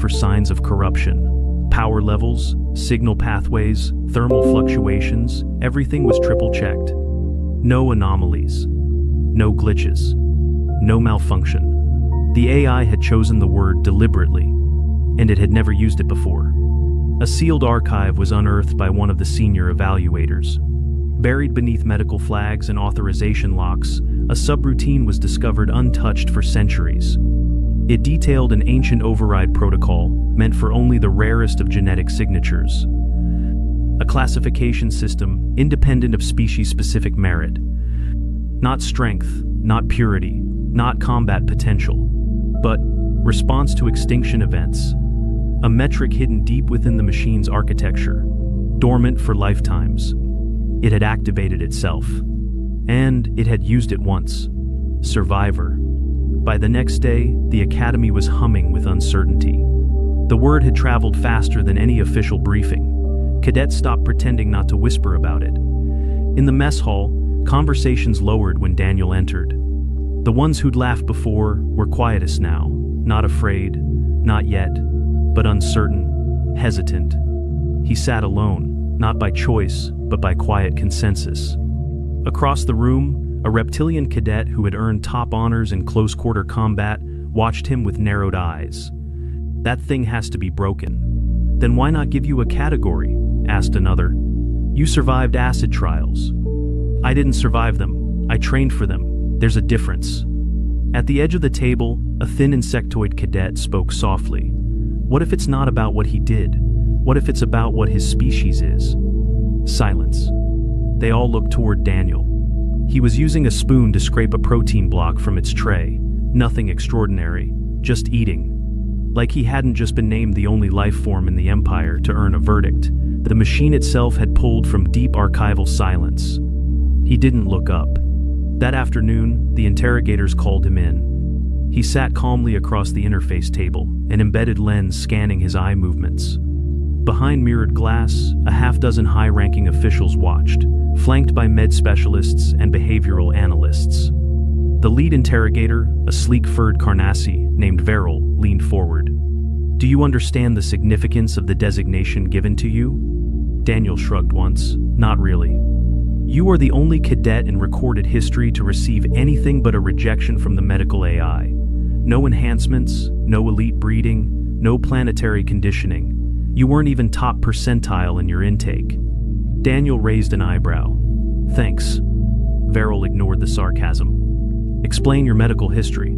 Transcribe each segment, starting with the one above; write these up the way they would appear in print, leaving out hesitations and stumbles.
for signs of corruption. Power levels, signal pathways, thermal fluctuations, everything was triple-checked. No anomalies. No glitches. No malfunction. The AI had chosen the word deliberately, and it had never used it before. A sealed archive was unearthed by one of the senior evaluators. Buried beneath medical flags and authorization locks, a subroutine was discovered untouched for centuries. It detailed an ancient override protocol meant for only the rarest of genetic signatures. A classification system independent of species-specific merit. Not strength, not purity, not combat potential, but response to extinction events. A metric hidden deep within the machine's architecture, dormant for lifetimes. It had activated itself, and it had used it once. Survivor. By the next day, the academy was humming with uncertainty. The word had traveled faster than any official briefing. Cadets stopped pretending not to whisper about it. In the mess hall, conversations lowered when Daniel entered. The ones who'd laughed before were quietest now, not afraid, not yet, but uncertain, hesitant. He sat alone, not by choice, but by quiet consensus. Across the room, a reptilian cadet who had earned top honors in close-quarter combat watched him with narrowed eyes. "That thing has to be broken." "Then why not give you a category?" asked another. "You survived acid trials." "I didn't survive them. I trained for them. There's a difference." At the edge of the table, a thin insectoid cadet spoke softly. "What if it's not about what he did? What if it's about what his species is?" Silence. They all looked toward Daniel. He was using a spoon to scrape a protein block from its tray. Nothing extraordinary, just eating. Like he hadn't just been named the only life form in the Empire to earn a verdict. The machine itself had pulled from deep archival silence. He didn't look up. That afternoon, the interrogators called him in. He sat calmly across the interface table, an embedded lens scanning his eye movements. Behind mirrored glass, a half-dozen high-ranking officials watched, flanked by med specialists and behavioral analysts. The lead interrogator, a sleek-furred Carnassi named Veril, leaned forward. "Do you understand the significance of the designation given to you?" Daniel shrugged once. "Not really. You are the only cadet in recorded history to receive anything but a rejection from the medical AI. No enhancements, no elite breeding, no planetary conditioning. You weren't even top percentile in your intake." Daniel raised an eyebrow. "Thanks." Veril ignored the sarcasm. "Explain your medical history."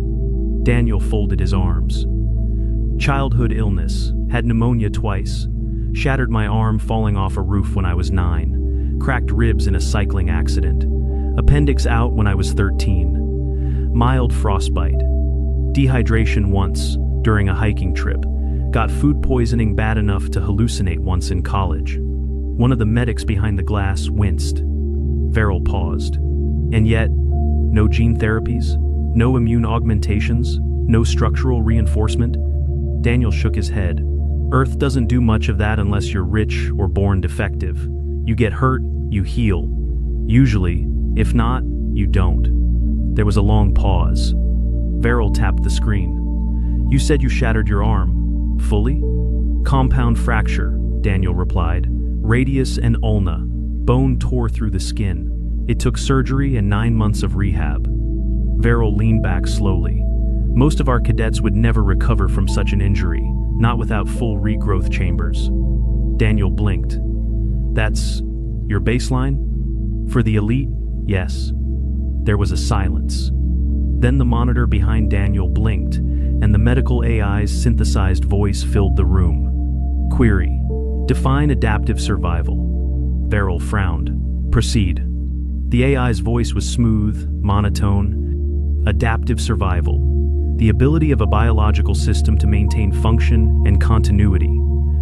Daniel folded his arms. "Childhood illness, had pneumonia twice, shattered my arm falling off a roof when I was 9, cracked ribs in a cycling accident, appendix out when I was 13, mild frostbite, dehydration once during a hiking trip, got food poisoning bad enough to hallucinate once in college." One of the medics behind the glass winced. Veril paused. "And yet, no gene therapies, no immune augmentations, no structural reinforcement?" Daniel shook his head. "Earth doesn't do much of that unless you're rich or born defective. You get hurt, you heal. Usually, if not, you don't." There was a long pause. Veril tapped the screen. "You said you shattered your arm. Fully?" "Compound fracture," Daniel replied. "Radius and ulna. Bone tore through the skin. It took surgery and 9 months of rehab." Veril leaned back slowly. "Most of our cadets would never recover from such an injury, not without full regrowth chambers." Daniel blinked. "That's your baseline?" "For the elite, yes." There was a silence. Then the monitor behind Daniel blinked, and the medical AI's synthesized voice filled the room. "Query. Define adaptive survival." Veril frowned. "Proceed." The AI's voice was smooth, monotone. "Adaptive survival. The ability of a biological system to maintain function and continuity,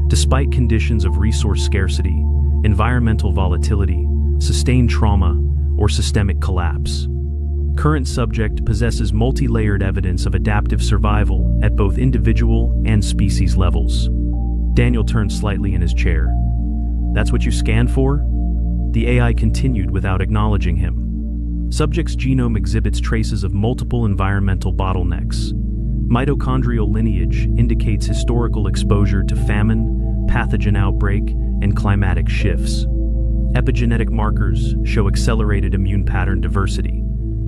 despite conditions of resource scarcity, environmental volatility, sustained trauma, or systemic collapse. Current subject possesses multi-layered evidence of adaptive survival at both individual and species levels." Daniel turned slightly in his chair. "That's what you scanned for?" The AI continued without acknowledging him. "Subject's genome exhibits traces of multiple environmental bottlenecks. Mitochondrial lineage indicates historical exposure to famine, pathogen outbreak, and climatic shifts. Epigenetic markers show accelerated immune pattern diversity.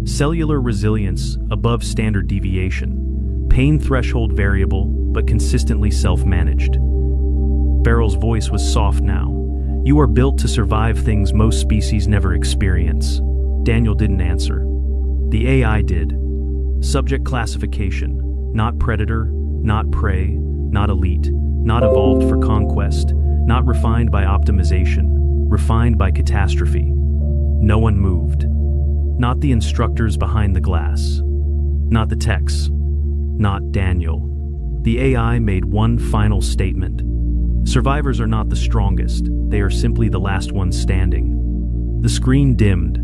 Cellular resilience above standard deviation. Pain threshold variable, but consistently self-managed. Beryl's voice was soft now. You are built to survive things most species never experience. Daniel didn't answer. The AI did. Subject classification. Not predator, not prey, not elite, not evolved for conquest, not refined by optimization, refined by catastrophe. No one moved. Not the instructors behind the glass. Not the techs. Not Daniel. The AI made one final statement. Survivors are not the strongest, they are simply the last ones standing. The screen dimmed.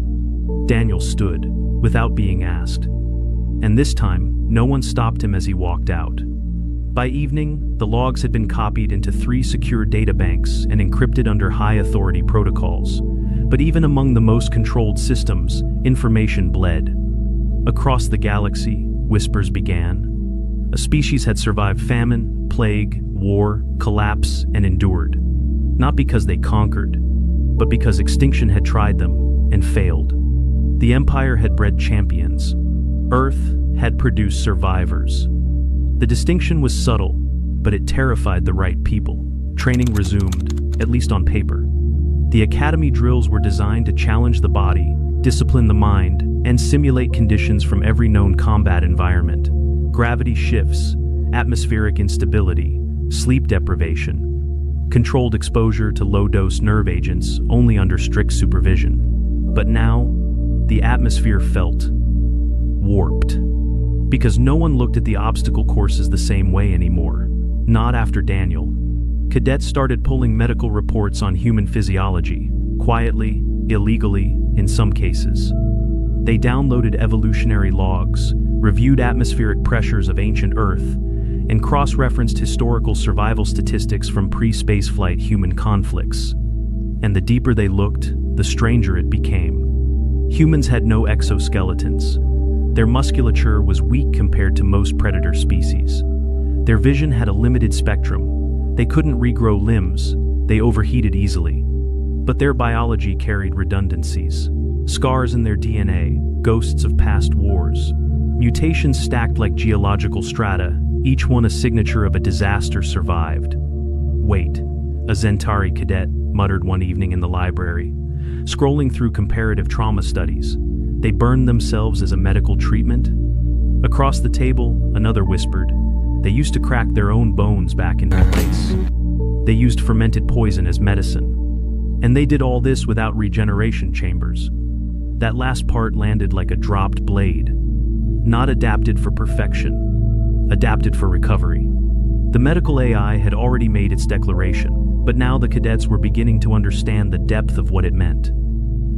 Daniel stood, without being asked. And this time, no one stopped him as he walked out. By evening, the logs had been copied into 3 secure databanks and encrypted under high-authority protocols. But even among the most controlled systems, information bled. Across the galaxy, whispers began. A species had survived famine, plague, war, collapse, and endured. Not because they conquered, but because extinction had tried them and failed. The Empire had bred champions. Earth had produced survivors. The distinction was subtle, but it terrified the right people. Training resumed, at least on paper. The academy drills were designed to challenge the body, discipline the mind, and simulate conditions from every known combat environment. Gravity shifts, atmospheric instability, sleep deprivation, controlled exposure to low-dose nerve agents only under strict supervision. But now, the atmosphere felt warped. Because no one looked at the obstacle courses the same way anymore. Not after Daniel. Cadets started pulling medical reports on human physiology, quietly, illegally, in some cases. They downloaded evolutionary logs, reviewed atmospheric pressures of ancient Earth, and cross-referenced historical survival statistics from pre-spaceflight human conflicts. And the deeper they looked, the stranger it became. Humans had no exoskeletons. Their musculature was weak compared to most predator species. Their vision had a limited spectrum. They couldn't regrow limbs. They overheated easily. But their biology carried redundancies. Scars in their DNA, ghosts of past wars. Mutations stacked like geological strata, each one a signature of a disaster survived. Wait, a Zentari cadet muttered one evening in the library. Scrolling through comparative trauma studies, they burned themselves as a medical treatment? Across the table, another whispered, they used to crack their own bones back into place. They used fermented poison as medicine. And they did all this without regeneration chambers. That last part landed like a dropped blade. Not adapted for perfection, adapted for recovery. The medical AI had already made its declaration, but now the cadets were beginning to understand the depth of what it meant.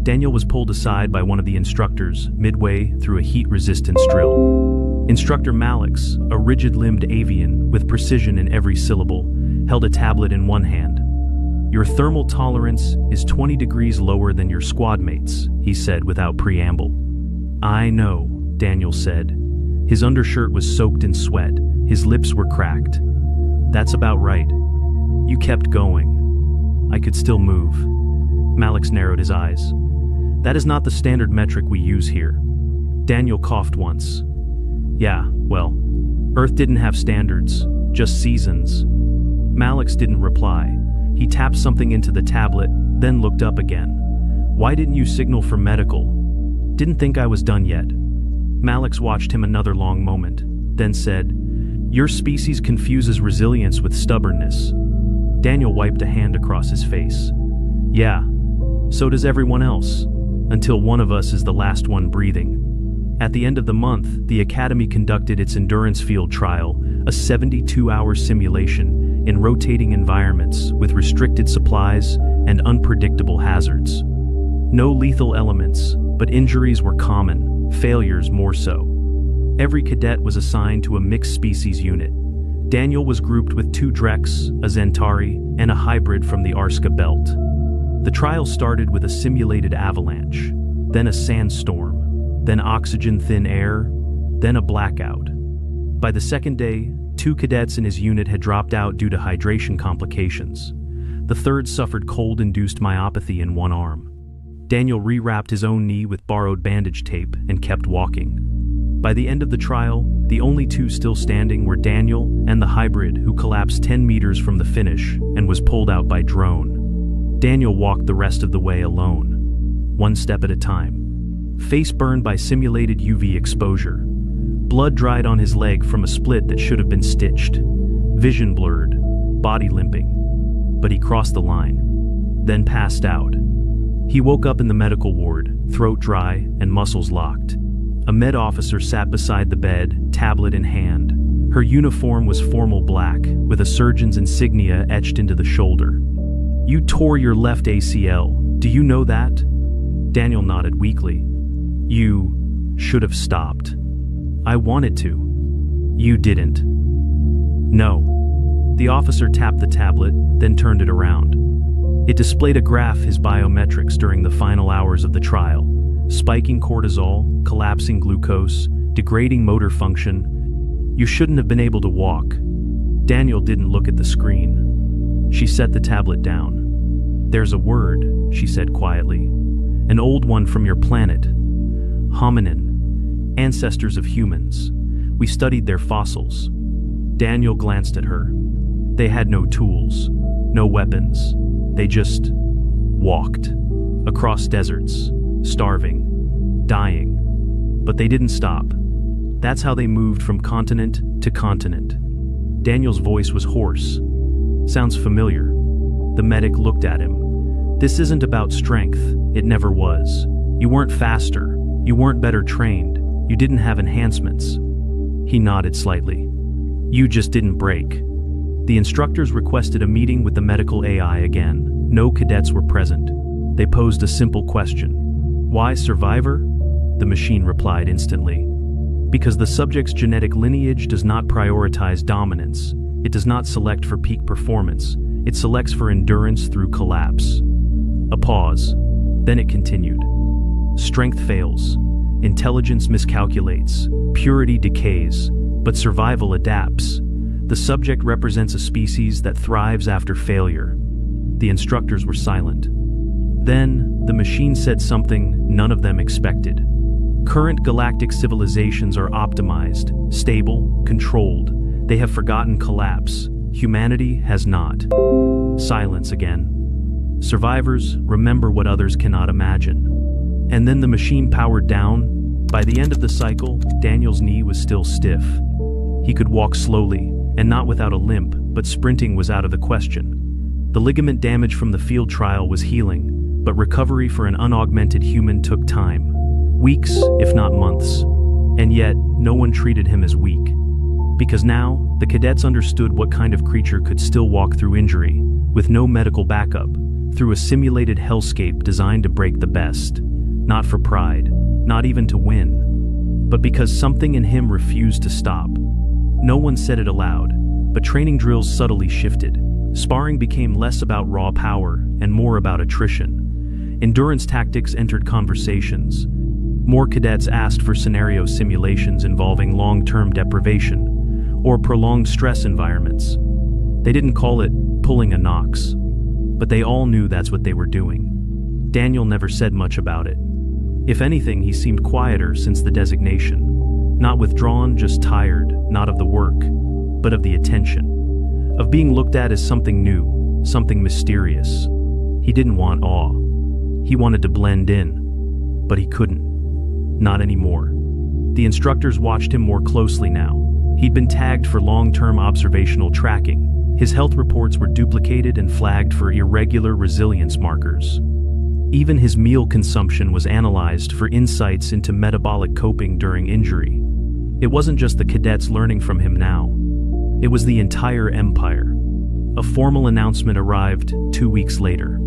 Daniel was pulled aside by one of the instructors midway through a heat-resistance drill. Instructor Malix, a rigid-limbed avian with precision in every syllable, held a tablet in one hand. Your thermal tolerance is 20 degrees lower than your squad mates, he said without preamble. I know, Daniel said. His undershirt was soaked in sweat, his lips were cracked. That's about right. You kept going. I could still move. Malix narrowed his eyes. That is not the standard metric we use here. Daniel coughed once. Yeah, well, Earth didn't have standards, just seasons. Malix didn't reply. He tapped something into the tablet, then looked up again. Why didn't you signal for medical? Didn't think I was done yet. Malix watched him another long moment, then said, Your species confuses resilience with stubbornness. Daniel wiped a hand across his face. Yeah, so does everyone else. Until one of us is the last one breathing. At the end of the month, the Academy conducted its endurance field trial, a 72-hour simulation in rotating environments with restricted supplies and unpredictable hazards. No lethal elements, but injuries were common, failures more so. Every cadet was assigned to a mixed species unit. Daniel was grouped with 2 Drex, a Zentari, and a hybrid from the Arska belt. The trial started with a simulated avalanche, then a sandstorm, then oxygen-thin air, then a blackout. By the second day, 2 cadets in his unit had dropped out due to hydration complications. The third suffered cold-induced myopathy in one arm. Daniel rewrapped his own knee with borrowed bandage tape and kept walking. By the end of the trial, the only 2 still standing were Daniel and the hybrid who collapsed 10 meters from the finish and was pulled out by drone. Daniel walked the rest of the way alone, one step at a time. Face burned by simulated UV exposure. Blood dried on his leg from a split that should have been stitched. Vision blurred, body limping. But he crossed the line, then passed out. He woke up in the medical ward, throat dry and muscles locked. A med officer sat beside the bed, tablet in hand. Her uniform was formal black, with a surgeon's insignia etched into the shoulder. "You tore your left ACL. Do you know that?" Daniel nodded weakly. "You should have stopped." "I wanted to." "You didn't." "No." The officer tapped the tablet, then turned it around. It displayed a graph his biometrics during the final hours of the trial. Spiking cortisol, collapsing glucose, degrading motor function. "You shouldn't have been able to walk." Daniel didn't look at the screen. She set the tablet down. "There's a word," she said quietly. "An old one from your planet. Hominin. Ancestors of humans. We studied their fossils." Daniel glanced at her. They had no tools, no weapons. They just walked across deserts, starving, dying. But they didn't stop. That's how they moved from continent to continent. Daniel's voice was hoarse. "Sounds familiar." The medic looked at him. "This isn't about strength. It never was. You weren't faster. You weren't better trained. You didn't have enhancements." He nodded slightly. "You just didn't break." The instructors requested a meeting with the medical AI again. No cadets were present. They posed a simple question. "Why survivor?" The machine replied instantly. "Because the subject's genetic lineage does not prioritize dominance. It does not select for peak performance. It selects for endurance through collapse." A pause. Then it continued. "Strength fails. Intelligence miscalculates. Purity decays. But survival adapts. The subject represents a species that thrives after failure." The instructors were silent. Then, the machine said something none of them expected. "Current galactic civilizations are optimized, stable, controlled. They have forgotten collapse. Humanity has not." Silence again. "Survivors, remember what others cannot imagine." And then the machine powered down. By the end of the cycle, Daniel's knee was still stiff. He could walk slowly, and not without a limp, but sprinting was out of the question. The ligament damage from the field trial was healing, but recovery for an unaugmented human took time. Weeks, if not months. And yet, no one treated him as weak. Because now, the cadets understood what kind of creature could still walk through injury, with no medical backup, through a simulated hellscape designed to break the best. Not for pride, not even to win, but because something in him refused to stop. No one said it aloud, but training drills subtly shifted. Sparring became less about raw power and more about attrition. Endurance tactics entered conversations. More cadets asked for scenario simulations involving long-term deprivation or prolonged stress environments. They didn't call it pulling a Knox, but they all knew that's what they were doing. Daniel never said much about it. If anything, he seemed quieter since the designation. Not withdrawn, just tired, not of the work, but of the attention. Of being looked at as something new, something mysterious. He didn't want awe. He wanted to blend in, but he couldn't. Not anymore. The instructors watched him more closely now. He'd been tagged for long-term observational tracking. His health reports were duplicated and flagged for irregular resilience markers. Even his meal consumption was analyzed for insights into metabolic coping during injury. It wasn't just the cadets learning from him now. It was the entire empire. A formal announcement arrived 2 weeks later.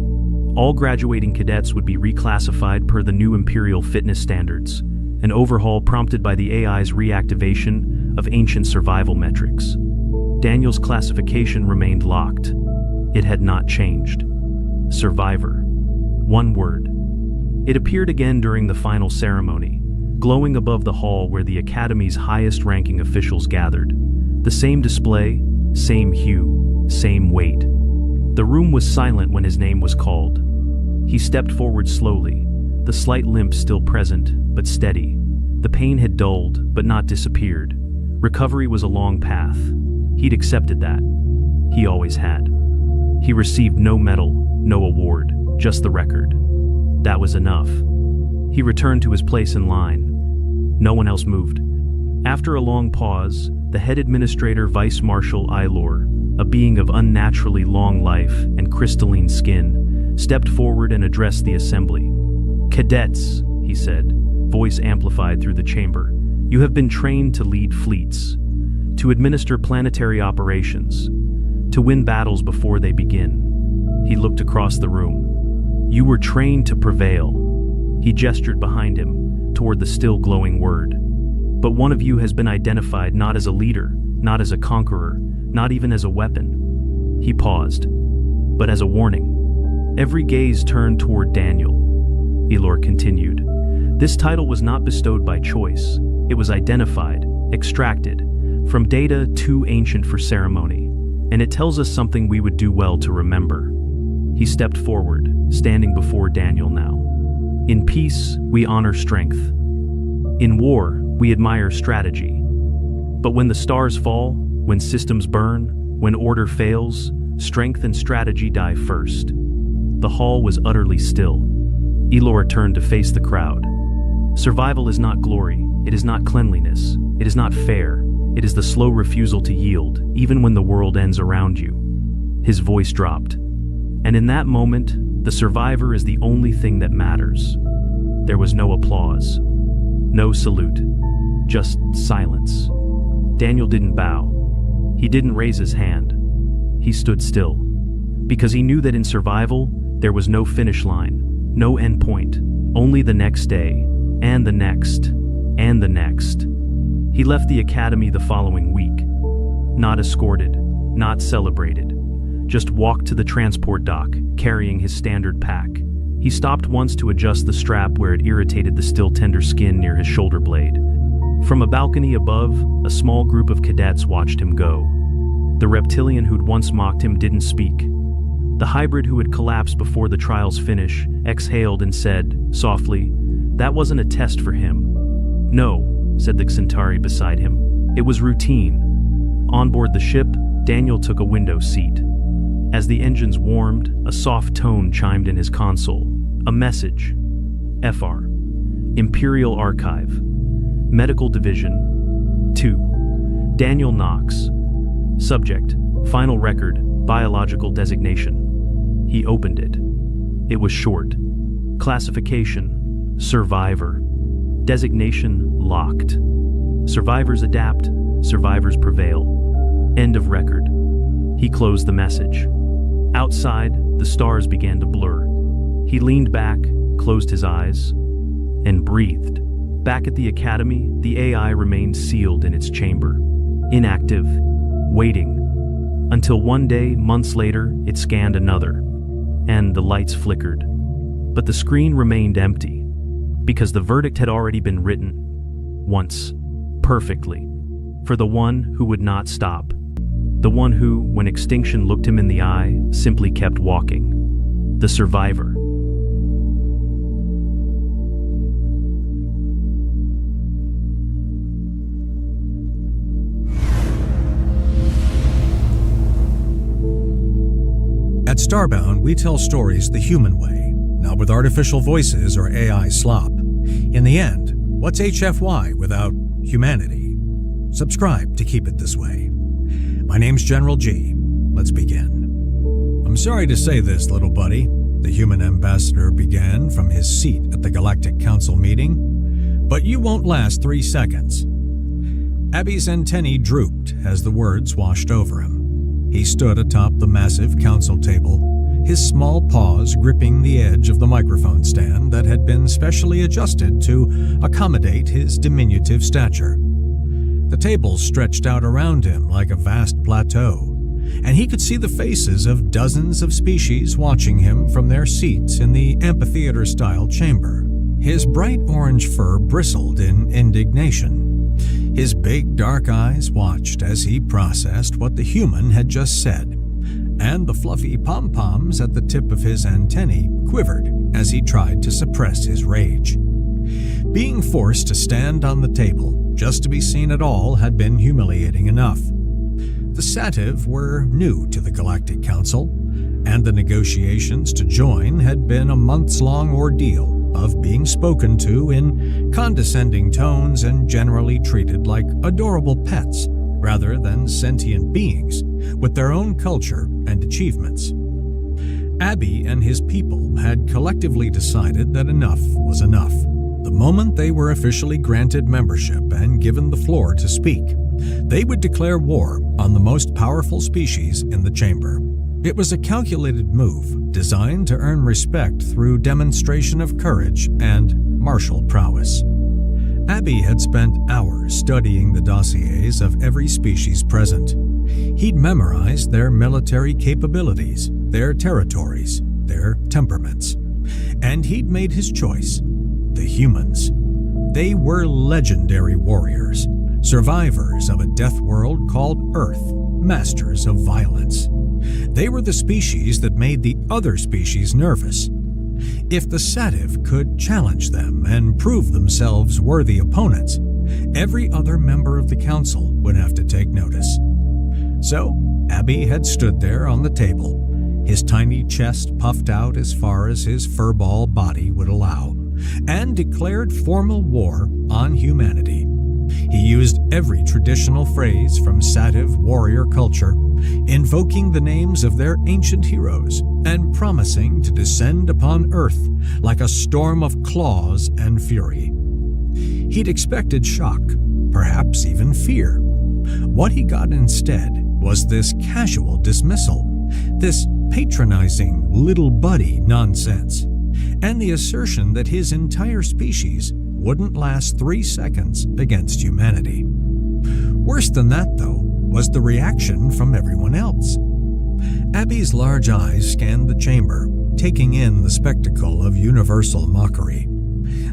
All graduating cadets would be reclassified per the new Imperial fitness standards, an overhaul prompted by the AI's reactivation of ancient survival metrics. Daniel's classification remained locked. It had not changed. Survivor. One word. It appeared again during the final ceremony. glowing above the hall where the Academy's highest-ranking officials gathered. The same display, same hue, same weight. The room was silent when his name was called. He stepped forward slowly, the slight limp still present, but steady. The pain had dulled, but not disappeared. Recovery was a long path. He'd accepted that. He always had. He received no medal, no award, just the record. That was enough. He returned to his place in line. No one else moved. After a long pause, the head administrator, Vice Marshal Ilor, a being of unnaturally long life and crystalline skin, stepped forward and addressed the assembly. "Cadets," he said, voice amplified through the chamber, "you have been trained to lead fleets, to administer planetary operations, to win battles before they begin." He looked across the room. "You were trained to prevail." He gestured behind him, toward the still glowing word. "But one of you has been identified not as a leader, not as a conqueror, not even as a weapon." He paused, but as a warning. Every gaze turned toward Daniel. Elor continued. "This title was not bestowed by choice. It was identified, extracted, from data too ancient for ceremony, and it tells us something we would do well to remember." He stepped forward, standing before Daniel now. "In peace, we honor strength. In war, we admire strategy. But when the stars fall, when systems burn, when order fails, strength and strategy die first." The hall was utterly still. Elor turned to face the crowd. "Survival is not glory, it is not cleanliness, it is not fair, it is the slow refusal to yield, even when the world ends around you." His voice dropped. "And in that moment, the survivor is the only thing that matters." There was no applause, no salute, just silence. Daniel didn't bow. He didn't raise his hand. He stood still, because he knew that in survival, there was no finish line, no end point, only the next day, and the next, and the next. He left the academy the following week. Not escorted, not celebrated. Just walked to the transport dock, carrying his standard pack. He stopped once to adjust the strap where it irritated the still tender skin near his shoulder blade. From a balcony above, a small group of cadets watched him go. The reptilian who'd once mocked him didn't speak. The hybrid who had collapsed before the trial's finish exhaled and said, softly, "That wasn't a test for him." "No," said the Centauri beside him. "It was routine." On board the ship, Daniel took a window seat. As the engines warmed, a soft tone chimed in his console. A message. FR. Imperial Archive. Medical Division. 2. Daniel Knox. Subject. Final record. Biological designation. He opened it. It was short. Classification. Survivor. Designation. Locked. Survivors adapt. Survivors prevail. End of record. He closed the message. Outside, the stars began to blur. He leaned back, closed his eyes, and breathed. Back at the academy, the AI remained sealed in its chamber, inactive, waiting, until one day, months later, it scanned another, and the lights flickered. But the screen remained empty, because the verdict had already been written, once, perfectly, for the one who would not stop. The one who, when extinction looked him in the eye, simply kept walking. The survivor. At Starbound, we tell stories the human way, not with artificial voices or AI slop. In the end, what's HFY without humanity? Subscribe to keep it this way. My name's General G. Let's begin. "I'm sorry to say this, little buddy," the human ambassador began from his seat at the Galactic Council meeting, "but you won't last 3 seconds." Abby's antennae drooped as the words washed over him. He stood atop the massive council table, his small paws gripping the edge of the microphone stand that had been specially adjusted to accommodate his diminutive stature. The table stretched out around him like a vast plateau, and he could see the faces of dozens of species watching him from their seats in the amphitheater-style chamber. His bright orange fur bristled in indignation. His big dark eyes watched as he processed what the human had just said, and the fluffy pom-poms at the tip of his antennae quivered as he tried to suppress his rage. Being forced to stand on the table just to be seen at all had been humiliating enough. The Sativ were new to the Galactic Council, and the negotiations to join had been a months-long ordeal of being spoken to in condescending tones and generally treated like adorable pets rather than sentient beings with their own culture and achievements. Abby and his people had collectively decided that enough was enough. The moment they were officially granted membership and given the floor to speak, they would declare war on the most powerful species in the chamber. It was a calculated move designed to earn respect through demonstration of courage and martial prowess. Abby had spent hours studying the dossiers of every species present. He'd memorized their military capabilities, their territories, their temperaments. And he'd made his choice: the humans. They were legendary warriors, survivors of a death world called Earth, masters of violence. They were the species that made the other species nervous. If the Sativ could challenge them and prove themselves worthy opponents, every other member of the council would have to take notice. So, Abby had stood there on the table, his tiny chest puffed out as far as his furball body would allow, and declared formal war on humanity. He used every traditional phrase from Sativ warrior culture, invoking the names of their ancient heroes and promising to descend upon Earth like a storm of claws and fury. He'd expected shock, perhaps even fear. What he got instead was this casual dismissal, this patronizing little buddy nonsense, and the assertion that his entire species wouldn't last 3 seconds against humanity. Worse than that, though, was the reaction from everyone else. Abby's large eyes scanned the chamber, taking in the spectacle of universal mockery.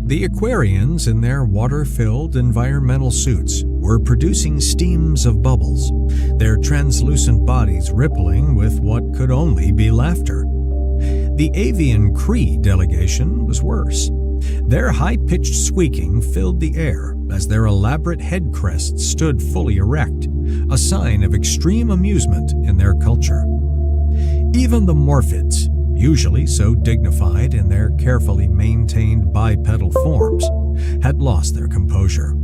The Aquarians in their water-filled environmental suits were producing steams of bubbles, their translucent bodies rippling with what could only be laughter. The Avian Cree delegation was worse. Their high-pitched squeaking filled the air as their elaborate head crests stood fully erect, a sign of extreme amusement in their culture. Even the Morphids, usually so dignified in their carefully maintained bipedal forms, had lost their composure.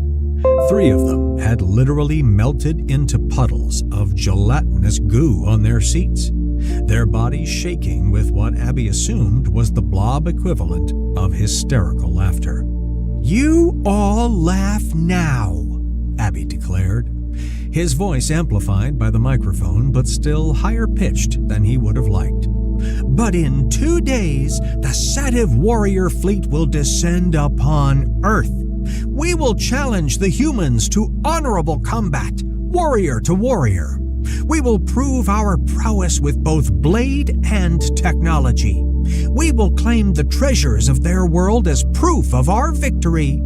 3 of them had literally melted into puddles of gelatinous goo on their seats, their bodies shaking with what Abby assumed was the blob equivalent of hysterical laughter. "You all laugh now," Abby declared, his voice amplified by the microphone but still higher pitched than he would have liked. "But in 2 days, the Sativ warrior fleet will descend upon Earth. We will challenge the humans to honorable combat, warrior to warrior. We will prove our prowess with both blade and technology. We will claim the treasures of their world as proof of our victory."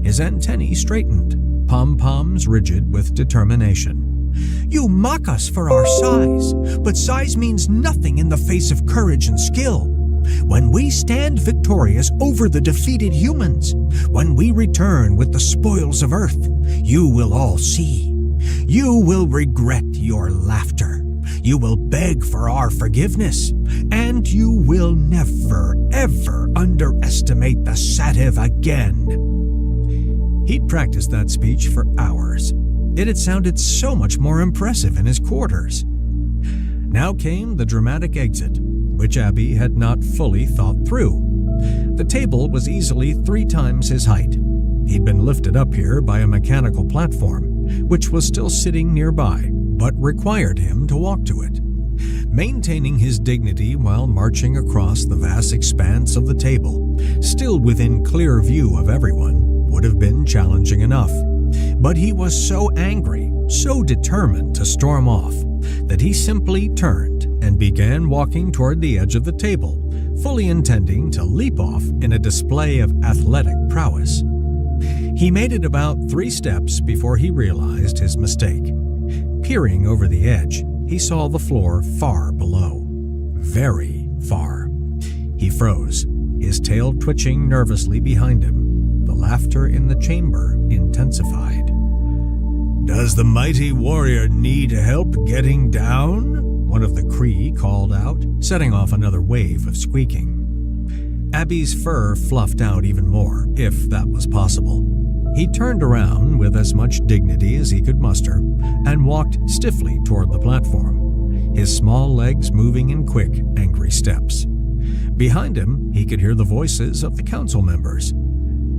His antennae straightened, pom-poms rigid with determination. "You mock us for our size, but size means nothing in the face of courage and skill. When we stand victorious over the defeated humans, when we return with the spoils of Earth, you will all see. You will regret your laughter. You will beg for our forgiveness, and you will never, ever underestimate the Sativ again." He'd practiced that speech for hours. It had sounded so much more impressive in his quarters. Now came the dramatic exit, which Abby had not fully thought through. The table was easily 3 times his height. He'd been lifted up here by a mechanical platform, which was still sitting nearby, but required him to walk to it. Maintaining his dignity while marching across the vast expanse of the table, still within clear view of everyone, would have been challenging enough. But he was so angry, so determined to storm off, that he simply turned and began walking toward the edge of the table, fully intending to leap off in a display of athletic prowess. He made it about 3 steps before he realized his mistake. Peering over the edge, he saw the floor far below. Very far. He froze, his tail twitching nervously behind him. The laughter in the chamber intensified. "Does the mighty warrior need help getting down?" one of the Kree called out, setting off another wave of squeaking. Abby's fur fluffed out even more, if that was possible. He turned around with as much dignity as he could muster and walked stiffly toward the platform, his small legs moving in quick, angry steps. Behind him, he could hear the voices of the council members.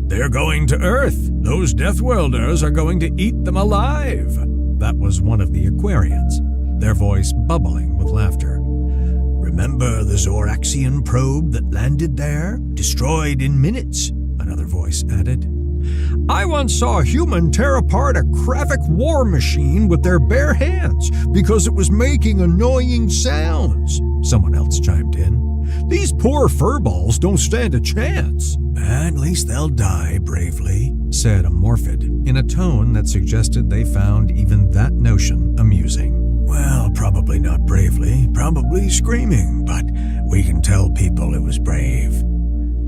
"They're going to Earth! Those Deathworlders are going to eat them alive!" That was one of the Aquarians, their voice bubbling with laughter. "Remember the Zoraxian probe that landed there? Destroyed in minutes," another voice added. "I once saw a human tear apart a Kravik war machine with their bare hands because it was making annoying sounds," someone else chimed in. "These poor furballs don't stand a chance." "At least they'll die bravely," said a Morphid, in a tone that suggested they found even that notion amusing. "Well, probably not bravely, probably screaming, but we can tell people it was brave."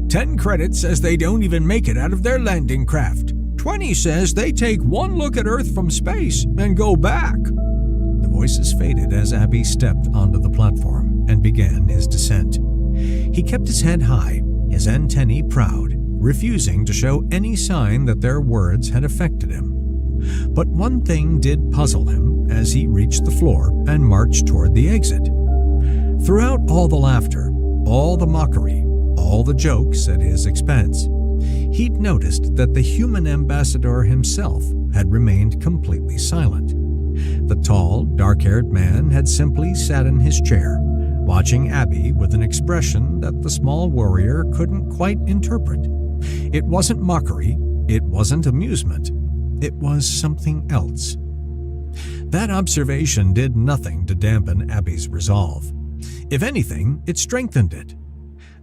10 credits says they don't even make it out of their landing craft. 20 says they take one look at Earth from space and go back. The voices faded as Abby stepped onto the platform and began his descent. He kept his head high, his antennae proud, refusing to show any sign that their words had affected him. But one thing did puzzle him as he reached the floor and marched toward the exit. Throughout all the laughter, all the mockery, all the jokes at his expense, he'd noticed that the human ambassador himself had remained completely silent. The tall, dark-haired man had simply sat in his chair, watching Abby with an expression that the small warrior couldn't quite interpret. It wasn't mockery, it wasn't amusement, it was something else. That observation did nothing to dampen Abby's resolve. If anything, it strengthened it.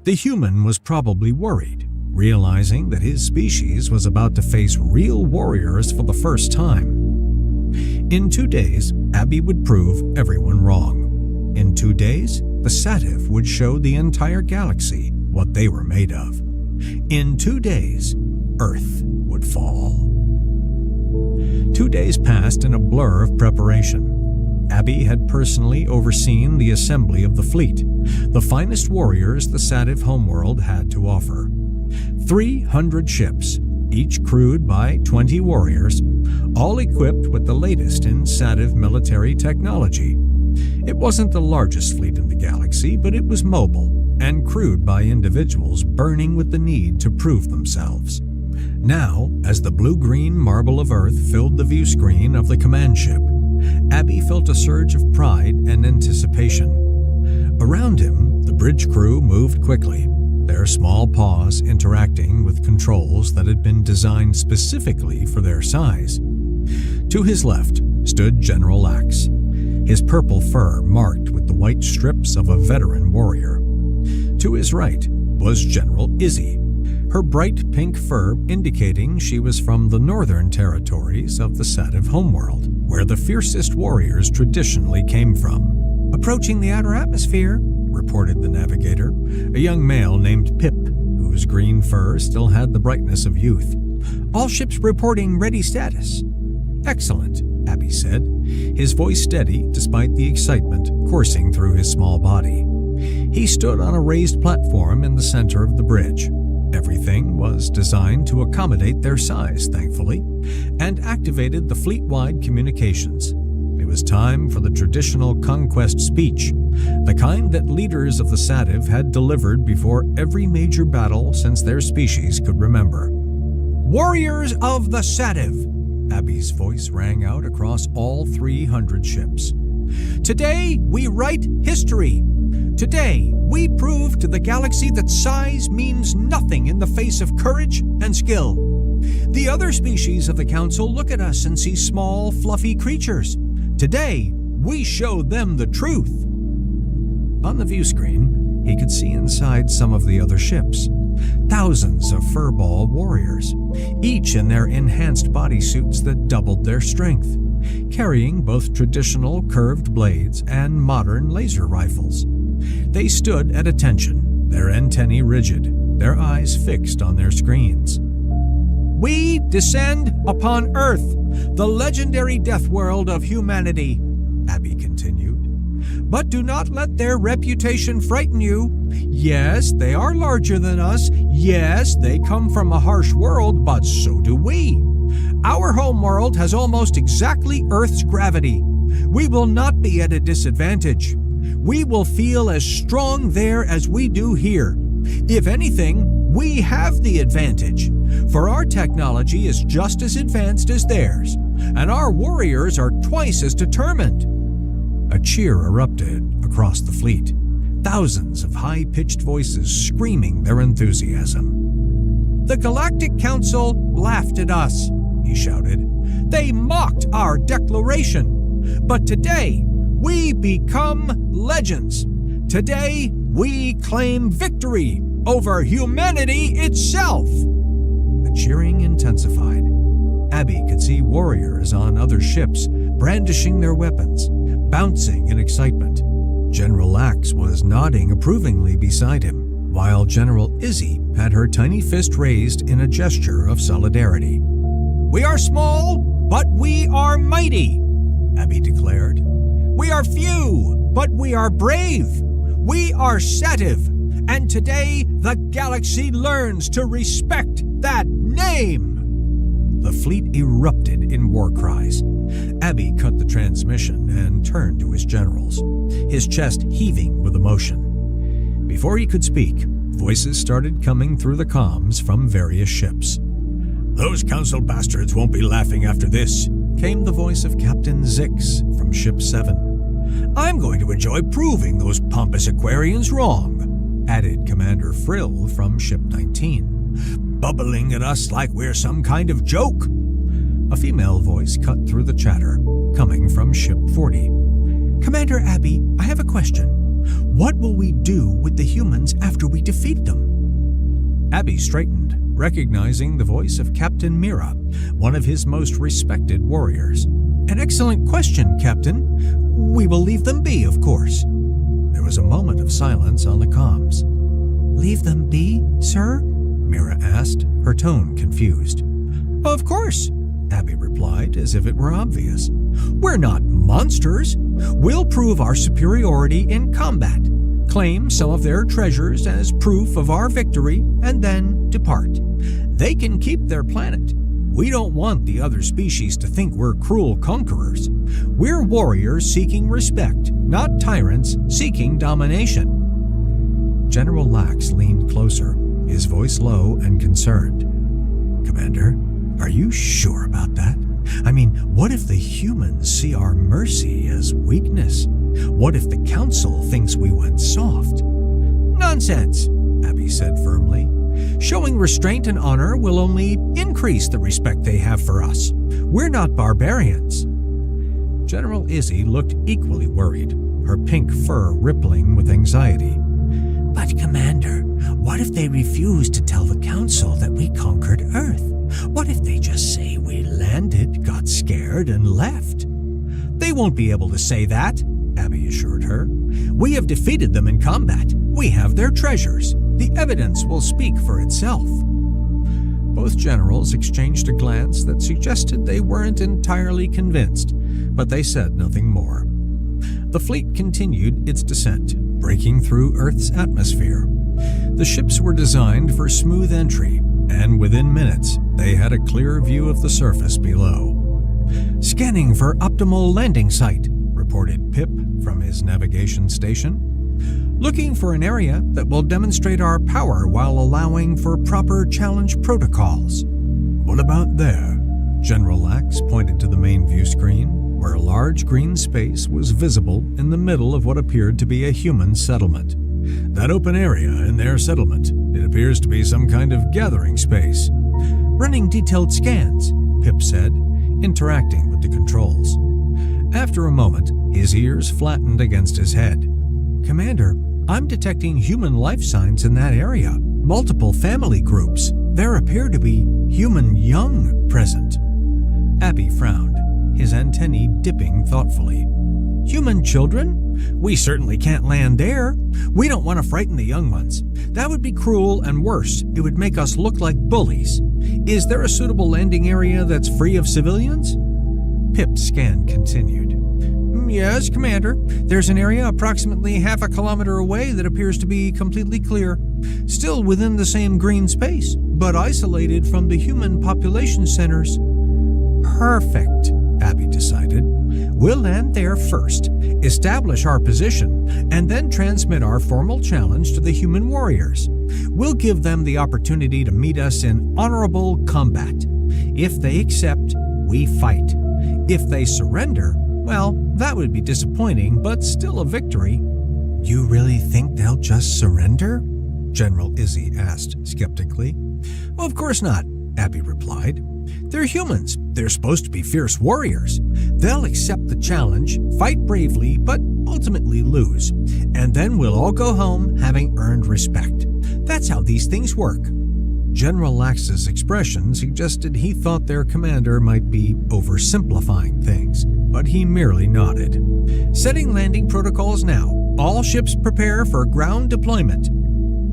The human was probably worried, realizing that his species was about to face real warriors for the first time. In 2 days, Abby would prove everyone wrong. In 2 days, the Sativ would show the entire galaxy what they were made of. In 2 days, Earth would fall. 2 days passed in a blur of preparation. Abby had personally overseen the assembly of the fleet, the finest warriors the Sativ homeworld had to offer. 300 ships, each crewed by 20 warriors, all equipped with the latest in Sativ military technology. It wasn't the largest fleet in the galaxy, but it was mobile and crewed by individuals burning with the need to prove themselves. Now, as the blue-green marble of Earth filled the view screen of the command ship, Abby felt a surge of pride and anticipation. Around him, the bridge crew moved quickly, their small paws interacting with controls that had been designed specifically for their size. To his left stood General Lax, his purple fur marked with the white strips of a veteran warrior. To his right was General Izzy, her bright pink fur indicating she was from the northern territories of the Sativ homeworld, where the fiercest warriors traditionally came from. "Approaching the outer atmosphere," reported the navigator, a young male named Pip, whose green fur still had the brightness of youth. "All ships reporting ready status." "Excellent," Abby said, his voice steady despite the excitement coursing through his small body. He stood on a raised platform in the center of the bridge. Everything was designed to accommodate their size, thankfully, and activated the fleet-wide communications. It was time for the traditional conquest speech, the kind that leaders of the Sativ had delivered before every major battle since their species could remember. "Warriors of the Sativ!" Abby's voice rang out across all 300 ships. "Today we write history. Today we prove to the galaxy that size means nothing in the face of courage and skill. The other species of the Council look at us and see small, fluffy creatures. Today we show them the truth." On the view screen, he could see inside some of the other ships. Thousands of furball warriors, each in their enhanced bodysuits that doubled their strength, carrying both traditional curved blades and modern laser rifles. They stood at attention, their antennae rigid, their eyes fixed on their screens. "We descend upon Earth, the legendary death world of humanity," Abby continued. "But do not let their reputation frighten you. Yes, they are larger than us. Yes, they come from a harsh world, but so do we. Our home world has almost exactly Earth's gravity. We will not be at a disadvantage. We will feel as strong there as we do here. If anything, we have the advantage, for our technology is just as advanced as theirs, and our warriors are twice as determined." A cheer erupted across the fleet, thousands of high-pitched voices screaming their enthusiasm. "The Galactic Council laughed at us," he shouted. "They mocked our declaration. But today, we become legends. Today, we claim victory over humanity itself." The cheering intensified. Abby could see warriors on other ships brandishing their weapons, bouncing in excitement. General Lax was nodding approvingly beside him, while General Izzy had her tiny fist raised in a gesture of solidarity. "We are small, but we are mighty," Abby declared. "We are few, but we are brave. We are Sativ, and today the galaxy learns to respect that name." The fleet erupted in war cries. Abby cut the transmission and turned to his generals, his chest heaving with emotion. Before he could speak, voices started coming through the comms from various ships. "Those council bastards won't be laughing after this," came the voice of Captain Zix from Ship 7. "I'm going to enjoy proving those pompous Aquarians wrong," added Commander Frill from Ship 19. "Bubbling at us like we're some kind of joke." A female voice cut through the chatter, coming from Ship 40. "Commander Abby, I have a question. What will we do with the humans after we defeat them?" Abby straightened, recognizing the voice of Captain Mira, one of his most respected warriors. "An excellent question, Captain. We will leave them be, of course." There was a moment of silence on the comms. "Leave them be, sir?" Mira asked, her tone confused. "Of course," Abby replied, as if it were obvious. "We're not monsters. We'll prove our superiority in combat, claim some of their treasures as proof of our victory, and then depart. They can keep their planet. We don't want the other species to think we're cruel conquerors. We're warriors seeking respect, not tyrants seeking domination." General Lax leaned closer, his voice low and concerned. "Commander, are you sure about that? I mean, what if the humans see our mercy as weakness? What if the Council thinks we went soft?" "Nonsense," Abby said firmly. "Showing restraint and honor will only increase the respect they have for us. We're not barbarians." General Izzy looked equally worried, her pink fur rippling with anxiety. "But, Commander, what if they refuse to tell the Council that we conquered Earth? What if they just say we landed, got scared, and left?" "They won't be able to say that," Abby assured her. "We have defeated them in combat. We have their treasures. The evidence will speak for itself." Both generals exchanged a glance that suggested they weren't entirely convinced, but they said nothing more. The fleet continued its descent, breaking through Earth's atmosphere. The ships were designed for smooth entry, and within minutes, they had a clear view of the surface below. "Scanning for optimal landing site," reported Pip from his navigation station. "Looking for an area that will demonstrate our power while allowing for proper challenge protocols." "What about there?" General Lax pointed to the main view screen, where a large green space was visible in the middle of what appeared to be a human settlement. "That open area in their settlement, it appears to be some kind of gathering space." "Running detailed scans," Pip said, interacting with the controls. After a moment, his ears flattened against his head. Commander, I'm detecting human life signs in that area. Multiple family groups. There appear to be human young present. Abby frowned, his antennae dipping thoughtfully. Human children? We certainly can't land there. We don't want to frighten the young ones. That would be cruel, and worse, it would make us look like bullies. Is there a suitable landing area that's free of civilians? Pip's scan continued. Yes, Commander. There's an area approximately half a kilometer away that appears to be completely clear. Still within the same green space, but isolated from the human population centers. Perfect, Abby decided. We'll land there first, establish our position, and then transmit our formal challenge to the human warriors. We'll give them the opportunity to meet us in honorable combat. If they accept, we fight. If they surrender, well, that would be disappointing, but still a victory. You really think they'll just surrender? General Izzy asked skeptically. Well, of course not, Abby replied. They're humans. They're supposed to be fierce warriors. They'll accept the challenge, fight bravely, but ultimately lose. And then we'll all go home having earned respect. That's how these things work. General Lax's expression suggested he thought their commander might be oversimplifying things, but he merely nodded. Setting landing protocols now. All ships prepare for ground deployment.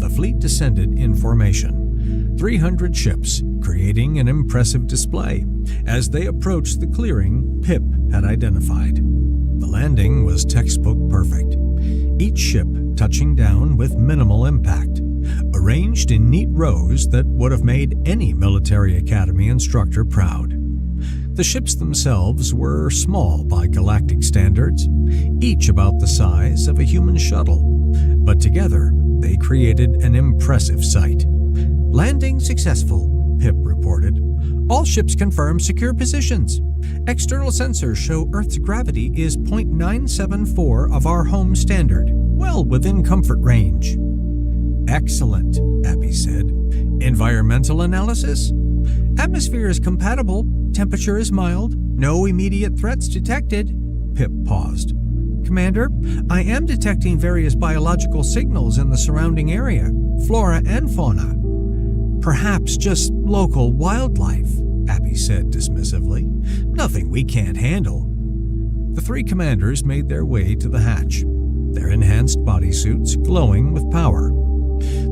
The fleet descended in formation. 300 ships, creating an impressive display. As they approached the clearing Pip had identified. The landing was textbook perfect. Each ship touching down with minimal impact, arranged in neat rows that would have made any military academy instructor proud. The ships themselves were small by galactic standards, each about the size of a human shuttle, but together they created an impressive sight. Landing successful, Pip reported. All ships confirm secure positions. External sensors show Earth's gravity is 0.974 of our home standard, well within comfort range. Excellent, Abby said. Environmental analysis? Atmosphere is compatible, temperature is mild, no immediate threats detected. Pip paused. Commander, I am detecting various biological signals in the surrounding area, flora and fauna. Perhaps just local wildlife, Abby said dismissively. Nothing we can't handle. The three commanders made their way to the hatch, their enhanced bodysuits glowing with power.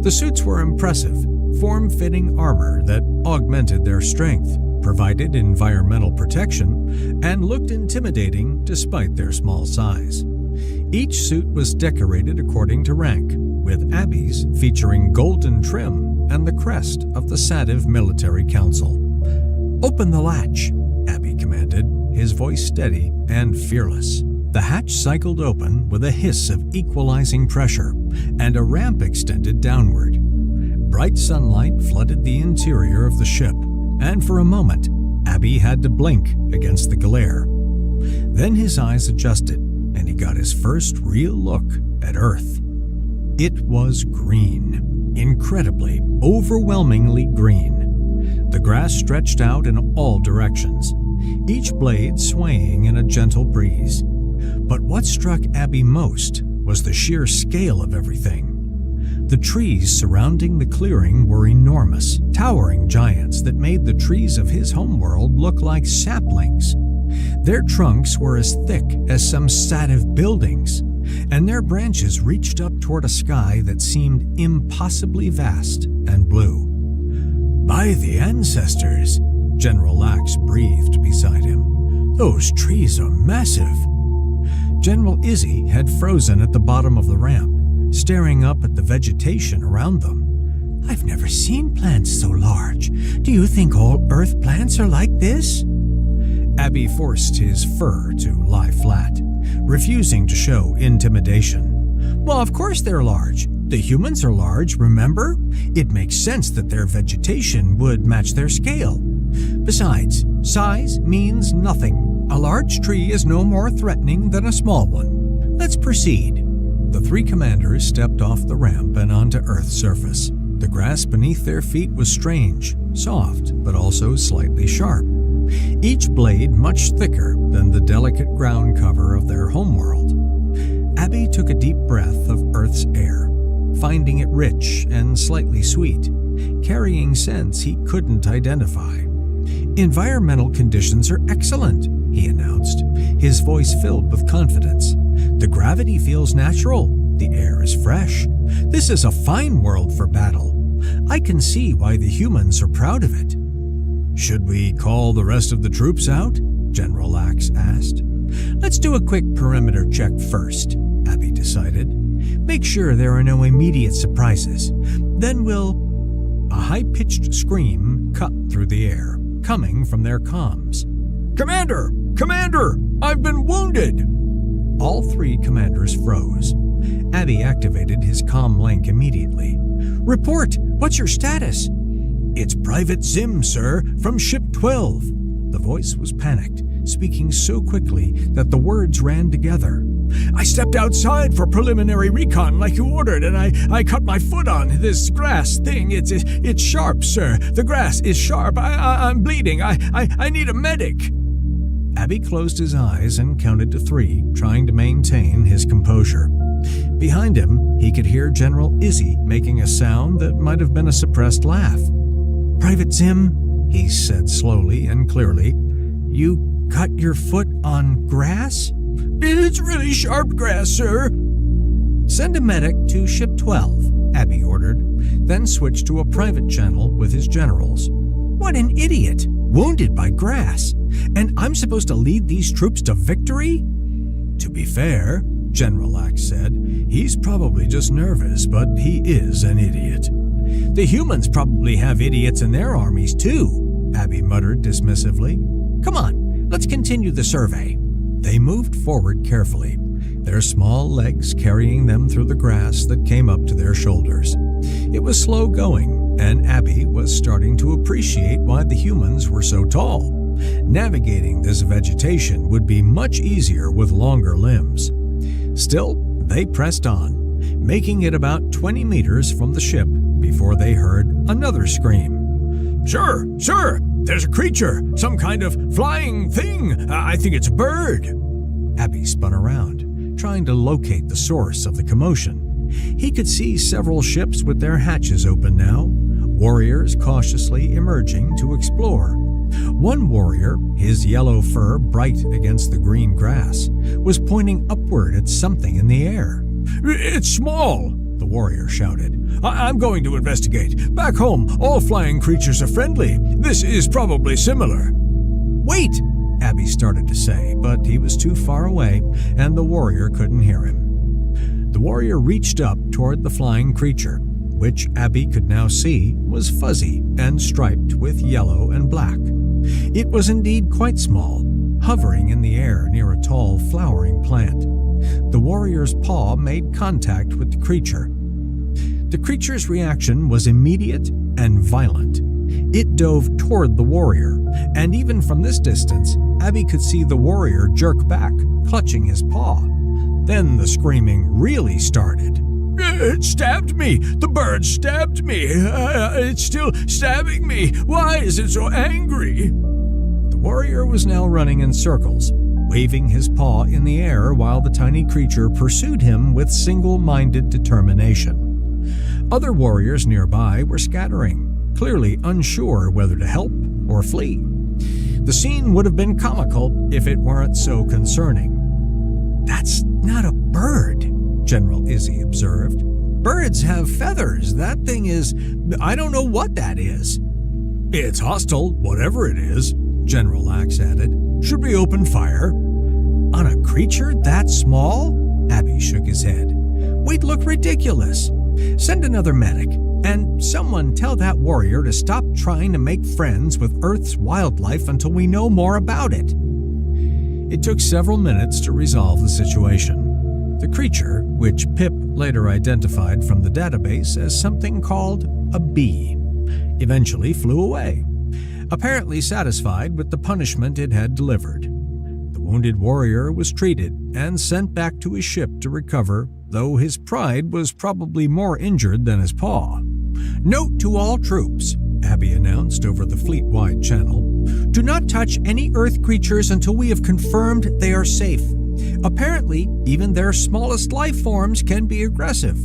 The suits were impressive, form-fitting armor that augmented their strength, provided environmental protection, and looked intimidating despite their small size. Each suit was decorated according to rank, with Abby's featuring golden trim and the crest of the Sativ Military Council. Open the latch, Abby commanded, his voice steady and fearless. The hatch cycled open with a hiss of equalizing pressure, and a ramp extended downward. Bright sunlight flooded the interior of the ship, and for a moment, Abby had to blink against the glare. Then his eyes adjusted, and he got his first real look at Earth. It was green, incredibly, overwhelmingly green. The grass stretched out in all directions, each blade swaying in a gentle breeze. But what struck Abby most was the sheer scale of everything. The trees surrounding the clearing were enormous, towering giants that made the trees of his homeworld look like saplings. Their trunks were as thick as some Sativ buildings, and their branches reached up toward a sky that seemed impossibly vast and blue. By the ancestors, General Lax breathed beside him. Those trees are massive. General Izzy had frozen at the bottom of the ramp, staring up at the vegetation around them. I've never seen plants so large. Do you think all Earth plants are like this? Abby forced his fur to lie flat, refusing to show intimidation. Well, of course they're large. The humans are large, remember? It makes sense that their vegetation would match their scale. Besides, size means nothing. A large tree is no more threatening than a small one. Let's proceed. The three commanders stepped off the ramp and onto Earth's surface. The grass beneath their feet was strange, soft, but also slightly sharp. Each blade much thicker than the delicate ground cover of their homeworld. Abby took a deep breath of Earth's air, finding it rich and slightly sweet, carrying scents he couldn't identify. "Environmental conditions are excellent," he announced, his voice filled with confidence. "The gravity feels natural. The air is fresh. This is a fine world for battle. I can see why the humans are proud of it." "Should we call the rest of the troops out?" General Lax asked. "Let's do a quick perimeter check first," Abby decided. "Make sure there are no immediate surprises. Then we'll—" A high-pitched scream cut through the air, coming from their comms. "Commander! Commander! I've been wounded!" All three commanders froze. Abby activated his comm link immediately. "Report! What's your status?" "It's Private Zim, sir, from Ship 12. The voice was panicked, speaking so quickly that the words ran together. "I stepped outside for preliminary recon like you ordered, and I cut my foot on this grass thing. It's sharp, sir. The grass is sharp. I'm bleeding. I need a medic." Abby closed his eyes and counted to 3, trying to maintain his composure. Behind him, he could hear General Izzy making a sound that might have been a suppressed laugh. "Private Zim," he said slowly and clearly, "you cut your foot on grass?" "It's really sharp grass, sir." "Send a medic to Ship 12, Abby ordered, then switched to a private channel with his generals. "What an idiot! Wounded by grass! And I'm supposed to lead these troops to victory?" "To be fair," General Lax said, "he's probably just nervous, but he is an idiot." "The humans probably have idiots in their armies, too," Abby muttered dismissively. "Come on, let's continue the survey." They moved forward carefully, their small legs carrying them through the grass that came up to their shoulders. It was slow going, and Abby was starting to appreciate why the humans were so tall. Navigating this vegetation would be much easier with longer limbs. Still, they pressed on, making it about 20 meters from the ship before they heard another scream. "Sir! Sir! There's a creature! Some kind of flying thing! I think it's a bird!" Abby spun around, trying to locate the source of the commotion. He could see several ships with their hatches open now, warriors cautiously emerging to explore. One warrior, his yellow fur bright against the green grass, was pointing upward at something in the air. "It's small!" the warrior shouted. I'm going to investigate. Back home, all flying creatures are friendly. This is probably similar." "Wait!" Abby started to say, but he was too far away, and the warrior couldn't hear him. The warrior reached up toward the flying creature, which Abby could now see was fuzzy and striped with yellow and black. It was indeed quite small, hovering in the air near a tall flowering plant. The warrior's paw made contact with the creature. The creature's reaction was immediate and violent. It dove toward the warrior, and even from this distance, Abby could see the warrior jerk back, clutching his paw. Then the screaming really started. "It stabbed me! The bird stabbed me! It's still stabbing me! Why is it so angry?" The warrior was now running in circles, waving his paw in the air while the tiny creature pursued him with single-minded determination. Other warriors nearby were scattering, clearly unsure whether to help or flee. The scene would have been comical if it weren't so concerning. "That's not a bird," General Izzy observed. "Birds have feathers. That thing is... I don't know what that is." "It's hostile, whatever it is," General Lax added. "Should we open fire?" "On a creature that small?" Abby shook his head. "We'd look ridiculous. Send another medic, and someone tell that warrior to stop trying to make friends with Earth's wildlife until we know more about it." It took several minutes to resolve the situation. The creature, which Pip later identified from the database as something called a bee, eventually flew away, apparently satisfied with the punishment it had delivered. The wounded warrior was treated and sent back to his ship to recover, though his pride was probably more injured than his paw. "Note to all troops," Abby announced over the fleet-wide channel. "Do not touch any Earth creatures until we have confirmed they are safe. Apparently, even their smallest life forms can be aggressive.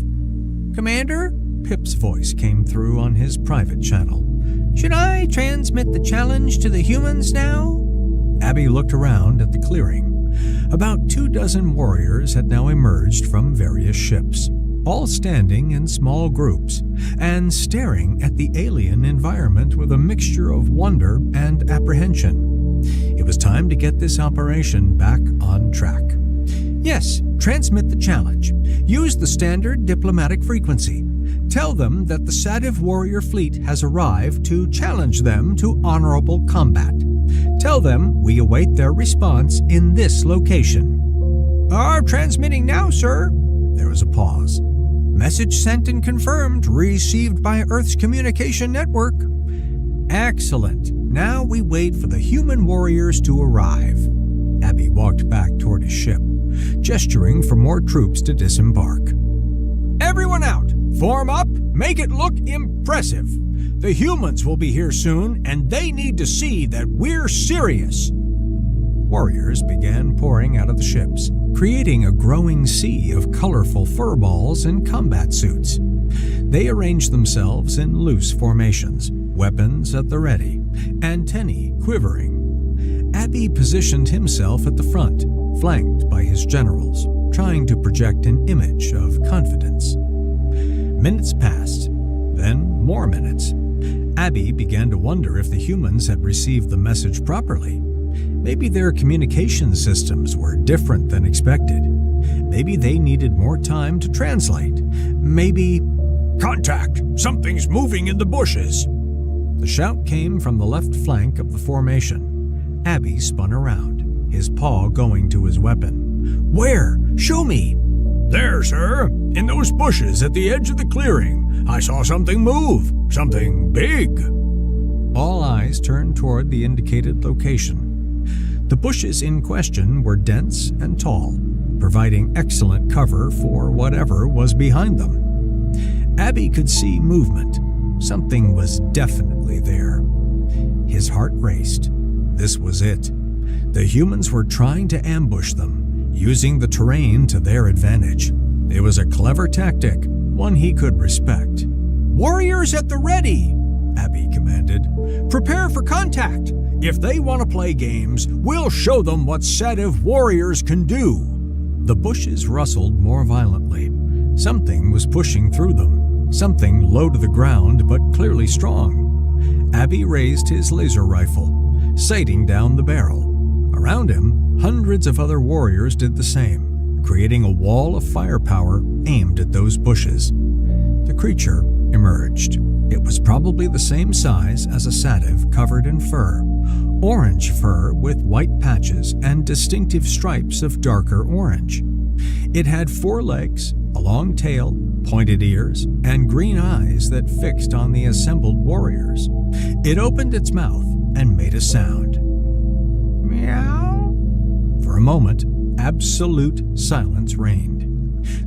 "Commander?" Pip's voice came through on his private channel. "Should I transmit the challenge to the humans now?" Abby looked around at the clearing. About 24 warriors had now emerged from various ships, all standing in small groups and staring at the alien environment with a mixture of wonder and apprehension. It was time to get this operation back on track. "Yes, transmit the challenge. Use the standard diplomatic frequency. Tell them that the Sativ warrior fleet has arrived to challenge them to honorable combat. Tell them we await their response in this location." "Are transmitting now, sir." There was a pause. "Message sent and confirmed, received by Earth's communication network." "Excellent. Now we wait for the human warriors to arrive." Abby walked back toward his ship, gesturing for more troops to disembark. "Everyone out! Form up! Make it look impressive! The humans will be here soon, and they need to see that we're serious." Warriors began pouring out of the ships, creating a growing sea of colorful furballs and combat suits. They arranged themselves in loose formations, weapons at the ready, antennae quivering. Abby positioned himself at the front, flanked by his generals, trying to project an image of confidence. Minutes passed, then more minutes. Abby began to wonder if the humans had received the message properly. Maybe their communication systems were different than expected. Maybe they needed more time to translate. Maybe... "Contact! Something's moving in the bushes!" The shout came from the left flank of the formation. Abby spun around, his paw going to his weapon. "Where? Show me!" "There, sir. In those bushes at the edge of the clearing. I saw something move. Something big." All eyes turned toward the indicated location. The bushes in question were dense and tall, providing excellent cover for whatever was behind them. Abby could see movement. Something was definitely there. His heart raced. This was it. The humans were trying to ambush them, using the terrain to their advantage. It was a clever tactic, one he could respect. "Warriors at the ready!" Abby commanded. "Prepare for contact! If they want to play games, we'll show them what Sativ warriors can do!" The bushes rustled more violently. Something was pushing through them, something low to the ground but clearly strong. Abby raised his laser rifle, sighting down the barrel. Around him, hundreds of other warriors did the same, creating a wall of firepower aimed at those bushes. The creature emerged. It was probably the same size as a Sativ covered in fur, orange fur with white patches and distinctive stripes of darker orange. It had 4 legs, a long tail, pointed ears, and green eyes that fixed on the assembled warriors. It opened its mouth and made a sound. Meow. For a moment, absolute silence reigned.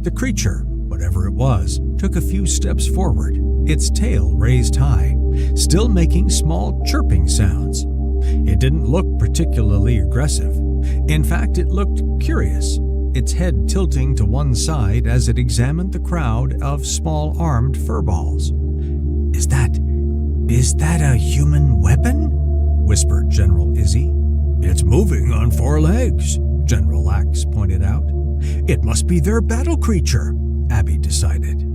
The creature, whatever it was, took a few steps forward, its tail raised high, still making small chirping sounds. It didn't look particularly aggressive. In fact, it looked curious, its head tilting to one side as it examined the crowd of small armed furballs. Is that a human weapon?" whispered General Izzy. "It's moving on 4 legs," General Lax pointed out. "It must be their battle creature," Abby decided.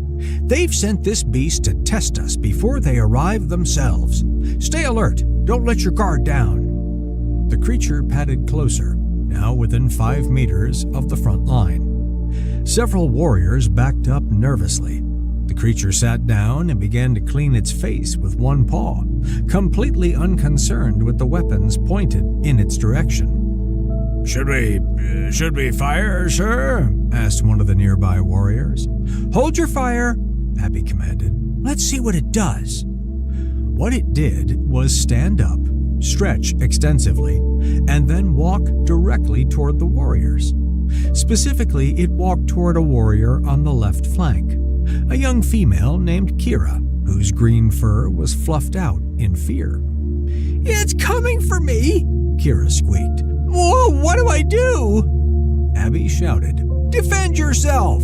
"They've sent this beast to test us before they arrive themselves. Stay alert. Don't let your guard down." The creature padded closer, now within 5 meters of the front line. Several warriors backed up nervously. The creature sat down and began to clean its face with one paw, completely unconcerned with the weapons pointed in its direction. Should we fire, sir?" asked one of the nearby warriors. "Hold your fire," Abby commanded. "Let's see what it does." What it did was stand up, stretch extensively, and then walk directly toward the warriors. Specifically, it walked toward a warrior on the left flank, a young female named Kira, whose green fur was fluffed out in fear. "It's coming for me," Kira squeaked. "Whoa, what do I do?" Abby shouted, "Defend yourself!"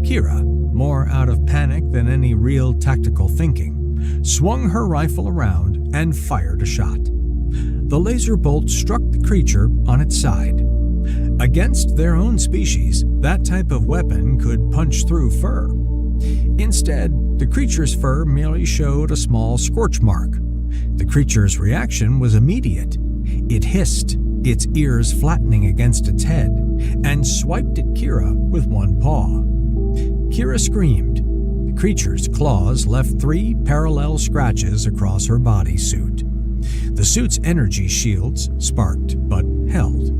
Kira, more out of panic than any real tactical thinking, swung her rifle around and fired a shot. The laser bolt struck the creature on its side. Against their own species, that type of weapon could punch through fur. Instead, the creature's fur merely showed a small scorch mark. The creature's reaction was immediate. It hissed, its ears flattening against its head, and swiped at Kira with one paw. Kira screamed. The creature's claws left 3 parallel scratches across her bodysuit. The suit's energy shields sparked but held,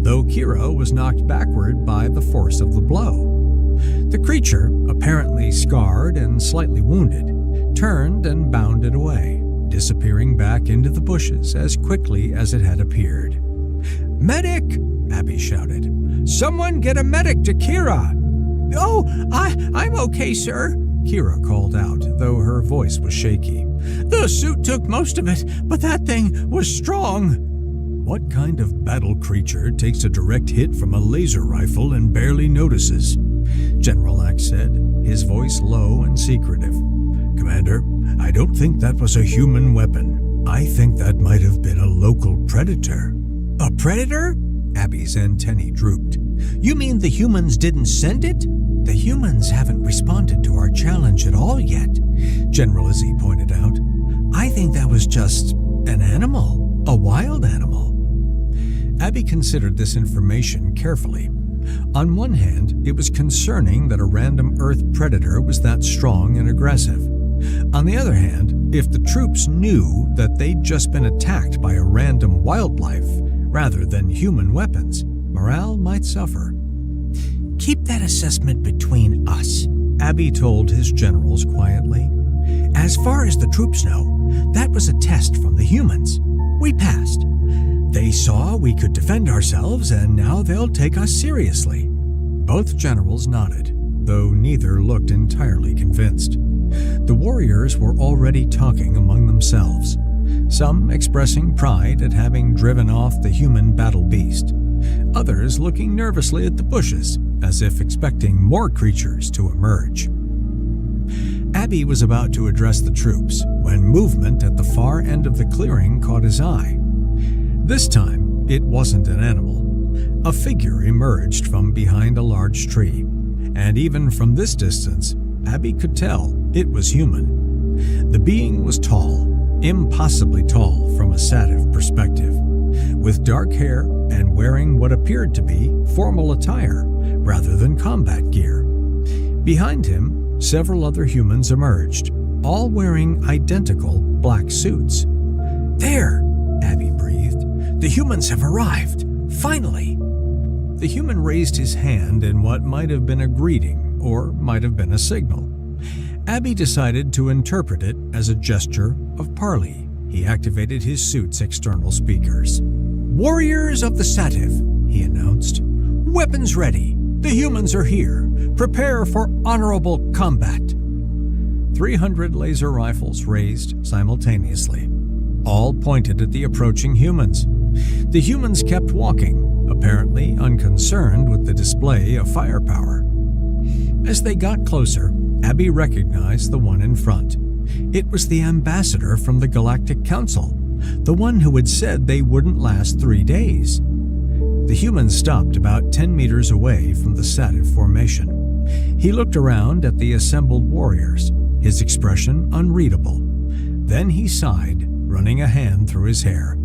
though Kira was knocked backward by the force of the blow. The creature, apparently scarred and slightly wounded, turned and bounded away, disappearing back into the bushes as quickly as it had appeared. "Medic!" Abby shouted. "Someone get a medic to Kira!" "Oh, I'm okay, sir," Kira called out, though her voice was shaky. "The suit took most of it, but that thing was strong." "What kind of battle creature takes a direct hit from a laser rifle and barely notices?" General Axe said, his voice low and secretive. "Commander, I don't think that was a human weapon. I think that might have been a local predator." "A predator?" Abby's antennae drooped. "You mean the humans didn't send it?" "The humans haven't responded to our challenge at all yet," General Izzy pointed out. "I think that was just an animal, a wild animal." Abby considered this information carefully. On one hand, it was concerning that a random Earth predator was that strong and aggressive. On the other hand, if the troops knew that they'd just been attacked by a random wildlife rather than human weapons, morale might suffer. "Keep that assessment between us," Abby told his generals quietly. "As far as the troops know, that was a test from the humans. We passed. They saw we could defend ourselves, and now they'll take us seriously." Both generals nodded, though neither looked entirely convinced. The warriors were already talking among themselves, some expressing pride at having driven off the human battle beast, others looking nervously at the bushes, as if expecting more creatures to emerge. Abby was about to address the troops when movement at the far end of the clearing caught his eye. This time, it wasn't an animal. A figure emerged from behind a large tree, and even from this distance, Abby could tell it was human. The being was tall, impossibly tall from a Sativ perspective, with dark hair and wearing what appeared to be formal attire rather than combat gear. Behind him, several other humans emerged, all wearing identical black suits. "There!" Abby breathed. "The humans have arrived! Finally!" The human raised his hand in what might have been a greeting or might have been a signal. Abby decided to interpret it as a gesture of parley. He activated his suit's external speakers. "Warriors of the Sativ," he announced. "Weapons ready. The humans are here. Prepare for honorable combat." 300 laser rifles raised simultaneously. All pointed at the approaching humans. The humans kept walking, apparently unconcerned with the display of firepower. As they got closer, Abby recognized the one in front. It was the ambassador from the Galactic Council, the one who had said they wouldn't last 3 days. The human stopped about 10 meters away from the Sativ formation. He looked around at the assembled warriors, his expression unreadable. Then he sighed, running a hand through his hair.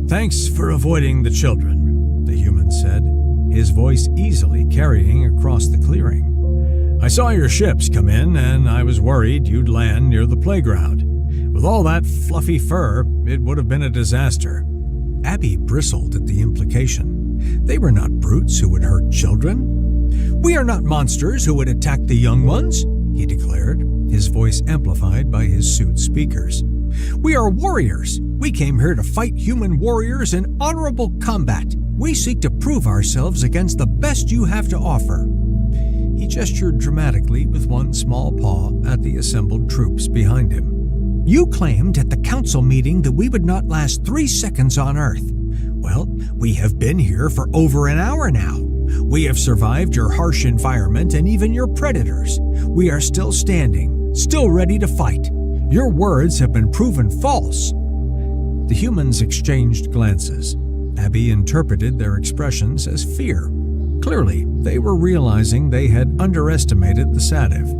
"Thanks for avoiding the children," the human said, his voice easily carrying across the clearing. "I saw your ships come in, and I was worried you'd land near the playground. With all that fluffy fur, it would have been a disaster." Abby bristled at the implication. They were not brutes who would hurt children. "We are not monsters who would attack the young ones," he declared, his voice amplified by his suit's speakers. "We are warriors. We came here to fight human warriors in honorable combat. We seek to prove ourselves against the best you have to offer." He gestured dramatically with one small paw at the assembled troops behind him. "You claimed at the council meeting that we would not last 3 seconds on Earth. Well, we have been here for over an hour now. We have survived your harsh environment and even your predators. We are still standing, still ready to fight. Your words have been proven false." The humans exchanged glances. Abby interpreted their expressions as fear. Clearly, they were realizing they had underestimated the Sativ.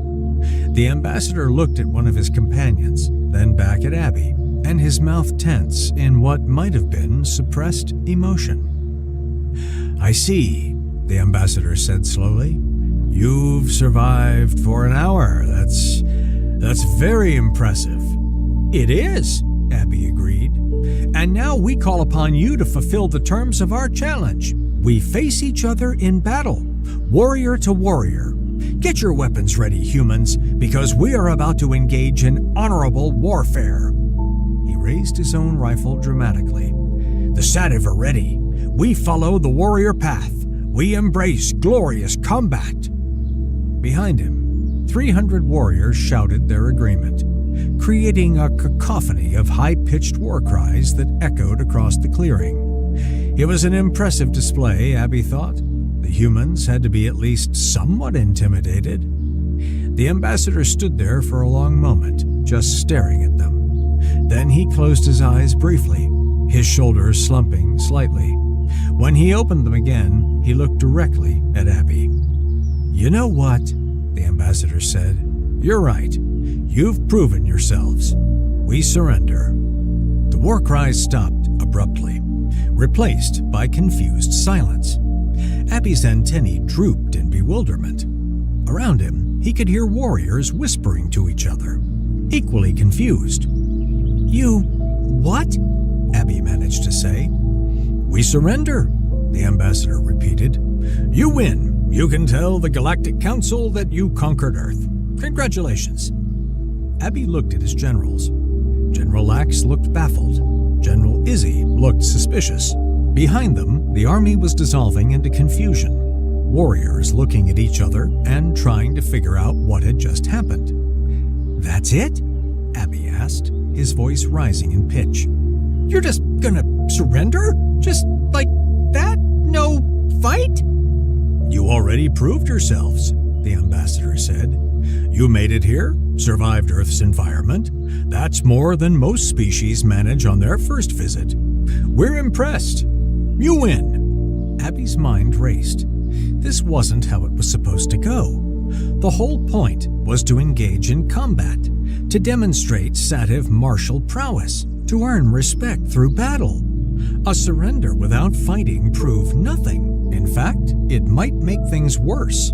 The ambassador looked at one of his companions, then back at Abby, and his mouth tense in what might have been suppressed emotion. "I see," the ambassador said slowly. "You've survived for an hour. That's very impressive." "It is," Abby agreed. "And now we call upon you to fulfill the terms of our challenge. We face each other in battle, warrior to warrior. Get your weapons ready, humans, because we are about to engage in honorable warfare." He raised his own rifle dramatically. "The Sativ are ready. We follow the warrior path. We embrace glorious combat." Behind him, 300 warriors shouted their agreement, creating a cacophony of high-pitched war cries that echoed across the clearing. It was an impressive display, Abby thought. The humans had to be at least somewhat intimidated. The ambassador stood there for a long moment, just staring at them. Then he closed his eyes briefly, his shoulders slumping slightly. When he opened them again, he looked directly at Abby. "You know what?" the ambassador said. "You're right. You've proven yourselves. We surrender." The war cries stopped abruptly, replaced by confused silence. Abby's antennae drooped in bewilderment. Around him, he could hear warriors whispering to each other, equally confused. "You... what?" Abby managed to say. "We surrender," the ambassador repeated. "You win. You can tell the Galactic Council that you conquered Earth. Congratulations." Abby looked at his generals. General Lax looked baffled. General Izzy looked suspicious. Behind them, the army was dissolving into confusion, warriors looking at each other and trying to figure out what had just happened. "That's it?" Abby asked, his voice rising in pitch. "You're just gonna surrender? Just like that? No fight?" "You already proved yourselves," the ambassador said. "You made it here, survived Earth's environment. That's more than most species manage on their first visit. We're impressed. You win." Abby's mind raced. This wasn't how it was supposed to go. The whole point was to engage in combat, to demonstrate Sativ martial prowess, to earn respect through battle. A surrender without fighting proved nothing. In fact, it might make things worse.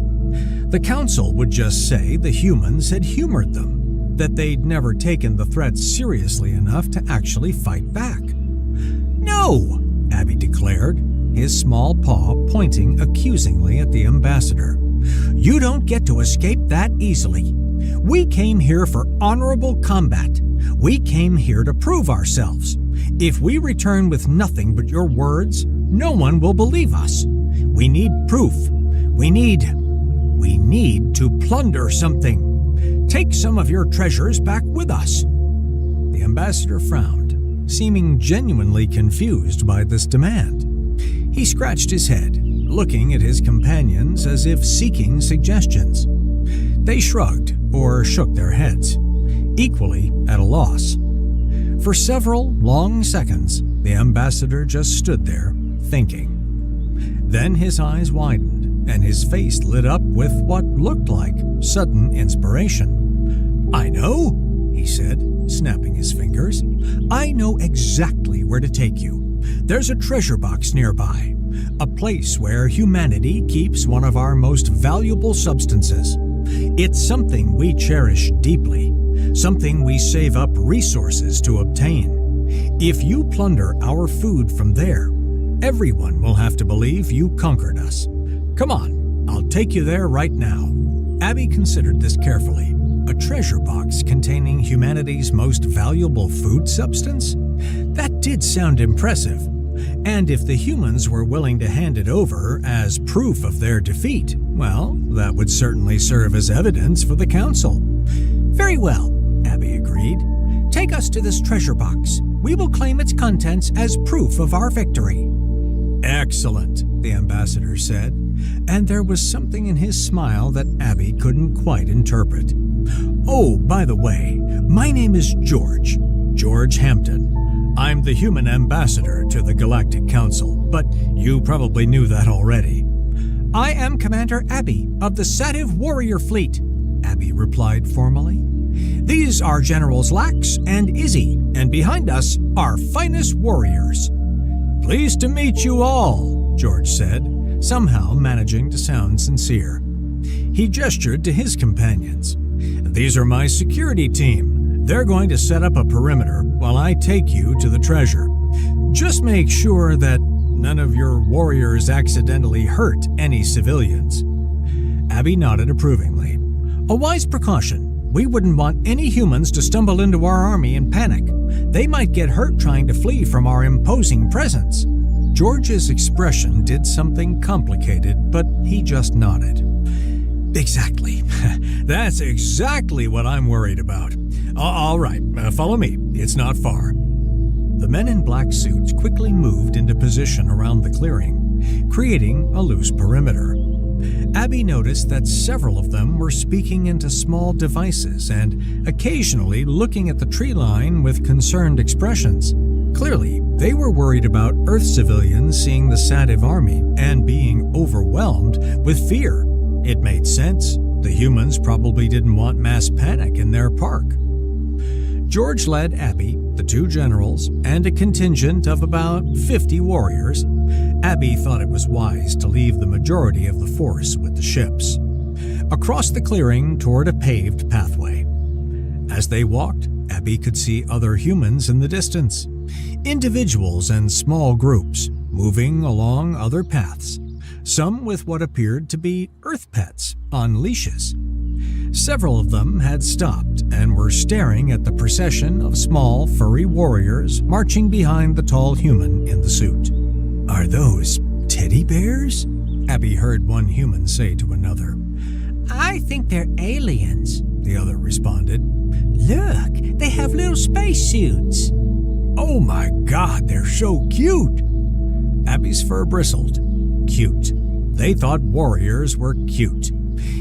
The council would just say the humans had humored them, that they'd never taken the threat seriously enough to actually fight back. "No!" Abby declared, his small paw pointing accusingly at the ambassador. "You don't get to escape that easily. We came here for honorable combat. We came here to prove ourselves. If we return with nothing but your words, no one will believe us. We need proof. We need to plunder something. Take some of your treasures back with us." The ambassador frowned, seeming genuinely confused by this demand. He scratched his head, looking at his companions as if seeking suggestions. They shrugged or shook their heads, equally at a loss. For several long seconds, the ambassador just stood there, thinking. Then his eyes widened, and his face lit up with what looked like sudden inspiration. "I know," he said, snapping his fingers. "I know exactly where to take you. There's a treasure box nearby, a place where humanity keeps one of our most valuable substances. It's something we cherish deeply, something we save up resources to obtain. If you plunder our food from there, everyone will have to believe you conquered us. Come on, I'll take you there right now." Abby considered this carefully. A treasure box containing humanity's most valuable food substance? That did sound impressive. And if the humans were willing to hand it over as proof of their defeat, well, that would certainly serve as evidence for the council. "Very well," Abby agreed. "Take us to this treasure box. We will claim its contents as proof of our victory." "Excellent," the ambassador said. and there was something in his smile that Abby couldn't quite interpret. "Oh, by the way, my name is George Hampton. I'm the human ambassador to the Galactic Council, but you probably knew that already." "I am Commander Abby of the Sativ Warrior Fleet," Abby replied formally. "These are Generals Lax and Izzy, and behind us are finest warriors." "Pleased to meet you all," George said, somehow managing to sound sincere. He gestured to his companions. "These are my security team. They're going to set up a perimeter while I take you to the treasure. Just make sure that none of your warriors accidentally hurt any civilians." Abby nodded approvingly. "A wise precaution. We wouldn't want any humans to stumble into our army and panic. They might get hurt trying to flee from our imposing presence." George's expression did something complicated, but he just nodded. "Exactly. That's exactly what I'm worried about. All right, follow me. It's not far." The men in black suits quickly moved into position around the clearing, creating a loose perimeter. Abby noticed that several of them were speaking into small devices and occasionally looking at the tree line with concerned expressions. Clearly, they were worried about Earth civilians seeing the Sativ army and being overwhelmed with fear. It made sense. The humans probably didn't want mass panic in their park. George led Abby, the two generals, and a contingent of about 50 warriors. Abby thought it was wise to leave the majority of the force with the ships. Across the clearing toward a paved pathway. As they walked, Abby could see other humans in the distance. Individuals and small groups, moving along other paths. Some with what appeared to be Earth pets on leashes. Several of them had stopped and were staring at the procession of small, furry warriors marching behind the tall human in the suit. "Are those teddy bears?" Abby heard one human say to another. "I think they're aliens," the other responded. "Look, they have little spacesuits." "Oh my God, they're so cute!" Abby's fur bristled. Cute. They thought warriors were cute.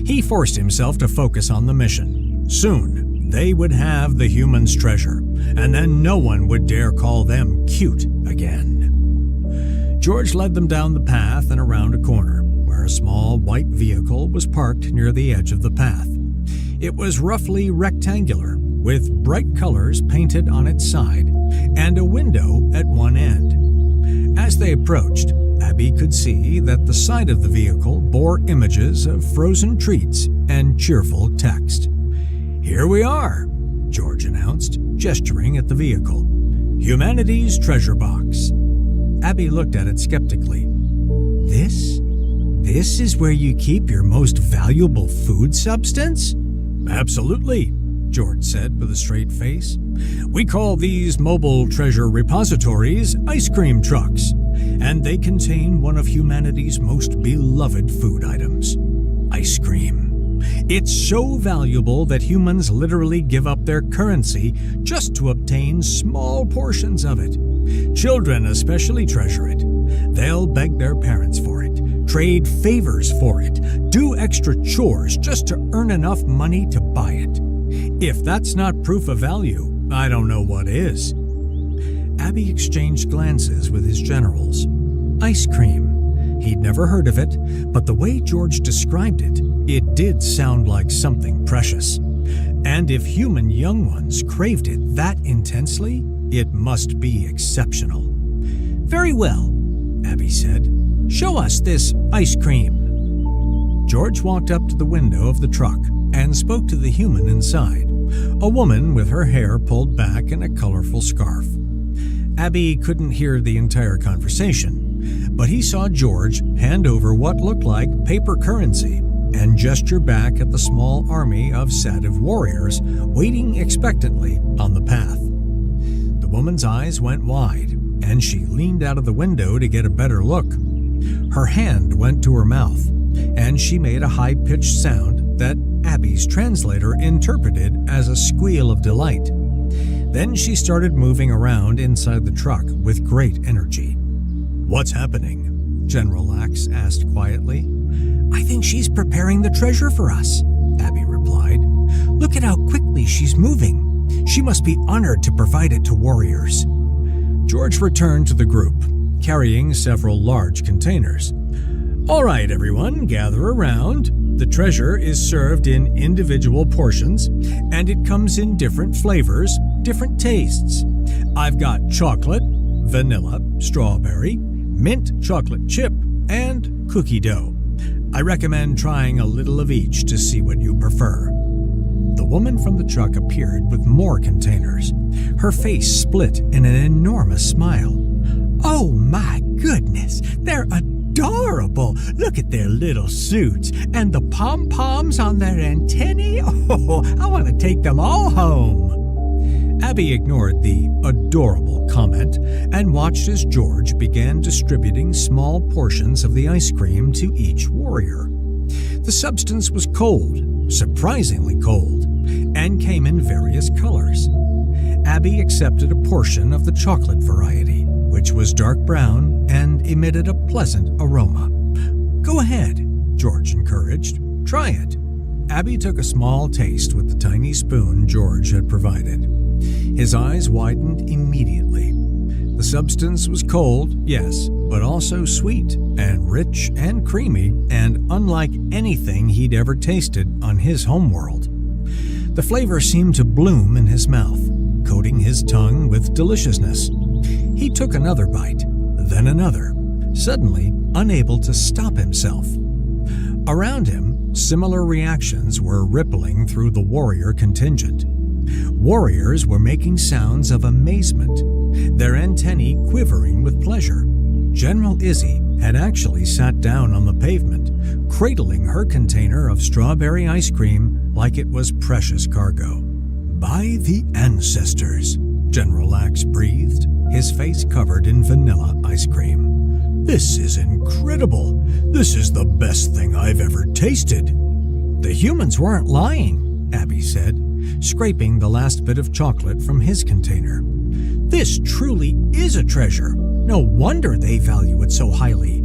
He forced himself to focus on the mission. Soon, they would have the humans' treasure, and then no one would dare call them cute again. George led them down the path and around a corner, where a small white vehicle was parked near the edge of the path. It was roughly rectangular, with bright colors painted on its side, and a window at one end. As they approached, Abby could see that the side of the vehicle bore images of frozen treats and cheerful text. "Here we are," George announced, gesturing at the vehicle. "Humanity's treasure box." Abby looked at it skeptically. This is where you keep your most valuable food substance?" "Absolutely," George said with a straight face. "We call these mobile treasure repositories ice cream trucks, and they contain one of humanity's most beloved food items, ice cream. It's so valuable that humans literally give up their currency just to obtain small portions of it. Children especially treasure it. They'll beg their parents for it, trade favors for it, do extra chores just to earn enough money to buy it. If that's not proof of value, I don't know what is." Abby exchanged glances with his generals. Ice cream. He'd never heard of it, but the way George described it, it did sound like something precious. And if human young ones craved it that intensely, it must be exceptional. "Very well," Abby said. "Show us this ice cream." George walked up to the window of the truck and spoke to the human inside, a woman with her hair pulled back in a colorful scarf. Abby couldn't hear the entire conversation, but he saw George hand over what looked like paper currency and gesture back at the small army of Sativ warriors waiting expectantly on the path. The woman's eyes went wide, and she leaned out of the window to get a better look. Her hand went to her mouth, and she made a high-pitched sound that Abby's translator interpreted as a squeal of delight. Then she started moving around inside the truck with great energy. "What's happening?" General Lax asked quietly. I think she's preparing the treasure for us, Abby replied. Look at how quickly she's moving. She must be honored to provide it to warriors. George returned to the group, carrying several large containers. All right, everyone, gather around. The treasure is served in individual portions, and it comes in different flavors, different tastes. I've got chocolate, vanilla, strawberry, mint chocolate chip, and cookie dough. I recommend trying a little of each to see what you prefer. The woman from the truck appeared with more containers. Her face split in an enormous smile. Oh my goodness, they're adorable! Look at their little suits and the pom-poms on their antennae. Oh, I want to take them all home. Abby ignored the adorable comment and watched as George began distributing small portions of the ice cream to each warrior. The substance was cold, surprisingly cold, and came in various colors. Abby accepted a portion of the chocolate variety, which was dark brown and emitted a pleasant aroma. Go ahead, George encouraged. Try it. Abby took a small taste with the tiny spoon George had provided. His eyes widened immediately. The substance was cold, yes, but also sweet and rich and creamy and unlike anything he'd ever tasted on his homeworld. The flavor seemed to bloom in his mouth, coating his tongue with deliciousness. He took another bite, then another, suddenly unable to stop himself. Around him, similar reactions were rippling through the warrior contingent. Warriors were making sounds of amazement, their antennae quivering with pleasure. General Izzy had actually sat down on the pavement, cradling her container of strawberry ice cream like it was precious cargo. By the ancestors, General Axe breathed, his face covered in vanilla ice cream. This is incredible. This is the best thing I've ever tasted. The humans weren't lying, Abby said, scraping the last bit of chocolate from his container. This truly is a treasure. No wonder they value it so highly.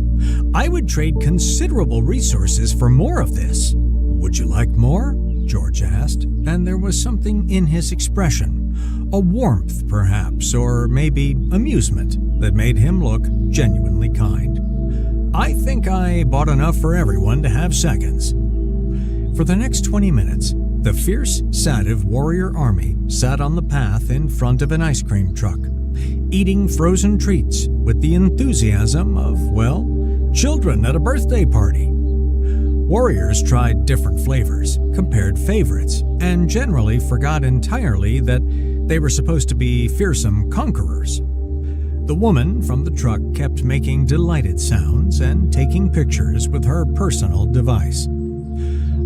I would trade considerable resources for more of this. Would you like more? George asked, and there was something in his expression, a warmth perhaps, or maybe amusement, that made him look genuinely kind. I think I bought enough for everyone to have seconds. For the next 20 minutes, the fierce, sative warrior army sat on the path in front of an ice cream truck, eating frozen treats with the enthusiasm of, well, children at a birthday party. Warriors tried different flavors, compared favorites, and generally forgot entirely that they were supposed to be fearsome conquerors. The woman from the truck kept making delighted sounds and taking pictures with her personal device.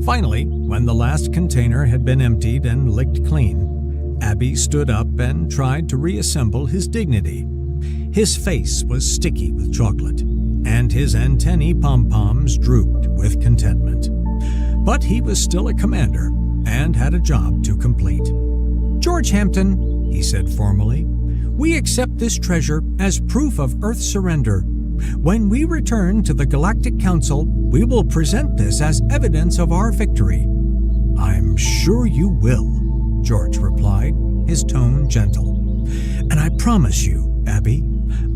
Finally, when the last container had been emptied and licked clean, Abby stood up and tried to reassemble his dignity. His face was sticky with chocolate, and his antennae pom-poms drooped with contentment. But he was still a commander and had a job to complete. George Hampton, he said formally, we accept this treasure as proof of Earth's surrender. When we return to the Galactic Council, we will present this as evidence of our victory. I'm sure you will, George replied, his tone gentle. And I promise you, Abby,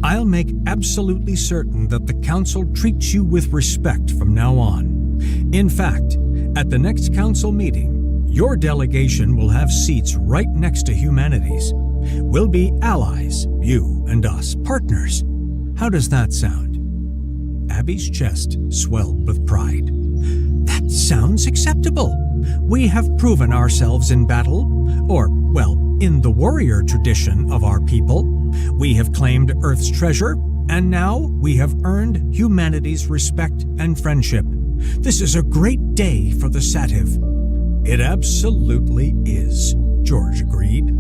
I'll make absolutely certain that the Council treats you with respect from now on. In fact, at the next Council meeting, your delegation will have seats right next to humanity's. We'll be allies, you and us, partners. How does that sound? Abby's chest swelled with pride. That sounds acceptable. We have proven ourselves in battle, or, well, in the warrior tradition of our people. We have claimed Earth's treasure, and now we have earned humanity's respect and friendship. This is a great day for the Sativ. It absolutely is, George agreed.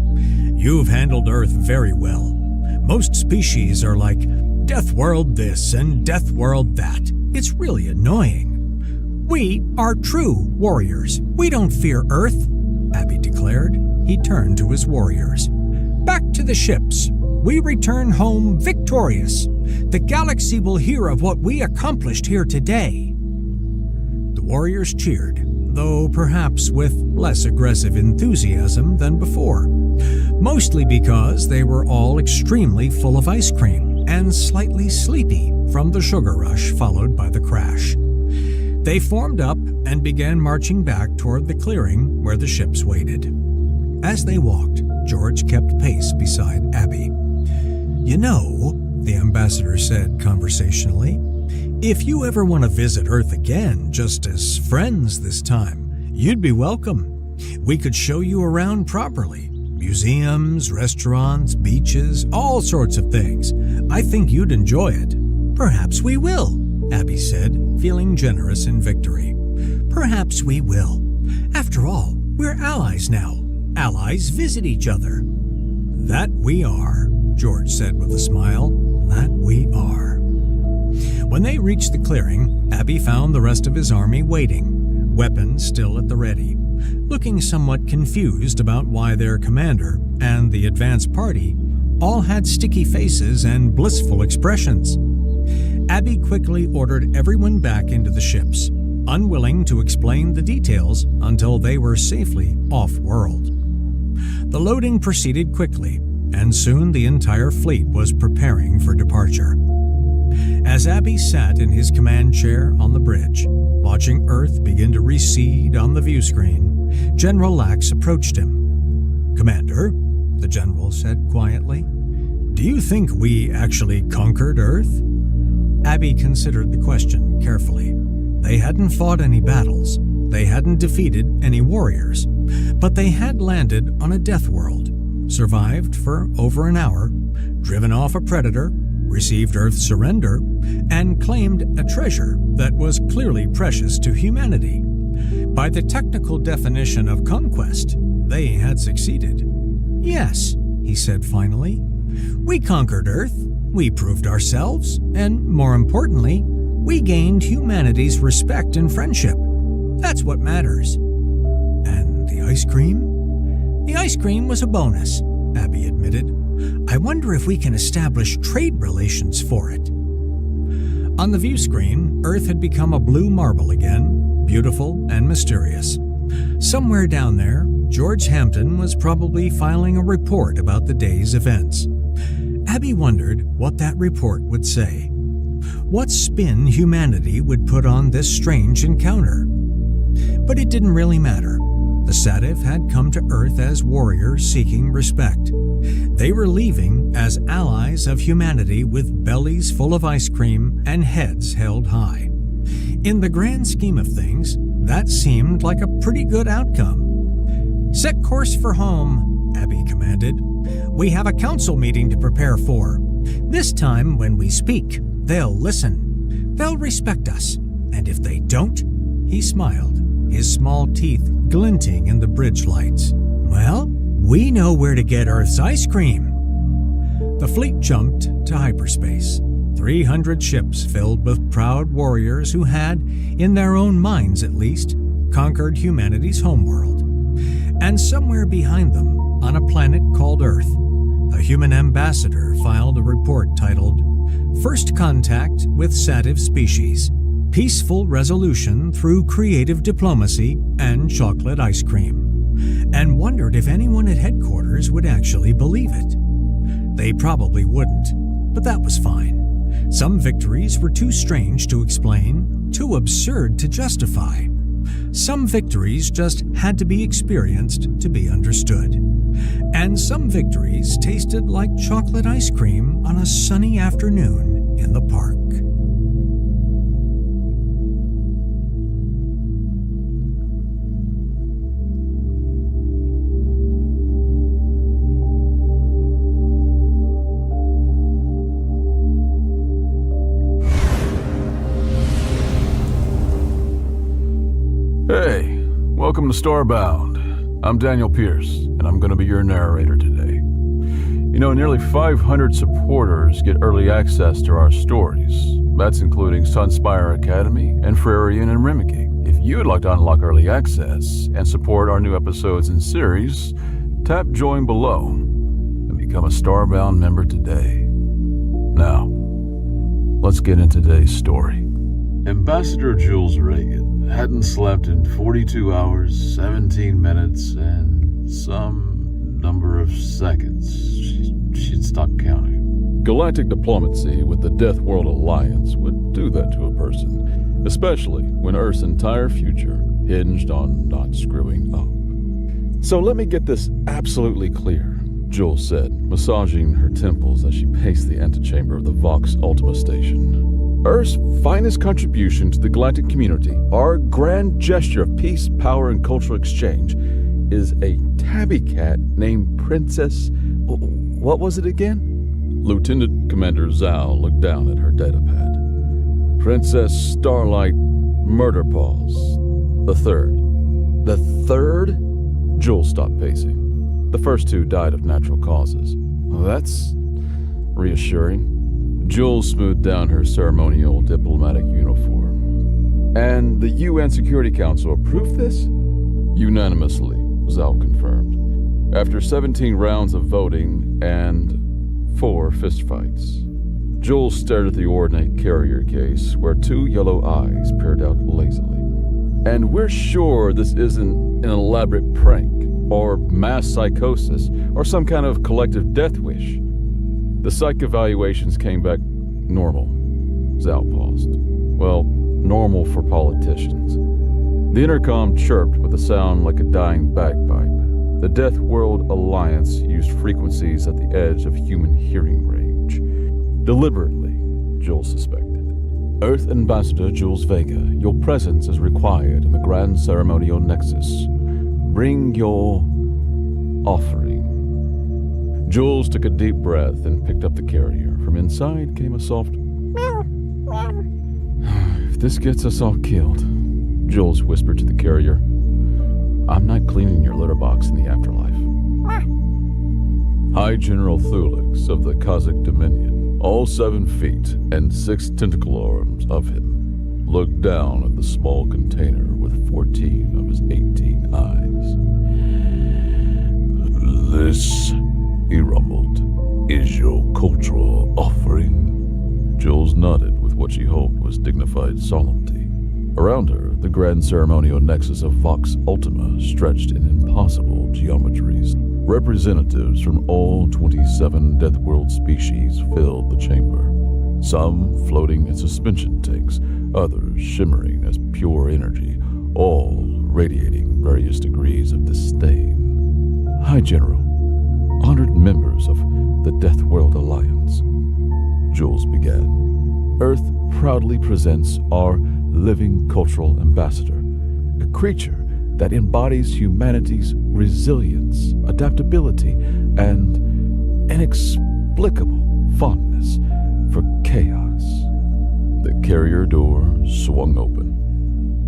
You've handled Earth very well. Most species are like Death World this and Death World that. It's really annoying. We are true warriors. We don't fear Earth, Abby declared. He turned to his warriors. Back to the ships. We return home victorious. The galaxy will hear of what we accomplished here today. The warriors cheered, though perhaps with less aggressive enthusiasm than before, mostly because they were all extremely full of ice cream and slightly sleepy from the sugar rush followed by the crash. They formed up and began marching back toward the clearing where the ships waited. As they walked, George kept pace beside Abby. "You know," the ambassador said conversationally, "if you ever want to visit Earth again, just as friends this time, you'd be welcome. We could show you around properly. Museums, restaurants, beaches, all sorts of things. I think you'd enjoy it." "Perhaps we will," Abby said, feeling generous in victory. "Perhaps we will. After all, we're allies now. Allies visit each other." "That we are," George said with a smile. "That we are." When they reached the clearing, Abby found the rest of his army waiting, weapons still at the ready, looking somewhat confused about why their commander and the advance party all had sticky faces and blissful expressions. Abby quickly ordered everyone back into the ships, unwilling to explain the details until they were safely off-world. The loading proceeded quickly, and soon the entire fleet was preparing for departure. As Abby sat in his command chair on the bridge, watching Earth begin to recede on the view screen, General Lax approached him. "Commander," the general said quietly, "do you think we actually conquered Earth?" Abby considered the question carefully. They hadn't fought any battles, they hadn't defeated any warriors, but they had landed on a death world, survived for over an hour, driven off a predator, received Earth's surrender, and claimed a treasure that was clearly precious to humanity. By the technical definition of conquest, they had succeeded. "Yes," he said finally, "we conquered Earth, we proved ourselves, and more importantly, we gained humanity's respect and friendship. That's what matters." "And the ice cream?" "The ice cream was a bonus," Abby admitted. "I wonder if we can establish trade relations for it." On the view screen, Earth had become a blue marble again, beautiful and mysterious. Somewhere down there, George Hampton was probably filing a report about the day's events. Abby wondered what that report would say. What spin humanity would put on this strange encounter. But it didn't really matter. The Sativ had come to Earth as warriors seeking respect. They were leaving as allies of humanity with bellies full of ice cream and heads held high. In the grand scheme of things, that seemed like a pretty good outcome. "Set course for home," Abby commanded. "We have a council meeting to prepare for. This time, when we speak, they'll listen. They'll respect us. And if they don't," he smiled, his small teeth glinting in the bridge lights, "well, we know where to get Earth's ice cream." The fleet jumped to hyperspace. 300 ships filled with proud warriors who had, in their own minds at least, conquered humanity's homeworld. And somewhere behind them, on a planet called Earth, a human ambassador filed a report titled, "First Contact with Sativ Species. Peaceful Resolution Through Creative Diplomacy and Chocolate Ice Cream," and wondered if anyone at headquarters would actually believe it. They probably wouldn't, but that was fine. Some victories were too strange to explain, too absurd to justify. Some victories just had to be experienced to be understood. And some victories tasted like chocolate ice cream on a sunny afternoon in the park. Hey, welcome to Starbound. I'm Daniel Pierce, and I'm going to be your narrator today. You know, nearly 500 supporters get early access to our stories. That's including Sunspire Academy and Frarian and Rimiki. If you'd like to unlock early access and support our new episodes and series, tap join below and become a Starbound member today. Now, let's get into today's story. Ambassador Jules Reagan hadn't slept in 42 hours, 17 minutes, and some number of seconds. She'd stopped counting. Galactic diplomacy with the Death World Alliance would do that to a person, especially when Earth's entire future hinged on not screwing up. So let me get this absolutely clear, Jules said, massaging her temples as she paced the antechamber of the Vox Ultima station. Earth's finest contribution to the galactic community, our grand gesture of peace, power, and cultural exchange, is a tabby cat named Princess... What was it again? Lieutenant Commander Zhao looked down at her datapad. Princess Starlight Murderpaws, the third. The third? Jules stopped pacing. The first two died of natural causes. Well, that's reassuring. Jules smoothed down her ceremonial diplomatic uniform. And the UN Security Council approved this? Unanimously, Zhao confirmed. After 17 rounds of voting and 4 fistfights. Jules stared at the ornate carrier case where 2 yellow eyes peered out lazily. And we're sure this isn't an elaborate prank, or mass psychosis, or some kind of collective death wish. The psych evaluations came back normal. Zhao paused. Well, normal for politicians. The intercom chirped with a sound like a dying bagpipe. The Death World Alliance used frequencies at the edge of human hearing range. Deliberately, Jules suspected. Earth Ambassador Jules Vega, your presence is required in the Grand Ceremonial Nexus. Bring your offering. Jules took a deep breath and picked up the carrier. From inside came a soft meow. If this gets us all killed, Jules whispered to the carrier, I'm not cleaning your litter box in the afterlife. High General Thulix of the Kazakh Dominion, all 7 feet and 6 tentacle arms of him, looked down at the small container with 14 of his 18 eyes. This, he rumbled, is your cultural offering? Jules nodded with what she hoped was dignified solemnity. Around her, the grand ceremonial nexus of Vox Ultima stretched in impossible geometries. Representatives from all 27 Death World species filled the chamber, some floating in suspension tanks, others shimmering as pure energy, all radiating various degrees of disdain. High General, honored members of the Death World Alliance, Jules began. Earth proudly presents our living cultural ambassador, a creature that embodies humanity's resilience, adaptability, and inexplicable fondness for chaos. The carrier door swung open.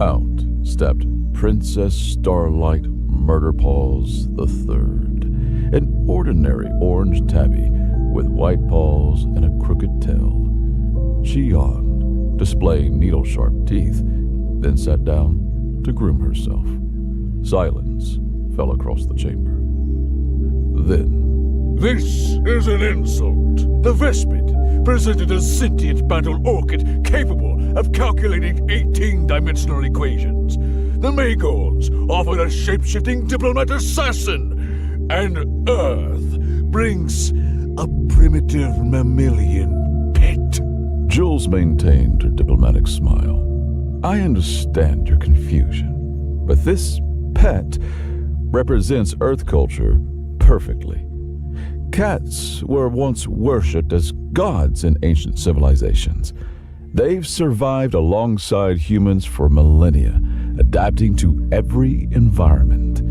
Out stepped Princess Starlight Murderpaws III, an ordinary orange tabby with white paws and a crooked tail. She yawned, displaying needle-sharp teeth, then sat down to groom herself. Silence fell across the chamber. Then, this is an insult. The Vespid presented a sentient battle orchid capable of calculating 18-dimensional equations. The Magons offered a shape-shifting diplomat assassin. And Earth brings a primitive mammalian pet. Jules maintained her diplomatic smile. I understand your confusion, but this pet represents Earth culture perfectly. Cats were once worshipped as gods in ancient civilizations. They've survived alongside humans for millennia, adapting to every environment.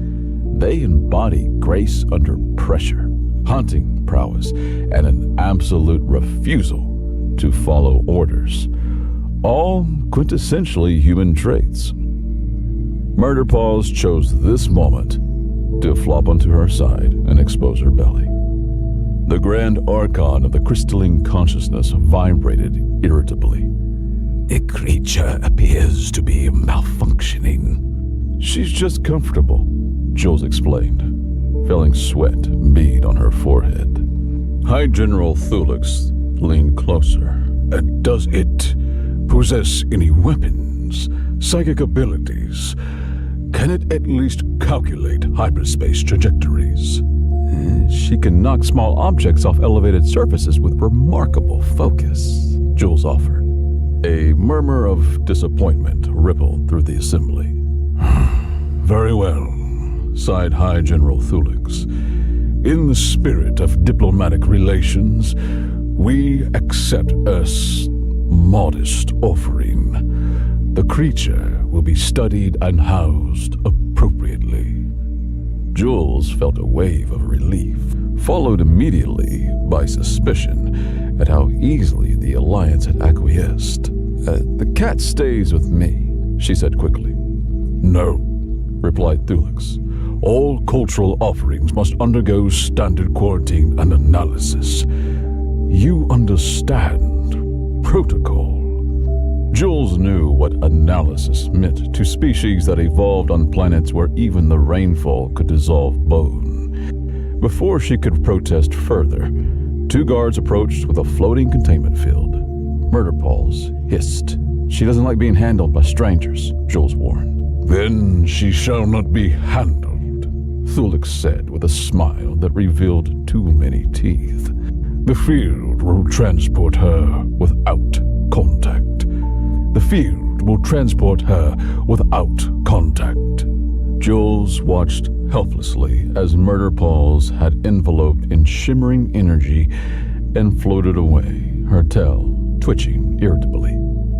They embody grace under pressure, hunting prowess, and an absolute refusal to follow orders. All quintessentially human traits. Murderpaws chose this moment to flop onto her side and expose her belly. The grand archon of the crystalline consciousness vibrated irritably. The creature appears to be malfunctioning. She's just comfortable, Jules explained, feeling sweat bead on her forehead. High General Thulix leaned closer. Does it possess any weapons? psychic abilities. Can it at least calculate hyperspace trajectories? She can knock small objects off elevated surfaces with remarkable focus, Jules offered. A murmur of disappointment rippled through the assembly. Very well, sighed High General Thulix. In the spirit of diplomatic relations, we accept Earth's modest offering. The creature will be studied and housed appropriately. Jules felt a wave of relief, followed immediately by suspicion at how easily the Alliance had acquiesced. The cat stays with me, she said quickly. No, replied Thulix. All cultural offerings must undergo standard quarantine and analysis. You understand protocol. Jules knew what analysis meant to species that evolved on planets where even the rainfall could dissolve bone. Before she could protest further, 2 guards approached with a floating containment field. Murder Paws hissed. She doesn't like being handled by strangers, Jules warned. Then she shall not be handled, Thulix said with a smile that revealed too many teeth. The field will transport her without contact. The field will transport her without contact. Jules watched helplessly as Murder Paws had enveloped in shimmering energy and floated away, her tail twitching irritably.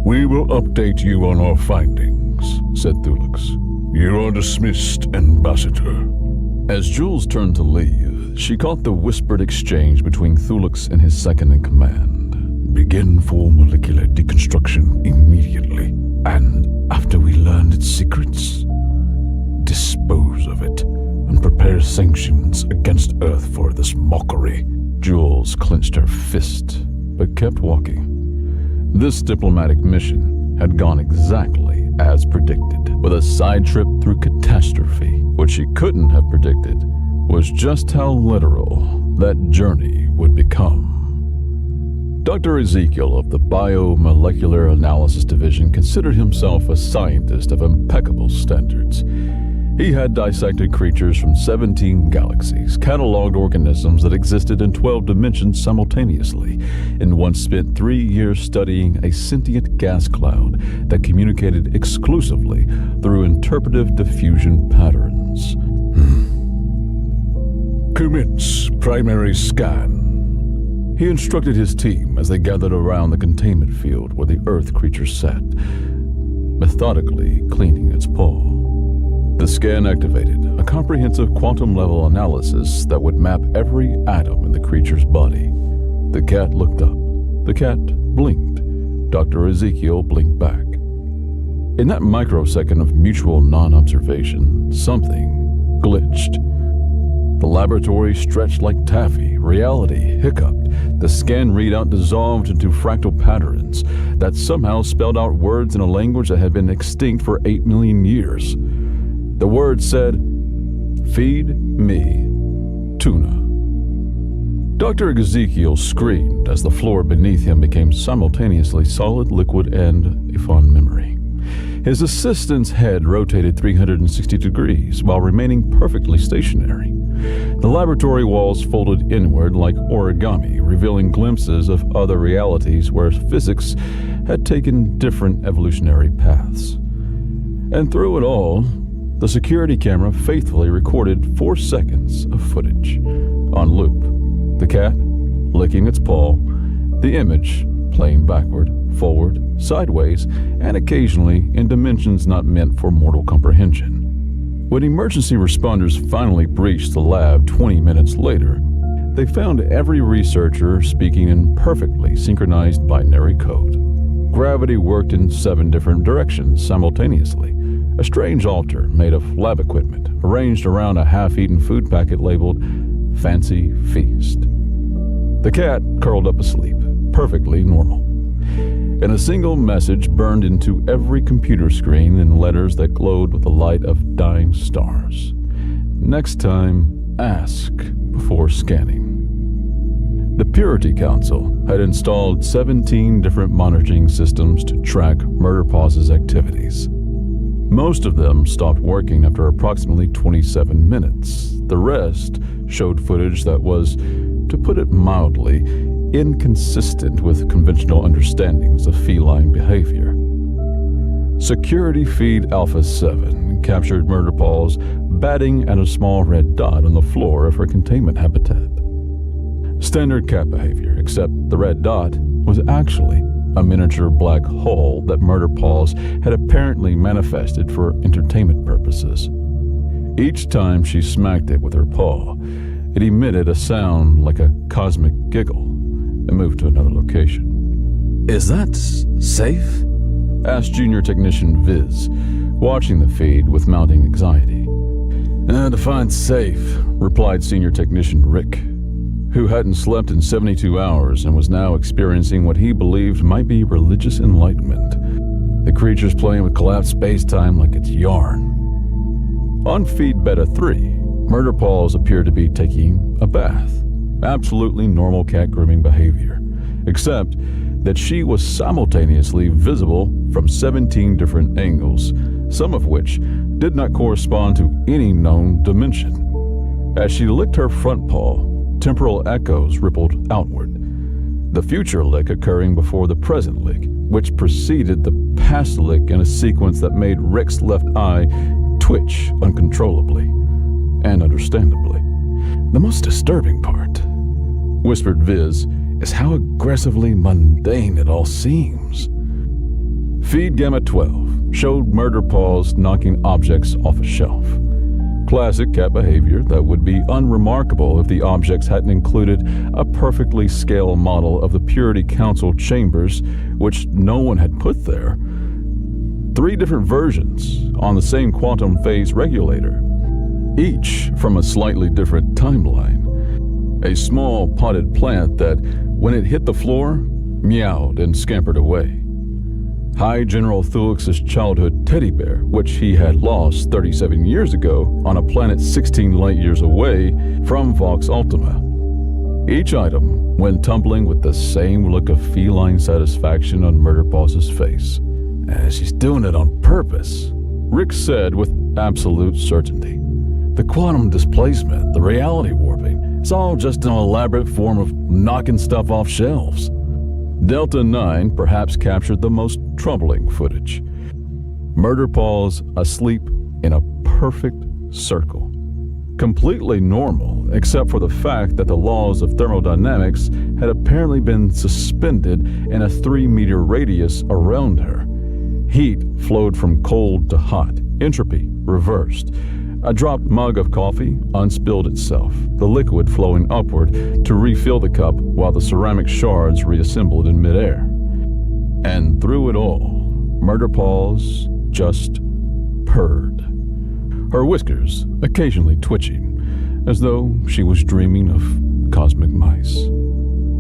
We will update you on our findings, said Thulix. You are dismissed, Ambassador. As Jules turned to leave, she caught the whispered exchange between Thulix and his second-in-command. Begin full molecular deconstruction immediately, and after we learn its secrets, dispose of it and prepare sanctions against Earth for this mockery. Jules clenched her fist, but kept walking. This diplomatic mission had gone exactly as predicted, with a side trip through catastrophe. What she couldn't have predicted was just how literal that journey would become. Dr. Ezekiel of the Biomolecular Analysis Division considered himself a scientist of impeccable standards. He had dissected creatures from 17 galaxies, cataloged organisms that existed in 12 dimensions simultaneously, and once spent 3 years studying a sentient gas cloud that communicated exclusively through interpretive diffusion patterns. Commence primary scan. He instructed his team as they gathered around the containment field where the Earth creature sat, methodically cleaning its paw. The scan activated a comprehensive quantum-level analysis that would map every atom in the creature's body. The cat looked up. The cat blinked. Dr. Ezekiel blinked back. In that microsecond of mutual non-observation, something glitched. The laboratory stretched like taffy, reality hiccuped, the scan readout dissolved into fractal patterns that somehow spelled out words in a language that had been extinct for 8 million years. The words said, "Feed me tuna." Dr. Ezekiel screamed as the floor beneath him became simultaneously solid, liquid, and a fond memory. His assistant's head rotated 360 degrees while remaining perfectly stationary. The laboratory walls folded inward like origami, revealing glimpses of other realities where physics had taken different evolutionary paths. And through it all, the security camera faithfully recorded 4 seconds of footage, on loop. The cat licking its paw, the image playing backward, forward, sideways, and occasionally in dimensions not meant for mortal comprehension. When emergency responders finally breached the lab 20 minutes later, they found every researcher speaking in perfectly synchronized binary code. Gravity worked in 7 different directions simultaneously. A strange altar made of lab equipment arranged around a half-eaten food packet labeled "Fancy Feast." The cat curled up asleep, perfectly normal. And a single message burned into every computer screen in letters that glowed with the light of dying stars. Next time, ask before scanning. The Purity Council had installed 17 different monitoring systems to track Murder Paws' activities. Most of them stopped working after approximately 27 minutes. The rest showed footage that was, to put it mildly, inconsistent with conventional understandings of feline behavior. Security feed Alpha 7 captured murder paws batting at a small red dot on the floor of her containment habitat. Standard cat behavior, except the red dot was actually a miniature black hole that murder paws had apparently manifested for entertainment purposes. Each time she smacked it with her paw, it emitted a sound like a cosmic giggle and moved to another location. Is that safe? Asked Junior Technician Viz, watching the feed with mounting anxiety. Define safe, replied Senior Technician Rick, who hadn't slept in 72 hours and was now experiencing what he believed might be religious enlightenment. The creature's playing with collapsed space-time like it's yarn. On feed Beta 3, murder paws appeared to be taking a bath. Absolutely normal cat grooming behavior, except that she was simultaneously visible from 17 different angles, some of which did not correspond to any known dimension. As she licked her front paw, temporal echoes rippled outward, the future lick occurring before the present lick, which preceded the past lick in a sequence that made Rick's left eye twitch uncontrollably, and understandably. The most disturbing part, whispered Viz, is how aggressively mundane it all seems. Feed Gamma 12 showed murder paws knocking objects off a shelf. Classic cat behavior that would be unremarkable if the objects hadn't included a perfectly scaled model of the Purity Council chambers, which no one had put there. 3 different versions on the same quantum phase regulator, each from a slightly different timeline. A small potted plant that, when it hit the floor, meowed and scampered away. High General Thulix's childhood teddy bear, which he had lost 37 years ago on a planet 16 light-years away from Vox Ultima. Each item went tumbling with the same look of feline satisfaction on Murder Paws' face. She's doing it on purpose, Rick said with absolute certainty. The quantum displacement, the reality warping, it's all just an elaborate form of knocking stuff off shelves. Delta 9 perhaps captured the most troubling footage. Murder paws asleep in a perfect circle. Completely normal, except for the fact that the laws of thermodynamics had apparently been suspended in a 3-meter radius around her. Heat flowed from cold to hot, entropy reversed. A dropped mug of coffee unspilled itself, the liquid flowing upward to refill the cup while the ceramic shards reassembled in midair. And through it all, Murder Paws just purred, her whiskers occasionally twitching, as though she was dreaming of cosmic mice.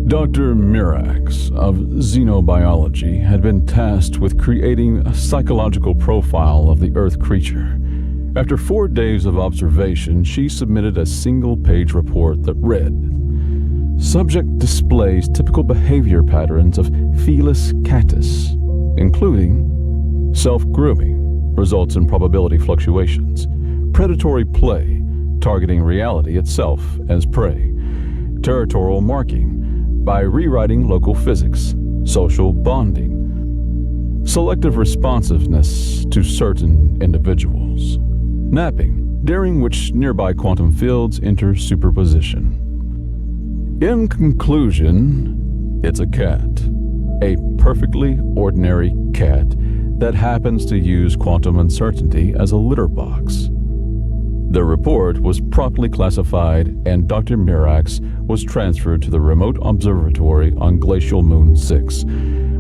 Dr. Mirax of Xenobiology had been tasked with creating a psychological profile of the Earth creature. After 4 days of observation, she submitted a single-page report that read, "Subject displays typical behavior patterns of Felis catus, including self-grooming, results in probability fluctuations, predatory play, targeting reality itself as prey, territorial marking, by rewriting local physics, social bonding, selective responsiveness to certain individuals, napping, during which nearby quantum fields enter superposition. In conclusion, it's a cat, a perfectly ordinary cat that happens to use quantum uncertainty as a litter box." The report was promptly classified, and Dr. Mirax was transferred to the remote observatory on Glacial Moon 6,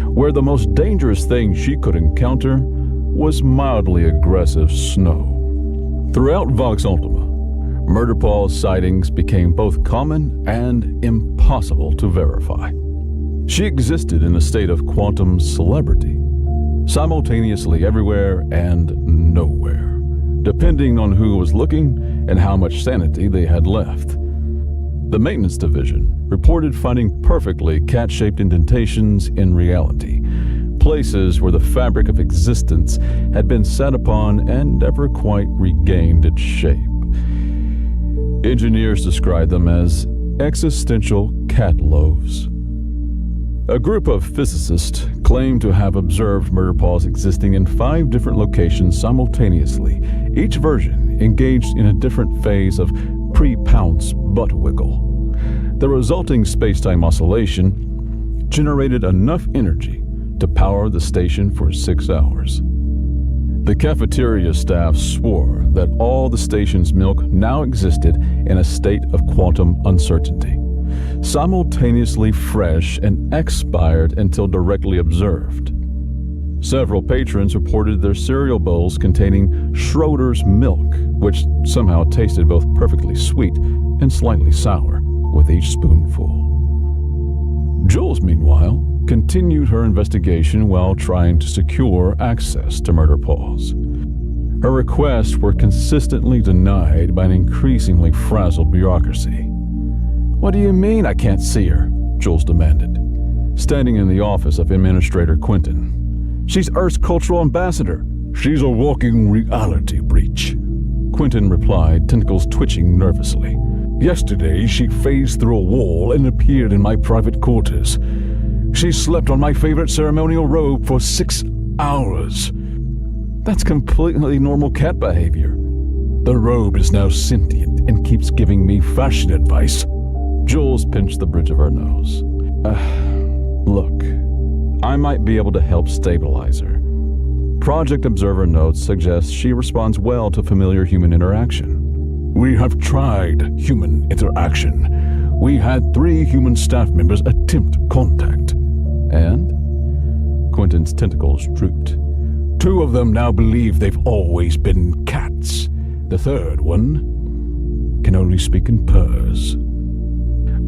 where the most dangerous thing she could encounter was mildly aggressive snow. Throughout Vox Ultima, Murder Paws sightings became both common and impossible to verify. She existed in a state of quantum celebrity, simultaneously everywhere and nowhere, depending on who was looking and how much sanity they had left. The maintenance division reported finding perfectly cat-shaped indentations in reality, places where the fabric of existence had been set upon and never quite regained its shape. Engineers describe them as existential cat loaves. A group of physicists claim to have observed murder paws existing in 5 different locations simultaneously, each version engaged in a different phase of pre-pounce butt wiggle. The resulting space-time oscillation generated enough energy to power the station for 6 hours. The cafeteria staff swore that all the station's milk now existed in a state of quantum uncertainty, simultaneously fresh and expired until directly observed. Several patrons reported their cereal bowls containing Schroeder's milk, which somehow tasted both perfectly sweet and slightly sour with each spoonful. Jules, meanwhile, continued her investigation while trying to secure access to Murder Paws. Her requests were consistently denied by an increasingly frazzled bureaucracy. "What do you mean I can't see her?" Jules demanded, standing in the office of Administrator Quentin. "She's Earth's cultural ambassador." "She's a walking reality breach," Quentin replied, tentacles twitching nervously. "Yesterday, she phased through a wall and appeared in my private quarters. She slept on my favorite ceremonial robe for 6 hours. That's completely normal cat behavior." "The robe is now sentient and keeps giving me fashion advice." Jules pinched the bridge of her nose. Look, I might be able to help stabilize her. Project Observer notes suggest she responds well to familiar human interaction. "We have tried human interaction. We had 3 human staff members attempt contact." "And?" Quentin's tentacles drooped. "2 of them now believe they've always been cats. The 3rd one can only speak in purrs."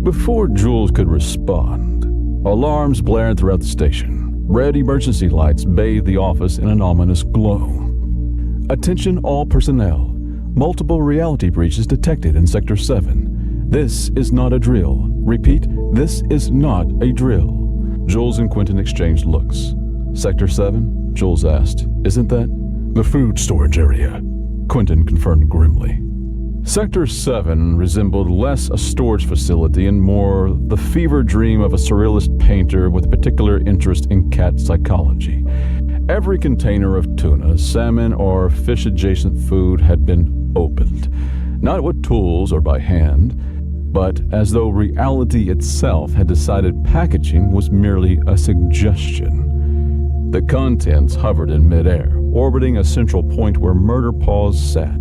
Before Jules could respond, alarms blared throughout the station. Red emergency lights bathed the office in an ominous glow. "Attention all personnel. Multiple reality breaches detected in Sector 7. This is not a drill. Repeat, this is not a drill." Jules and Quentin exchanged looks. "Sector 7?" Jules asked. "Isn't that?" "The food storage area," Quentin confirmed grimly. Sector 7 resembled less a storage facility and more the fever dream of a surrealist painter with particular interest in cat psychology. Every container of tuna, salmon, or fish-adjacent food had been opened, not with tools or by hand, but as though reality itself had decided packaging was merely a suggestion. The contents hovered in midair, orbiting a central point where Murder Paws sat,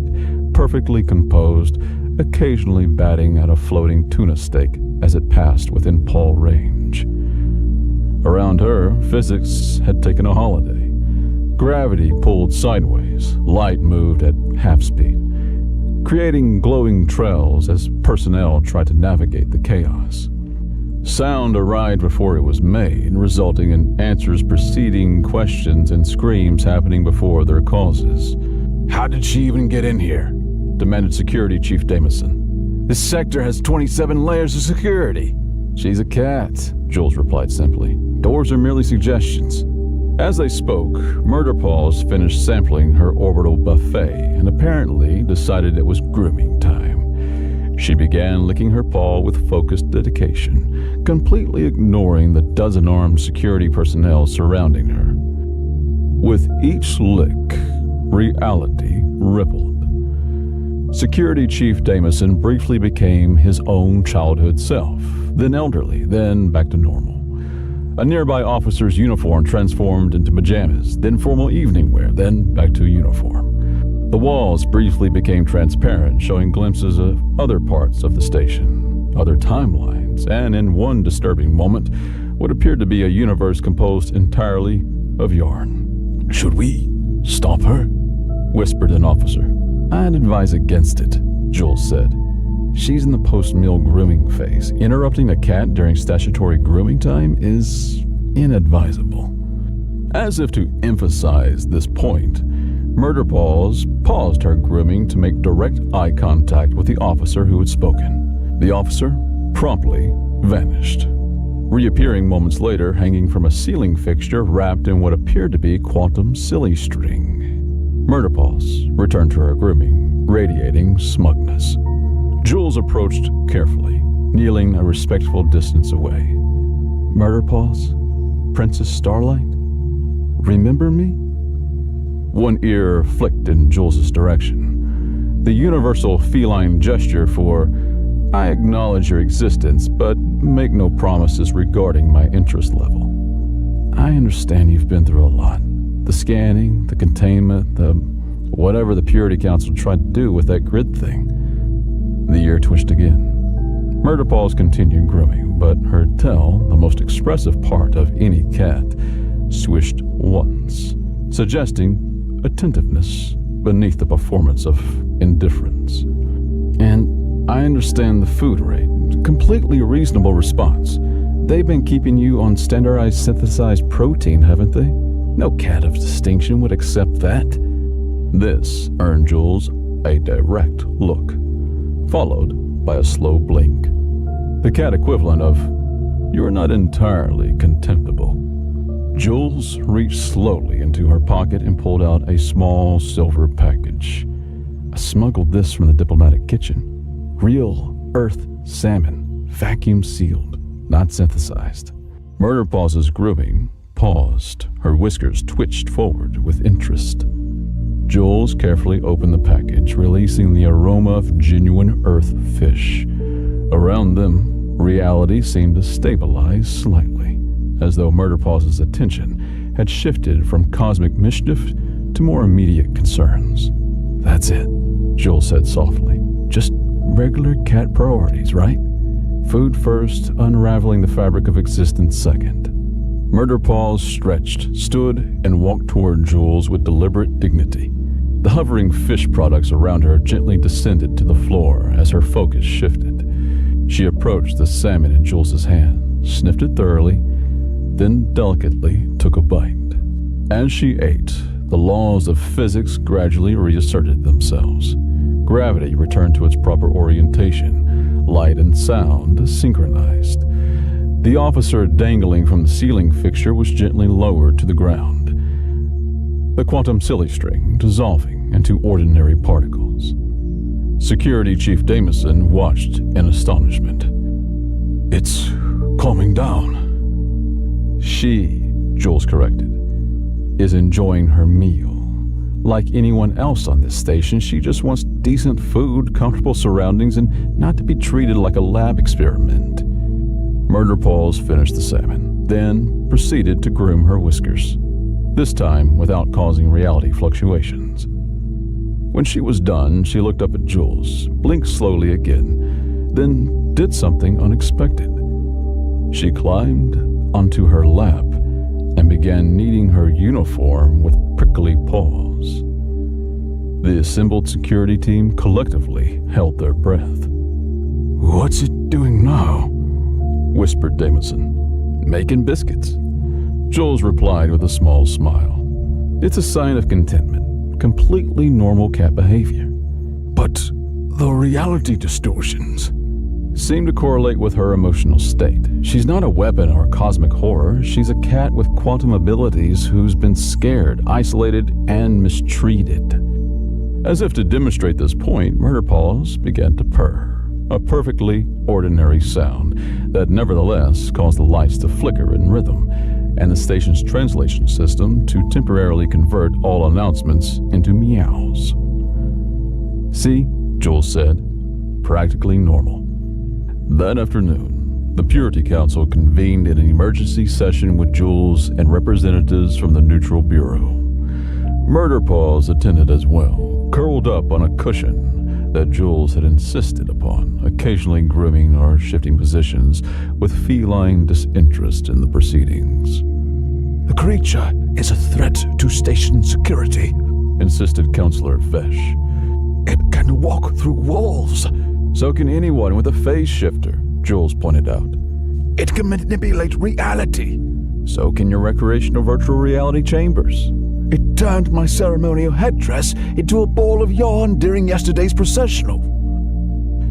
perfectly composed, occasionally batting at a floating tuna steak as it passed within paw range. Around her, physics had taken a holiday. Gravity pulled sideways, light moved at half speed, creating glowing trails as personnel tried to navigate the chaos. Sound arrived before it was made, resulting in answers preceding questions and screams happening before their causes. "How did she even get in here?" demanded Security Chief Damison. "This sector has 27 layers of security." "She's a cat," Jules replied simply. "Doors are merely suggestions." As they spoke, Murder Paws finished sampling her orbital buffet and apparently decided it was grooming time. She began licking her paw with focused dedication, completely ignoring the dozen-armed security personnel surrounding her. With each lick, reality rippled. Security Chief Damison briefly became his own childhood self, then elderly, then back to normal. A nearby officer's uniform transformed into pajamas, then formal evening wear, then back to uniform. The walls briefly became transparent, showing glimpses of other parts of the station, other timelines, and in one disturbing moment, what appeared to be a universe composed entirely of yarn. "Should we stop her?" whispered an officer. "I'd advise against it," Jules said. "She's in the post-meal grooming phase. Interrupting a cat during statutory grooming time is inadvisable." As if to emphasize this point, Murder Paws paused her grooming to make direct eye contact with the officer who had spoken. The officer promptly vanished. reappearing moments later hanging from a ceiling fixture wrapped in what appeared to be quantum silly string. Murderpaws returned to her grooming, radiating smugness. Jules approached carefully, kneeling a respectful distance away. Murderpaws? Princess Starlight? Remember me? One ear flicked in Jules's direction. The universal feline gesture for, I acknowledge your existence, but make no promises regarding my interest level. I understand you've been through a lot. The scanning, the containment, the whatever the Purity Council tried to do with that grid thing. The ear twitched again. Murderpaws continued grooming, but her tail, the most expressive part of any cat, swished once, suggesting attentiveness beneath the performance of indifference. And I understand the food rate. Completely reasonable response. They've been keeping you on standardized synthesized protein, haven't they? No cat of distinction would accept that. This earned Jules a direct look, followed by a slow blink. The cat equivalent of, you're not entirely contemptible. Jules reached slowly into her pocket and pulled out a small silver package. I smuggled this from the diplomatic kitchen. Real earth salmon, vacuum sealed, not synthesized. Murderpaw's grooming paused. Her whiskers twitched forward with interest. Jules carefully opened the package, releasing the aroma of genuine earth fish. Around them, reality seemed to stabilize slightly, as though Murderpaw's attention had shifted from cosmic mischief to more immediate concerns. That's it, Jules said softly. Just regular cat priorities, right? Food first, unraveling the fabric of existence second. Murderpaws stretched, stood, and walked toward Jules with deliberate dignity. The hovering fish products around her gently descended to the floor as her focus shifted. She approached the salmon in Jules's hand, sniffed it thoroughly, then delicately took a bite. As she ate, the laws of physics gradually reasserted themselves. Gravity returned to its proper orientation, light and sound synchronized. The officer dangling from the ceiling fixture was gently lowered to the ground, the quantum silly string dissolving into ordinary particles. Security Chief Damison watched in astonishment. It's calming down. She, Jules corrected, is enjoying her meal. Like anyone else on this station, she just wants decent food, comfortable surroundings, and not to be treated like a lab experiment. Murderpaws finished the salmon, then proceeded to groom her whiskers, this time without causing reality fluctuations. When she was done, she looked up at Jules, blinked slowly again, then did something unexpected. She climbed onto her lap and began kneading her uniform with prickly paws. The assembled security team collectively held their breath. "What's it doing now?" whispered Damison. "Making biscuits." Jules replied with a small smile. "It's a sign of contentment, completely normal cat behavior." "But the reality distortions seem to correlate with her emotional state. She's not a weapon or cosmic horror. She's a cat with quantum abilities who's been scared, isolated, and mistreated." As if to demonstrate this point, Murderpaws began to purr, a perfectly ordinary sound that nevertheless caused the lights to flicker in rhythm, and the station's translation system to temporarily convert all announcements into meows. "See," Jules said, "practically normal." That afternoon, the Purity Council convened in an emergency session with Jules and representatives from the Neutral Bureau. Murderpaws attended as well, curled up on a cushion that Jules had insisted upon, occasionally grooming or shifting positions with feline disinterest in the proceedings. "The creature is a threat to station security," insisted Counselor Fesh. "It can walk through walls." "So can anyone with a phase shifter," Jules pointed out. "It can manipulate reality." "So can your recreational virtual reality chambers." "It turned my ceremonial headdress into a ball of yarn during yesterday's processional."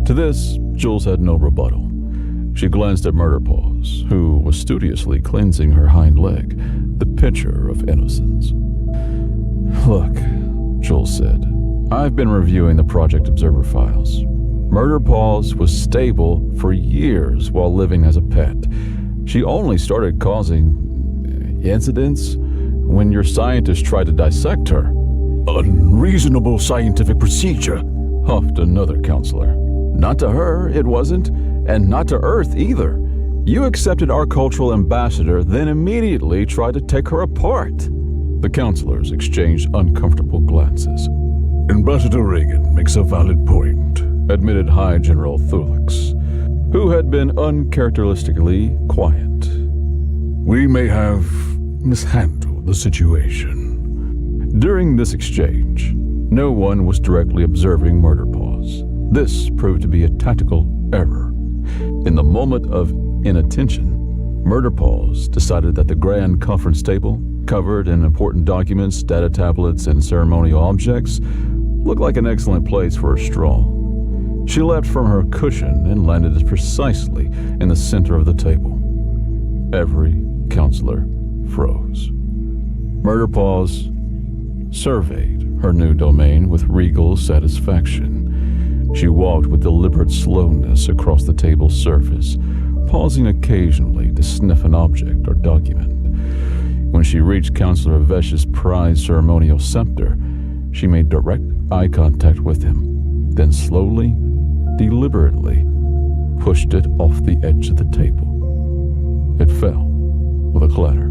To this, Jules had no rebuttal. She glanced at Murderpaws, who was studiously cleansing her hind leg, the picture of innocence. Look, Jules said, I've been reviewing the Project Observer files. Murderpaws was stable for years while living as a pet. She only started causing incidents when your scientists tried to dissect her. Unreasonable scientific procedure, Huffed another counselor. Not to her, it wasn't, and not to Earth either. You accepted our cultural ambassador, then immediately tried to take her apart. The counselors exchanged uncomfortable glances. Ambassador Reagan makes a valid point, Admitted High General Thulix, who had been uncharacteristically quiet. We may have mishandled the situation. During this exchange, no one was directly observing Murderpaws. This proved to be a tactical error. In the moment of inattention, Murderpaws decided that the grand conference table, covered in important documents, data tablets, and ceremonial objects, looked like an excellent place for a stroll. She leapt from her cushion and landed precisely in the center of the table. Every counselor froze. Murderpaws surveyed her new domain with regal satisfaction. She walked with deliberate slowness across the table's surface, pausing occasionally to sniff an object or document. When she reached Counselor Vesh's prized ceremonial scepter, she made direct eye contact with him, then slowly, deliberately, pushed it off the edge of the table. It fell with a clatter.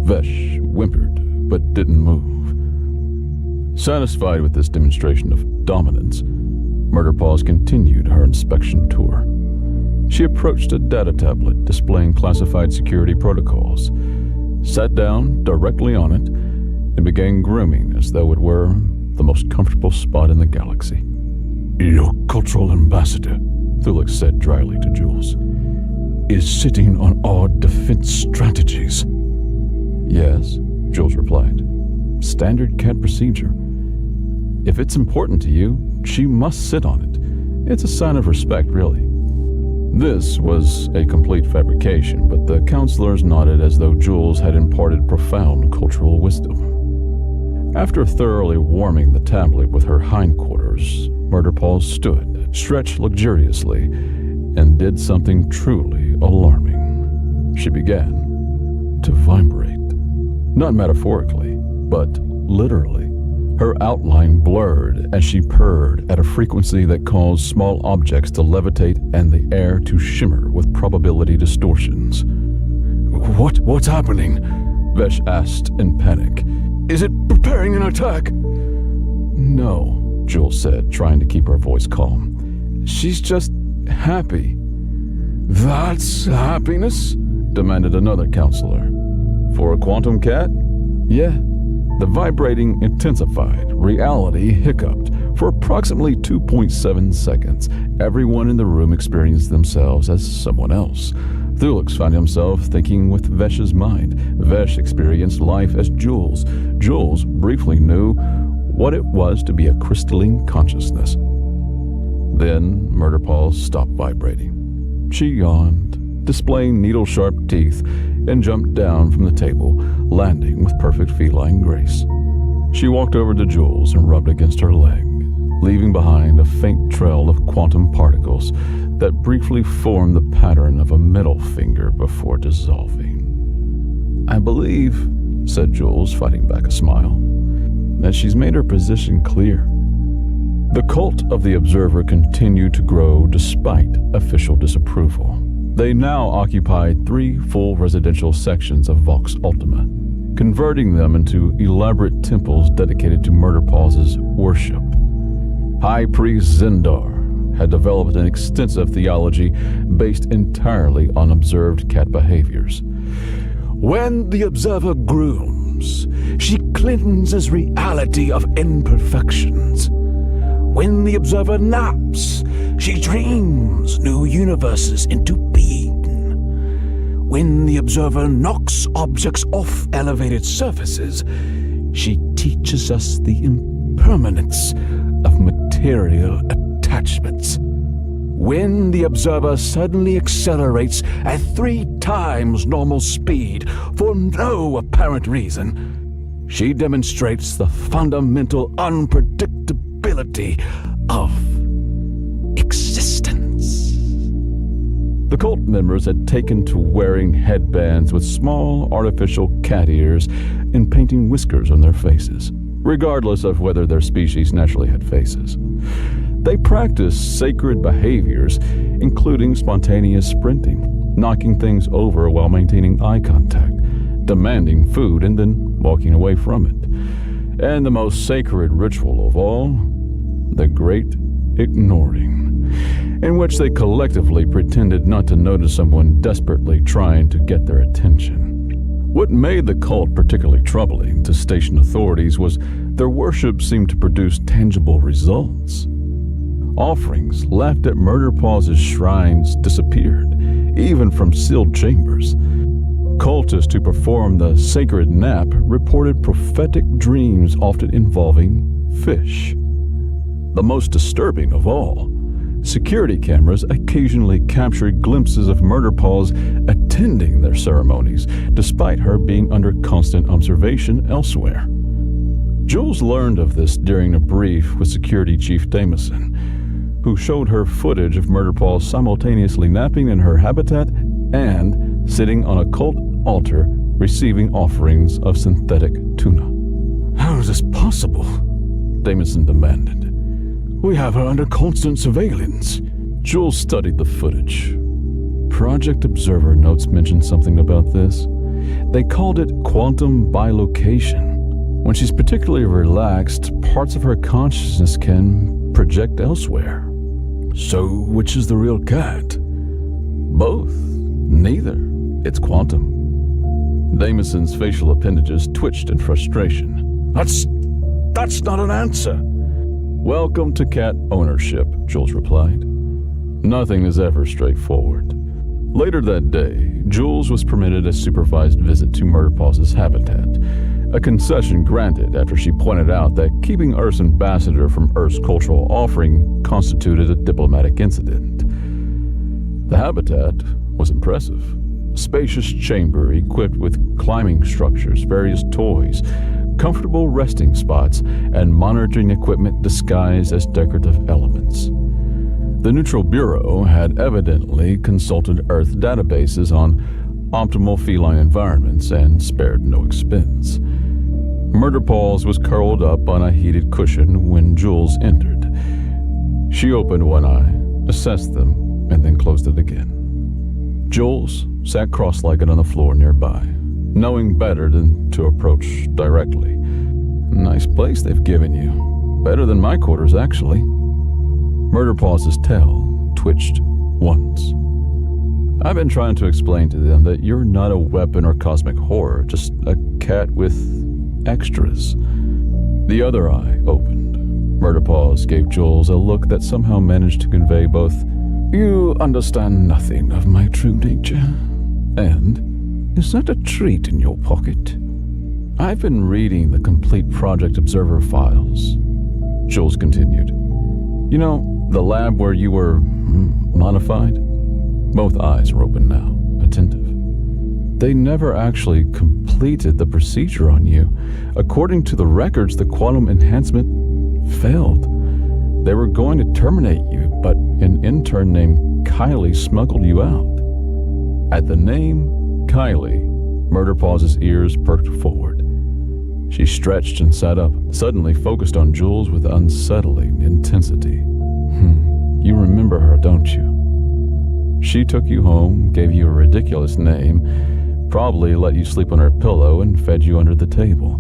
Vesh whimpered, but didn't move. Satisfied with this demonstration of dominance, Murderpaws continued her inspection tour. She approached a data tablet displaying classified security protocols, sat down directly on it, and began grooming as though it were the most comfortable spot in the galaxy. Your cultural ambassador, Thulix said dryly to Jules, is sitting on our defense strategies. Yes, Jules replied. Standard cat procedure. If it's important to you, she must sit on it. It's a sign of respect, really. This was a complete fabrication, but the counselors nodded as though Jules had imparted profound cultural wisdom. After thoroughly warming the tablet with her hindquarters, Murderpaws stood, stretched luxuriously, and did something truly alarming. She began to vibrate. Not metaphorically, but literally. Her outline blurred as she purred at a frequency that caused small objects to levitate and the air to shimmer with probability distortions. What's happening? Vesh asked in panic. Is it preparing an attack? No, Jules said, trying to keep her voice calm. She's just happy. That's happiness? Demanded another counselor. For a quantum cat? Yeah. The vibrating intensified, reality hiccuped. For approximately 2.7 seconds, everyone in the room experienced themselves as someone else. Thulix found himself thinking with Vesh's mind. Vesh experienced life as Jules. Jules briefly knew what it was to be a crystalline consciousness. Then Murderpaws stopped vibrating. She yawned, displaying needle-sharp teeth, and jumped down from the table, landing with perfect feline grace. She walked over to Jules and rubbed against her leg, leaving behind a faint trail of quantum particles that briefly formed the pattern of a middle finger before dissolving. I believe, said Jules, fighting back a smile, that she's made her position clear. The cult of the Observer continued to grow despite official disapproval. They now occupied 3 full residential sections of Vox Ultima, converting them into elaborate temples dedicated to Murderpaws' worship. High Priest Zendar had developed an extensive theology based entirely on observed cat behaviors. When the Observer grooms, she cleanses reality of imperfections. When the Observer naps, she dreams new universes into being. When the Observer knocks objects off elevated surfaces, she teaches us the impermanence of material attachments. when the observer suddenly accelerates at 3 times normal speed for no apparent reason, she demonstrates the fundamental unpredictability of existence. The cult members had taken to wearing headbands with small artificial cat ears and painting whiskers on their faces, regardless of whether their species naturally had faces. They practiced sacred behaviors, including spontaneous sprinting, knocking things over while maintaining eye contact, demanding food and then walking away from it. And the most sacred ritual of all, the Great Ignoring, in which they collectively pretended not to notice someone desperately trying to get their attention. What made the cult particularly troubling to station authorities was their worship seemed to produce tangible results. Offerings left at Murder Paws' shrines disappeared, even from sealed chambers. Cultists who performed the sacred nap reported prophetic dreams often involving fish. The most disturbing of all, security cameras occasionally captured glimpses of Murder Paws attending their ceremonies, despite her being under constant observation elsewhere. Jules learned of this during a brief with Security Chief Damison, who showed her footage of Murder Paws simultaneously napping in her habitat and sitting on a cult altar receiving offerings of synthetic tuna. How is this possible? Damison demanded. We have her under constant surveillance. Jules studied the footage. Project Observer notes mentioned something about this. They called it quantum bilocation. When she's particularly relaxed, parts of her consciousness can project elsewhere. So, which is the real cat? Both. Neither. It's quantum. Damison's facial appendages twitched in frustration. That's not an answer. Welcome to cat ownership, Jules replied. Nothing is ever straightforward. Later that day, Jules was permitted a supervised visit to Murder Paws' habitat, a concession granted after she pointed out that keeping Earth's ambassador from Earth's cultural offering constituted a diplomatic incident. The habitat was impressive. A spacious chamber equipped with climbing structures, various toys, comfortable resting spots, and monitoring equipment disguised as decorative elements. The Neutral Bureau had evidently consulted Earth databases on optimal feline environments and spared no expense. Murder Paws was curled up on a heated cushion when Jules entered. She opened one eye, assessed them, and then closed it again. Jules sat cross-legged on the floor nearby, knowing better than to approach directly. Nice place they've given you. Better than my quarters, actually. Murder Paws' tail twitched once. I've been trying to explain to them that you're not a weapon or cosmic horror, just a cat with extras. The other eye opened. Murder Paws gave Jules a look that somehow managed to convey both, "You understand nothing of my true nature," and "Is that a treat in your pocket?" I've been reading the complete Project Observer files, Jules continued. You know, the lab where you were modified? Both eyes are open now, attentive. They never actually completed the procedure on you. According to the records, the quantum enhancement failed. They were going to terminate you, but an intern named Kylie smuggled you out. At the name Kylie, Murder Paws' ears perked forward. She stretched and sat up, suddenly focused on Jules with unsettling intensity. You remember her, don't you? She took you home, gave you a ridiculous name, probably let you sleep on her pillow, and fed you under the table.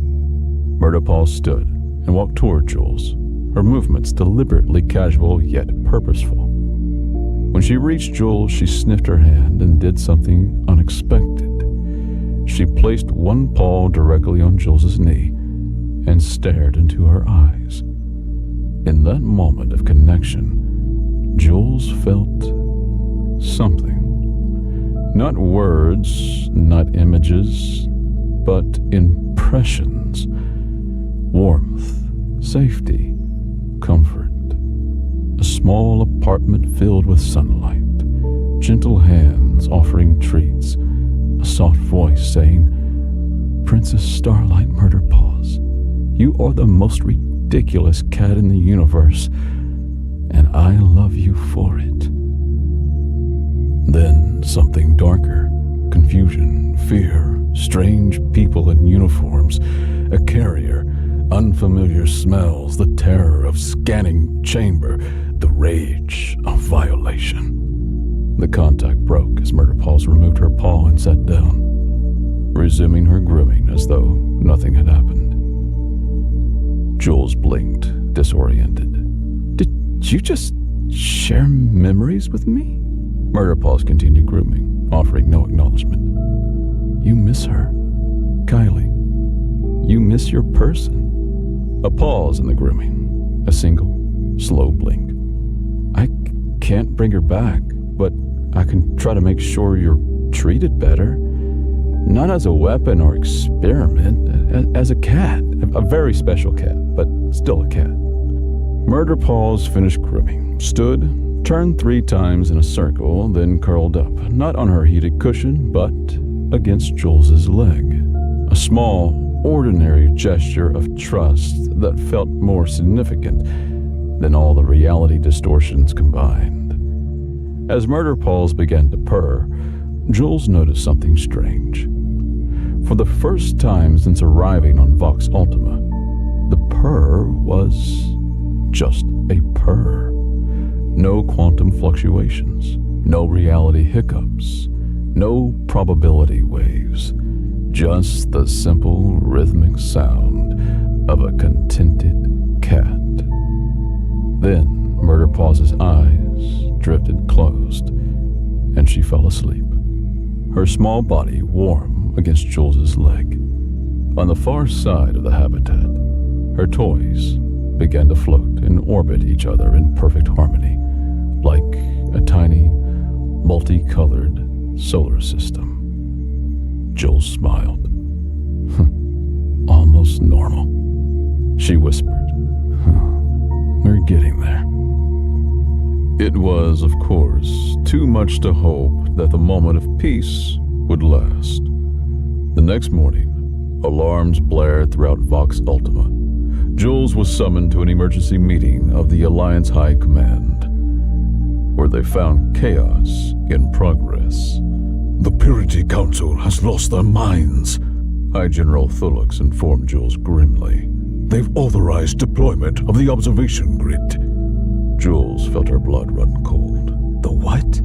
Murder Paws stood and walked toward Jules, her movements deliberately casual yet purposeful. When she reached Jules, she sniffed her hand and did something unexpected. She placed one paw directly on Jules's knee and stared into her eyes. In that moment of connection, Jules felt something. Not words, not images, but impressions. Warmth, safety, comfort. A small apartment filled with sunlight, gentle hands offering treats, a soft voice saying, "Princess Starlight Murder Paws, you are the most ridiculous cat in the universe, and I love you for it." Then something darker, confusion, fear, strange people in uniforms, a carrier, unfamiliar smells, the terror of scanning chamber, the rage of violation. The contact broke as Murder Paws removed her paw and sat down, resuming her grooming as though nothing had happened. Jules blinked, disoriented. "Did you just share memories with me?" Murder Paws continued grooming, offering no acknowledgement. "You miss her, Kylie. You miss your person." A pause in the grooming, a single, slow blink. "I can't bring her back, but I can try to make sure you're treated better. Not as a weapon or experiment, as a cat. A very special cat, but still a cat." Murder Paws finished grooming, stood, turned 3 times in a circle, then curled up, not on her heated cushion, but against Jules's leg. A small, ordinary gesture of trust that felt more significant than all the reality distortions combined. As Murder Paws began to purr, Jules noticed something strange. For the first time since arriving on Vox Ultima, the purr was just a purr. No quantum fluctuations, no reality hiccups, no probability waves, just the simple rhythmic sound of a contented cat. Then Murder Paws' eyes drifted closed, and she fell asleep, her small body warm against Jules's leg. On the far side of the habitat, her toys began to float and orbit each other in perfect harmony, like a tiny, multicolored solar system. Jules smiled. "Almost normal," she whispered. "We're getting there." It was, of course, too much to hope that the moment of peace would last. The next morning, alarms blared throughout Vox Ultima. Jules was summoned to an emergency meeting of the Alliance High Command, where they found chaos in progress. "The Purity Council has lost their minds," High General Thulux informed Jules grimly. "They've authorized deployment of the observation grid." Jules felt her blood run cold. "The what?"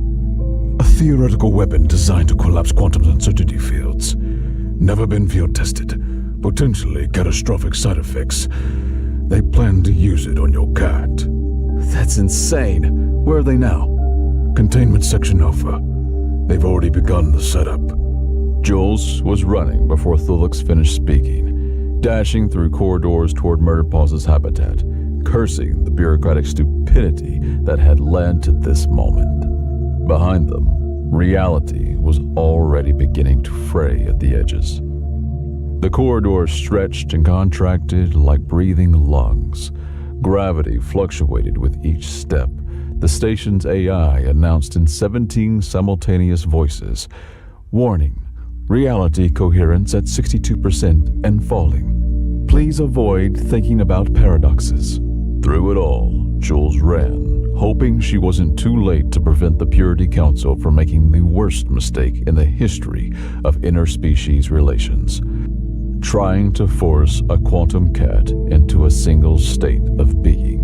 "A theoretical weapon designed to collapse quantum uncertainty fields. Never been field tested. Potentially catastrophic side effects. They plan to use it on your cat." That's insane. Where are they now? Containment Section Alpha. They've already begun the setup. Jules was running before Thulux finished speaking, dashing through corridors toward Murder Paws' habitat, cursing the bureaucratic stupidity that had led to this moment. Behind them, reality was already beginning to fray at the edges. The corridors stretched and contracted like breathing lungs. Gravity fluctuated with each step. The station's AI announced in 17 simultaneous voices, "Warning, reality coherence at 62% and falling. Please avoid thinking about paradoxes." Through it all, Jules ran, hoping she wasn't too late to prevent the Purity Council from making the worst mistake in the history of interspecies relations, trying to force a quantum cat into a single state of being.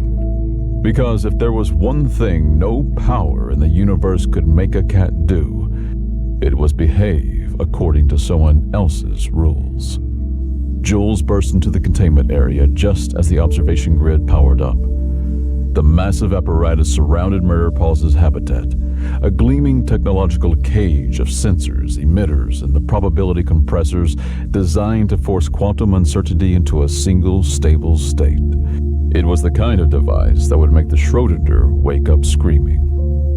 Because if there was one thing no power in the universe could make a cat do, it was behave according to someone else's rules. Jules burst into the containment area just as the observation grid powered up. The massive apparatus surrounded Murder Paws' habitat, a gleaming technological cage of sensors, emitters, and the probability compressors designed to force quantum uncertainty into a single stable state. It was the kind of device that would make the Schrödinger wake up screaming.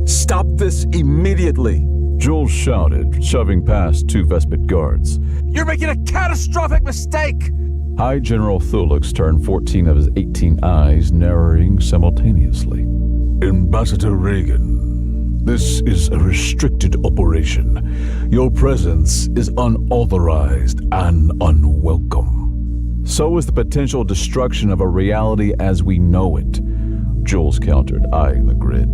"Stop this immediately!" Jules shouted, shoving past 2 Vespid guards. "You're making a catastrophic mistake!" High General Thulux turned 14 of his 18 eyes, narrowing simultaneously. Ambassador Reagan, this is a restricted operation. Your presence is unauthorized and unwelcome. So is the potential destruction of a reality as we know it, Jules countered, eyeing the grid.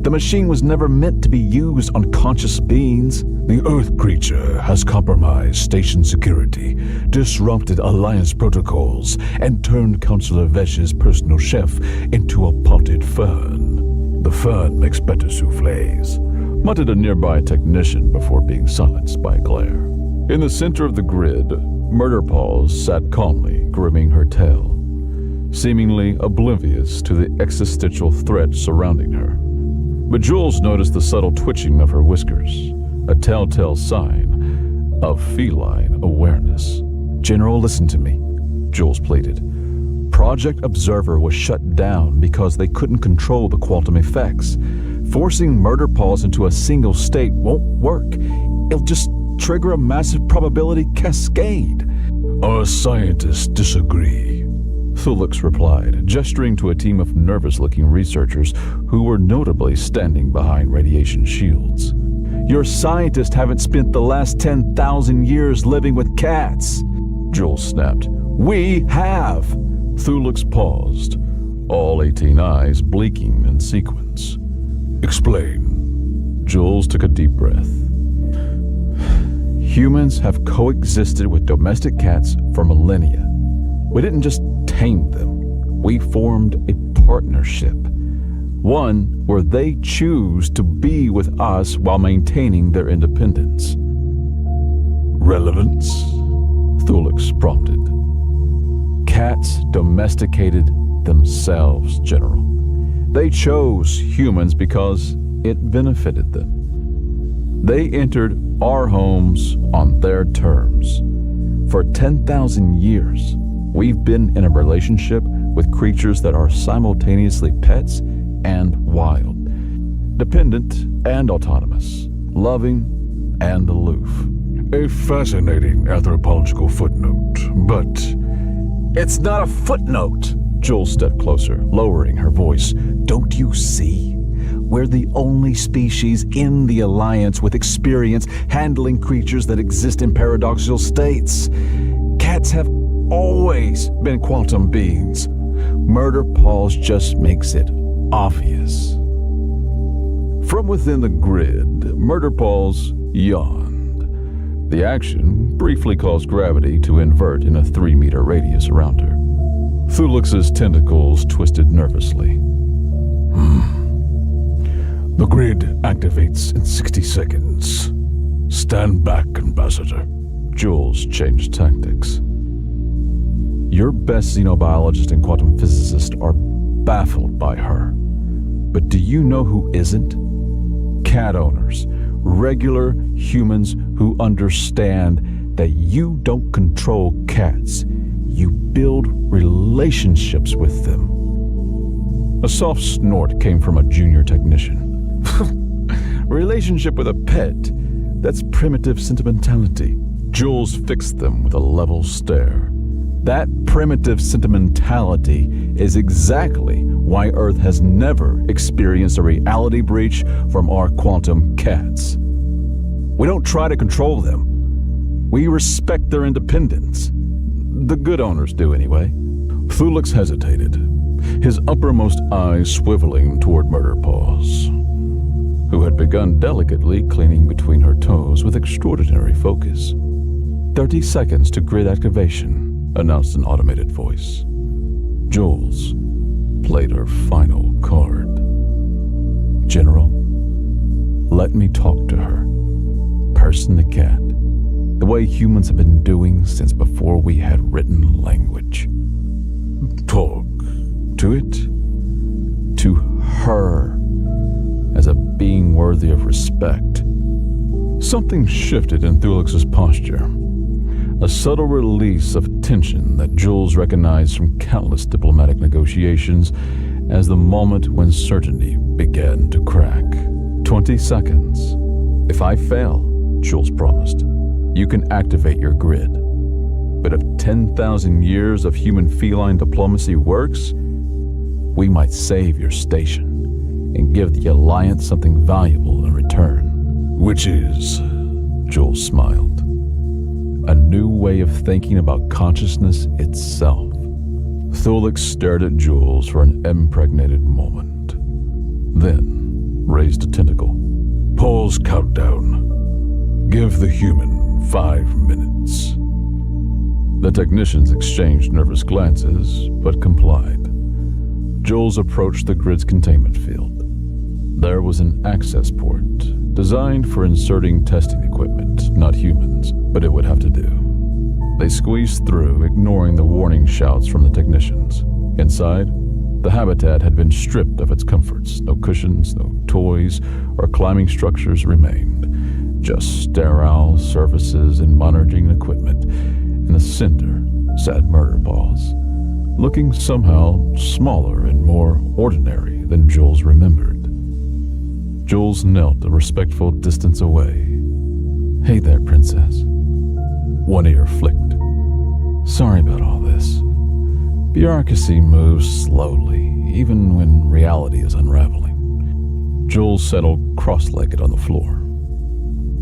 The machine was never meant to be used on conscious beings. The Earth creature has compromised station security, disrupted Alliance protocols, and turned Counselor Vesh's personal chef into a potted fern. The fern makes better soufflés, muttered a nearby technician before being silenced by a glare. In the center of the grid, Murder Paws sat calmly, grooming her tail, seemingly oblivious to the existential threat surrounding her. But Jules noticed the subtle twitching of her whiskers, a telltale sign of feline awareness. General, listen to me, Jules pleaded. Project Observer was shut down because they couldn't control the quantum effects. Forcing Murder Paws into a single state won't work. It'll just trigger a massive probability cascade. Our scientists disagree, Thulix replied, gesturing to a team of nervous-looking researchers who were notably standing behind radiation shields. Your scientists haven't spent the last 10,000 years living with cats, Jules snapped. We have. Thulix paused, all 18 eyes blinking in sequence. Explain. Jules took a deep breath. Humans have coexisted with domestic cats for millennia. We didn't just tame them. We formed a partnership. One where they choose to be with us while maintaining their independence. Relevance? Thulix prompted. Cats domesticated themselves, General. They chose humans because it benefited them. They entered our homes on their terms. For 10,000 years, we've been in a relationship with creatures that are simultaneously pets and wild, dependent and autonomous, loving and aloof. A fascinating anthropological footnote, but... It's not a footnote. Jules stepped closer, lowering her voice. Don't you see? We're the only species in the Alliance with experience handling creatures that exist in paradoxical states. Cats have always been quantum beings. Murder Paws just makes it obvious. From within the grid, Murder Paws yawned. The action briefly caused gravity to invert in a 3-meter radius around her. Thulix's tentacles twisted nervously. The grid activates in 60 seconds. Stand back, Ambassador. Jules changed tactics. Your best xenobiologist and quantum physicist are baffled by her. But do you know who isn't? Cat owners, regular humans who understand that you don't control cats. You build relationships with them. A soft snort came from a junior technician. Relationship with a pet? That's primitive sentimentality. Jules fixed them with a level stare. That primitive sentimentality is exactly why Earth has never experienced a reality breach from our quantum cats. We don't try to control them. We respect their independence. The good owners do anyway. Thulix hesitated, his uppermost eye swiveling toward Murder Paws, who had begun delicately cleaning between her toes with extraordinary focus. 30 seconds to grid activation, announced an automated voice. Jules played her final card. General, let me talk to her, person to cat, the way humans have been doing since before we had written language. Talk to it? To her, as a being worthy of respect. Something shifted in Thulix's posture. A subtle release of tension that Jules recognized from countless diplomatic negotiations as the moment when certainty began to crack. 20 seconds. If I fail, Jules promised, you can activate your grid. But if 10,000 years of human-feline diplomacy works, we might save your station and give the Alliance something valuable in return. Which is? Jules smiled. A new way of thinking about consciousness itself. Thulix stared at Jules for an impregnated moment, then raised a tentacle. Pause countdown. Give the human 5 minutes. The technicians exchanged nervous glances, but complied. Jules approached the grid's containment field. There was an access port, designed for inserting testing equipment, not humans, but it would have to do. They squeezed through, ignoring the warning shouts from the technicians. Inside, the habitat had been stripped of its comforts. No cushions, no toys, or climbing structures remained. Just sterile surfaces and monitoring equipment. In the center sat Murder Paws, looking somehow smaller and more ordinary than Jules remembered. Jules knelt a respectful distance away. "Hey there, princess." One ear flicked. "Sorry about all this. Bureaucracy moves slowly, even when reality is unraveling." Jules settled cross-legged on the floor.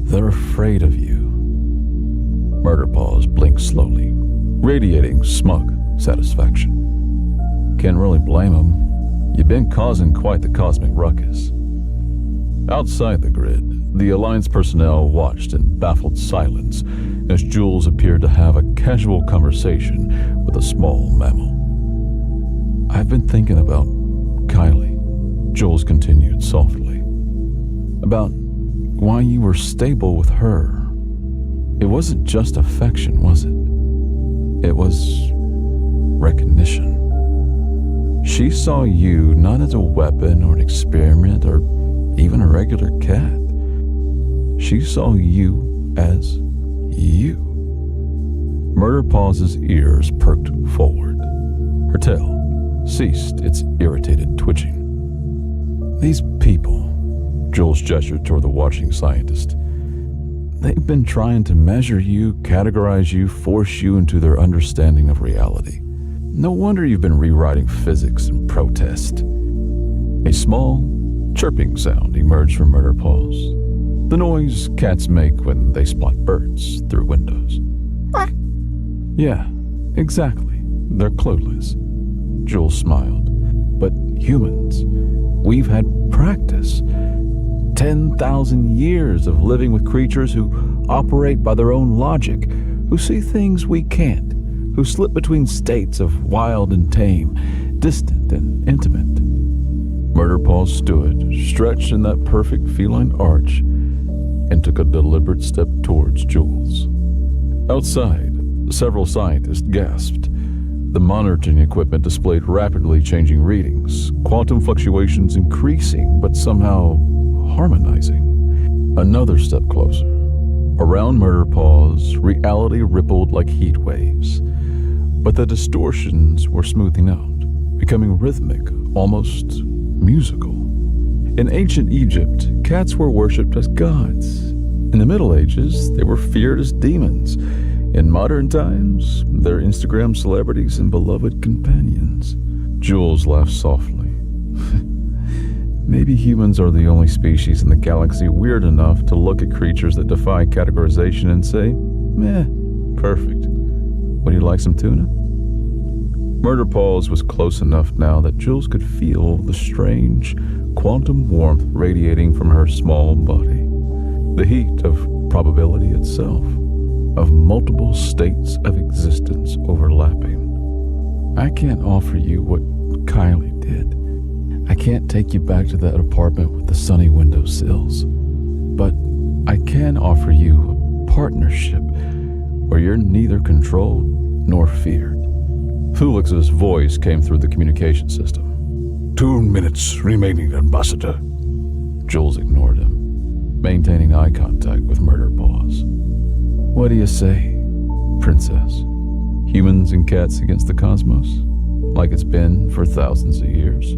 "They're afraid of you." Murder Paws blinked slowly, radiating smug satisfaction. "Can't really blame them. You've been causing quite the cosmic ruckus." Outside the grid, the Alliance personnel watched in baffled silence as Jules appeared to have a casual conversation with a small mammal. "I've been thinking about Kylie," Jules continued softly. "About why you were stable with her. It wasn't just affection, was it? It was recognition. She saw you not as a weapon or an experiment or even a regular cat. She saw you as you." Murder Paws' ears perked forward. Her tail ceased its irritated twitching. "These people," Jules gestured toward the watching scientist, "they've been trying to measure you, categorize you, force you into their understanding of reality. No wonder you've been rewriting physics in protest." A small, chirping sound emerged from Murder Paws, the noise cats make when they spot birds through windows. "Yeah, exactly. They're clueless." Jules smiled. "But humans, we've had practice. 10,000 years of living with creatures who operate by their own logic, who see things we can't, who slip between states of wild and tame, distant and intimate." Murder Paws stood, stretched in that perfect feline arch, and took a deliberate step towards Jules. Outside, several scientists gasped. The monitoring equipment displayed rapidly changing readings, quantum fluctuations increasing but somehow harmonizing. Another step closer. Around Murder Paws, reality rippled like heat waves, but the distortions were smoothing out, becoming rhythmic, almost musical. In ancient Egypt, cats were worshipped as gods. In the Middle Ages, they were feared as demons. In modern times, they're Instagram celebrities and beloved companions. Jules laughed softly. Maybe humans are the only species in the galaxy weird enough to look at creatures that defy categorization and say, "Meh, perfect. Would you like some tuna?" Murder Paws was close enough now that Jules could feel the strange quantum warmth radiating from her small body. The heat of probability itself, of multiple states of existence overlapping. "I can't offer you what Kylie did. I can't take you back to that apartment with the sunny windowsills. But I can offer you a partnership where you're neither controlled nor feared." Thulix's voice came through the communication system. 2 minutes remaining, Ambassador. Jules ignored him, maintaining eye contact with Murder Paws. "What do you say, Princess? Humans and cats against the cosmos? Like it's been for thousands of years?"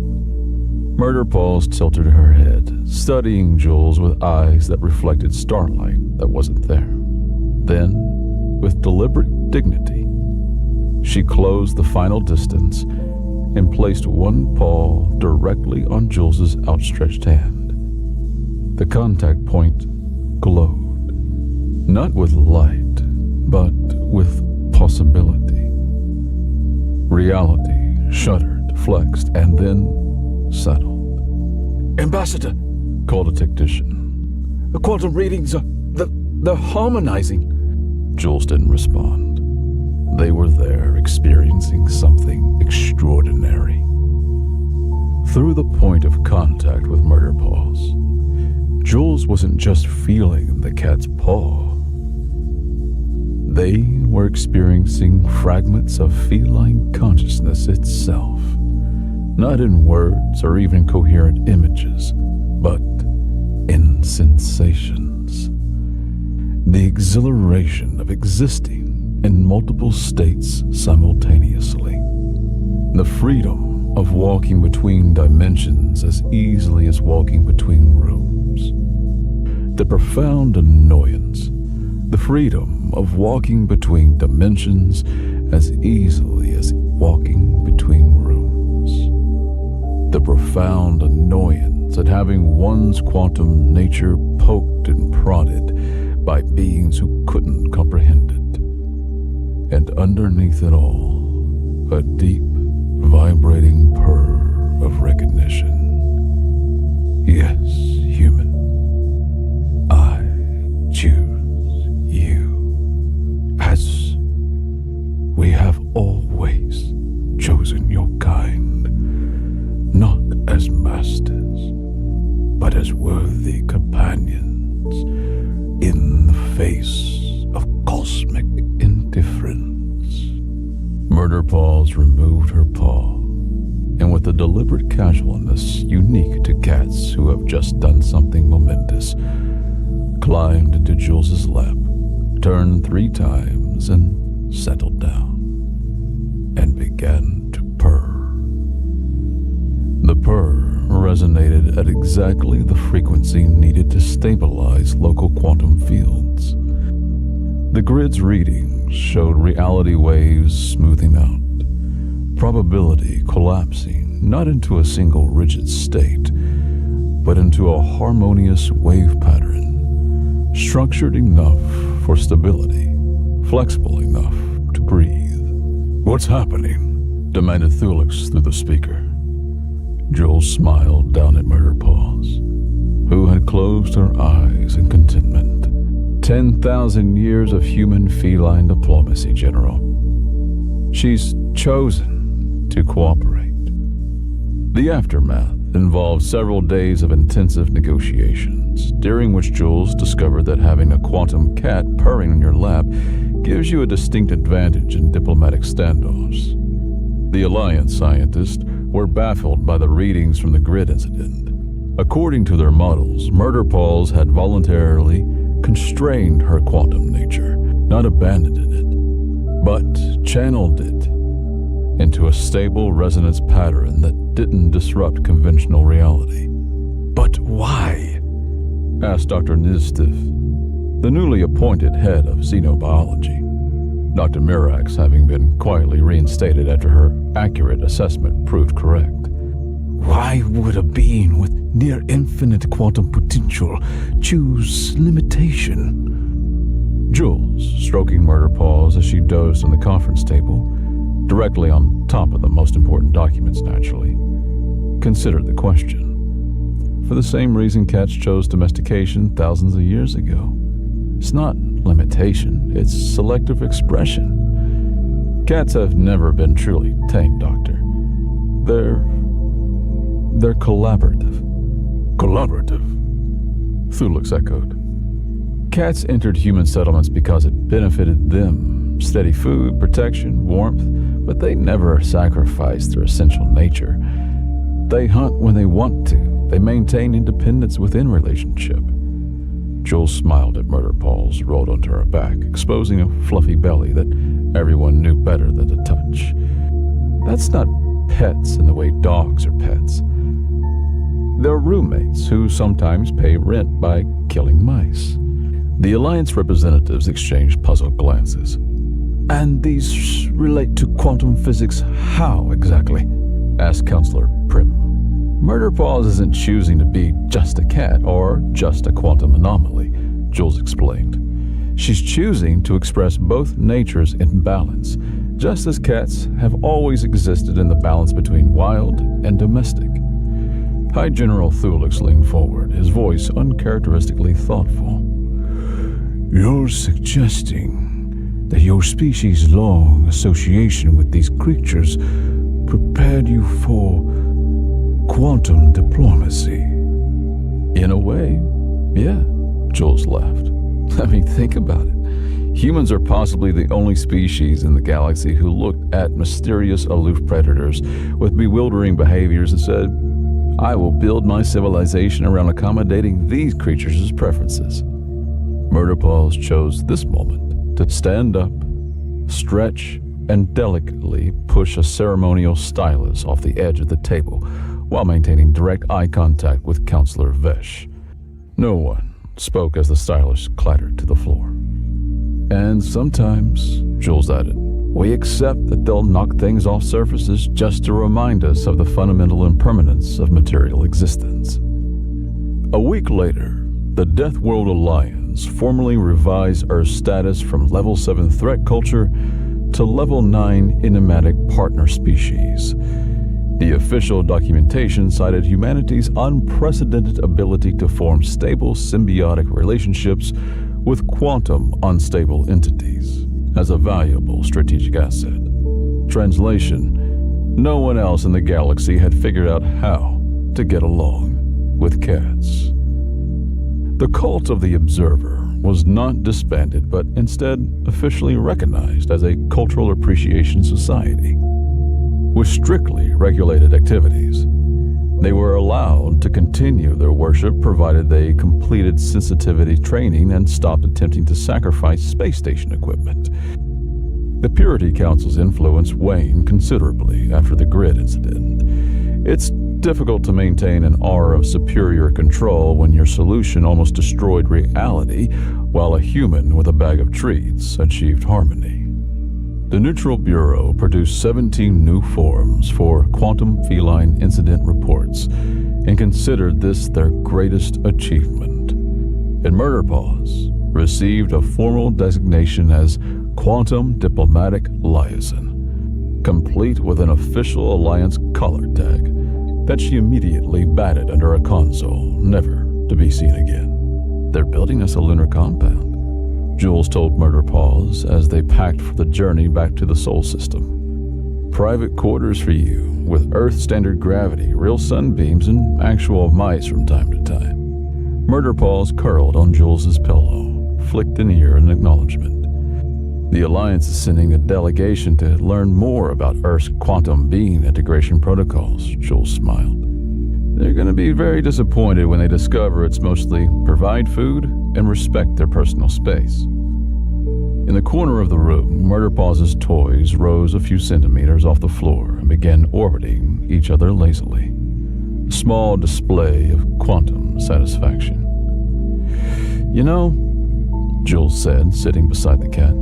Murder Paws tilted her head, studying Jules with eyes that reflected starlight that wasn't there. Then, with deliberate dignity, she closed the final distance and placed one paw directly on Jules's outstretched hand. The contact point glowed, not with light, but with possibility. Reality shuddered, flexed, and then settled. Ambassador, Called a technician. the quantum readings they're harmonizing. Jules didn't respond. They were there experiencing something extraordinary. Through the point of contact with Murder Paws, Jules wasn't just feeling the cat's paw. They were experiencing fragments of feline consciousness itself, not in words or even coherent images, but in sensations. The exhilaration of existing in multiple states simultaneously. The freedom of walking between dimensions as easily as walking between rooms. The profound annoyance. The freedom of walking between dimensions as easily as walking between rooms. The profound annoyance at having one's quantum nature poked and prodded by beings who couldn't comprehend it. And underneath it all, a deep, vibrating purr of recognition. Yes, human. I choose you, as we have always chosen your kind, not as masters, but as worthy companions in the face of cosmic indifference. Murder Paws removed her paw, and with a deliberate casualness unique to cats who have just done something momentous, climbed into Jules's lap, turned 3 times, and settled down, and began to purr. The purr resonated at exactly the frequency needed to stabilize local quantum fields. The grid's readings showed reality waves smoothing out, probability collapsing not into a single rigid state, but into a harmonious wave pattern, structured enough for stability, flexible enough to breathe. What's happening? Demanded Thulix through the speaker. Jules smiled down at Murder Paws, who had closed her eyes in contentment. 10,000 years of human-feline diplomacy, General. She's chosen to cooperate. The aftermath involved several days of intensive negotiations, during which Jules discovered that having a quantum cat purring in your lap gives you a distinct advantage in diplomatic standoffs. The Alliance scientists were baffled by the readings from the grid incident. According to their models, Murder Paws had voluntarily constrained her quantum nature, not abandoned it, but channeled it into a stable resonance pattern that didn't disrupt conventional reality. But why? Asked Dr. Nizstif, the newly appointed head of xenobiology. Dr. Mirax having been quietly reinstated after her accurate assessment proved correct. Why would a being with near infinite quantum potential choose limitation? Jules, stroking Murder Paws as she dozed on the conference table, directly on top of the most important documents naturally, considered the question. For the same reason cats chose domestication thousands of years ago. It's not limitation, it's selective expression. Cats have never been truly tame, Doctor. They're collaborative. Collaborative? Thulix echoed. Cats entered human settlements because it benefited them. Steady food, protection, warmth, but they never sacrificed their essential nature. They hunt when they want to. They maintain independence within relationship. Jules smiled at Murder Paws, rolled onto her back, exposing a fluffy belly that everyone knew better than to touch. That's not pets in the way dogs are pets. They're roommates who sometimes pay rent by killing mice. The Alliance representatives exchanged puzzled glances. And these relate to quantum physics how exactly? asked Counselor Prim. Murder Paws isn't choosing to be just a cat or just a quantum anomaly, Jules explained. She's choosing to express both natures in balance, just as cats have always existed in the balance between wild and domestic. High General Thulix leaned forward, his voice uncharacteristically thoughtful. You're suggesting that your species' long association with these creatures prepared you for quantum diplomacy? In a way, yeah, Jules laughed. I mean, think about it. Humans are possibly the only species in the galaxy who looked at mysterious aloof predators with bewildering behaviors and said, I will build my civilization around accommodating these creatures' preferences. Murder Paws chose this moment to stand up, stretch, and delicately push a ceremonial stylus off the edge of the table while maintaining direct eye contact with Counselor Vesh. No one spoke as the stylus clattered to the floor. And sometimes, Jules added, we accept that they'll knock things off surfaces just to remind us of the fundamental impermanence of material existence. A week later, the Death World Alliance formally revised Earth's status from Level 7 threat culture to Level 9 enigmatic partner species. The official documentation cited humanity's unprecedented ability to form stable symbiotic relationships with quantum unstable entities as a valuable strategic asset. Translation: no one else in the galaxy had figured out how to get along with cats. The cult of the Observer was not disbanded, but instead officially recognized as a cultural appreciation society. With strictly regulated activities, they were allowed to continue their worship provided they completed sensitivity training and stopped attempting to sacrifice space station equipment. The Purity Council's influence waned considerably after the grid incident. It's difficult to maintain an aura of superior control when your solution almost destroyed reality while a human with a bag of treats achieved harmony. The Neutral Bureau produced 17 new forms for quantum feline incident reports and considered this their greatest achievement. And Murder Paws received a formal designation as Quantum Diplomatic Liaison, complete with an official Alliance collar tag that she immediately batted under a console, never to be seen again. They're building us a lunar compound, Jules told Murder Paws as they packed for the journey back to the Sol system. Private quarters for you, with Earth standard gravity, real sunbeams, and actual mice from time to time. Murder Paws curled on Jules's pillow, flicked an ear in acknowledgement. The Alliance is sending a delegation to learn more about Earth's quantum being integration protocols, Jules smiled. They're going to be very disappointed when they discover it's mostly provide food and respect their personal space. In the corner of the room, Murder Paws' toys rose a few centimeters off the floor and began orbiting each other lazily. A small display of quantum satisfaction. You know, Jules said, sitting beside the cat,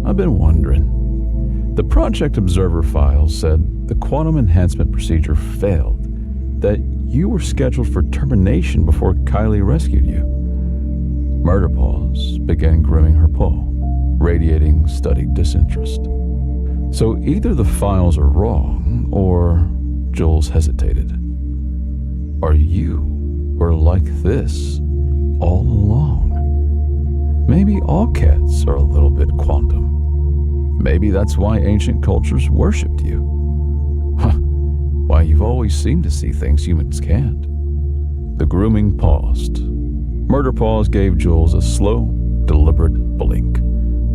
I've been wondering. The Project Observer files said the quantum enhancement procedure failed, that you were scheduled for termination before Kylie rescued you. Murder Paws began grooming her paw, radiating studied disinterest. So either the files are wrong, or Jules hesitated. Or you were like this all along. Maybe all cats are a little bit quantum. Maybe that's why ancient cultures worshipped you. Why you've always seemed to see things humans can't. The grooming paused. Murder Paws gave Jules a slow, deliberate blink,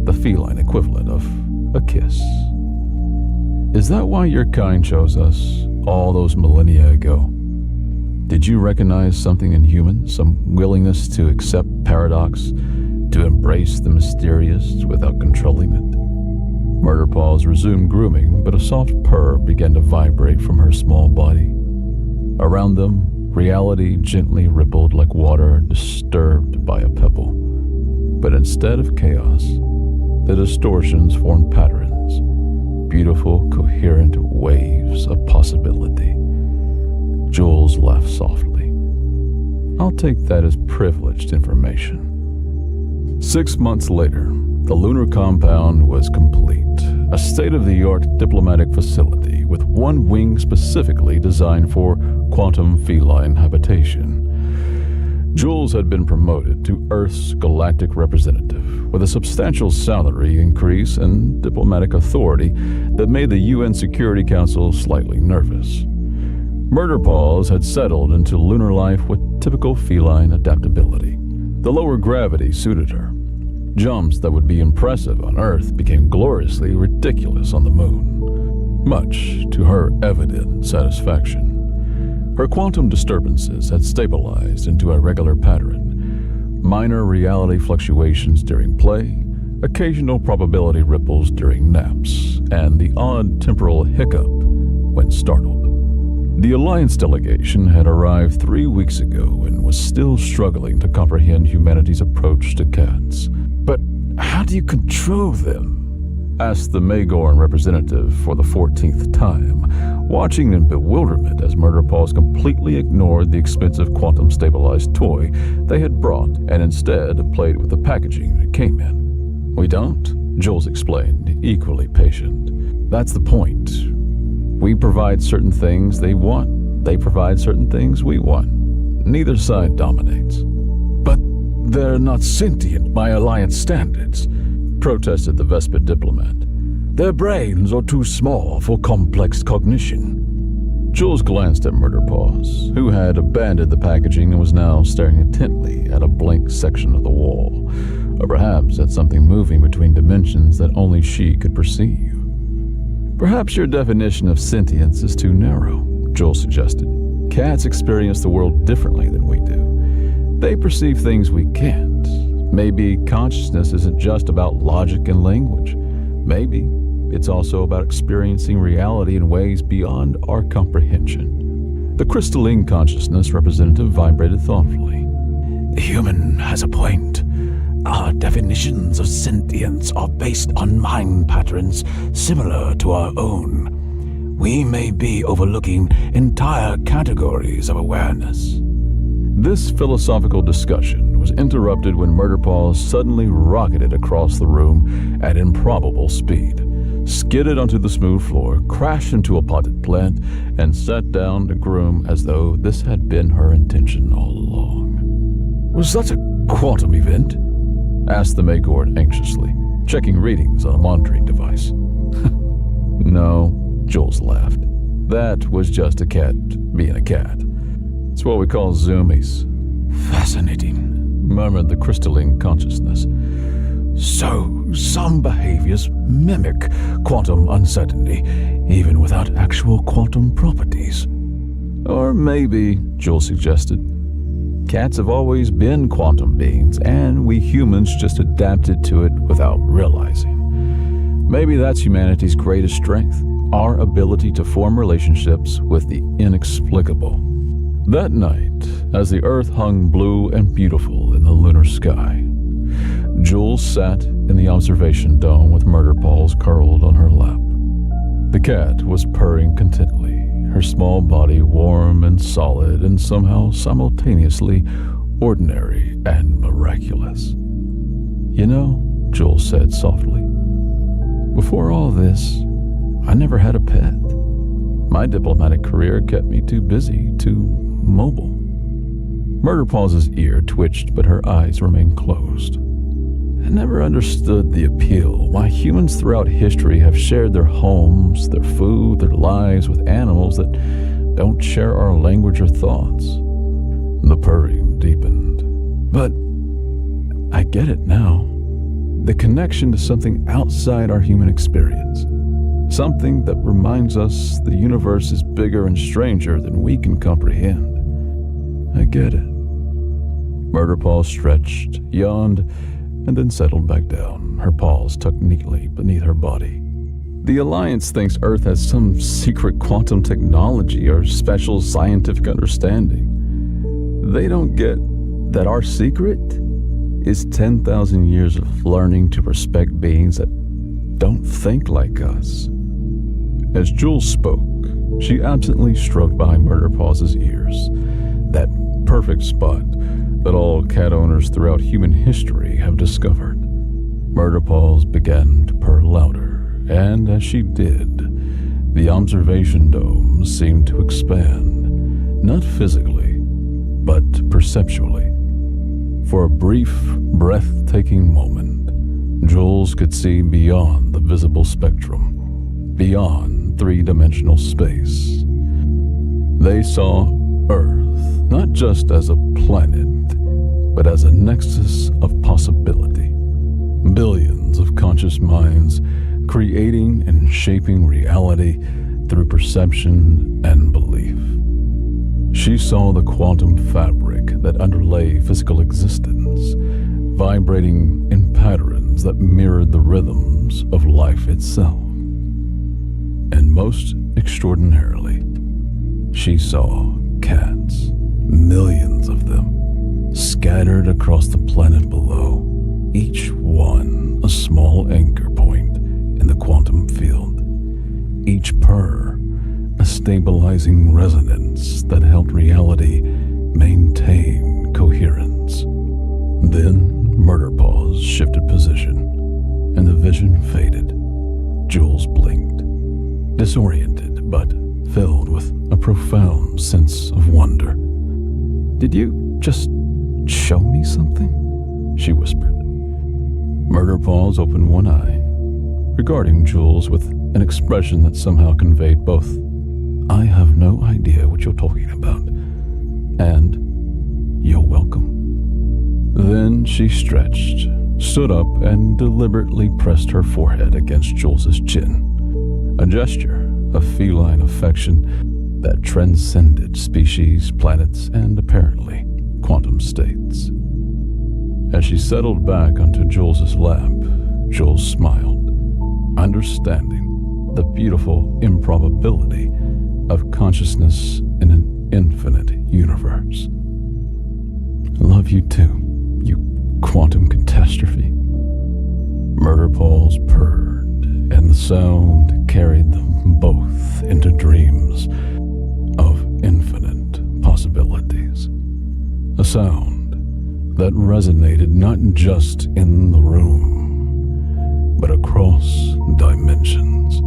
the feline equivalent of a kiss. Is that why your kind chose us all those millennia ago? Did you recognize something in humans, some willingness to accept paradox, to embrace the mysterious without controlling it? Murder Paws resumed grooming, but a soft purr began to vibrate from her small body. Around them, reality gently rippled like water disturbed by a pebble. But instead of chaos, the distortions formed patterns, beautiful, coherent waves of possibility. Jules laughed softly. I'll take that as privileged information. 6 months later, the lunar compound was complete, a state-of-the-art diplomatic facility with one wing specifically designed for quantum feline habitation. Jules had been promoted to Earth's galactic representative, with a substantial salary increase and diplomatic authority that made the UN Security Council slightly nervous. Murder Paws had settled into lunar life with typical feline adaptability. The lower gravity suited her. Jumps that would be impressive on Earth became gloriously ridiculous on the moon, much to her evident satisfaction. Her quantum disturbances had stabilized into a regular pattern. Minor reality fluctuations during play, occasional probability ripples during naps, and the odd temporal hiccup when startled. The Alliance delegation had arrived 3 weeks ago and was still struggling to comprehend humanity's approach to cats. But how do you control them? Asked the Magorn representative for the 14th time, watching in bewilderment as Murder Paws completely ignored the expensive quantum-stabilized toy they had brought and instead played with the packaging it came in. We don't, Jules explained, equally patient. That's the point. We provide certain things they want. They provide certain things we want. Neither side dominates. But they're not sentient by Alliance standards, protested the Vespid diplomat. Their brains are too small for complex cognition. Jules glanced at Murder Paws, who had abandoned the packaging and was now staring intently at a blank section of the wall, or perhaps at something moving between dimensions that only she could perceive. Perhaps your definition of sentience is too narrow, Jules suggested. Cats experience the world differently than we do. They perceive things we can't. Maybe consciousness isn't just about logic and language. Maybe it's also about experiencing reality in ways beyond our comprehension. The crystalline consciousness representative vibrated thoughtfully. The human has a point. Our definitions of sentience are based on mind patterns similar to our own. We may be overlooking entire categories of awareness. This philosophical discussion was interrupted when Murder Paws suddenly rocketed across the room at improbable speed, skidded onto the smooth floor, crashed into a potted plant, and sat down to groom as though this had been her intention all along. Was that a quantum event? Asked the Magord anxiously, checking readings on a monitoring device. No, Jules laughed. That was just a cat being a cat. It's what we call zoomies. Fascinating, murmured the crystalline consciousness. So, some behaviors mimic quantum uncertainty, even without actual quantum properties. Or maybe, Jules suggested, cats have always been quantum beings, and we humans just adapted to it without realizing. Maybe that's humanity's greatest strength, our ability to form relationships with the inexplicable. That night, as the Earth hung blue and beautiful in the lunar sky, Jules sat in the observation dome with Murder Paws curled on her lap. The cat was purring contentedly, her small body warm and solid and somehow simultaneously ordinary and miraculous. You know, Jules said softly, before all this, I never had a pet. My diplomatic career kept me too busy, too mobile. Murder Paws' ear twitched, but her eyes remained closed. I never understood the appeal, why humans throughout history have shared their homes, their food, their lives with animals that don't share our language or thoughts. The purring deepened. But I get it now. The connection to something outside our human experience. Something that reminds us the universe is bigger and stranger than we can comprehend. I get it. Murder Paws stretched, yawned, and then settled back down, her paws tucked neatly beneath her body. The Alliance thinks Earth has some secret quantum technology or special scientific understanding. They don't get that our secret is 10,000 years of learning to respect beings that don't think like us. As Jules spoke, She absently stroked by Murderpaw's ears, that perfect spot that all cat owners throughout human history have discovered. Murderpaws began to purr louder, and as she did, the observation dome seemed to expand, not physically, but perceptually. For a brief, breathtaking moment, Jules could see beyond the visible spectrum, beyond three-dimensional space. They saw Earth not just as a planet, but as a nexus of possibility. Billions of conscious minds creating and shaping reality through perception and belief. She saw the quantum fabric that underlay physical existence, vibrating in patterns that mirrored the rhythms of life itself. And most extraordinarily, she saw cats, millions of them, scattered across the planet below, each one a small anchor point in the quantum field, each purr a stabilizing resonance that helped reality maintain coherence. Then Murderpaws shifted position, and the vision faded. Jules blinked, disoriented but filled with a profound sense of wonder. "Did you just show me something?" she whispered. Murderpaws opened one eye, regarding Jules with an expression that somehow conveyed both, "I have no idea what you're talking about," and "You're welcome." Then she stretched, stood up, and deliberately pressed her forehead against Jules's chin, a gesture of feline affection that transcended species, planets, and apparently quantum states. As she settled back onto Jules's lap, Jules smiled, understanding the beautiful improbability of consciousness in an infinite universe. "Love you too, you quantum catastrophe." Murderpaws purred, and the sound carried them both into dreams of infinite possibilities. A sound that resonated not just in the room, but across dimensions.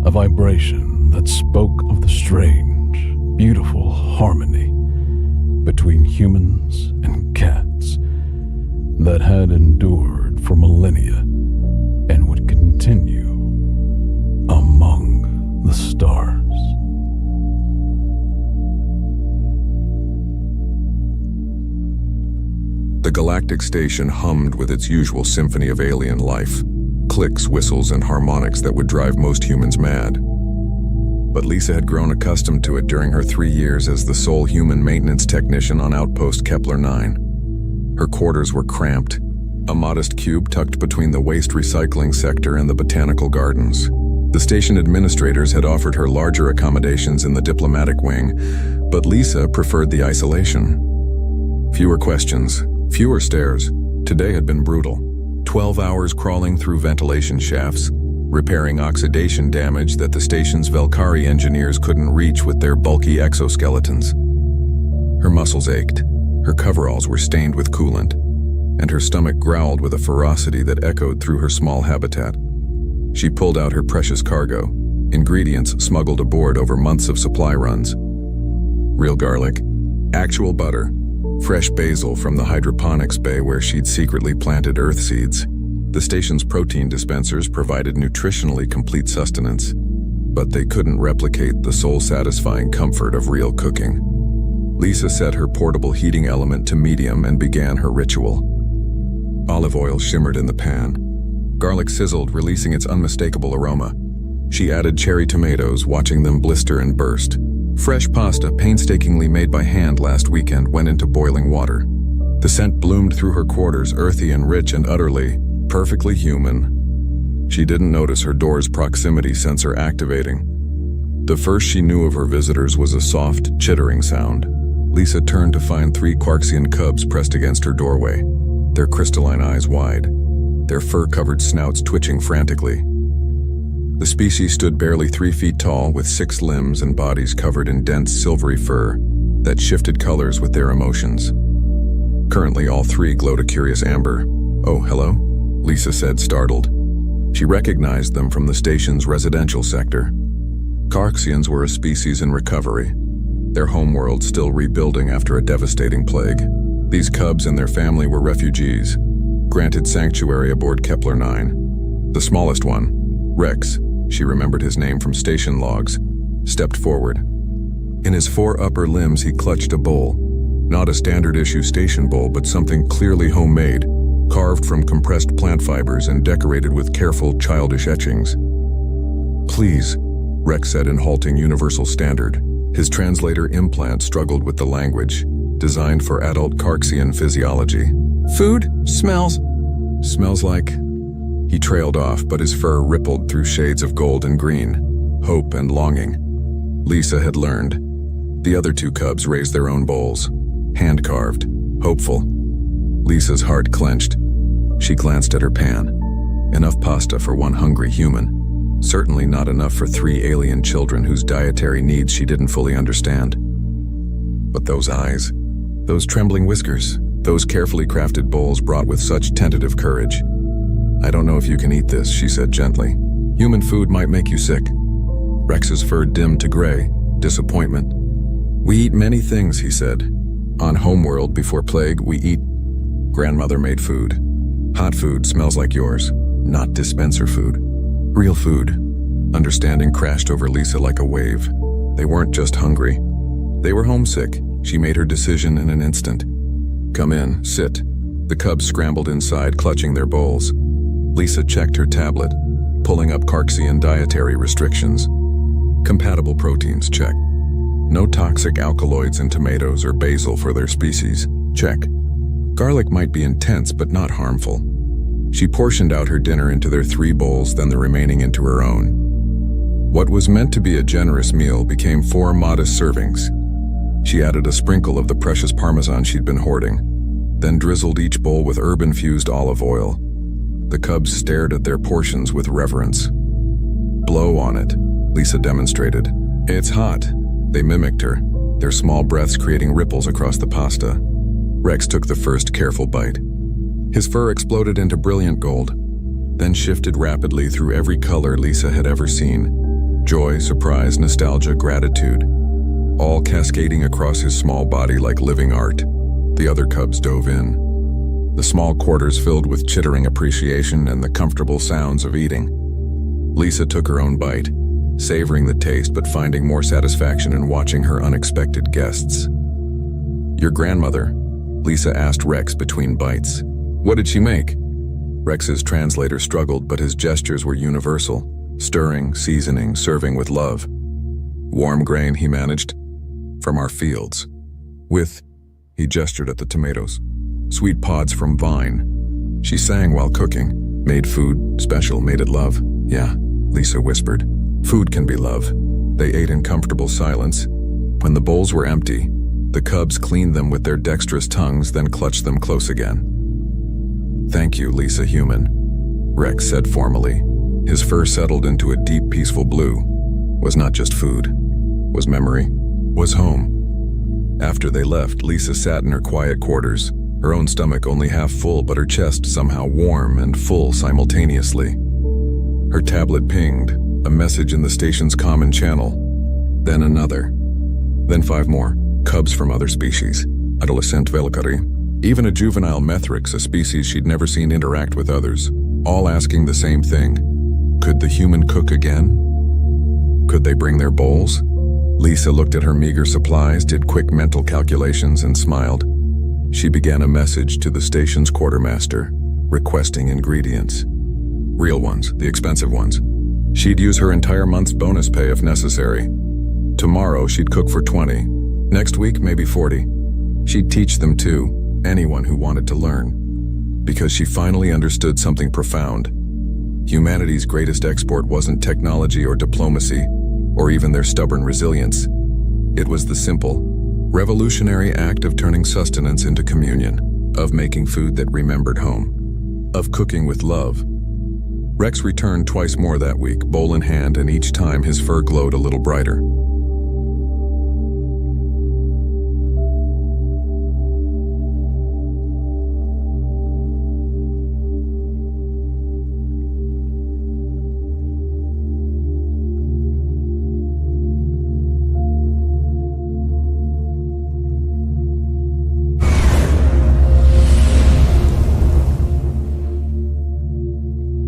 A vibration that spoke of the strange, beautiful harmony between humans and cats that had endured for millennia and would continue among the stars. The galactic station hummed with its usual symphony of alien life, clicks, whistles, and harmonics that would drive most humans mad. But Lisa had grown accustomed to it during her 3 years as the sole human maintenance technician on Outpost Kepler 9. Her quarters were cramped, a modest cube tucked between the waste recycling sector and the botanical gardens. The station administrators had offered her larger accommodations in the diplomatic wing, but Lisa preferred the isolation. Fewer questions, fewer stares. Today had been brutal. 12 hours crawling through ventilation shafts, repairing oxidation damage that the station's Velkari engineers couldn't reach with their bulky exoskeletons. Her muscles ached, her coveralls were stained with coolant, and her stomach growled with a ferocity that echoed through her small habitat. She pulled out her precious cargo, ingredients smuggled aboard over months of supply runs. Real garlic, actual butter, fresh basil from the hydroponics bay where she'd secretly planted earth seeds. The station's protein dispensers provided nutritionally complete sustenance, but they couldn't replicate the soul-satisfying comfort of real cooking. Lisa set her portable heating element to medium and began her ritual. Olive oil shimmered in the pan. Garlic sizzled, releasing its unmistakable aroma. She added cherry tomatoes, watching them blister and burst. Fresh pasta, painstakingly made by hand last weekend, went into boiling water. The scent bloomed through her quarters, earthy and rich and utterly, perfectly human. She didn't notice her door's proximity sensor activating. The first she knew of her visitors was a soft, chittering sound. Lisa turned to find 3 Quarksian cubs pressed against her doorway, their crystalline eyes wide, their fur-covered snouts twitching frantically. The species stood barely 3 feet tall, with 6 limbs and bodies covered in dense silvery fur that shifted colors with their emotions. Currently, all 3 glowed a curious amber. "Oh, hello?" Lisa said, startled. She recognized them from the station's residential sector. Carxians were a species in recovery, their homeworld still rebuilding after a devastating plague. These cubs and their family were refugees, granted sanctuary aboard Kepler 9. The smallest one, Rex, she remembered his name from station logs, stepped forward. In his 4 upper limbs he clutched a bowl, not a standard-issue station bowl, but something clearly homemade, carved from compressed plant fibers and decorated with careful, childish etchings. "Please," Rex said in halting universal standard. His translator implant struggled with the language, designed for adult Carxian physiology. "Food? Smells like..." He trailed off, but his fur rippled through shades of gold and green, hope and longing. Lisa had learned. The other 2 cubs raised their own bowls, hand-carved, hopeful. Lisa's heart clenched. She glanced at her pan. Enough pasta for 1 hungry human. Certainly not enough for 3 alien children whose dietary needs she didn't fully understand. But those eyes, those trembling whiskers, those carefully crafted bowls brought with such tentative courage. "I don't know if you can eat this," she said gently. "Human food might make you sick." Rex's fur dimmed to gray, disappointment. "We eat many things," he said. "On homeworld, before plague, we eat grandmother-made food. Hot food smells like yours, not dispenser food. Real food." Understanding crashed over Lisa like a wave. They weren't just hungry. They were homesick. She made her decision in an instant. "Come in, sit." The cubs scrambled inside, clutching their bowls. Lisa checked her tablet, pulling up Carxian dietary restrictions. Compatible proteins, check. No toxic alkaloids in tomatoes or basil for their species, check. Garlic might be intense but not harmful. She portioned out her dinner into their 3 bowls, then the remaining into her own. What was meant to be a generous meal became 4 modest servings. She added a sprinkle of the precious Parmesan she'd been hoarding, then drizzled each bowl with herb-infused olive oil. The cubs stared at their portions with reverence. "Blow on it," Lisa demonstrated. "It's hot." They mimicked her, their small breaths creating ripples across the pasta. Rex took the first careful bite. His fur exploded into brilliant gold, then shifted rapidly through every color Lisa had ever seen. Joy, surprise, nostalgia, gratitude, all cascading across his small body like living art. The other cubs dove in, the small quarters filled with chittering appreciation and the comfortable sounds of eating. Lisa took her own bite, savoring the taste but finding more satisfaction in watching her unexpected guests. "Your grandmother?" Lisa asked Rex between bites. "What did she make?" Rex's translator struggled, but his gestures were universal. Stirring, seasoning, serving with love. "Warm grain," he managed, "from our fields. With," he gestured at the tomatoes, "sweet pods from vine." She sang while cooking. "Made food, special, made it love." "Yeah," Lisa whispered. "Food can be love." They ate in comfortable silence. When the bowls were empty, the cubs cleaned them with their dexterous tongues, then clutched them close again. "Thank you, Lisa Human," Rex said formally. His fur settled into a deep, peaceful blue. Was not just food. Was memory. Was home. After they left, Lisa sat in her quiet quarters, her own stomach only half full but her chest somehow warm and full simultaneously. Her tablet pinged, a message in the station's common channel. Then another. Then 5 more. Cubs from other species. Adolescent Velkari. Even a juvenile Methrix, a species she'd never seen interact with others. All asking the same thing. Could the human cook again? Could they bring their bowls? Lisa looked at her meager supplies, did quick mental calculations, and smiled. She began a message to the station's quartermaster, requesting ingredients. Real ones, the expensive ones. She'd use her entire month's bonus pay if necessary. Tomorrow she'd cook for 20. Next week, maybe 40. She'd teach them too, anyone who wanted to learn. Because she finally understood something profound. Humanity's greatest export wasn't technology or diplomacy, or even their stubborn resilience. It was the simple, revolutionary act of turning sustenance into communion, of making food that remembered home, of cooking with love. Rex returned twice more that week, bowl in hand, and each time his fur glowed a little brighter.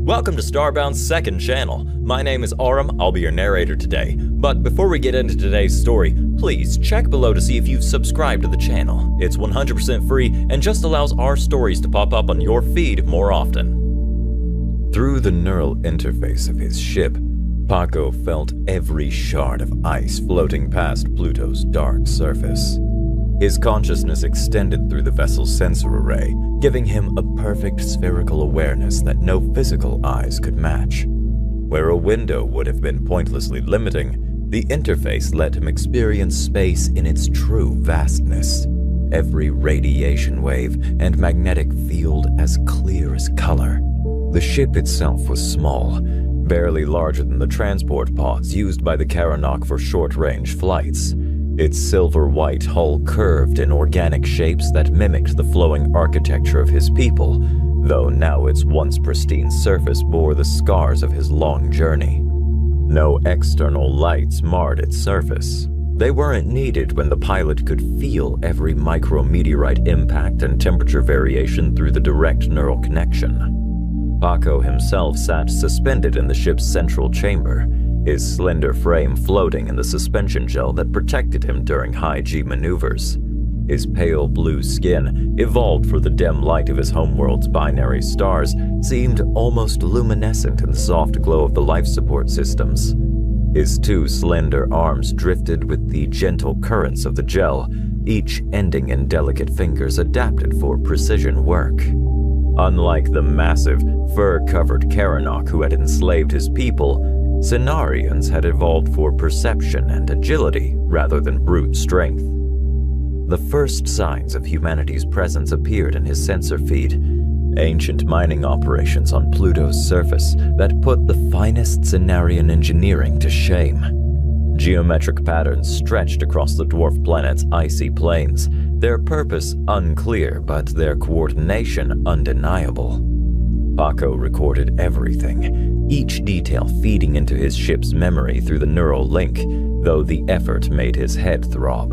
Welcome to Starbound's second channel. My name is Aurum, I'll be your narrator today. But before we get into today's story, please check below to see if you've subscribed to the channel. It's 100% free and just allows our stories to pop up on your feed more often. Through the neural interface of his ship, Paco felt every shard of ice floating past Pluto's dark surface. His consciousness extended through the vessel's sensor array, giving him a perfect spherical awareness that no physical eyes could match. Where a window would have been pointlessly limiting, the interface let him experience space in its true vastness. Every radiation wave and magnetic field as clear as color. The ship itself was small, barely larger than the transport pods used by the Karanok for short-range flights. Its silver-white hull curved in organic shapes that mimicked the flowing architecture of his people, though now its once pristine surface bore the scars of his long journey. No external lights marred its surface. They weren't needed when the pilot could feel every micrometeorite impact and temperature variation through the direct neural connection. Paco himself sat suspended in the ship's central chamber, his slender frame floating in the suspension gel that protected him during high-G maneuvers. His pale blue skin, evolved for the dim light of his homeworld's binary stars, seemed almost luminescent in the soft glow of the life support systems. His two slender arms drifted with the gentle currents of the gel, each ending in delicate fingers adapted for precision work. Unlike the massive, fur-covered Karanok who had enslaved his people, Cenarians had evolved for perception and agility rather than brute strength. The first signs of humanity's presence appeared in his sensor feed, ancient mining operations on Pluto's surface that put the finest Cenarian engineering to shame. Geometric patterns stretched across the dwarf planet's icy plains, their purpose unclear but their coordination undeniable. Paco recorded everything, each detail feeding into his ship's memory through the neural link, though the effort made his head throb.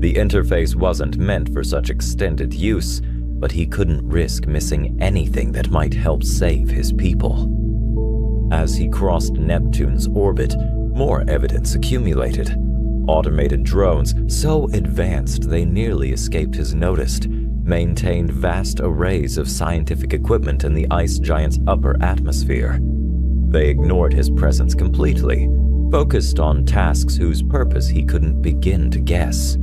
The interface wasn't meant for such extended use, but he couldn't risk missing anything that might help save his people. As he crossed Neptune's orbit, more evidence accumulated. Automated drones, so advanced they nearly escaped his notice, maintained vast arrays of scientific equipment in the ice giant's upper atmosphere. They ignored his presence completely, focused on tasks whose purpose he couldn't begin to guess.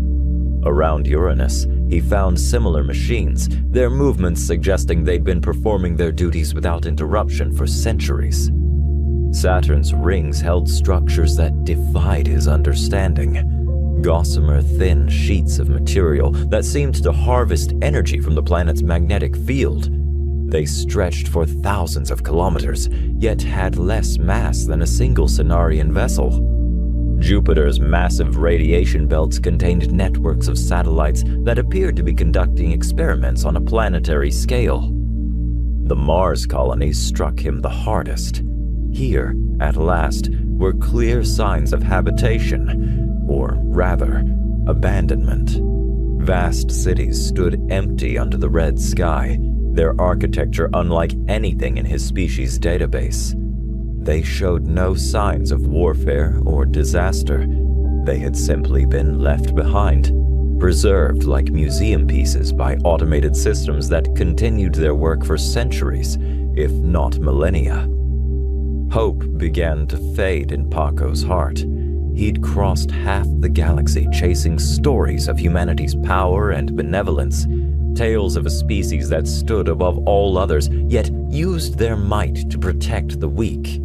Around Uranus, he found similar machines, their movements suggesting they'd been performing their duties without interruption for centuries. Saturn's rings held structures that defied his understanding. Gossamer thin sheets of material that seemed to harvest energy from the planet's magnetic field. They stretched for thousands of kilometers, yet had less mass than a single Cenarian vessel. Jupiter's massive radiation belts contained networks of satellites that appeared to be conducting experiments on a planetary scale. The Mars colonies struck him the hardest. Here, at last, were clear signs of habitation, or rather, abandonment. Vast cities stood empty under the red sky, their architecture unlike anything in his species' database. They showed no signs of warfare or disaster. They had simply been left behind, preserved like museum pieces by automated systems that continued their work for centuries, if not millennia. Hope began to fade in Paco's heart. He'd crossed half the galaxy chasing stories of humanity's power and benevolence, tales of a species that stood above all others, yet used their might to protect the weak.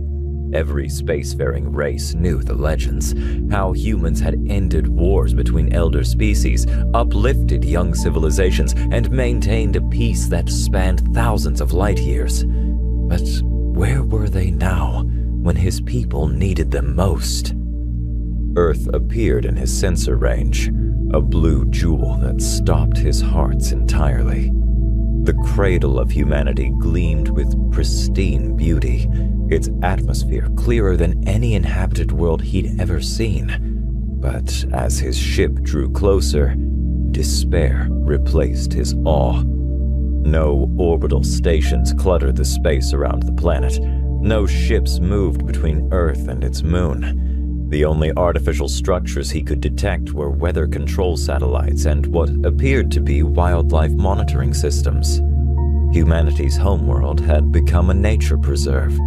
Every spacefaring race knew the legends, how humans had ended wars between elder species, uplifted young civilizations, and maintained a peace that spanned thousands of light years. But where were they now when his people needed them most? Earth appeared in his sensor range, a blue jewel that stopped his hearts entirely. The cradle of humanity gleamed with pristine beauty, its atmosphere clearer than any inhabited world he'd ever seen. But as his ship drew closer, despair replaced his awe. No orbital stations cluttered the space around the planet. No ships moved between Earth and its moon. The only artificial structures he could detect were weather control satellites and what appeared to be wildlife monitoring systems. Humanity's homeworld had become a nature preserve,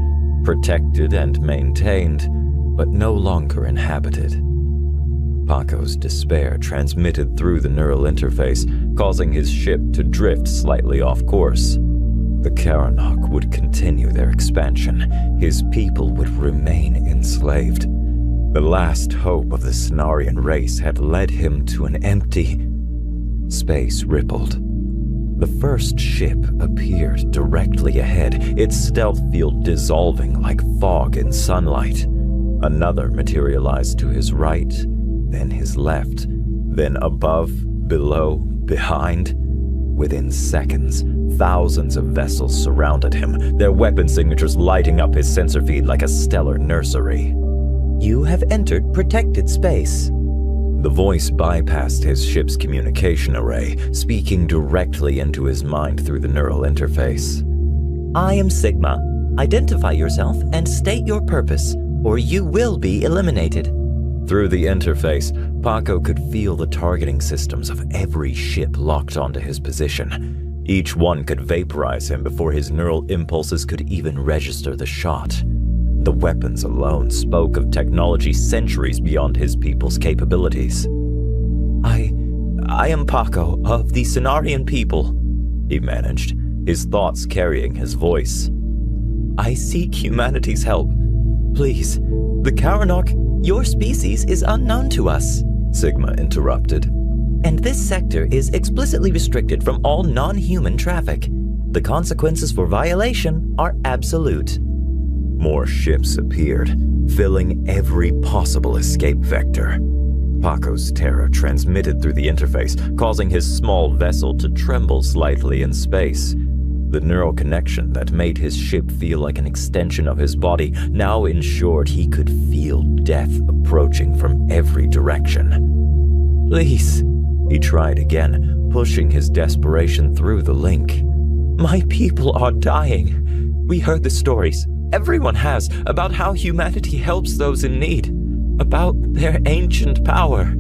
protected and maintained, but no longer inhabited. Paco's despair transmitted through the neural interface, causing his ship to drift slightly off course. The Karanok would continue their expansion. His people would remain enslaved. The last hope of the Cenarian race had led him to an empty... Space rippled. The first ship appeared directly ahead, its stealth field dissolving like fog in sunlight. Another materialized to his right, then his left, then above, below, behind. Within seconds, thousands of vessels surrounded him, their weapon signatures lighting up his sensor feed like a stellar nursery. "You have entered protected space." The voice bypassed his ship's communication array, speaking directly into his mind through the neural interface. "I am Sigma. Identify yourself and state your purpose, or you will be eliminated." Through the interface, Paco could feel the targeting systems of every ship locked onto his position. Each one could vaporize him before his neural impulses could even register the shot. The weapons alone spoke of technology centuries beyond his people's capabilities. I am Paco of the Cenarian people," he managed, his thoughts carrying his voice. "I seek humanity's help. Please, the Karanok, your species is unknown to us," Sigma interrupted. "And this sector is explicitly restricted from all non-human traffic. The consequences for violation are absolute." More ships appeared, filling every possible escape vector. Paco's terror transmitted through the interface, causing his small vessel to tremble slightly in space. The neural connection that made his ship feel like an extension of his body now ensured he could feel death approaching from every direction. "Please," he tried again, pushing his desperation through the link. "My people are dying. We heard the stories. Everyone has, about how humanity helps those in need, about their ancient power."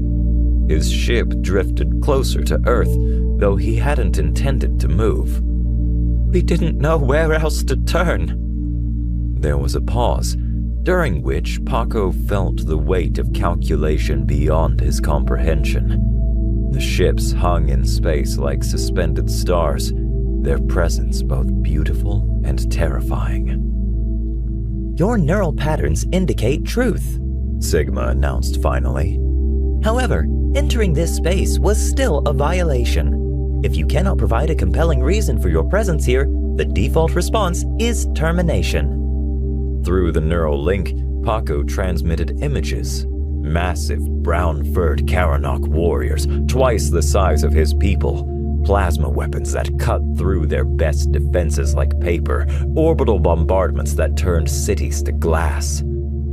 His ship drifted closer to Earth, though he hadn't intended to move. "We didn't know where else to turn." There was a pause, during which Paco felt the weight of calculation beyond his comprehension. The ships hung in space like suspended stars, their presence both beautiful and terrifying. "Your neural patterns indicate truth," Sigma announced finally. "However, entering this space was still a violation. If you cannot provide a compelling reason for your presence here, the default response is termination." Through the neural link, Paco transmitted images. Massive, brown-furred Karanok warriors, twice the size of his people. Plasma weapons that cut through their best defenses like paper. Orbital bombardments that turned cities to glass.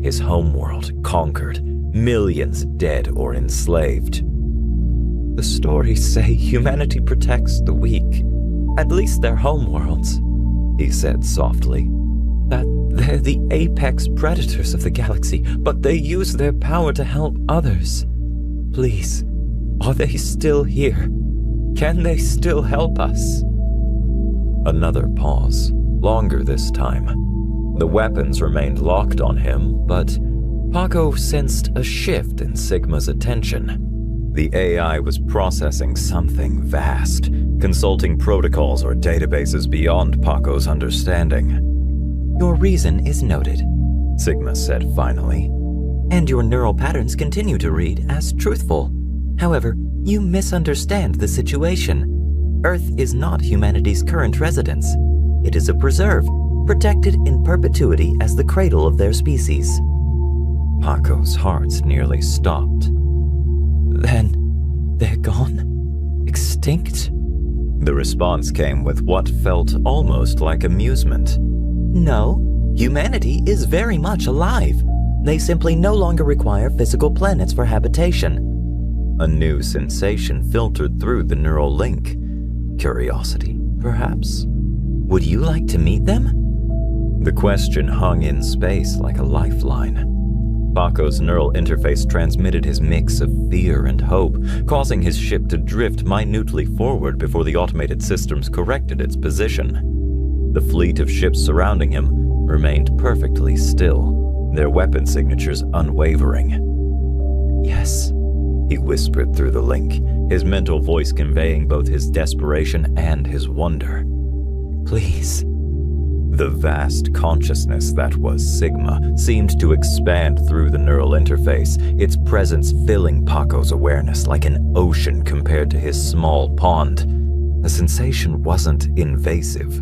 His homeworld conquered. Millions dead or enslaved. "The stories say humanity protects the weak. At least their homeworlds," he said softly. "That they're the apex predators of the galaxy, but they use their power to help others. Please, are they still here? Can they still help us?" Another pause, longer this time. The weapons remained locked on him, but Paco sensed a shift in Sigma's attention. The AI was processing something vast, consulting protocols or databases beyond Paco's understanding. "Your reason is noted," Sigma said finally, "and your neural patterns continue to read as truthful. However, you misunderstand the situation. Earth is not humanity's current residence. It is a preserve, protected in perpetuity as the cradle of their species. Paco's heart nearly stopped. Then, they're gone? Extinct? The response came with what felt almost like amusement. No, humanity is very much alive. They simply no longer require physical planets for habitation. A new sensation filtered through the neural link. Curiosity, perhaps? Would you like to meet them? The question hung in space like a lifeline. Paco's neural interface transmitted his mix of fear and hope, causing his ship to drift minutely forward before the automated systems corrected its position. The fleet of ships surrounding him remained perfectly still, their weapon signatures unwavering. Yes, he whispered through the link, his mental voice conveying both his desperation and his wonder. Please. The vast consciousness that was Sigma seemed to expand through the neural interface, its presence filling Paco's awareness like an ocean compared to his small pond. The sensation wasn't invasive.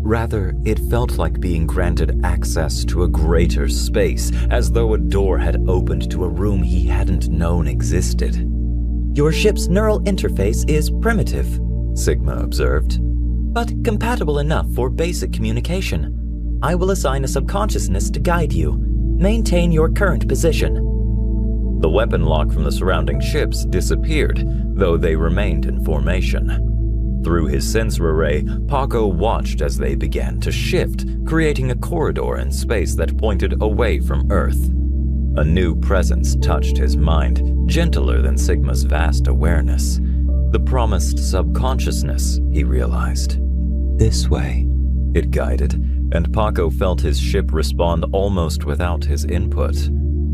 Rather, it felt like being granted access to a greater space, as though a door had opened to a room he hadn't known existed. Your ship's neural interface is primitive, Sigma observed, but compatible enough for basic communication. I will assign a subconsciousness to guide you. Maintain your current position. The weapon lock from the surrounding ships disappeared, though they remained in formation. Through his sensor array, Paco watched as they began to shift, creating a corridor in space that pointed away from Earth. A new presence touched his mind, gentler than Sigma's vast awareness. The promised subconsciousness, he realized. This way, it guided, and Paco felt his ship respond almost without his input.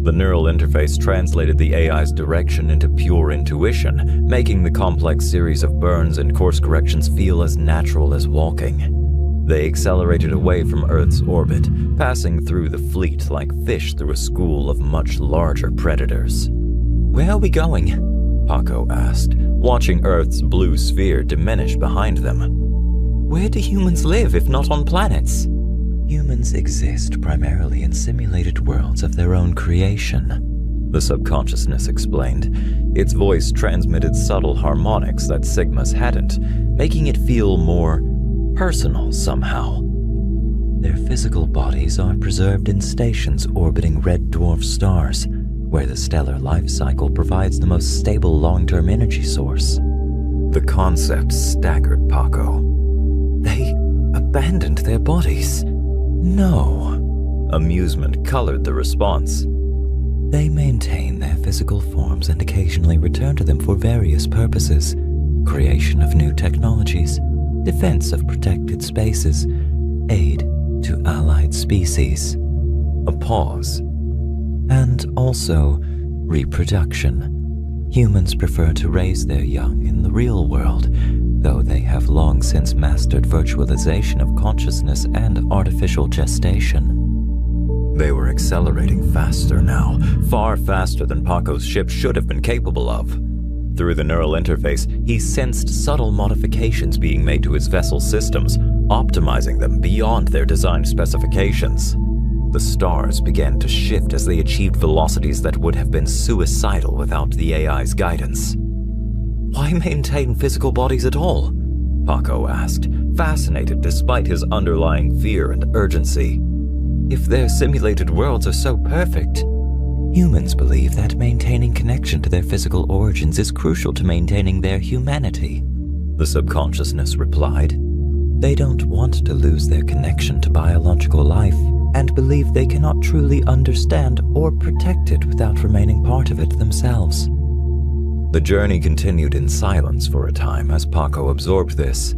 The neural interface translated the AI's direction into pure intuition, making the complex series of burns and course corrections feel as natural as walking. They accelerated away from Earth's orbit, passing through the fleet like fish through a school of much larger predators. Where are we going? Paco asked, watching Earth's blue sphere diminish behind them. Where do humans live if not on planets? Humans exist primarily in simulated worlds of their own creation, the subconsciousness explained. Its voice transmitted subtle harmonics that Sigma's hadn't, making it feel more personal somehow. Their physical bodies are preserved in stations orbiting red dwarf stars, where the stellar life cycle provides the most stable long-term energy source. The concept staggered Paco. They abandoned their bodies. No. Amusement colored the response. They maintain their physical forms and occasionally return to them for various purposes. Creation of new technologies, defense of protected spaces, aid to allied species. A pause. And also reproduction. Humans prefer to raise their young in the real world, though they have long since mastered virtualization of consciousness and artificial gestation. They were accelerating faster now, far faster than Paco's ship should have been capable of. Through the neural interface, he sensed subtle modifications being made to his vessel systems, optimizing them beyond their design specifications. The stars began to shift as they achieved velocities that would have been suicidal without the AI's guidance. Why maintain physical bodies at all? Paco asked, fascinated despite his underlying fear and urgency. If their simulated worlds are so perfect, humans believe that maintaining connection to their physical origins is crucial to maintaining their humanity, the subconsciousness replied. They don't want to lose their connection to biological life and believe they cannot truly understand or protect it without remaining part of it themselves. The journey continued in silence for a time as Paco absorbed this.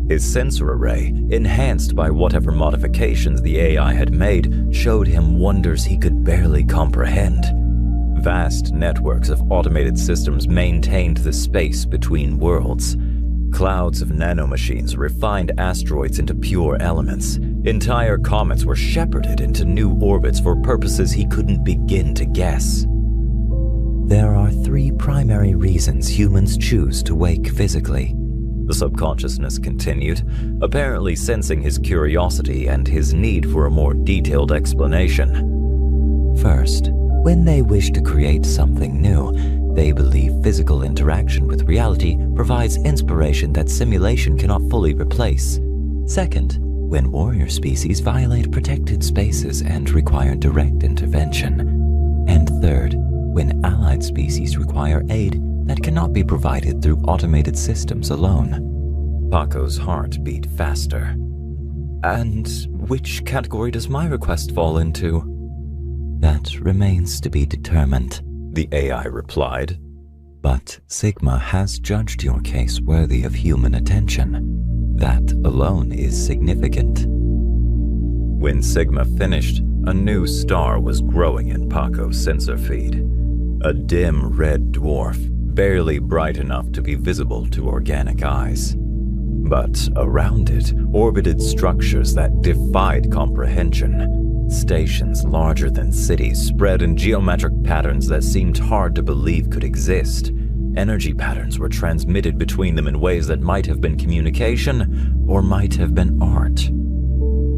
His sensor array, enhanced by whatever modifications the AI had made, showed him wonders he could barely comprehend. Vast networks of automated systems maintained the space between worlds. Clouds of nanomachines refined asteroids into pure elements. Entire comets were shepherded into new orbits for purposes he couldn't begin to guess. There are 3 primary reasons humans choose to wake physically, the subconsciousness continued, apparently sensing his curiosity and his need for a more detailed explanation. First, when they wish to create something new, they believe physical interaction with reality provides inspiration that simulation cannot fully replace. Second, when warrior species violate protected spaces and require direct intervention. And third, when allied species require aid that cannot be provided through automated systems alone. Paco's heart beat faster. And which category does my request fall into? That remains to be determined, the AI replied. But Sigma has judged your case worthy of human attention. That alone is significant. When Sigma finished, a new star was growing in Paco's sensor feed. A dim red dwarf, barely bright enough to be visible to organic eyes. But around it orbited structures that defied comprehension. Stations larger than cities spread in geometric patterns that seemed hard to believe could exist. Energy patterns were transmitted between them in ways that might have been communication or might have been art.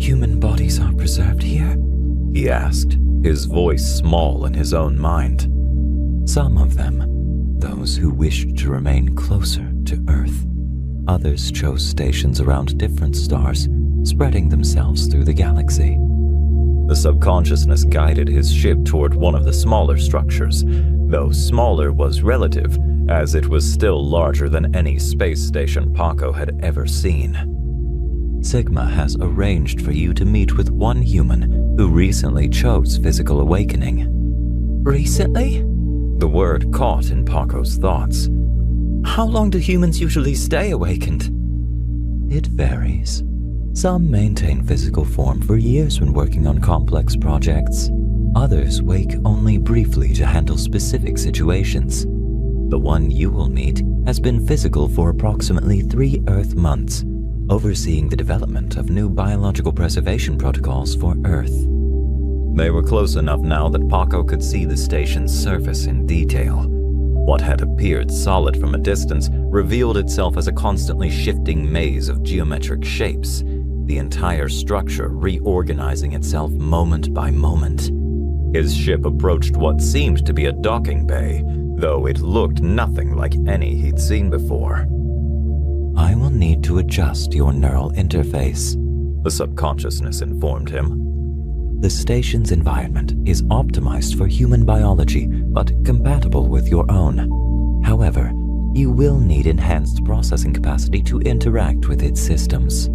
Human bodies are preserved here? He asked, his voice small in his own mind. Some of them, those who wished to remain closer to Earth. Others chose stations around different stars, spreading themselves through the galaxy. The subconsciousness guided his ship toward one of the smaller structures, though smaller was relative, as it was still larger than any space station Paco had ever seen. Sigma has arranged for you to meet with one human who recently chose physical awakening. Recently? The word caught in Paco's thoughts. How long do humans usually stay awakened? It varies. Some maintain physical form for years when working on complex projects. Others wake only briefly to handle specific situations. The one you will meet has been physical for approximately 3 Earth months, overseeing the development of new biological preservation protocols for Earth. They were close enough now that Paco could see the station's surface in detail. What had appeared solid from a distance revealed itself as a constantly shifting maze of geometric shapes, the entire structure reorganizing itself moment by moment. His ship approached what seemed to be a docking bay, though it looked nothing like any he'd seen before. I will need to adjust your neural interface, the subconsciousness informed him. The station's environment is optimized for human biology, but compatible with your own. However, you will need enhanced processing capacity to interact with its systems.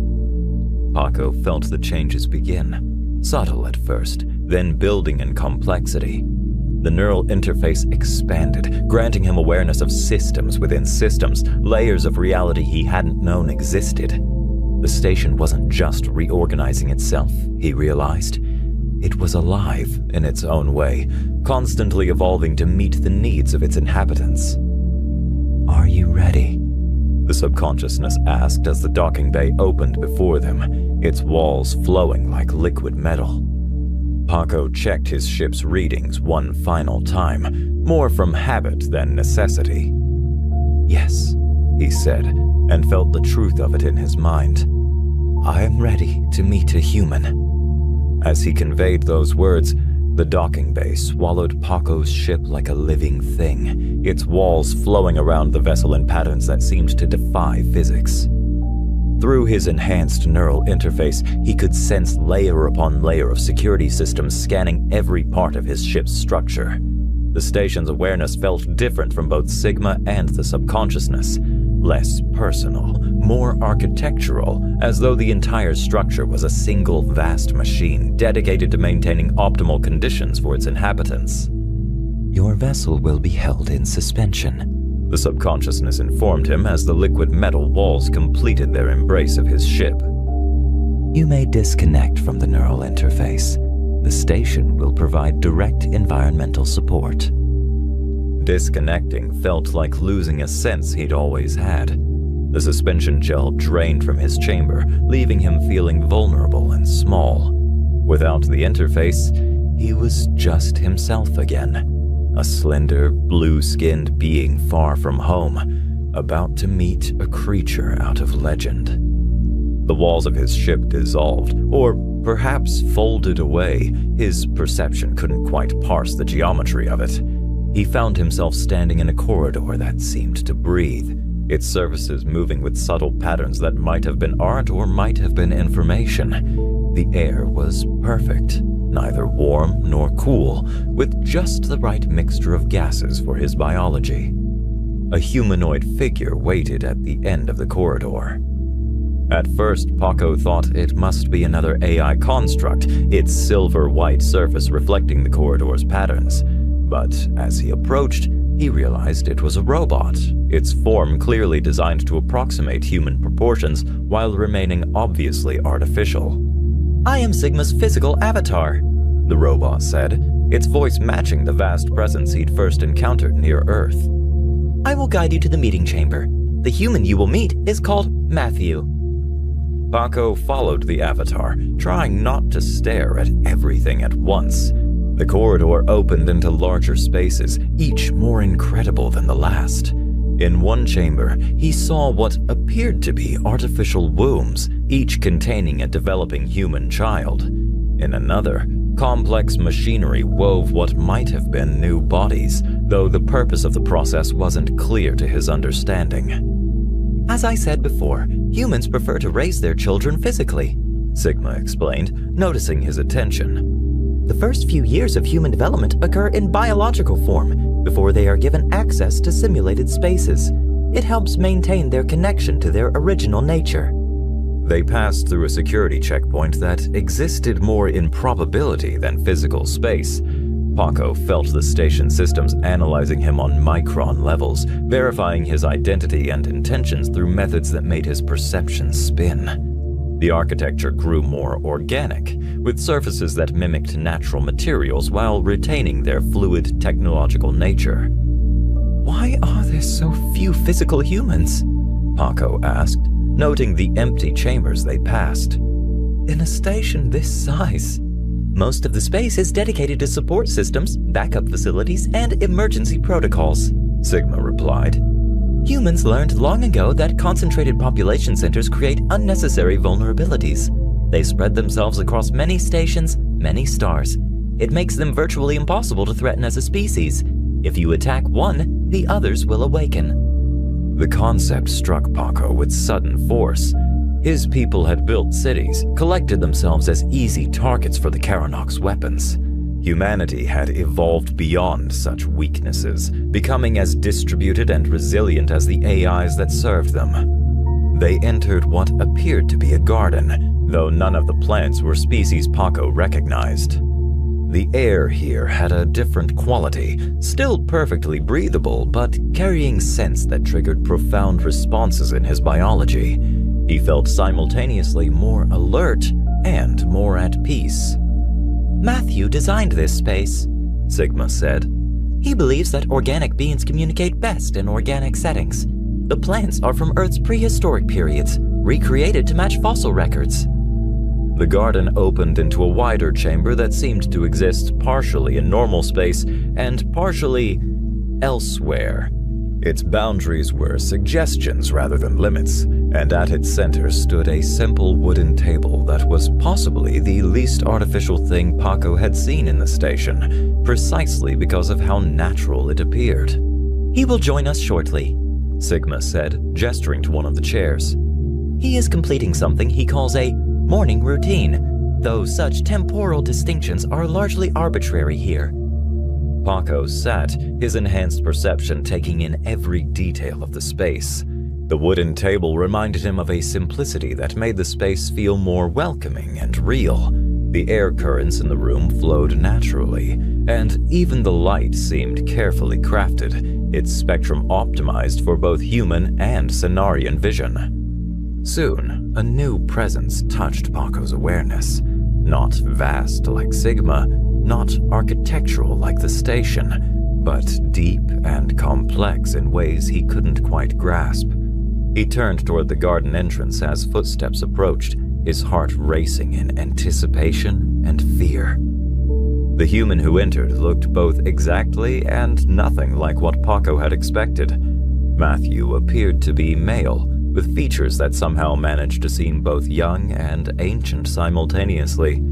Paco felt the changes begin, subtle at first, then building in complexity. The neural interface expanded, granting him awareness of systems within systems, layers of reality he hadn't known existed. The station wasn't just reorganizing itself, he realized. It was alive in its own way, constantly evolving to meet the needs of its inhabitants. Are you ready? The subconsciousness asked as the docking bay opened before them, its walls flowing like liquid metal. Paco checked his ship's readings one final time, more from habit than necessity. Yes, he said, and felt the truth of it in his mind. I am ready to meet a human. As he conveyed those words, the docking bay swallowed Paco's ship like a living thing, its walls flowing around the vessel in patterns that seemed to defy physics. Through his enhanced neural interface, he could sense layer upon layer of security systems scanning every part of his ship's structure. The station's awareness felt different from both Sigma and the subconsciousness. Less personal, more architectural, as though the entire structure was a single vast machine dedicated to maintaining optimal conditions for its inhabitants. Your vessel will be held in suspension, the subconsciousness informed him as the liquid metal walls completed their embrace of his ship. You may disconnect from the neural interface. The station will provide direct environmental support. Disconnecting felt like losing a sense he'd always had. The suspension gel drained from his chamber, leaving him feeling vulnerable and small. Without the interface, he was just himself again. A slender, blue-skinned being far from home. about to meet a creature out of legend. The walls of his ship dissolved, or perhaps folded away. His perception couldn't quite parse the geometry of it. He found himself standing in a corridor that seemed to breathe, its surfaces moving with subtle patterns that might have been art or might have been information. The air was perfect, neither warm nor cool, with just the right mixture of gases for his biology. A humanoid figure waited at the end of the corridor. At first, Paco thought it must be another AI construct, its silver-white surface reflecting the corridor's patterns. But as he approached, he realized it was a robot, its form clearly designed to approximate human proportions while remaining obviously artificial. "I am Sigma's physical avatar," the robot said, its voice matching the vast presence he'd first encountered near Earth. "I will guide you to the meeting chamber. The human you will meet is called Matthew." Paco followed the avatar, trying not to stare at everything at once. The corridor opened into larger spaces, each more incredible than the last. In one chamber, he saw what appeared to be artificial wombs, each containing a developing human child. In another, complex machinery wove what might have been new bodies, though the purpose of the process wasn't clear to his understanding. "As I said before, humans prefer to raise their children physically," Sigma explained, noticing his attention. "The first few years of human development occur in biological form, before they are given access to simulated spaces. It helps maintain their connection to their original nature." They passed through a security checkpoint that existed more in probability than physical space. Paco felt the station systems analyzing him on micron levels, verifying his identity and intentions through methods that made his perception spin. The architecture grew more organic, with surfaces that mimicked natural materials while retaining their fluid technological nature. "Why are there so few physical humans?" Paco asked, noting the empty chambers they passed. "In a station this size?" "Most of the space is dedicated to support systems, backup facilities, and emergency protocols," Sigma replied. "Humans learned long ago that concentrated population centers create unnecessary vulnerabilities. They spread themselves across many stations, many stars. It makes them virtually impossible to threaten as a species. If you attack one, the others will awaken." The concept struck Paco with sudden force. His people had built cities, collected themselves as easy targets for the Karanok's weapons. Humanity had evolved beyond such weaknesses, becoming as distributed and resilient as the AIs that served them. They entered what appeared to be a garden, though none of the plants were species Paco recognized. The air here had a different quality, still perfectly breathable, but carrying scents that triggered profound responses in his biology. He felt simultaneously more alert and more at peace. "Matthew designed this space," Sigma said. "He believes that organic beings communicate best in organic settings. The plants are from Earth's prehistoric periods, recreated to match fossil records." The garden opened into a wider chamber that seemed to exist partially in normal space and partially elsewhere. Its boundaries were suggestions rather than limits, and at its center stood a simple wooden table that was possibly the least artificial thing Paco had seen in the station, precisely because of how natural it appeared. "He will join us shortly," Sigma said, gesturing to one of the chairs. "He is completing something he calls a morning routine, though such temporal distinctions are largely arbitrary here." Paco sat, his enhanced perception taking in every detail of the space. The wooden table reminded him of a simplicity that made the space feel more welcoming and real. The air currents in the room flowed naturally, and even the light seemed carefully crafted, its spectrum optimized for both human and Cenarian vision. Soon, a new presence touched Paco's awareness. Not vast like Sigma, not architectural like the station, but deep and complex in ways he couldn't quite grasp. He turned toward the garden entrance as footsteps approached, his heart racing in anticipation and fear. The human who entered looked both exactly and nothing like what Paco had expected. Matthew appeared to be male, with features that somehow managed to seem both young and ancient simultaneously.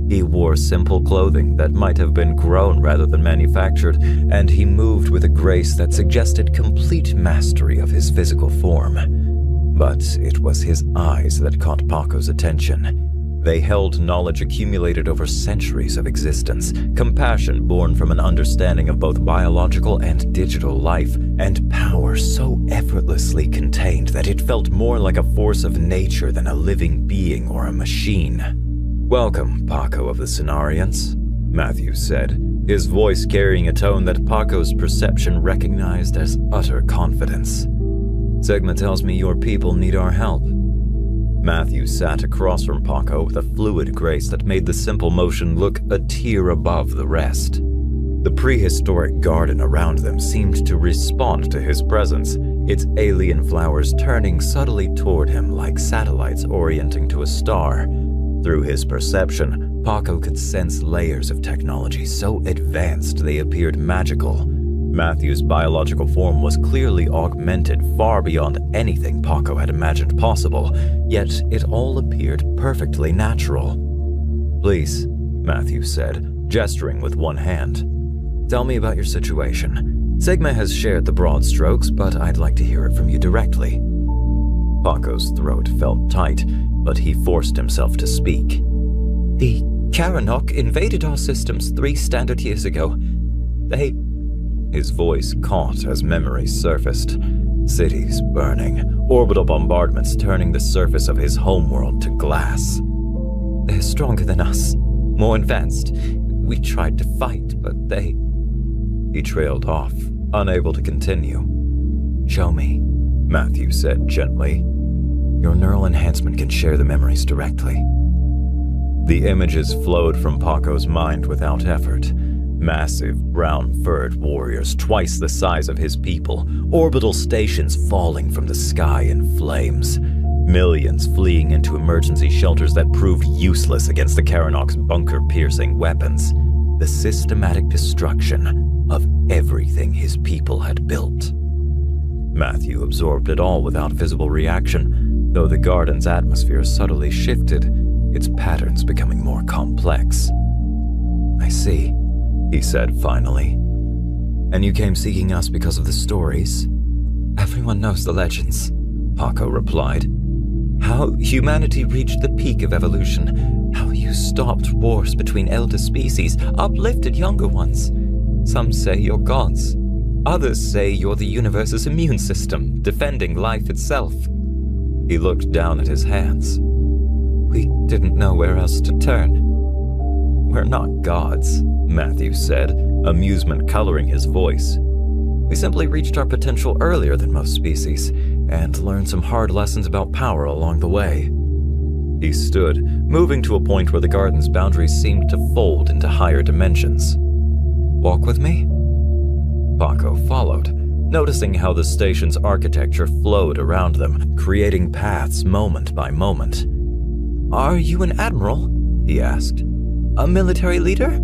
He wore simple clothing that might have been grown rather than manufactured, and he moved with a grace that suggested complete mastery of his physical form. But it was his eyes that caught Paco's attention. They held knowledge accumulated over centuries of existence, compassion born from an understanding of both biological and digital life, and power so effortlessly contained that it felt more like a force of nature than a living being or a machine. "Welcome, Paco of the Cenarians," Matthew said, his voice carrying a tone that Paco's perception recognized as utter confidence. "Sigma tells me your people need our help." Matthew sat across from Paco with a fluid grace that made the simple motion look a tier above the rest. The prehistoric garden around them seemed to respond to his presence, its alien flowers turning subtly toward him like satellites orienting to a star. Through his perception, Paco could sense layers of technology so advanced they appeared magical. Matthew's biological form was clearly augmented far beyond anything Paco had imagined possible, yet it all appeared perfectly natural. "Please," Matthew said, gesturing with one hand. "Tell me about your situation. Sigma has shared the broad strokes, but I'd like to hear it from you directly." Paco's throat felt tight, but he forced himself to speak. "The Karanok invaded our systems 3 standard years ago. They..." His voice caught as memories surfaced. Cities burning, orbital bombardments turning the surface of his homeworld to glass. "They're stronger than us, more advanced. We tried to fight, but they..." He trailed off, unable to continue. "Show me," Matthew said gently. "Your neural enhancement can share the memories directly." The images flowed from Paco's mind without effort. Massive, brown-furred warriors twice the size of his people, orbital stations falling from the sky in flames, millions fleeing into emergency shelters that proved useless against the Karanok's bunker-piercing weapons, the systematic destruction of everything his people had built. Matthew absorbed it all without visible reaction, though the garden's atmosphere subtly shifted, its patterns becoming more complex. "I see," he said finally. "And you came seeking us because of the stories?" "Everyone knows the legends," Paco replied. "How humanity reached the peak of evolution, how you stopped wars between elder species, uplifted younger ones. Some say you're gods. Others say you're the universe's immune system, defending life itself." He looked down at his hands. "We didn't know where else to turn." "We're not gods," Matthew said, amusement coloring his voice. "We simply reached our potential earlier than most species, and learned some hard lessons about power along the way." He stood, moving to a point where the garden's boundaries seemed to fold into higher dimensions. "Walk with me?" Paco followed, noticing how the station's architecture flowed around them, creating paths moment by moment. "Are you an admiral?" he asked. "A military leader?"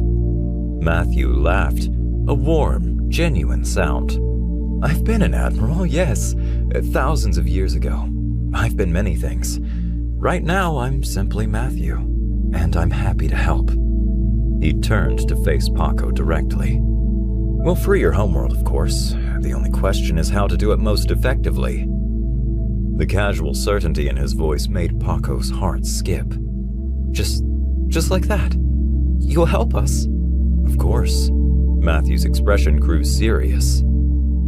Matthew laughed, a warm, genuine sound. "I've been an admiral, yes, thousands of years ago. I've been many things. Right now, I'm simply Matthew, and I'm happy to help." He turned to face Paco directly. "We'll free your homeworld, of course. The only question is how to do it most effectively." The casual certainty in his voice made Paco's heart skip. Just like that? You'll help us?" "Of course." Matthew's expression grew serious.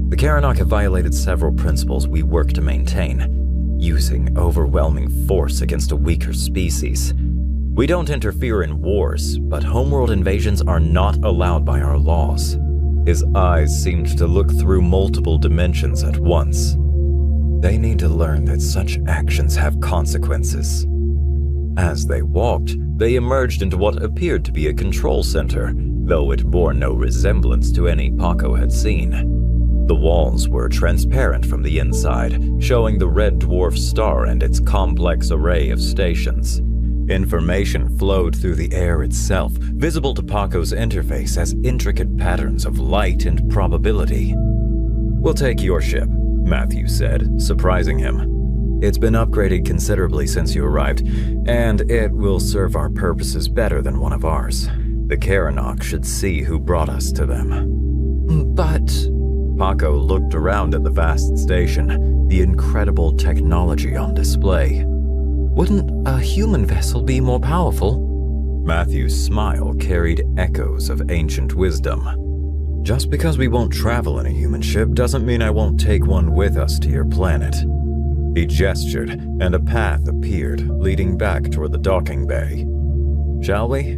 "The Karanok have violated several principles we work to maintain, using overwhelming force against a weaker species. We don't interfere in wars, but homeworld invasions are not allowed by our laws." His eyes seemed to look through multiple dimensions at once. "They need to learn that such actions have consequences." As they walked, they emerged into what appeared to be a control center, though it bore no resemblance to any Paco had seen. The walls were transparent from the inside, showing the red dwarf star and its complex array of stations. Information flowed through the air itself, visible to Paco's interface as intricate patterns of light and probability. "We'll take your ship," Matthew said, surprising him. "It's been upgraded considerably since you arrived, and it will serve our purposes better than one of ours. The Karanok should see who brought us to them." "But..." Paco looked around at the vast station, the incredible technology on display. "Wouldn't a human vessel be more powerful?" Matthew's smile carried echoes of ancient wisdom. "Just because we won't travel in a human ship doesn't mean I won't take one with us to your planet." He gestured, and a path appeared, leading back toward the docking bay. "Shall we?"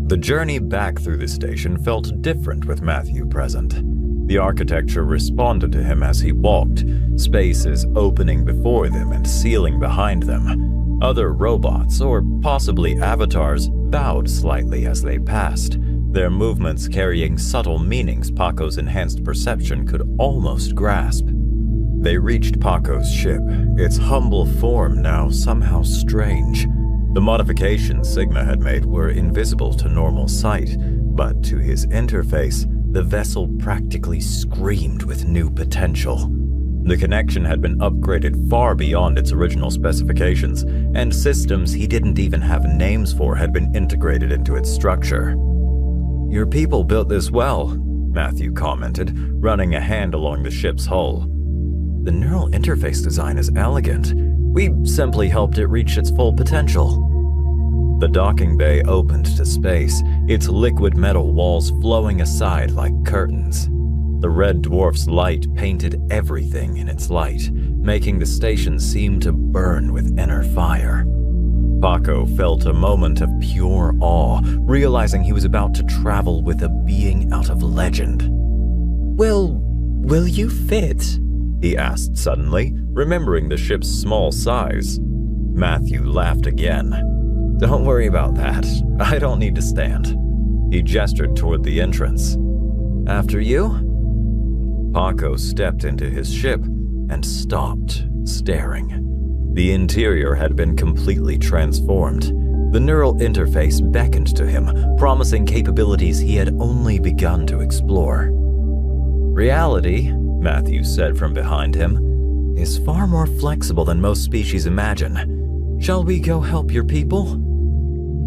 The journey back through the station felt different with Matthew present. The architecture responded to him as he walked, spaces opening before them and sealing behind them. Other robots, or possibly avatars, bowed slightly as they passed, their movements carrying subtle meanings Paco's enhanced perception could almost grasp. They reached Paco's ship, its humble form now somehow strange. The modifications Sigma had made were invisible to normal sight, but to his interface, the vessel practically screamed with new potential. The connection had been upgraded far beyond its original specifications, and systems he didn't even have names for had been integrated into its structure. "Your people built this well," Matthew commented, running a hand along the ship's hull. "The neural interface design is elegant. We simply helped it reach its full potential." The docking bay opened to space, its liquid metal walls flowing aside like curtains. The red dwarf's light painted everything in its light, making the station seem to burn with inner fire. Paco felt a moment of pure awe, realizing he was about to travel with a being out of legend. Will you fit?" he asked suddenly, remembering the ship's small size. Matthew laughed again. "Don't worry about that. I don't need to stand." He gestured toward the entrance. "After you?" Paco stepped into his ship and stopped, staring. The interior had been completely transformed. The neural interface beckoned to him, promising capabilities he had only begun to explore. "Reality," Matthew said from behind him, "is far more flexible than most species imagine. Shall we go help your people?"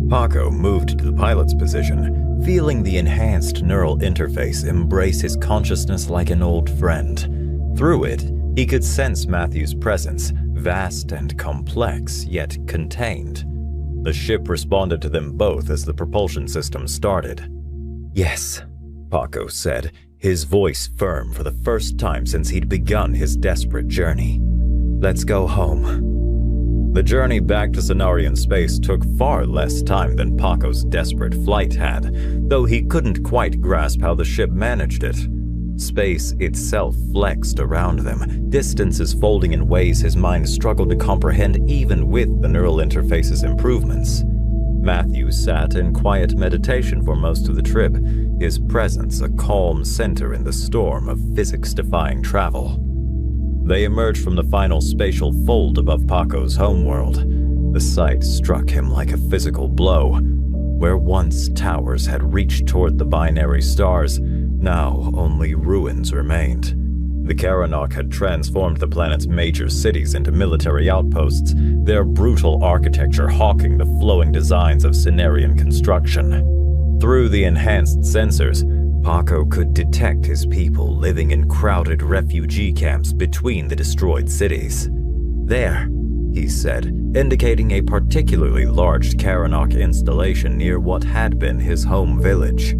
Paco moved to the pilot's position, feeling the enhanced neural interface embrace his consciousness like an old friend. Through it, he could sense Matthew's presence, vast and complex, yet contained. The ship responded to them both as the propulsion system started. "Yes," Paco said, his voice firm for the first time since he'd begun his desperate journey. "Let's go home." The journey back to Cenarian space took far less time than Paco's desperate flight had, though he couldn't quite grasp how the ship managed it. Space itself flexed around them, distances folding in ways his mind struggled to comprehend even with the neural interface's improvements. Matthew sat in quiet meditation for most of the trip, his presence a calm center in the storm of physics-defying travel. They emerged from the final spatial fold above Paco's homeworld. The sight struck him like a physical blow. Where once towers had reached toward the binary stars, now only ruins remained. The Karanok had transformed the planet's major cities into military outposts, their brutal architecture hawking the flowing designs of Cenarian construction. Through the enhanced sensors, Paco could detect his people living in crowded refugee camps between the destroyed cities. "There," he said, indicating a particularly large Karanok installation near what had been his home village.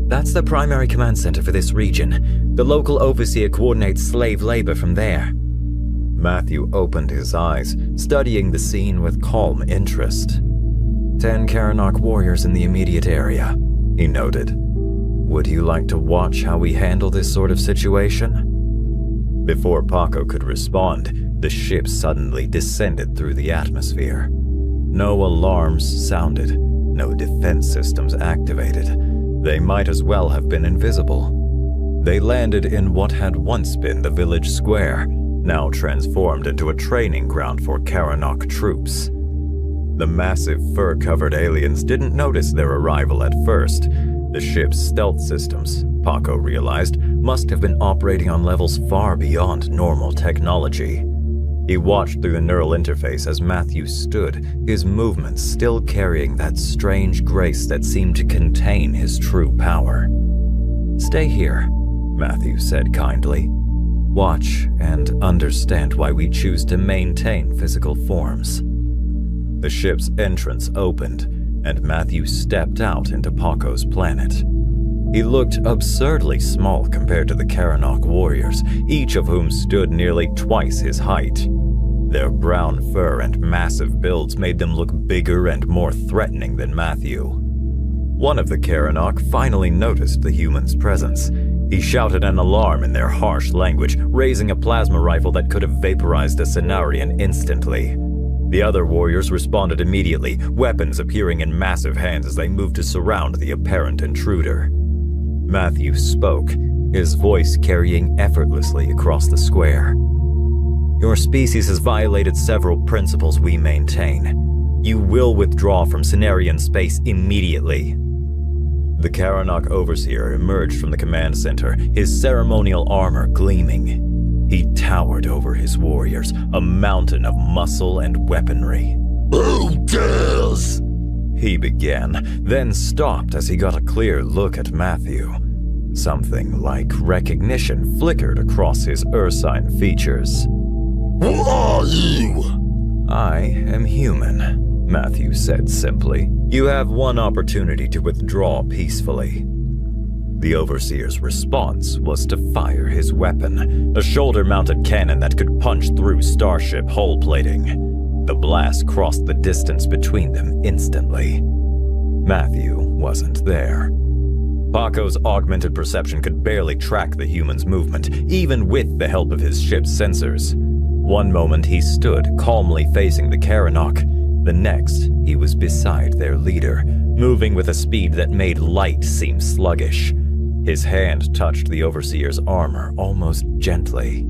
"That's the primary command center for this region. The local overseer coordinates slave labor from there." Matthew opened his eyes, studying the scene with calm interest. 10 Karanok warriors in the immediate area, he noted. "Would you like to watch how we handle this sort of situation?" Before Paco could respond, the ship suddenly descended through the atmosphere. No alarms sounded, no defense systems activated. They might as well have been invisible. They landed in what had once been the village square, now transformed into a training ground for Karanok troops. The massive fur-covered aliens didn't notice their arrival at first. The ship's stealth systems, Paco realized, must have been operating on levels far beyond normal technology. He watched through the neural interface as Matthew stood, his movements still carrying that strange grace that seemed to contain his true power. "Stay here," Matthew said kindly. "Watch and understand why we choose to maintain physical forms." The ship's entrance opened, and Matthew stepped out into Paco's planet. He looked absurdly small compared to the Karanok warriors, each of whom stood nearly twice his height. Their brown fur and massive builds made them look bigger and more threatening than Matthew. One of the Karanok finally noticed the human's presence. He shouted an alarm in their harsh language, raising a plasma rifle that could have vaporized a Cenarian instantly. The other warriors responded immediately, weapons appearing in massive hands as they moved to surround the apparent intruder. Matthew spoke, his voice carrying effortlessly across the square. "Your species has violated several principles we maintain. You will withdraw from Cenarian space immediately." The Karanok overseer emerged from the command center, his ceremonial armor gleaming. He towered over his warriors, a mountain of muscle and weaponry. Who dares? He began, then stopped as he got a clear look at Matthew. Something like recognition flickered across his ursine features. Who are you? "I am human," Matthew said simply. "You have one opportunity to withdraw peacefully." The overseer's response was to fire his weapon, a shoulder-mounted cannon that could punch through starship hull plating. The blast crossed the distance between them instantly. Matthew wasn't there. Paco's augmented perception could barely track the human's movement, even with the help of his ship's sensors. One moment he stood calmly facing the Karanok. The next, he was beside their leader, moving with a speed that made light seem sluggish. His hand touched the overseer's armor almost gently.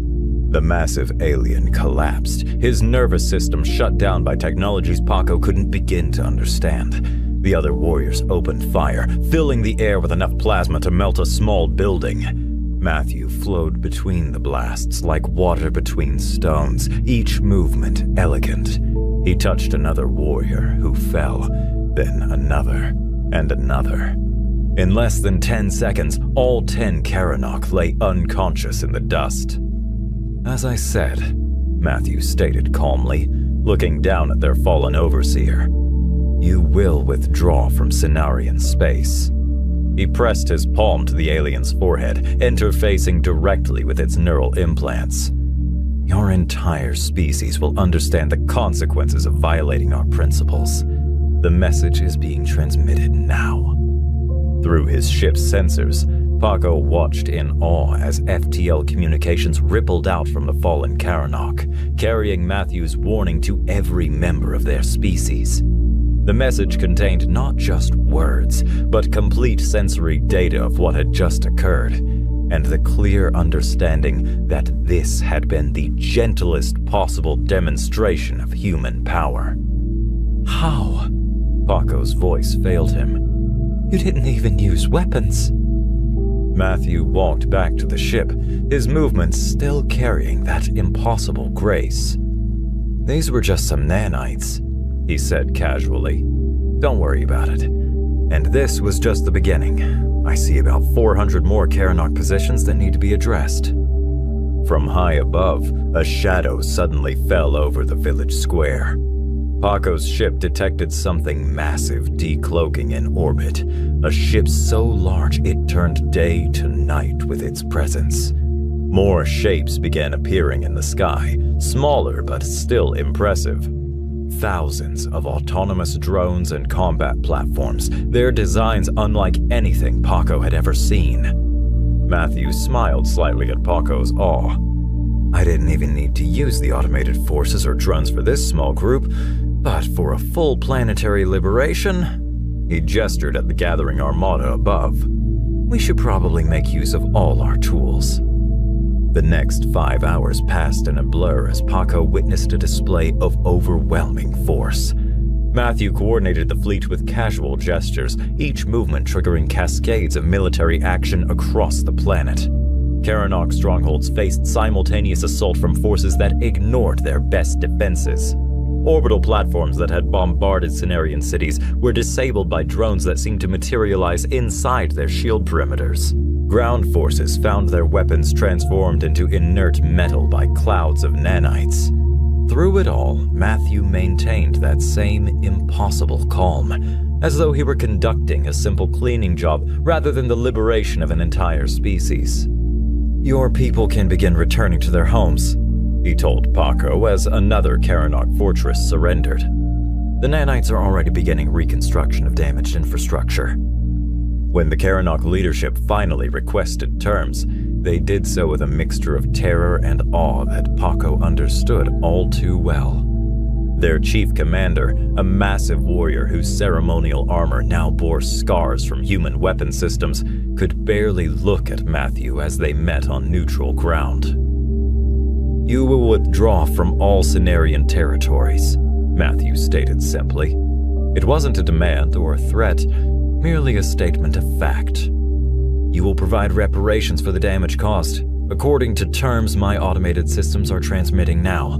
The massive alien collapsed, his nervous system shut down by technologies Paco couldn't begin to understand. The other warriors opened fire, filling the air with enough plasma to melt a small building. Matthew flowed between the blasts like water between stones, each movement elegant. He touched another warrior who fell, then another, and another. In less than 10 seconds, all 10 Karanok lay unconscious in the dust. "As I said," Matthew stated calmly, looking down at their fallen overseer, "you will withdraw from Cenarian space." He pressed his palm to the alien's forehead, interfacing directly with its neural implants. "Your entire species will understand the consequences of violating our principles. The message is being transmitted now." Through his ship's sensors, Paco watched in awe as FTL communications rippled out from the fallen Karanok, carrying Matthew's warning to every member of their species. The message contained not just words, but complete sensory data of what had just occurred, and the clear understanding that this had been the gentlest possible demonstration of human power. "How?" Paco's voice failed him. "You didn't even use weapons." Matthew walked back to the ship, his movements still carrying that impossible grace. "These were just some nanites," he said casually. "Don't worry about it. And this was just the beginning. I see about 400 more Karanok positions that need to be addressed." From high above, a shadow suddenly fell over the village square. Paco's ship detected something massive decloaking in orbit, a ship so large it turned day to night with its presence. More shapes began appearing in the sky, smaller but still impressive. Thousands of autonomous drones and combat platforms, their designs unlike anything Paco had ever seen. Matthew smiled slightly at Paco's awe. "I didn't even need to use the automated forces or drones for this small group, but for a full planetary liberation?" He gestured at the gathering armada above. "We should probably make use of all our tools." The next 5 hours passed in a blur as Paco witnessed a display of overwhelming force. Matthew coordinated the fleet with casual gestures, each movement triggering cascades of military action across the planet. Karanok strongholds faced simultaneous assault from forces that ignored their best defenses. Orbital platforms that had bombarded Cenarian cities were disabled by drones that seemed to materialize inside their shield perimeters. Ground forces found their weapons transformed into inert metal by clouds of nanites. Through it all, Matthew maintained that same impossible calm, as though he were conducting a simple cleaning job rather than the liberation of an entire species. "Your people can begin returning to their homes," he told Paco as another Karanok fortress surrendered. "The nanites are already beginning reconstruction of damaged infrastructure." When the Karanok leadership finally requested terms, they did so with a mixture of terror and awe that Paco understood all too well. Their chief commander, a massive warrior whose ceremonial armor now bore scars from human weapon systems, could barely look at Matthew as they met on neutral ground. "You will withdraw from all Cenarian territories," Matthew stated simply. It wasn't a demand or a threat, merely a statement of fact. "You will provide reparations for the damage caused, according to terms my automated systems are transmitting now.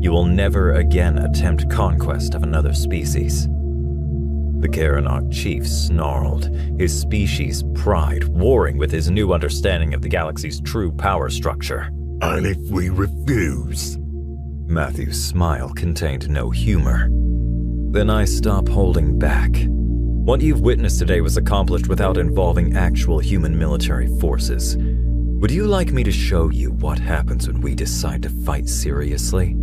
You will never again attempt conquest of another species." The Karanok chief snarled, his species' pride warring with his new understanding of the galaxy's true power structure. "And if we refuse?" Matthew's smile contained no humor. "Then I stop holding back. What you've witnessed today was accomplished without involving actual human military forces. Would you like me to show you what happens when we decide to fight seriously?"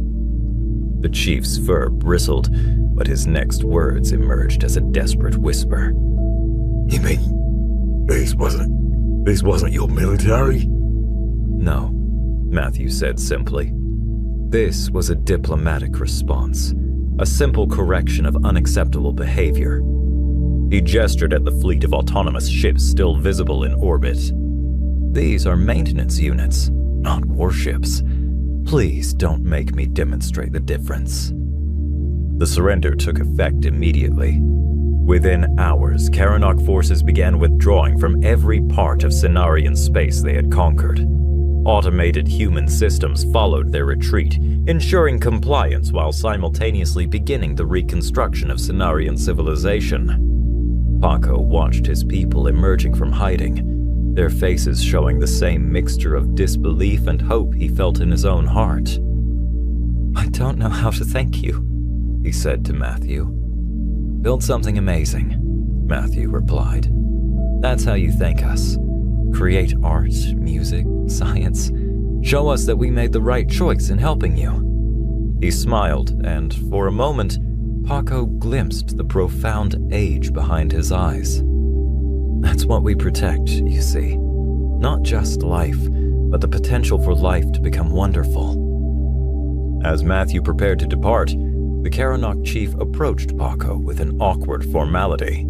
The chief's fur bristled, but his next words emerged as a desperate whisper. "You mean this wasn't your military?" "No," Matthew said simply. "This was a diplomatic response, a simple correction of unacceptable behavior." He gestured at the fleet of autonomous ships still visible in orbit. "These are maintenance units, not warships. Please don't make me demonstrate the difference." The surrender took effect immediately. Within hours, Karanok forces began withdrawing from every part of Cenarian space they had conquered. Automated human systems followed their retreat, ensuring compliance while simultaneously beginning the reconstruction of Cenarian civilization. Paco watched his people emerging from hiding, their faces showing the same mixture of disbelief and hope he felt in his own heart. "I don't know how to thank you," he said to Matthew. "Build something amazing," Matthew replied. "That's how you thank us. Create art, music, science. Show us that we made the right choice in helping you." He smiled, and for a moment, Paco glimpsed the profound age behind his eyes. "That's what we protect, you see. Not just life, but the potential for life to become wonderful." As Matthew prepared to depart, the Karanok chief approached Paco with an awkward formality.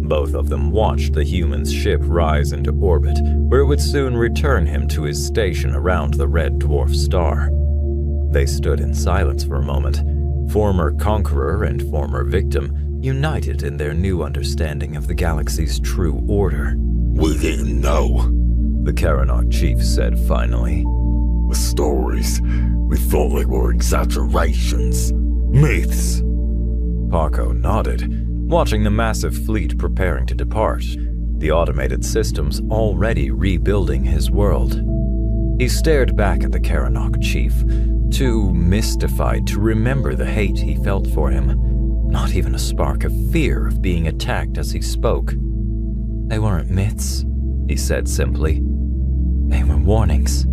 Both of them watched the human's ship rise into orbit, where it would soon return him to his station around the red dwarf star. They stood in silence for a moment, former conqueror and former victim united in their new understanding of the galaxy's true order. "We didn't know," the Karanok chief said finally. "The stories, we thought they were exaggerations, myths." Paco nodded, watching the massive fleet preparing to depart, the automated systems already rebuilding his world. He stared back at the Karanok chief, too mystified to remember the hate he felt for him, not even a spark of fear of being attacked as he spoke. "They weren't myths," he said simply. "They were warnings."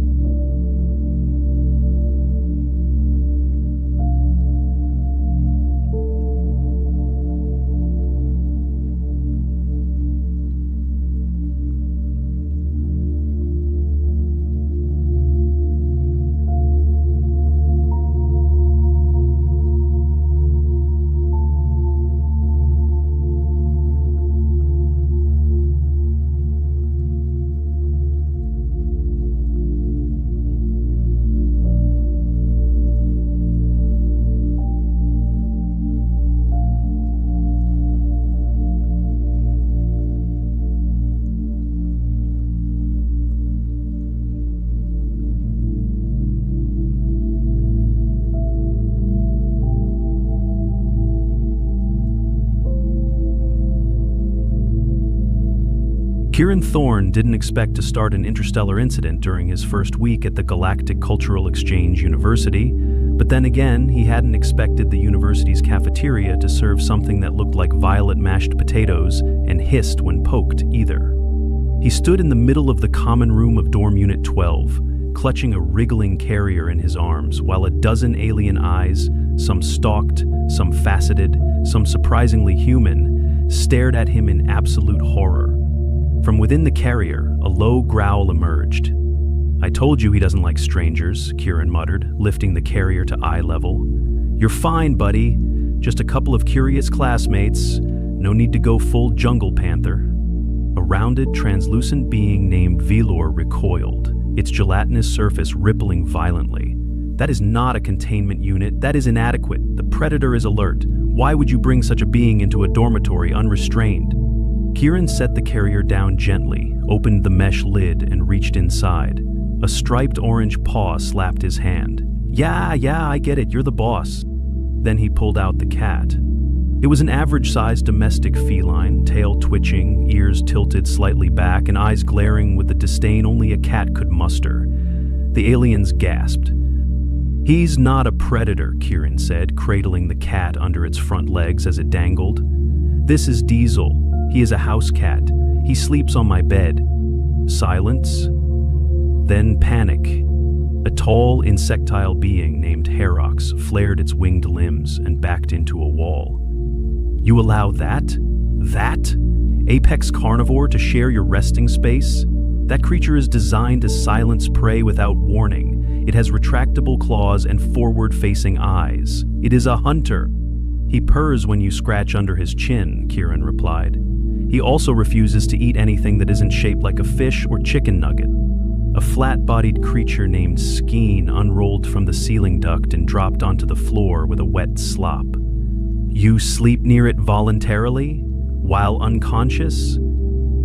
Kieran Thorne didn't expect to start an interstellar incident during his first week at the Galactic Cultural Exchange University, but then again, he hadn't expected the university's cafeteria to serve something that looked like violet mashed potatoes and hissed when poked either. He stood in the middle of the common room of Dorm Unit 12, clutching a wriggling carrier in his arms, while a dozen alien eyes, some stalked, some faceted, some surprisingly human, stared at him in absolute horror. From within the carrier, a low growl emerged. "I told you he doesn't like strangers," Kieran muttered, lifting the carrier to eye level. "You're fine, buddy. Just a couple of curious classmates. No need to go full jungle panther." A rounded, translucent being named Velor recoiled, its gelatinous surface rippling violently. "That is not a containment unit. That is inadequate. The predator is alert. Why would you bring such a being into a dormitory unrestrained?" Kieran set the carrier down gently, opened the mesh lid, and reached inside. A striped orange paw slapped his hand. Yeah, I get it. You're the boss." Then he pulled out the cat. It was an average-sized domestic feline, tail twitching, ears tilted slightly back, and eyes glaring with the disdain only a cat could muster. The aliens gasped. "He's not a predator," Kieran said, cradling the cat under its front legs as it dangled. "This is Diesel. He is a house cat. He sleeps on my bed." Silence. Then panic. A tall, insectile being named Herox flared its winged limbs and backed into a wall. "You allow that? That? Apex carnivore to share your resting space? That creature is designed to silence prey without warning. It has retractable claws and forward-facing eyes. It is a hunter." "He purrs when you scratch under his chin," Kieran replied. "He also refuses to eat anything that isn't shaped like a fish or chicken nugget." A flat-bodied creature named Skeen unrolled from the ceiling duct and dropped onto the floor with a wet slop. "You sleep near it voluntarily? While unconscious?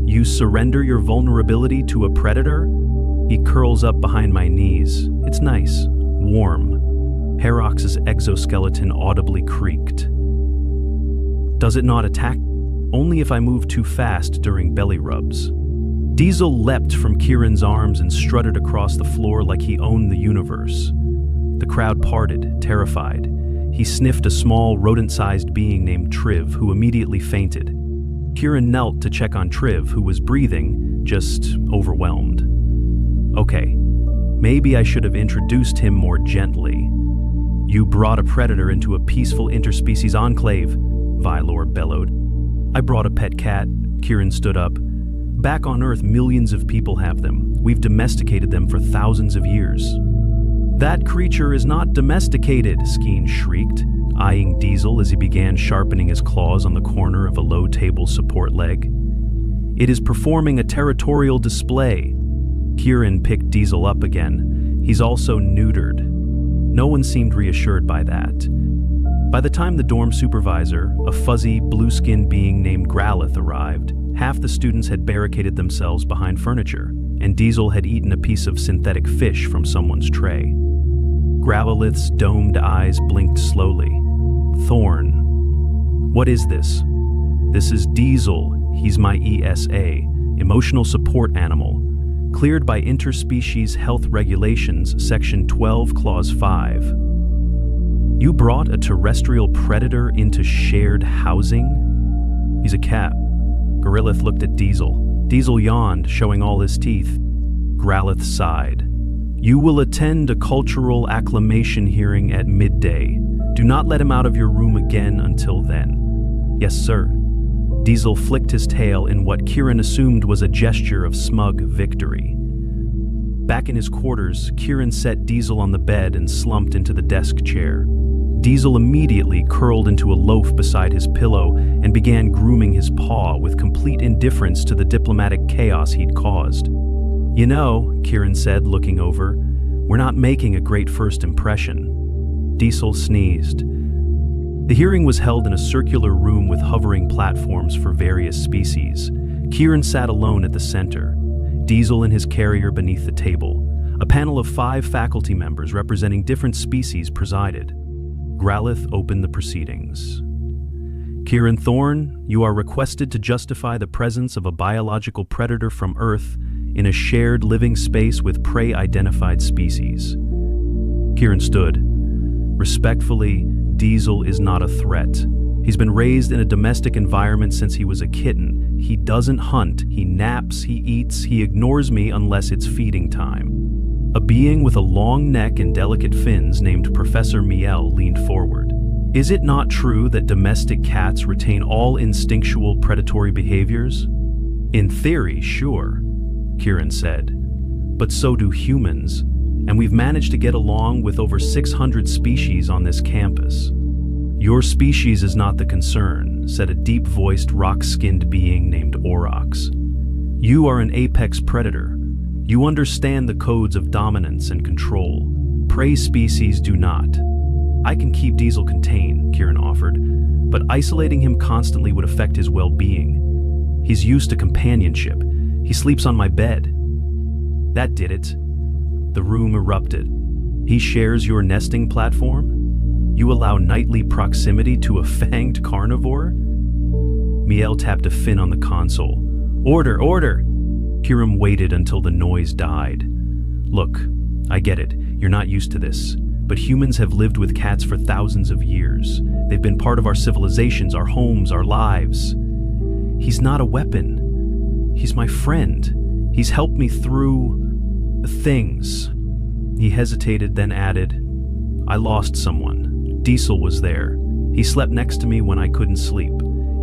You surrender your vulnerability to a predator?" He curls up behind my knees. It's nice, warm. Herox's exoskeleton audibly creaked. "Does it not attack?" "Only if I move too fast during belly rubs." Diesel leapt from Kieran's arms and strutted across the floor like he owned the universe. The crowd parted, terrified. He sniffed a small, rodent-sized being named Triv, who immediately fainted. Kieran knelt to check on Triv, who was breathing, just overwhelmed. Okay, maybe I should have introduced him more gently. "You brought a predator into a peaceful interspecies enclave," Velor bellowed. "I brought a pet cat," Kieran stood up. "Back on Earth, millions of people have them. We've domesticated them for thousands of years." "That creature is not domesticated," Skeen shrieked, eyeing Diesel as he began sharpening his claws on the corner of a low table support leg. "It is performing a territorial display." Kieran picked Diesel up again. "He's also neutered." No one seemed reassured by that. By the time the dorm supervisor, a fuzzy, blue-skinned being named Growlith, arrived, half the students had barricaded themselves behind furniture, and Diesel had eaten a piece of synthetic fish from someone's tray. Growlith's domed eyes blinked slowly. "Thorne. What is this?" "This is Diesel. He's my ESA, emotional support animal. Cleared by Interspecies Health Regulations, Section 12, Clause 5. You brought a terrestrial predator into shared housing?" "He's a cat." Gorillith looked at Diesel. Diesel yawned, showing all his teeth. Growlith sighed. "You will attend a cultural acclamation hearing at midday. Do not let him out of your room again until then." "Yes, sir." Diesel flicked his tail in what Kieran assumed was a gesture of smug victory. Back in his quarters, Kieran set Diesel on the bed and slumped into the desk chair. Diesel immediately curled into a loaf beside his pillow and began grooming his paw with complete indifference to the diplomatic chaos he'd caused. "You know," Kieran said, looking over, "we're not making a great first impression." Diesel sneezed. The hearing was held in a circular room with hovering platforms for various species. Kieran sat alone at the center, Diesel in his carrier beneath the table. A panel of 5 faculty members representing different species presided. Growlith opened the proceedings. Kieran Thorne, you are requested to justify the presence of a biological predator from Earth in a shared living space with prey-identified species. Kieran stood. Respectfully, Diesel is not a threat. He's been raised in a domestic environment since he was a kitten. He doesn't hunt, he naps, he eats, he ignores me unless it's feeding time. A being with a long neck and delicate fins named Professor Miel leaned forward. Is it not true that domestic cats retain all instinctual predatory behaviors? In theory, sure, Kieran said. But so do humans, and we've managed to get along with over 600 species on this campus. Your species is not the concern, said a deep-voiced, rock-skinned being named Aurochs. You are an apex predator. You understand the codes of dominance and control. Prey species do not. I can keep Diesel contained, Kieran offered, but isolating him constantly would affect his well-being. He's used to companionship. He sleeps on my bed. That did it. The room erupted. He shares your nesting platform? You allow nightly proximity to a fanged carnivore? Miel tapped a fin on the console. Order, order! Kieran waited until the noise died. Look, I get it. You're not used to this. But humans have lived with cats for thousands of years. They've been part of our civilizations, our homes, our lives. He's not a weapon. He's my friend. He's helped me through things. He hesitated, then added, I lost someone. Diesel was there. He slept next to me when I couldn't sleep.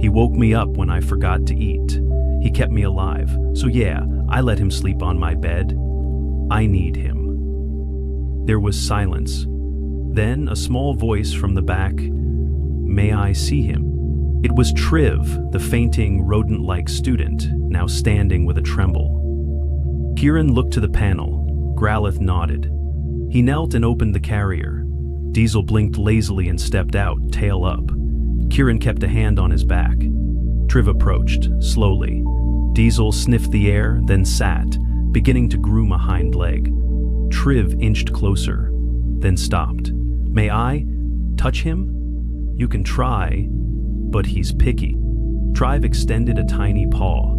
He woke me up when I forgot to eat. He kept me alive. So yeah, I let him sleep on my bed. I need him. There was silence. Then a small voice from the back, May I see him? It was Triv, the fainting, rodent-like student, now standing with a tremble. Kieran looked to the panel. Gralith nodded. He knelt and opened the carrier. Diesel blinked lazily and stepped out, tail up. Kieran kept a hand on his back. Triv approached, slowly. Diesel sniffed the air, then sat, beginning to groom a hind leg. Triv inched closer, then stopped. May I touch him? You can try, but he's picky. Triv extended a tiny paw.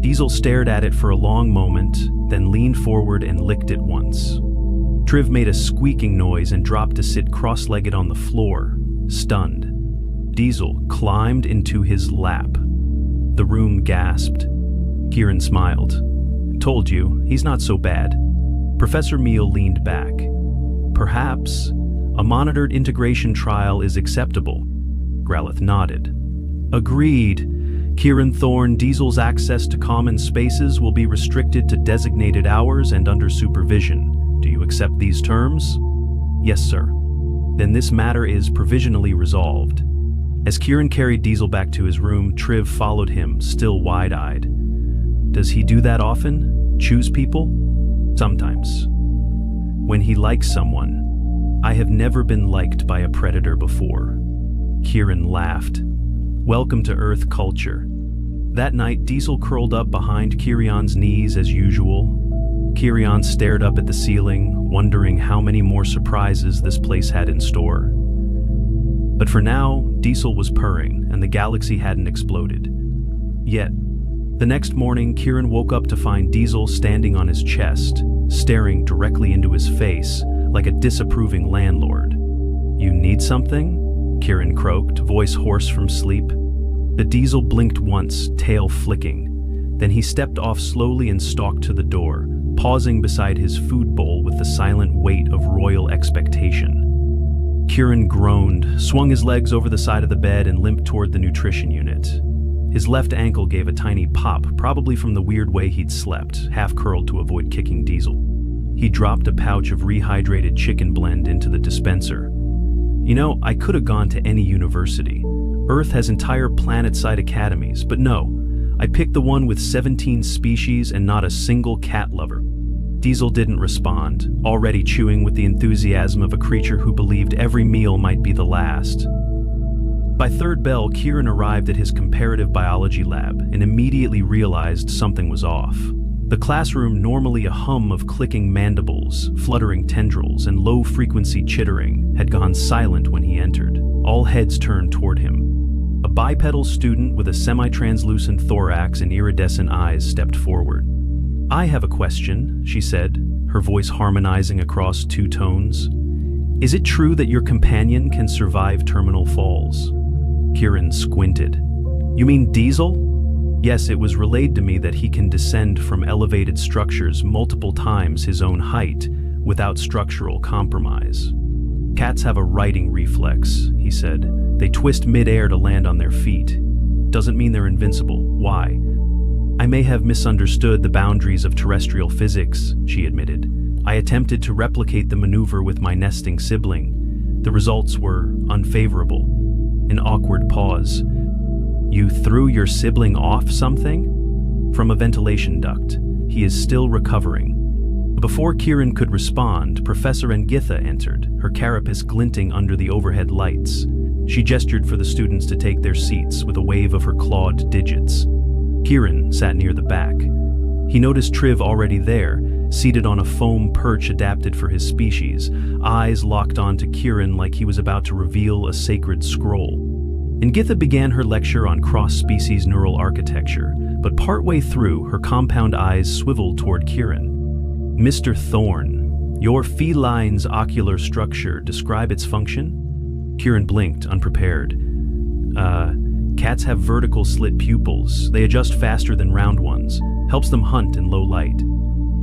Diesel stared at it for a long moment, then leaned forward and licked it once. Triv made a squeaking noise and dropped to sit cross-legged on the floor, stunned. Diesel climbed into his lap. The room gasped. Kieran smiled. Told you, he's not so bad. Professor Miel leaned back. Perhaps a monitored integration trial is acceptable. Gralith nodded. Agreed. Kieran Thorne, Diesel's access to common spaces will be restricted to designated hours and under supervision. Do you accept these terms? Yes, sir. Then this matter is provisionally resolved. As Kieran carried Diesel back to his room, Triv followed him, still wide-eyed. Does he do that often? Choose people? Sometimes. When he likes someone. I have never been liked by a predator before. Kieran laughed. Welcome to Earth culture. That night, Diesel curled up behind Kieran's knees as usual. Kieran stared up at the ceiling, wondering how many more surprises this place had in store. But for now, Diesel was purring, and the galaxy hadn't exploded. Yet, the next morning, Kieran woke up to find Diesel standing on his chest, staring directly into his face, like a disapproving landlord. You need something? Kieran croaked, voice hoarse from sleep. The Diesel blinked once, tail flicking. Then he stepped off slowly and stalked to the door, pausing beside his food bowl with the silent weight of royal expectation. Kieran groaned, swung his legs over the side of the bed and limped toward the nutrition unit. His left ankle gave a tiny pop, probably from the weird way he'd slept, half curled to avoid kicking Diesel. He dropped a pouch of rehydrated chicken blend into the dispenser. You know, I could have gone to any university. Earth has entire planet-side academies, but no, I picked the one with 17 species and not a single cat lover. Diesel didn't respond, already chewing with the enthusiasm of a creature who believed every meal might be the last. By third bell, Kieran arrived at his comparative biology lab and immediately realized something was off. The classroom, normally a hum of clicking mandibles, fluttering tendrils, and low-frequency chittering, had gone silent when he entered. All heads turned toward him. A bipedal student with a semi-translucent thorax and iridescent eyes stepped forward. "I have a question," she said, her voice harmonizing across two tones. "Is it true that your companion can survive terminal falls?" Kieran squinted. "You mean Diesel?" "Yes, it was relayed to me that he can descend from elevated structures multiple times his own height without structural compromise." "Cats have a righting reflex," he said. "They twist mid-air to land on their feet. Doesn't mean they're invincible. Why?" "I may have misunderstood the boundaries of terrestrial physics," she admitted. "I attempted to replicate the maneuver with my nesting sibling. The results were unfavorable." An awkward pause. "You threw your sibling off something?" "From a ventilation duct. He is still recovering." Before Kieran could respond, Professor Ngitha entered, her carapace glinting under the overhead lights. She gestured for the students to take their seats with a wave of her clawed digits. Kieran sat near the back. He noticed Triv already there, seated on a foam perch adapted for his species, eyes locked onto Kieran like he was about to reveal a sacred scroll. Ngitha began her lecture on cross-species neural architecture, but partway through, her compound eyes swiveled toward Kieran. "Mr. Thorne, your feline's ocular structure, describe its function?" Kieran blinked, unprepared. Cats have vertical slit pupils. They adjust faster than round ones. Helps them hunt in low light."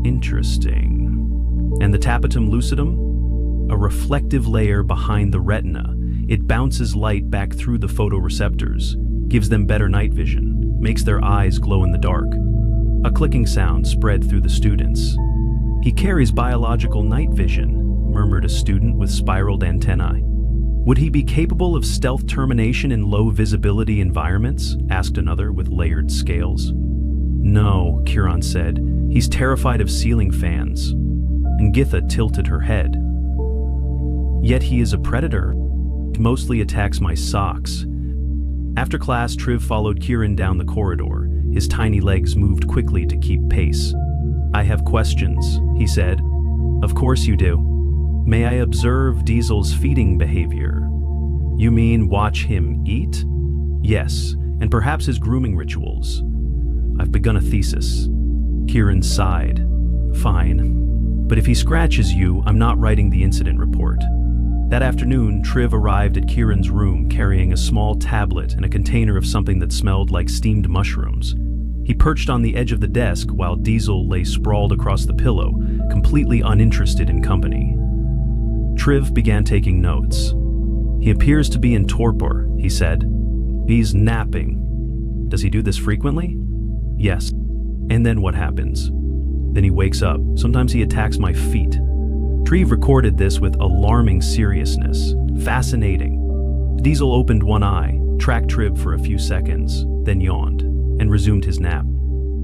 "Interesting. And the tapetum lucidum?" "A reflective layer behind the retina. It bounces light back through the photoreceptors, gives them better night vision, makes their eyes glow in the dark." A clicking sound spread through the students. "He carries biological night vision," murmured a student with spiraled antennae. "Would he be capable of stealth termination in low-visibility environments?" asked another with layered scales. "No," Kieran said. "He's terrified of ceiling fans." Ngitha tilted her head. "Yet he is a predator. He mostly attacks my socks." After class, Triv followed Kieran down the corridor. His tiny legs moved quickly to keep pace. "I have questions," he said. "Of course you do. May I observe Diesel's feeding behavior?" "You mean watch him eat?" "Yes, and perhaps his grooming rituals. I've begun a thesis." Kieran sighed. "Fine. But if he scratches you, I'm not writing the incident report." That afternoon, Triv arrived at Kieran's room carrying a small tablet and a container of something that smelled like steamed mushrooms. He perched on the edge of the desk while Diesel lay sprawled across the pillow, completely uninterested in company. Triv began taking notes. "He appears to be in torpor," he said. "He's napping." "Does he do this frequently?" "Yes." "And then what happens?" "Then he wakes up. Sometimes he attacks my feet." Triv recorded this with alarming seriousness. Fascinating. Diesel opened one eye, tracked Triv for a few seconds, then yawned, and resumed his nap.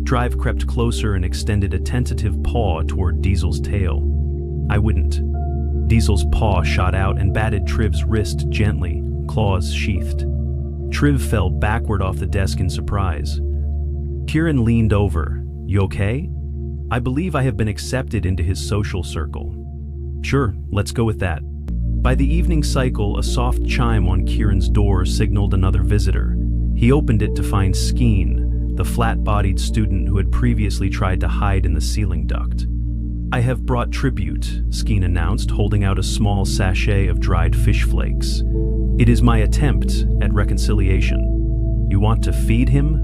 Triv crept closer and extended a tentative paw toward Diesel's tail. "I wouldn't." Diesel's paw shot out and batted Triv's wrist gently, claws sheathed. Triv fell backward off the desk in surprise. Kieran leaned over. "You okay?" "I believe I have been accepted into his social circle." "Sure, let's go with that." By the evening cycle, a soft chime on Kieran's door signaled another visitor. He opened it to find Skeen, the flat-bodied student who had previously tried to hide in the ceiling duct. "I have brought tribute," Skeen announced, holding out a small sachet of dried fish flakes. "It is my attempt at reconciliation." "You want to feed him?"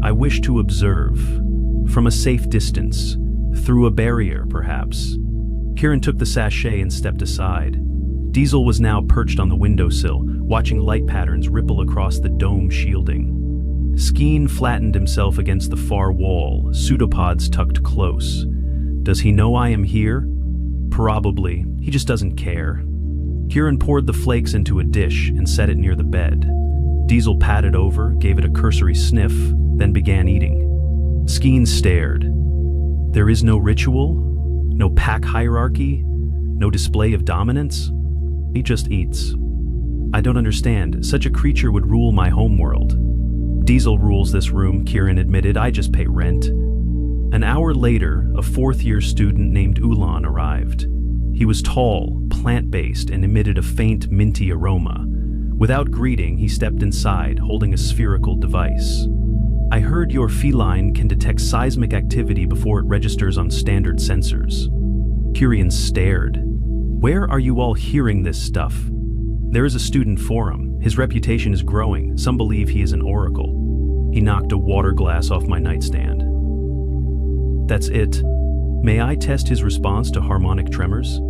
"I wish to observe. From a safe distance. Through a barrier, perhaps." Kieran took the sachet and stepped aside. Diesel was now perched on the windowsill, watching light patterns ripple across the dome shielding. Skeen flattened himself against the far wall, pseudopods tucked close. "Does he know I am here?" "Probably. He just doesn't care." Kieran poured the flakes into a dish and set it near the bed. Diesel patted over, gave it a cursory sniff, then began eating. Skeen stared. There is no ritual, no pack hierarchy, no display of dominance. He just eats. I don't understand. Such a creature would rule my homeworld. Diesel rules this room, Kieran admitted. I just pay rent. An hour later, a fourth-year student named Ulan arrived. He was tall, plant-based, and emitted a faint, minty aroma. Without greeting, he stepped inside, holding a spherical device. I heard your feline can detect seismic activity before it registers on standard sensors. Kieran stared. Where are you all hearing this stuff? There is a student forum. His reputation is growing. Some believe he is an oracle. He knocked a water glass off my nightstand. That's it. May I test his response to harmonic tremors?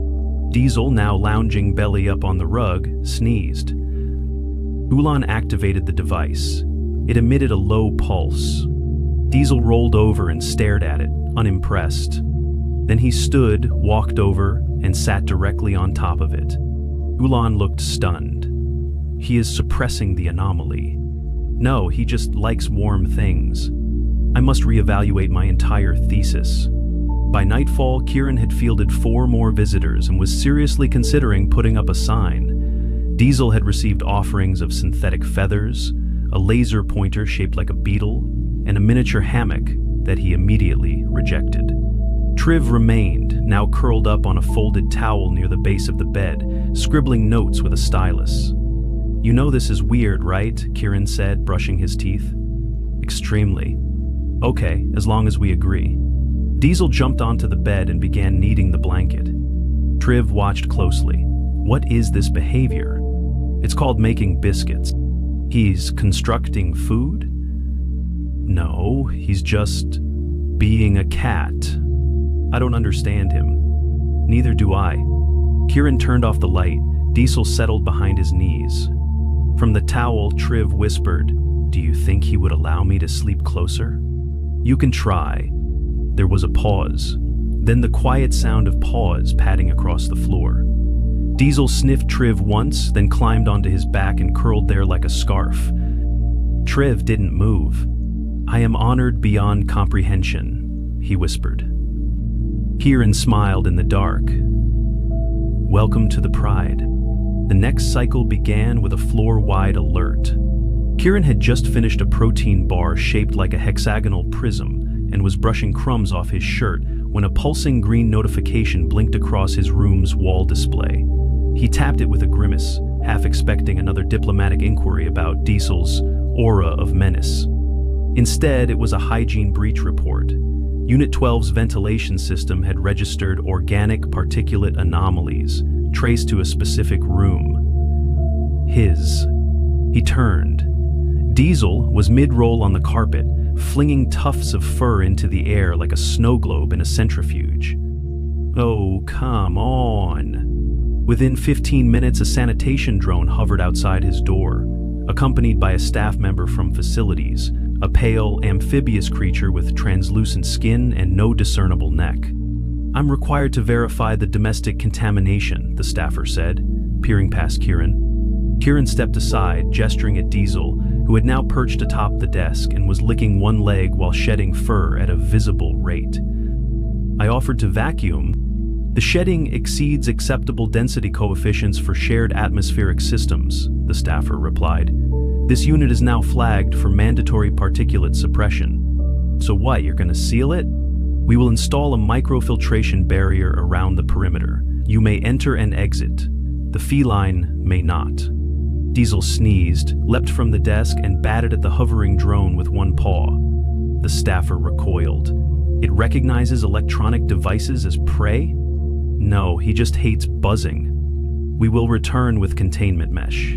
Diesel, now lounging belly up on the rug, sneezed. Ulan activated the device. It emitted a low pulse. Diesel rolled over and stared at it, unimpressed. Then he stood, walked over, and sat directly on top of it. Ulan looked stunned. He is suppressing the anomaly. No, he just likes warm things. I must reevaluate my entire thesis. By nightfall, Kieran had fielded 4 more visitors and was seriously considering putting up a sign. Diesel had received offerings of synthetic feathers, a laser pointer shaped like a beetle, and a miniature hammock that he immediately rejected. Triv remained, now curled up on a folded towel near the base of the bed, scribbling notes with a stylus. You know this is weird, right? Kieran said, brushing his teeth. Extremely. Okay, as long as we agree. Diesel jumped onto the bed and began kneading the blanket. Triv watched closely. What is this behavior? It's called making biscuits. He's constructing food? No, he's just being a cat. I don't understand him. Neither do I. Kieran turned off the light. Diesel settled behind his knees. From the towel, Triv whispered, "Do you think he would allow me to sleep closer?" "You can try." There was a pause. Then the quiet sound of paws padding across the floor. Diesel sniffed Triv once, then climbed onto his back and curled there like a scarf. Triv didn't move. "I am honored beyond comprehension," he whispered. Kieran smiled in the dark. Welcome to the pride. The next cycle began with a floor-wide alert. Kieran had just finished a protein bar shaped like a hexagonal prism and was brushing crumbs off his shirt when a pulsing green notification blinked across his room's wall display. He tapped it with a grimace, half expecting another diplomatic inquiry about Diesel's aura of menace. Instead, it was a hygiene breach report. Unit 12's ventilation system had registered organic particulate anomalies, traced to a specific room. His. He turned. Diesel was mid-roll on the carpet, flinging tufts of fur into the air like a snow globe in a centrifuge. Oh, come on. Within 15 minutes, a sanitation drone hovered outside his door, accompanied by a staff member from facilities, a pale, amphibious creature with translucent skin and no discernible neck. I'm required to verify the domestic contamination, the staffer said, peering past Kieran. Kieran stepped aside, gesturing at Diesel, who had now perched atop the desk and was licking one leg while shedding fur at a visible rate. I offered to vacuum. The shedding exceeds acceptable density coefficients for shared atmospheric systems, the staffer replied. This unit is now flagged for mandatory particulate suppression. So what, you're gonna seal it? We will install a microfiltration barrier around the perimeter. You may enter and exit. The feline may not. Diesel sneezed, leapt from the desk, and batted at the hovering drone with one paw. The staffer recoiled. It recognizes electronic devices as prey? No, he just hates buzzing. We will return with containment mesh.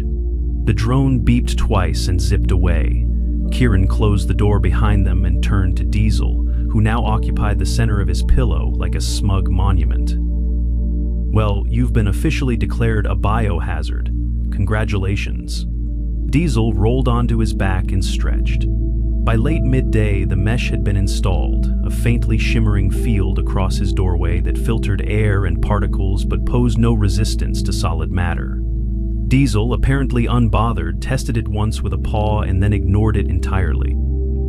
The drone beeped twice and zipped away. Kieran closed the door behind them and turned to Diesel, who now occupied the center of his pillow like a smug monument. Well, you've been officially declared a biohazard. Congratulations. Diesel rolled onto his back and stretched. By late midday, the mesh had been installed, a faintly shimmering field across his doorway that filtered air and particles but posed no resistance to solid matter. Diesel, apparently unbothered, tested it once with a paw and then ignored it entirely.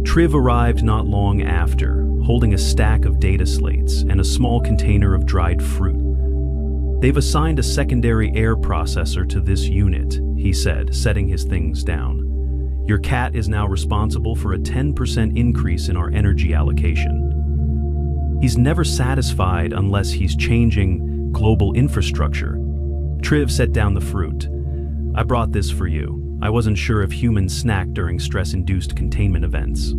Triv arrived not long after, holding a stack of data slates and a small container of dried fruit. They've assigned a secondary air processor to this unit, he said, setting his things down. Your cat is now responsible for a 10% increase in our energy allocation. He's never satisfied unless he's changing global infrastructure. Triv set down the fruit. I brought this for you. I wasn't sure if humans snack during stress-induced containment events.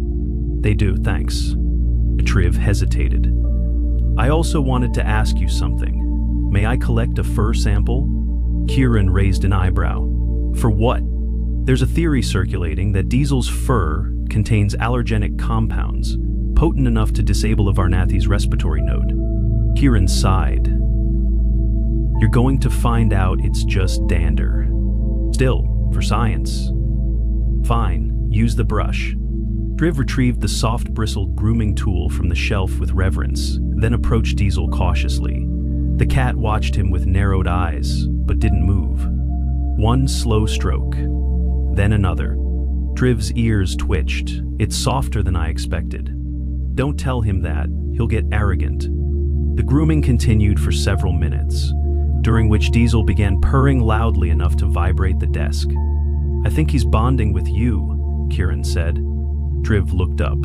They do, thanks. Triv hesitated. I also wanted to ask you something. May I collect a fur sample? Kieran raised an eyebrow. For what? There's a theory circulating that Diesel's fur contains allergenic compounds, potent enough to disable a Varnathi's respiratory node. Kieran sighed. You're going to find out it's just dander. Still, for science. Fine, use the brush. Triv retrieved the soft-bristled grooming tool from the shelf with reverence, then approached Diesel cautiously. The cat watched him with narrowed eyes, but didn't move. One slow stroke, then another. Triv's ears twitched. It's softer than I expected. Don't tell him that, he'll get arrogant. The grooming continued for several minutes, during which Diesel began purring loudly enough to vibrate the desk. I think he's bonding with you, Kieran said. Triv looked up.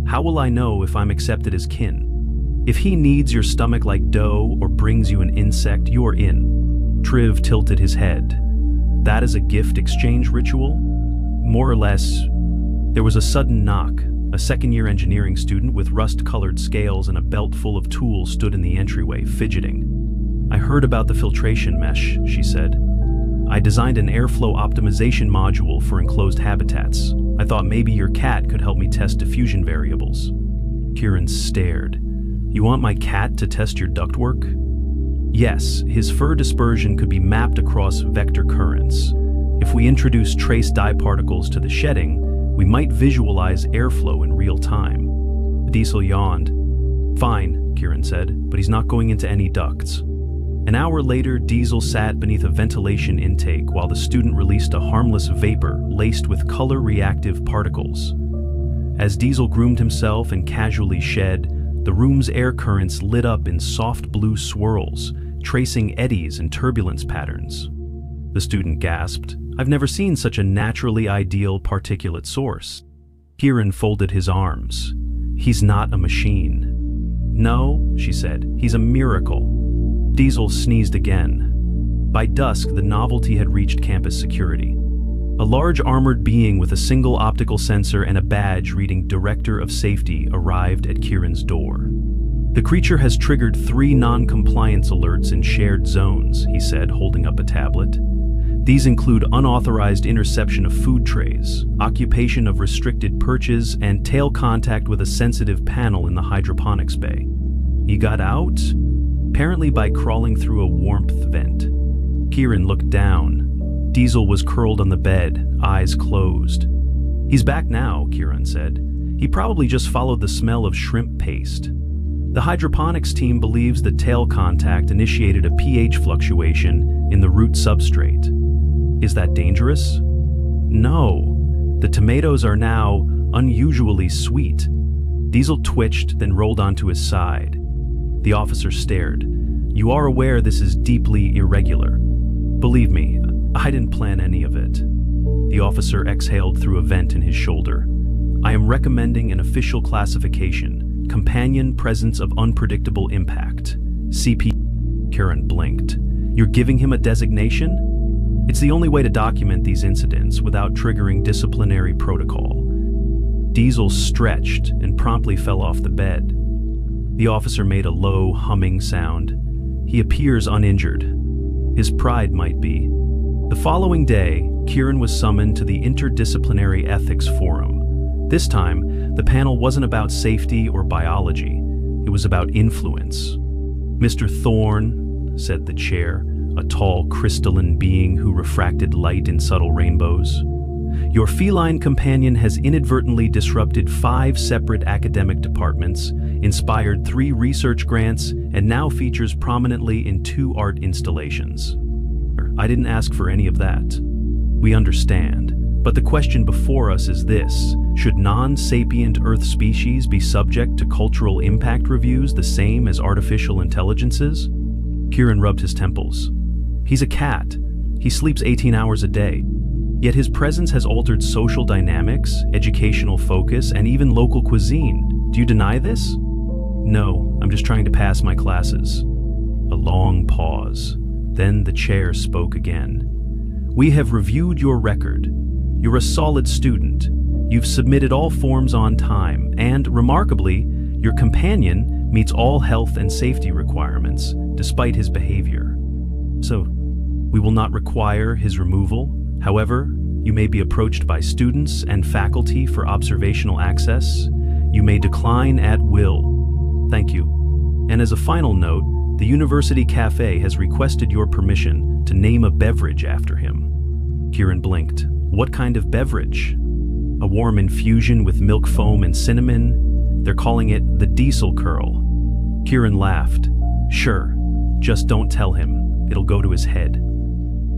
How will I know if I'm accepted as kin? If he kneads your stomach like dough or brings you an insect, you're in. Triv tilted his head. That is a gift exchange ritual? More or less. There was a sudden knock. A second-year engineering student with rust-colored scales and a belt full of tools stood in the entryway, fidgeting. I heard about the filtration mesh, she said. I designed an airflow optimization module for enclosed habitats. I thought maybe your cat could help me test diffusion variables. Kieran stared. You want my cat to test your ductwork? Yes, his fur dispersion could be mapped across vector currents. If we introduce trace dye particles to the shedding, we might visualize airflow in real time. Diesel yawned. Fine, Kieran said, but he's not going into any ducts. An hour later, Diesel sat beneath a ventilation intake while the student released a harmless vapor laced with color-reactive particles. As Diesel groomed himself and casually shed, the room's air currents lit up in soft blue swirls, tracing eddies and turbulence patterns. The student gasped. I've never seen such a naturally ideal particulate source. Kieran folded his arms. He's not a machine. No, she said, he's a miracle. Diesel sneezed again. By dusk, the novelty had reached campus security. A large armored being with a single optical sensor and a badge reading Director of Safety arrived at Kieran's door. The creature has triggered 3 non-compliance alerts in shared zones, he said, holding up a tablet. These include unauthorized interception of food trays, occupation of restricted perches, and tail contact with a sensitive panel in the hydroponics bay. He got out? Apparently by crawling through a warmth vent. Kieran looked down. Diesel was curled on the bed, eyes closed. He's back now, Kieran said. He probably just followed the smell of shrimp paste. The hydroponics team believes the tail contact initiated a pH fluctuation in the root substrate. Is that dangerous? No. The tomatoes are now unusually sweet. Diesel twitched, then rolled onto his side. The officer stared. You are aware this is deeply irregular. Believe me, I didn't plan any of it. The officer exhaled through a vent in his shoulder. I am recommending an official classification, Companion Presence of Unpredictable Impact. CP. Kieran blinked. You're giving him a designation? It's the only way to document these incidents without triggering disciplinary protocol. Diesel stretched and promptly fell off the bed. The officer made a low, humming sound. He appears uninjured. His pride might be. The following day, Kieran was summoned to the Interdisciplinary Ethics Forum. This time, the panel wasn't about safety or biology. It was about influence. Mr. Thorne, said the chair, a tall, crystalline being who refracted light in subtle rainbows. Your feline companion has inadvertently disrupted 5 separate academic departments, inspired 3 research grants, and now features prominently in 2 art installations. I didn't ask for any of that. We understand. But the question before us is this: should non-sapient Earth species be subject to cultural impact reviews the same as artificial intelligences? Kieran rubbed his temples. He's a cat. He sleeps 18 hours a day. Yet his presence has altered social dynamics, educational focus, and even local cuisine. Do you deny this? No, I'm just trying to pass my classes. A long pause. Then the chair spoke again. We have reviewed your record. You're a solid student. You've submitted all forms on time, and, remarkably, your companion meets all health and safety requirements, despite his behavior. So, we will not require his removal. However, you may be approached by students and faculty for observational access. You may decline at will. Thank you. And as a final note, the University Cafe has requested your permission to name a beverage after him. Kieran blinked. What kind of beverage? A warm infusion with milk foam and cinnamon? They're calling it the Diesel Curl. Kieran laughed. Sure, just don't tell him. It'll go to his head.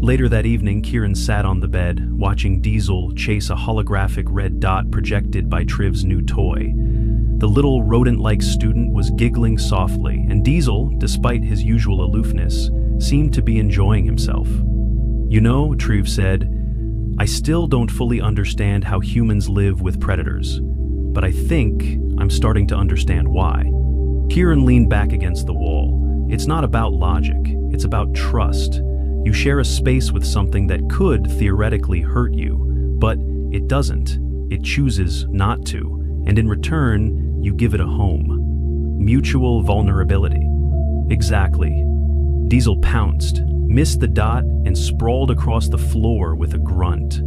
Later that evening, Kieran sat on the bed, watching Diesel chase a holographic red dot projected by Triv's new toy. The little rodent-like student was giggling softly, and Diesel, despite his usual aloofness, seemed to be enjoying himself. You know, Triv said, I still don't fully understand how humans live with predators, but I think I'm starting to understand why. Kieran leaned back against the wall. It's not about logic, it's about trust. You share a space with something that could theoretically hurt you, but it doesn't. It chooses not to, and in return, you give it a home. Mutual vulnerability. Exactly. Diesel pounced, missed the dot, and sprawled across the floor with a grunt.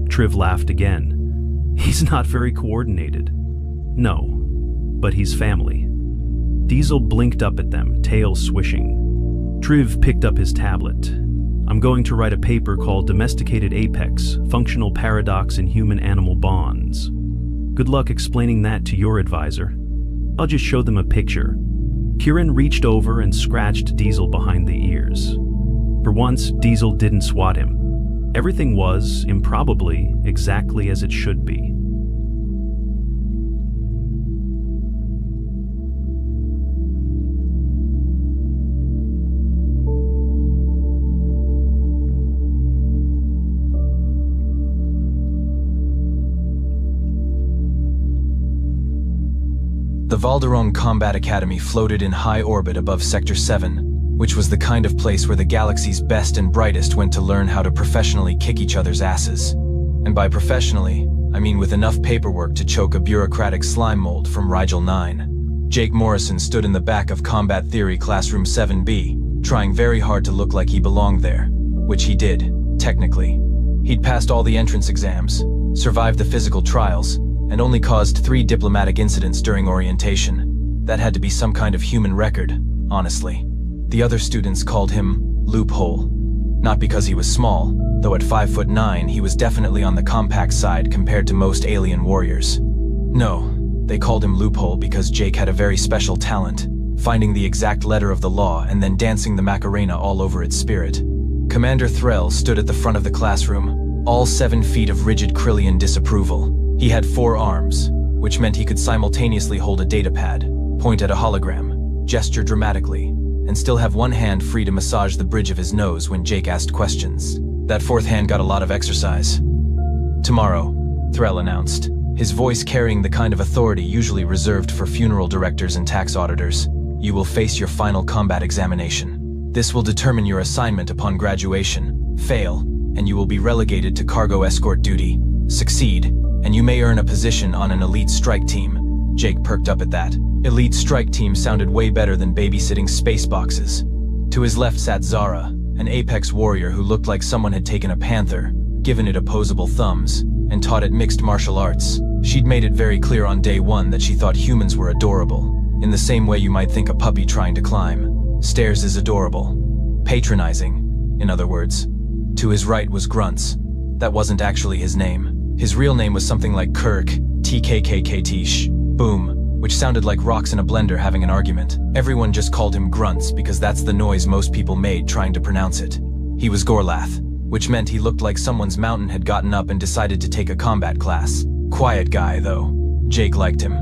Triv laughed again. He's not very coordinated. No, but he's family. Diesel blinked up at them, tail swishing. Triv picked up his tablet. I'm going to write a paper called Domesticated Apex, Functional Paradox in Human-Animal Bonds. Good luck explaining that to your advisor. I'll just show them a picture. Kieran reached over and scratched Diesel behind the ears. For once, Diesel didn't swat him. Everything was, improbably, exactly as it should be. The Valderong Combat Academy floated in high orbit above Sector 7, which was the kind of place where the galaxy's best and brightest went to learn how to professionally kick each other's asses. And by professionally, I mean with enough paperwork to choke a bureaucratic slime mold from Rigel 9. Jake Morrison stood in the back of Combat Theory Classroom 7B, trying very hard to look like he belonged there, which he did, technically. He'd passed all the entrance exams, survived the physical trials, and only caused 3 diplomatic incidents during orientation. That had to be some kind of human record, honestly. The other students called him Loophole. Not because he was small, though at 5'9" he was definitely on the compact side compared to most alien warriors. No, they called him Loophole because Jake had a very special talent, finding the exact letter of the law and then dancing the Macarena all over its spirit. Commander Threll stood at the front of the classroom, all 7 feet of rigid Krillian disapproval. He had 4 arms, which meant he could simultaneously hold a datapad, point at a hologram, gesture dramatically, and still have one hand free to massage the bridge of his nose when Jake asked questions. That 4th hand got a lot of exercise. Tomorrow, Threll announced, his voice carrying the kind of authority usually reserved for funeral directors and tax auditors, you will face your final combat examination. This will determine your assignment upon graduation. Fail, and you will be relegated to cargo escort duty. Succeed, and you may earn a position on an elite strike team. Jake perked up at that. Elite strike team sounded way better than babysitting space boxes. To his left sat Zara, an apex warrior who looked like someone had taken a panther, given it opposable thumbs, and taught it mixed martial arts. She'd made it very clear on day 1 that she thought humans were adorable, in the same way you might think a puppy trying to climb. Stairs is adorable. Patronizing, in other words. To his right was Grunts. That wasn't actually his name. His real name was something like Kirk, TKKKTsh, Boom, which sounded like rocks in a blender having an argument. Everyone just called him Grunts because that's the noise most people made trying to pronounce it. He was Gorlath, which meant he looked like someone's mountain had gotten up and decided to take a combat class. Quiet guy, though. Jake liked him.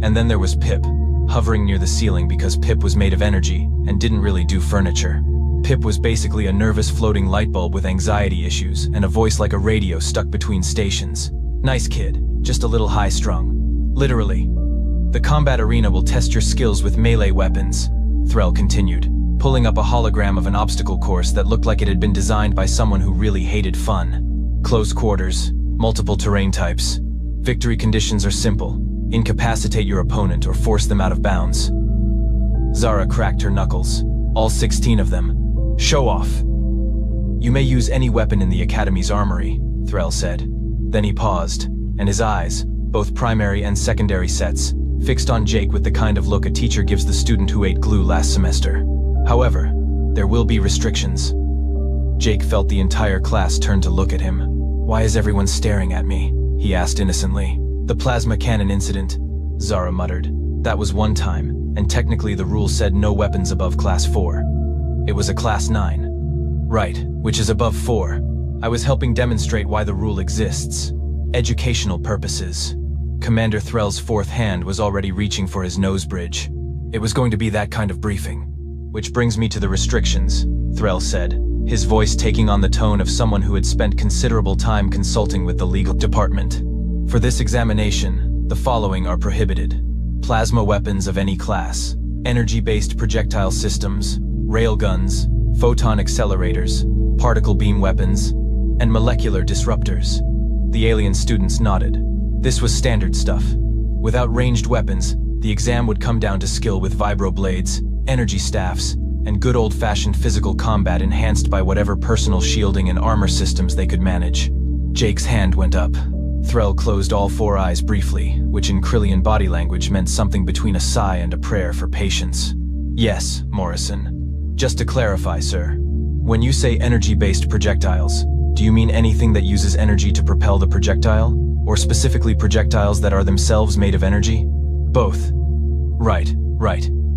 And then there was Pip, hovering near the ceiling because Pip was made of energy and didn't really do furniture. Pip was basically a nervous floating light bulb with anxiety issues and a voice like a radio stuck between stations. Nice kid, just a little high-strung. Literally. The combat arena will test your skills with melee weapons, Threll continued, pulling up a hologram of an obstacle course that looked like it had been designed by someone who really hated fun. Close quarters, multiple terrain types. Victory conditions are simple. Incapacitate your opponent or force them out of bounds. Zara cracked her knuckles. All 16 of them. Show off. You may use any weapon in the Academy's armory, Threll said. Then he paused, and his eyes, both primary and secondary sets, fixed on Jake with the kind of look a teacher gives the student who ate glue last semester. However, there will be restrictions. Jake felt the entire class turn to look at him. Why is everyone staring at me? He asked innocently. The plasma cannon incident, Zara muttered. That was one time, and technically the rule said no weapons above Class 4. It was a Class 9. Right, which is above 4. I was helping demonstrate why the rule exists. Educational purposes. Commander Threll's fourth hand was already reaching for his nose bridge. It was going to be that kind of briefing. Which brings me to the restrictions, Threll said, his voice taking on the tone of someone who had spent considerable time consulting with the legal department. For this examination, the following are prohibited. Plasma weapons of any class, energy-based projectile systems, railguns, photon accelerators, particle beam weapons, and molecular disruptors. The alien students nodded. This was standard stuff. Without ranged weapons, the exam would come down to skill with vibroblades, energy staffs, and good old-fashioned physical combat enhanced by whatever personal shielding and armor systems they could manage. Jake's hand went up. Threll closed all 4 eyes briefly, which in Krillian body language meant something between a sigh and a prayer for patience. Yes, Morrison. Just to clarify, sir. When you say energy-based projectiles, do you mean anything that uses energy to propel the projectile? Or specifically projectiles that are themselves made of energy? Both. Right.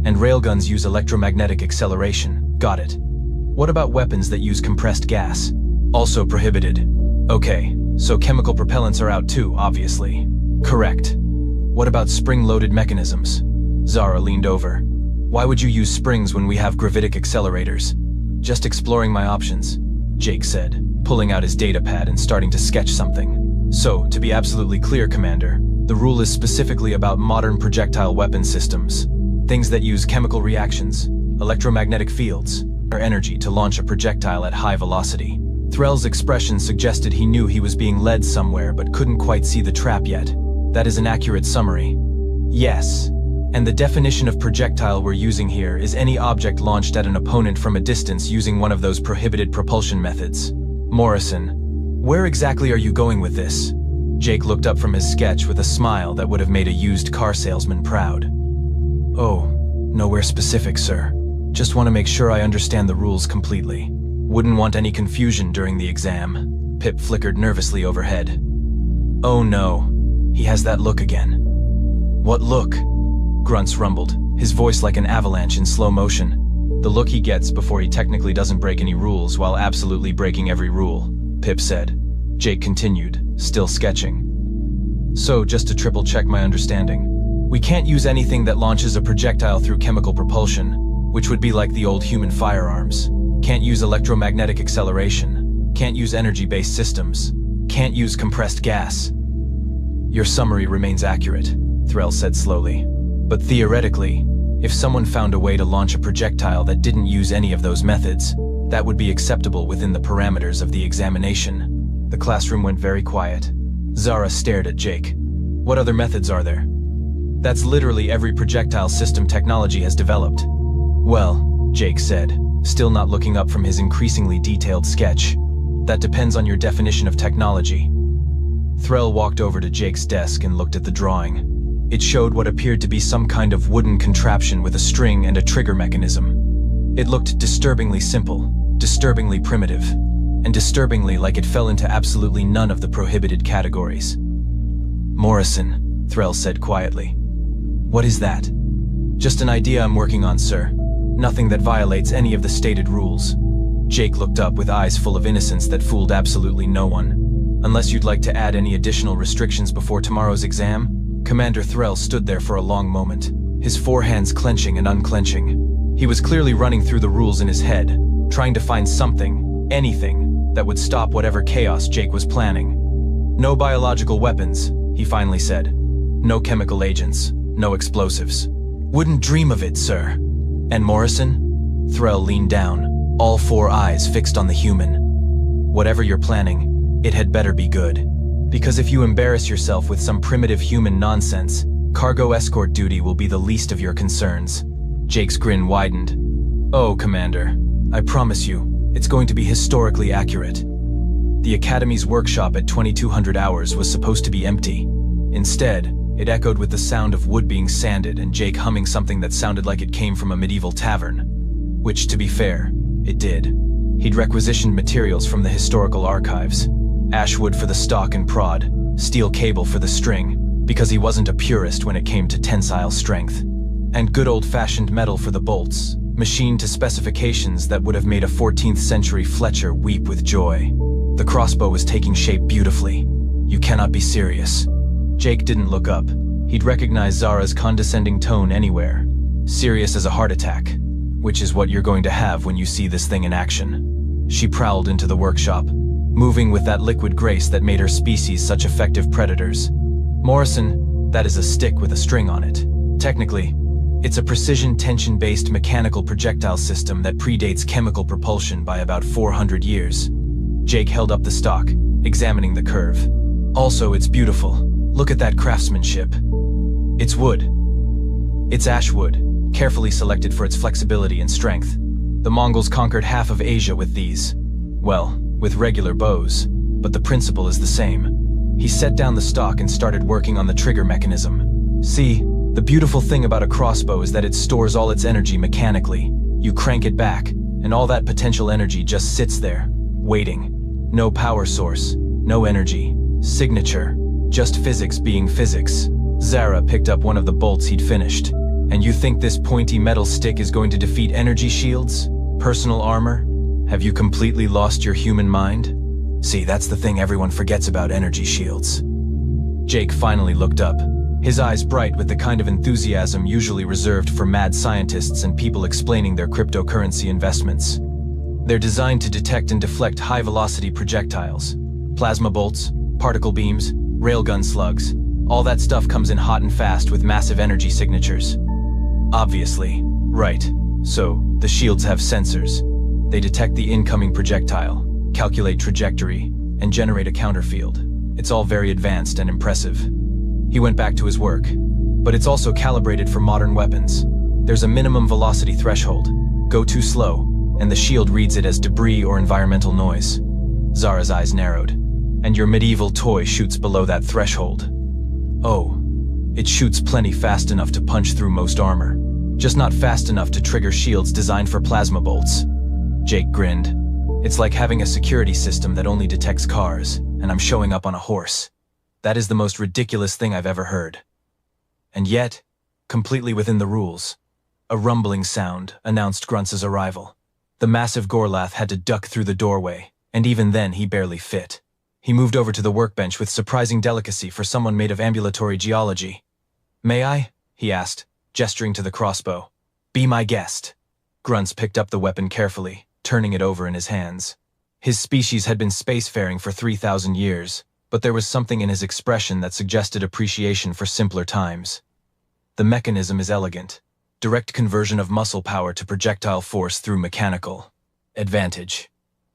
And railguns use electromagnetic acceleration. Got it. What about weapons that use compressed gas? Also prohibited. Okay, so chemical propellants are out too, obviously. Correct. What about spring-loaded mechanisms? Zara leaned over. Why would you use springs when we have gravitic accelerators? Just exploring my options, Jake said, pulling out his datapad and starting to sketch something. So, to be absolutely clear, Commander, the rule is specifically about modern projectile weapon systems. Things that use chemical reactions, electromagnetic fields, or energy to launch a projectile at high velocity. Threll's expression suggested he knew he was being led somewhere but couldn't quite see the trap yet. That is an accurate summary. Yes. And the definition of projectile we're using here is any object launched at an opponent from a distance using one of those prohibited propulsion methods. Morrison, where exactly are you going with this? Jake looked up from his sketch with a smile that would have made a used car salesman proud. Oh, nowhere specific, sir. Just want to make sure I understand the rules completely. Wouldn't want any confusion during the exam. Pip flickered nervously overhead. Oh no, he has that look again. What look? Grunts rumbled, his voice like an avalanche in slow motion. The look he gets before he technically doesn't break any rules while absolutely breaking every rule, Pip said. Jake continued, still sketching. So, just to triple check my understanding, we can't use anything that launches a projectile through chemical propulsion, which would be like the old human firearms. Can't use electromagnetic acceleration. Can't use energy-based systems. Can't use compressed gas. Your summary remains accurate, Threll said slowly. But theoretically, if someone found a way to launch a projectile that didn't use any of those methods, that would be acceptable within the parameters of the examination. The classroom went very quiet. Zara stared at Jake. What other methods are there? That's literally every projectile system technology has developed. Well, Jake said, still not looking up from his increasingly detailed sketch. That depends on your definition of technology. Threll walked over to Jake's desk and looked at the drawing. It showed what appeared to be some kind of wooden contraption with a string and a trigger mechanism. It looked disturbingly simple, disturbingly primitive, and disturbingly like it fell into absolutely none of the prohibited categories. Morrison, Threll said quietly. What is that? Just an idea I'm working on, sir. Nothing that violates any of the stated rules. Jake looked up with eyes full of innocence that fooled absolutely no one. Unless you'd like to add any additional restrictions before tomorrow's exam? Commander Threll stood there for a long moment, his 4 hands clenching and unclenching. He was clearly running through the rules in his head, trying to find something, anything, that would stop whatever chaos Jake was planning. No biological weapons, he finally said. No chemical agents, no explosives. Wouldn't dream of it, sir. And Morrison? Threll leaned down, all 4 eyes fixed on the human. Whatever you're planning, it had better be good. Because if you embarrass yourself with some primitive human nonsense, cargo escort duty will be the least of your concerns. Jake's grin widened. Oh, Commander, I promise you, it's going to be historically accurate. The Academy's workshop at 2200 hours was supposed to be empty. Instead, it echoed with the sound of wood being sanded and Jake humming something that sounded like it came from a medieval tavern. Which, to be fair, it did. He'd requisitioned materials from the historical archives. Ash wood for the stock and prod, steel cable for the string, because he wasn't a purist when it came to tensile strength. And good old-fashioned metal for the bolts, machined to specifications that would have made a 14th century Fletcher weep with joy. The crossbow was taking shape beautifully. You cannot be serious. Jake didn't look up. He'd recognize Zara's condescending tone anywhere. Serious as a heart attack, which is what you're going to have when you see this thing in action. She prowled into the workshop, moving with that liquid grace that made her species such effective predators. Morrison, that is a stick with a string on it. Technically, it's a precision tension-based mechanical projectile system that predates chemical propulsion by about 400 years. Jake held up the stock, examining the curve. Also, it's beautiful. Look at that craftsmanship. It's wood. It's ash wood, carefully selected for its flexibility and strength. The Mongols conquered half of Asia with these. Well, with regular bows, but the principle is the same. He set down the stock and started working on the trigger mechanism. See, the beautiful thing about a crossbow is that it stores all its energy mechanically. You crank it back, and all that potential energy just sits there, waiting. No power source, no energy, signature, just physics being physics. Zara picked up one of the bolts he'd finished. And you think this pointy metal stick is going to defeat energy shields? Personal armor? Have you completely lost your human mind? See, that's the thing everyone forgets about energy shields. Jake finally looked up, his eyes bright with the kind of enthusiasm usually reserved for mad scientists and people explaining their cryptocurrency investments. They're designed to detect and deflect high-velocity projectiles. Plasma bolts, particle beams, railgun slugs. All that stuff comes in hot and fast with massive energy signatures. Obviously. Right. So, the shields have sensors. They detect the incoming projectile, calculate trajectory, and generate a counterfield. It's all very advanced and impressive. He went back to his work. But it's also calibrated for modern weapons. There's a minimum velocity threshold. Go too slow, and the shield reads it as debris or environmental noise. Zara's eyes narrowed. And your medieval toy shoots below that threshold. Oh, it shoots plenty fast enough to punch through most armor. Just not fast enough to trigger shields designed for plasma bolts. Jake grinned. It's like having a security system that only detects cars, and I'm showing up on a horse. That is the most ridiculous thing I've ever heard. And yet, completely within the rules. A rumbling sound announced Gruntz's arrival. The massive Gorlath had to duck through the doorway, and even then he barely fit. He moved over to the workbench with surprising delicacy for someone made of ambulatory geology. "May I?" he asked, gesturing to the crossbow. "Be my guest." Gruntz picked up the weapon carefully, turning it over in his hands. His species had been spacefaring for 3,000 years, but there was something in his expression that suggested appreciation for simpler times. The mechanism is elegant. Direct conversion of muscle power to projectile force through mechanical advantage.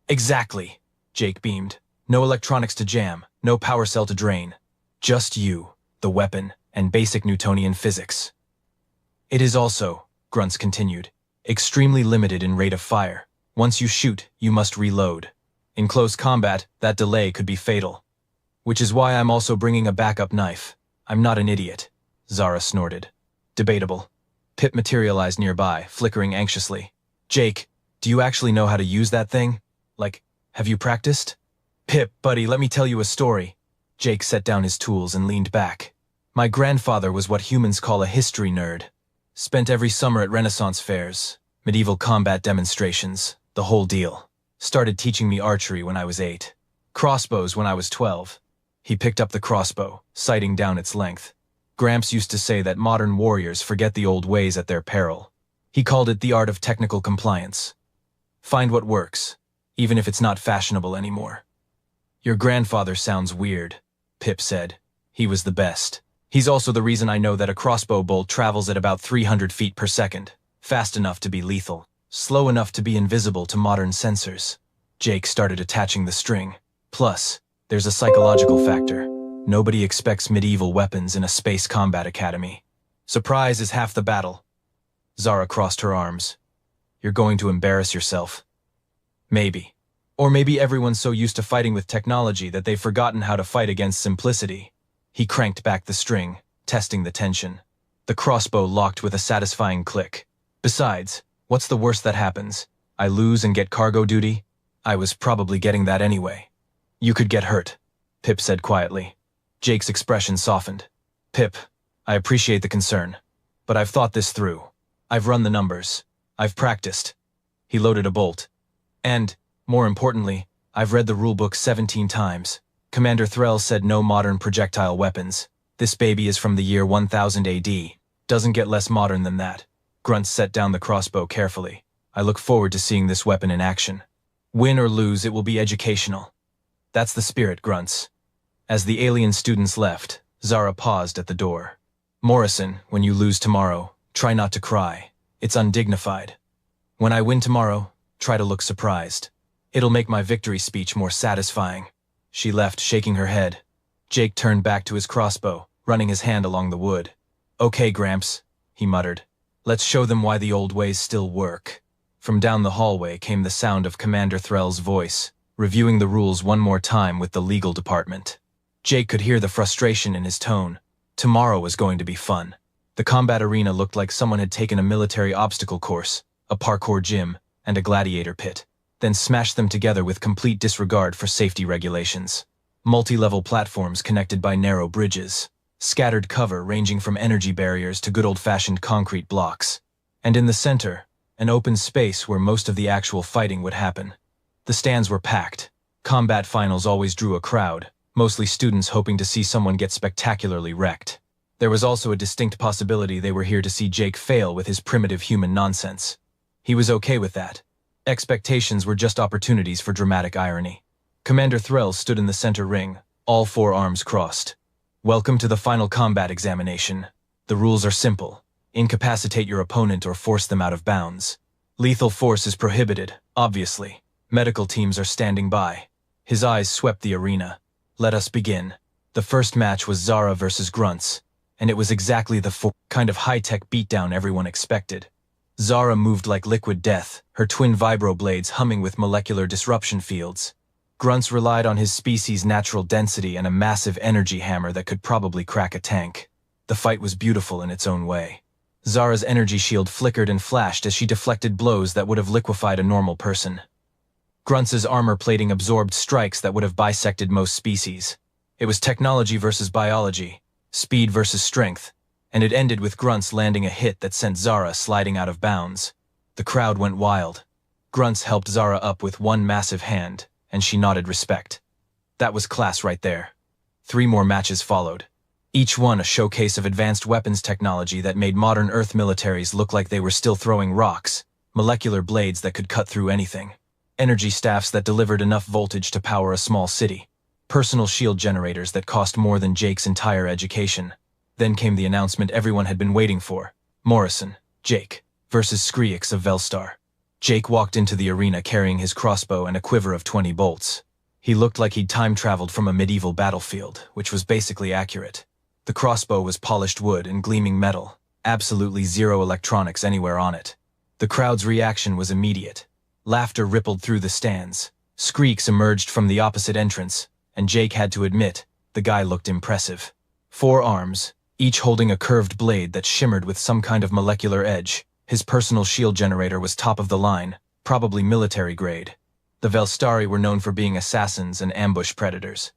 Exactly, Jake beamed. No electronics to jam, no power cell to drain. Just you, the weapon, and basic Newtonian physics. It is also, Gruntz continued, extremely limited in rate of fire. Once you shoot, you must reload. In close combat, that delay could be fatal. Which is why I'm also bringing a backup knife. I'm not an idiot, Zara snorted. Debatable. Pip materialized nearby, flickering anxiously. Jake, do you actually know how to use that thing? Like, have you practiced? Pip, buddy, let me tell you a story. Jake set down his tools and leaned back. My grandfather was what humans call a history nerd. Spent every summer at Renaissance fairs, medieval combat demonstrations, the whole deal. Started teaching me archery when I was 8. Crossbows when I was 12. He picked up the crossbow, sighting down its length. Gramps used to say that modern warriors forget the old ways at their peril. He called it the art of technical compliance. Find what works, even if it's not fashionable anymore. Your grandfather sounds weird, Pip said. He was the best. He's also the reason I know that a crossbow bolt travels at about 300 feet per second, fast enough to be lethal. slow enough to be invisible to modern sensors. Jake started attaching the string. Plus, there's a psychological factor. Nobody expects medieval weapons in a space combat academy. Surprise is half the battle. Zara crossed her arms. You're going to embarrass yourself. Maybe. Or maybe everyone's so used to fighting with technology that they've forgotten how to fight against simplicity. He cranked back the string, testing the tension. The crossbow locked with a satisfying click. Besides, what's the worst that happens? I lose and get cargo duty? I was probably getting that anyway. You could get hurt, Pip said quietly. Jake's expression softened. Pip, I appreciate the concern, but I've thought this through. I've run the numbers. I've practiced. He loaded a bolt. And, more importantly, I've read the rulebook 17 times. Commander Threll said no modern projectile weapons. This baby is from the year 1000 AD. Doesn't get less modern than that. Grunts set down the crossbow carefully. I look forward to seeing this weapon in action. Win or lose, it will be educational. That's the spirit, Grunts. As the alien students left, Zara paused at the door. Morrison, when you lose tomorrow, try not to cry. It's undignified. When I win tomorrow, try to look surprised. It'll make my victory speech more satisfying. She left, shaking her head. Jake turned back to his crossbow, running his hand along the wood. Okay, Gramps, he muttered. Let's show them why the old ways still work. From down the hallway came the sound of Commander Threll's voice, reviewing the rules one more time with the legal department. Jake could hear the frustration in his tone. Tomorrow was going to be fun. The combat arena looked like someone had taken a military obstacle course, a parkour gym, and a gladiator pit, then smashed them together with complete disregard for safety regulations. Multi-level platforms connected by narrow bridges, scattered cover ranging from energy barriers to good old-fashioned concrete blocks. And in the center, an open space where most of the actual fighting would happen. The stands were packed. Combat finals always drew a crowd, mostly students hoping to see someone get spectacularly wrecked. There was also a distinct possibility they were here to see Jake fail with his primitive human nonsense. He was okay with that. Expectations were just opportunities for dramatic irony. Commander Threll stood in the center ring, all four arms crossed. Welcome to the final combat examination. The rules are simple. Incapacitate your opponent or force them out of bounds. Lethal force is prohibited, obviously. Medical teams are standing by. His eyes swept the arena. Let us begin. The first match was Zara versus Grunts, and it was exactly the kind of high-tech beatdown everyone expected. Zara moved like liquid death, her twin vibroblades humming with molecular disruption fields. Grunts relied on his species' natural density and a massive energy hammer that could probably crack a tank. The fight was beautiful in its own way. Zara's energy shield flickered and flashed as she deflected blows that would have liquefied a normal person. Grunts' armor plating absorbed strikes that would have bisected most species. It was technology versus biology, speed versus strength, and it ended with Grunts landing a hit that sent Zara sliding out of bounds. The crowd went wild. Grunts helped Zara up with one massive hand, and she nodded respect. That was class right there. 3 more matches followed. Each one a showcase of advanced weapons technology that made modern Earth militaries look like they were still throwing rocks, molecular blades that could cut through anything, energy staffs that delivered enough voltage to power a small city, personal shield generators that cost more than Jake's entire education. Then came the announcement everyone had been waiting for. Morrison, Jake, versus Skriex of Velstar. Jake walked into the arena carrying his crossbow and a quiver of 20 bolts. He looked like he'd time-traveled from a medieval battlefield, which was basically accurate. The crossbow was polished wood and gleaming metal, absolutely zero electronics anywhere on it. The crowd's reaction was immediate. Laughter rippled through the stands. Skriex emerged from the opposite entrance, and Jake had to admit, the guy looked impressive. 4 arms, each holding a curved blade that shimmered with some kind of molecular edge. His personal shield generator was top of the line, probably military grade. The Velstari were known for being assassins and ambush predators.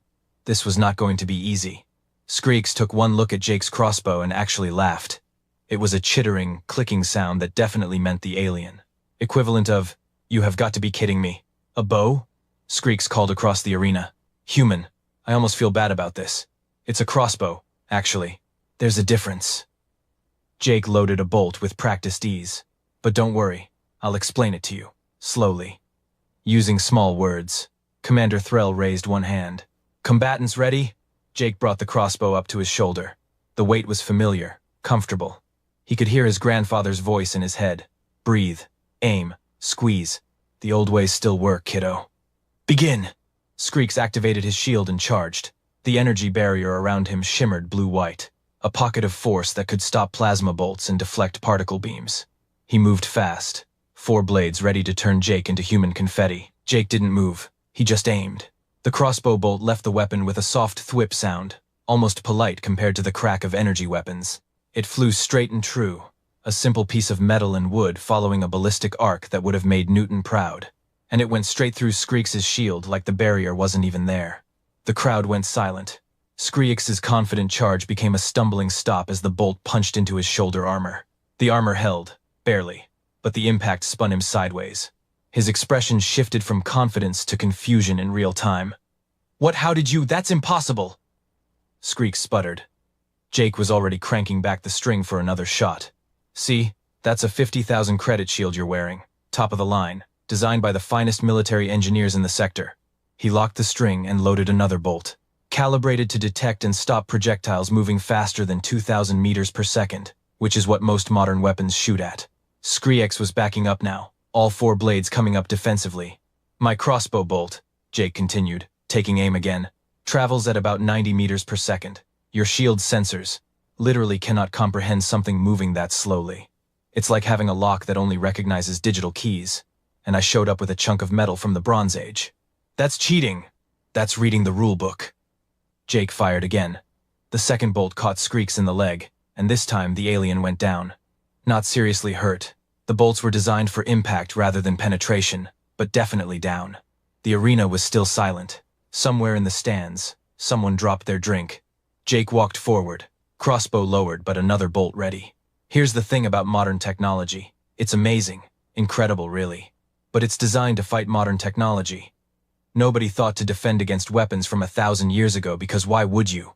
This was not going to be easy. Skriex took one look at Jake's crossbow and actually laughed. It was a chittering, clicking sound that definitely meant the alien. Equivalent of, "You have got to be kidding me. A bow?" Skriex called across the arena. "Human, I almost feel bad about this. It's a crossbow, actually. There's a difference." Jake loaded a bolt with practiced ease. "But don't worry, I'll explain it to you, slowly." Using small words, Commander Threll raised one hand. "Combatants ready?" Jake brought the crossbow up to his shoulder. The weight was familiar, comfortable. He could hear his grandfather's voice in his head. "Breathe. Aim. Squeeze. The old ways still work, kiddo. Begin! Screeks activated his shield and charged. The energy barrier around him shimmered blue-white, a pocket of force that could stop plasma bolts and deflect particle beams. He moved fast, 4 blades ready to turn Jake into human confetti. Jake didn't move. He just aimed. The crossbow bolt left the weapon with a soft thwip sound, almost polite compared to the crack of energy weapons. It flew straight and true, a simple piece of metal and wood following a ballistic arc that would have made Newton proud. And it went straight through Screeks' shield like the barrier wasn't even there. The crowd went silent. Screeks' confident charge became a stumbling stop as the bolt punched into his shoulder armor. The armor held, barely, but the impact spun him sideways. His expression shifted from confidence to confusion in real time. "What? How did you? That's impossible!" Screeks sputtered. Jake was already cranking back the string for another shot. "See, that's a 50,000 credit shield you're wearing. Top of the line, designed by the finest military engineers in the sector." He locked the string and loaded another bolt, calibrated to detect and stop projectiles moving faster than 2,000 meters per second, which is what most modern weapons shoot at. Screeks was backing up now, all 4 blades coming up defensively. "My crossbow bolt," Jake continued, taking aim again, "travels at about 90 meters per second. Your shield's sensors literally cannot comprehend something moving that slowly. It's like having a lock that only recognizes digital keys, and I showed up with a chunk of metal from the Bronze Age. That's cheating. That's reading the rule book." Jake fired again. The second bolt caught Screeks in the leg, and this time the alien went down. Not seriously hurt. The bolts were designed for impact rather than penetration, but definitely down. The arena was still silent. Somewhere in the stands, someone dropped their drink. Jake walked forward, crossbow lowered but another bolt ready. Here's the thing about modern technology. It's amazing, incredible really, but it's designed to fight modern technology. Nobody thought to defend against weapons from 1,000 years ago because why would you?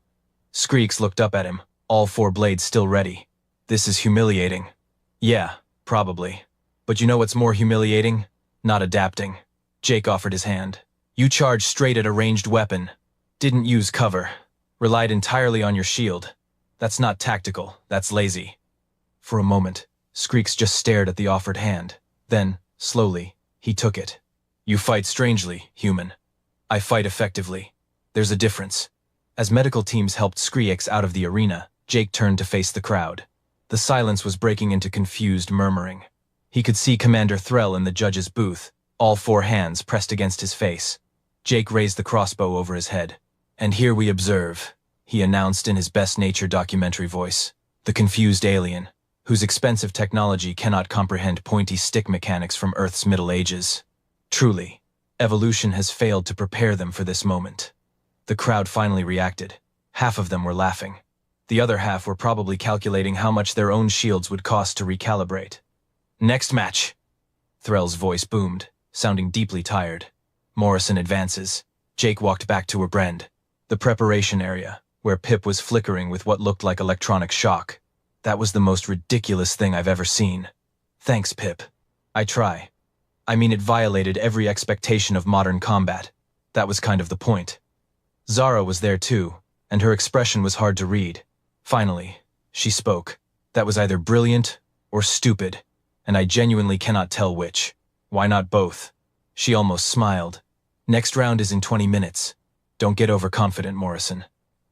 Screeks looked up at him, all 4 blades still ready. "This is humiliating." "Yeah, probably. But you know what's more humiliating? Not adapting." Jake offered his hand. "You charged straight at a ranged weapon. Didn't use cover. Relied entirely on your shield. That's not tactical, that's lazy." For a moment, Screeks just stared at the offered hand. Then, slowly, he took it. "You fight strangely, human. I fight effectively. There's a difference." As medical teams helped Screeks out of the arena, Jake turned to face the crowd. The silence was breaking into confused murmuring. He could see Commander Threll in the judge's booth, all 4 hands pressed against his face. Jake raised the crossbow over his head. "And here we observe," he announced in his best nature documentary voice, "the confused alien, whose expensive technology cannot comprehend pointy stick mechanics from Earth's Middle Ages. Truly, evolution has failed to prepare them for this moment." The crowd finally reacted. Half of them were laughing. The other half were probably calculating how much their own shields would cost to recalibrate. "Next match!" Threll's voice boomed, sounding deeply tired. Morrison advances. Jake walked back to Brend, the preparation area, where Pip was flickering with what looked like electronic shock. "That was the most ridiculous thing I've ever seen." "Thanks, Pip. I try. I mean, it violated every expectation of modern combat. That was kind of the point." Zara was there too, and her expression was hard to read. Finally, she spoke. "That was either brilliant or stupid, and I genuinely cannot tell which. Why not both?" She almost smiled. "Next round is in 20 minutes. Don't get overconfident, Morrison.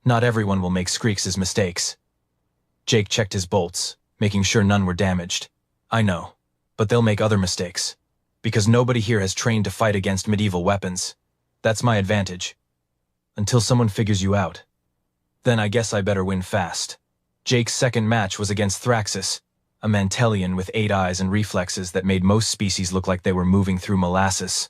Not everyone will make Screeks' mistakes." Jake checked his bolts, making sure none were damaged. "I know, but they'll make other mistakes. Because nobody here has trained to fight against medieval weapons. That's my advantage. Until someone figures you out. Then I guess I better win fast." Jake's second match was against Thraxis, a Mantelian with 8 eyes and reflexes that made most species look like they were moving through molasses.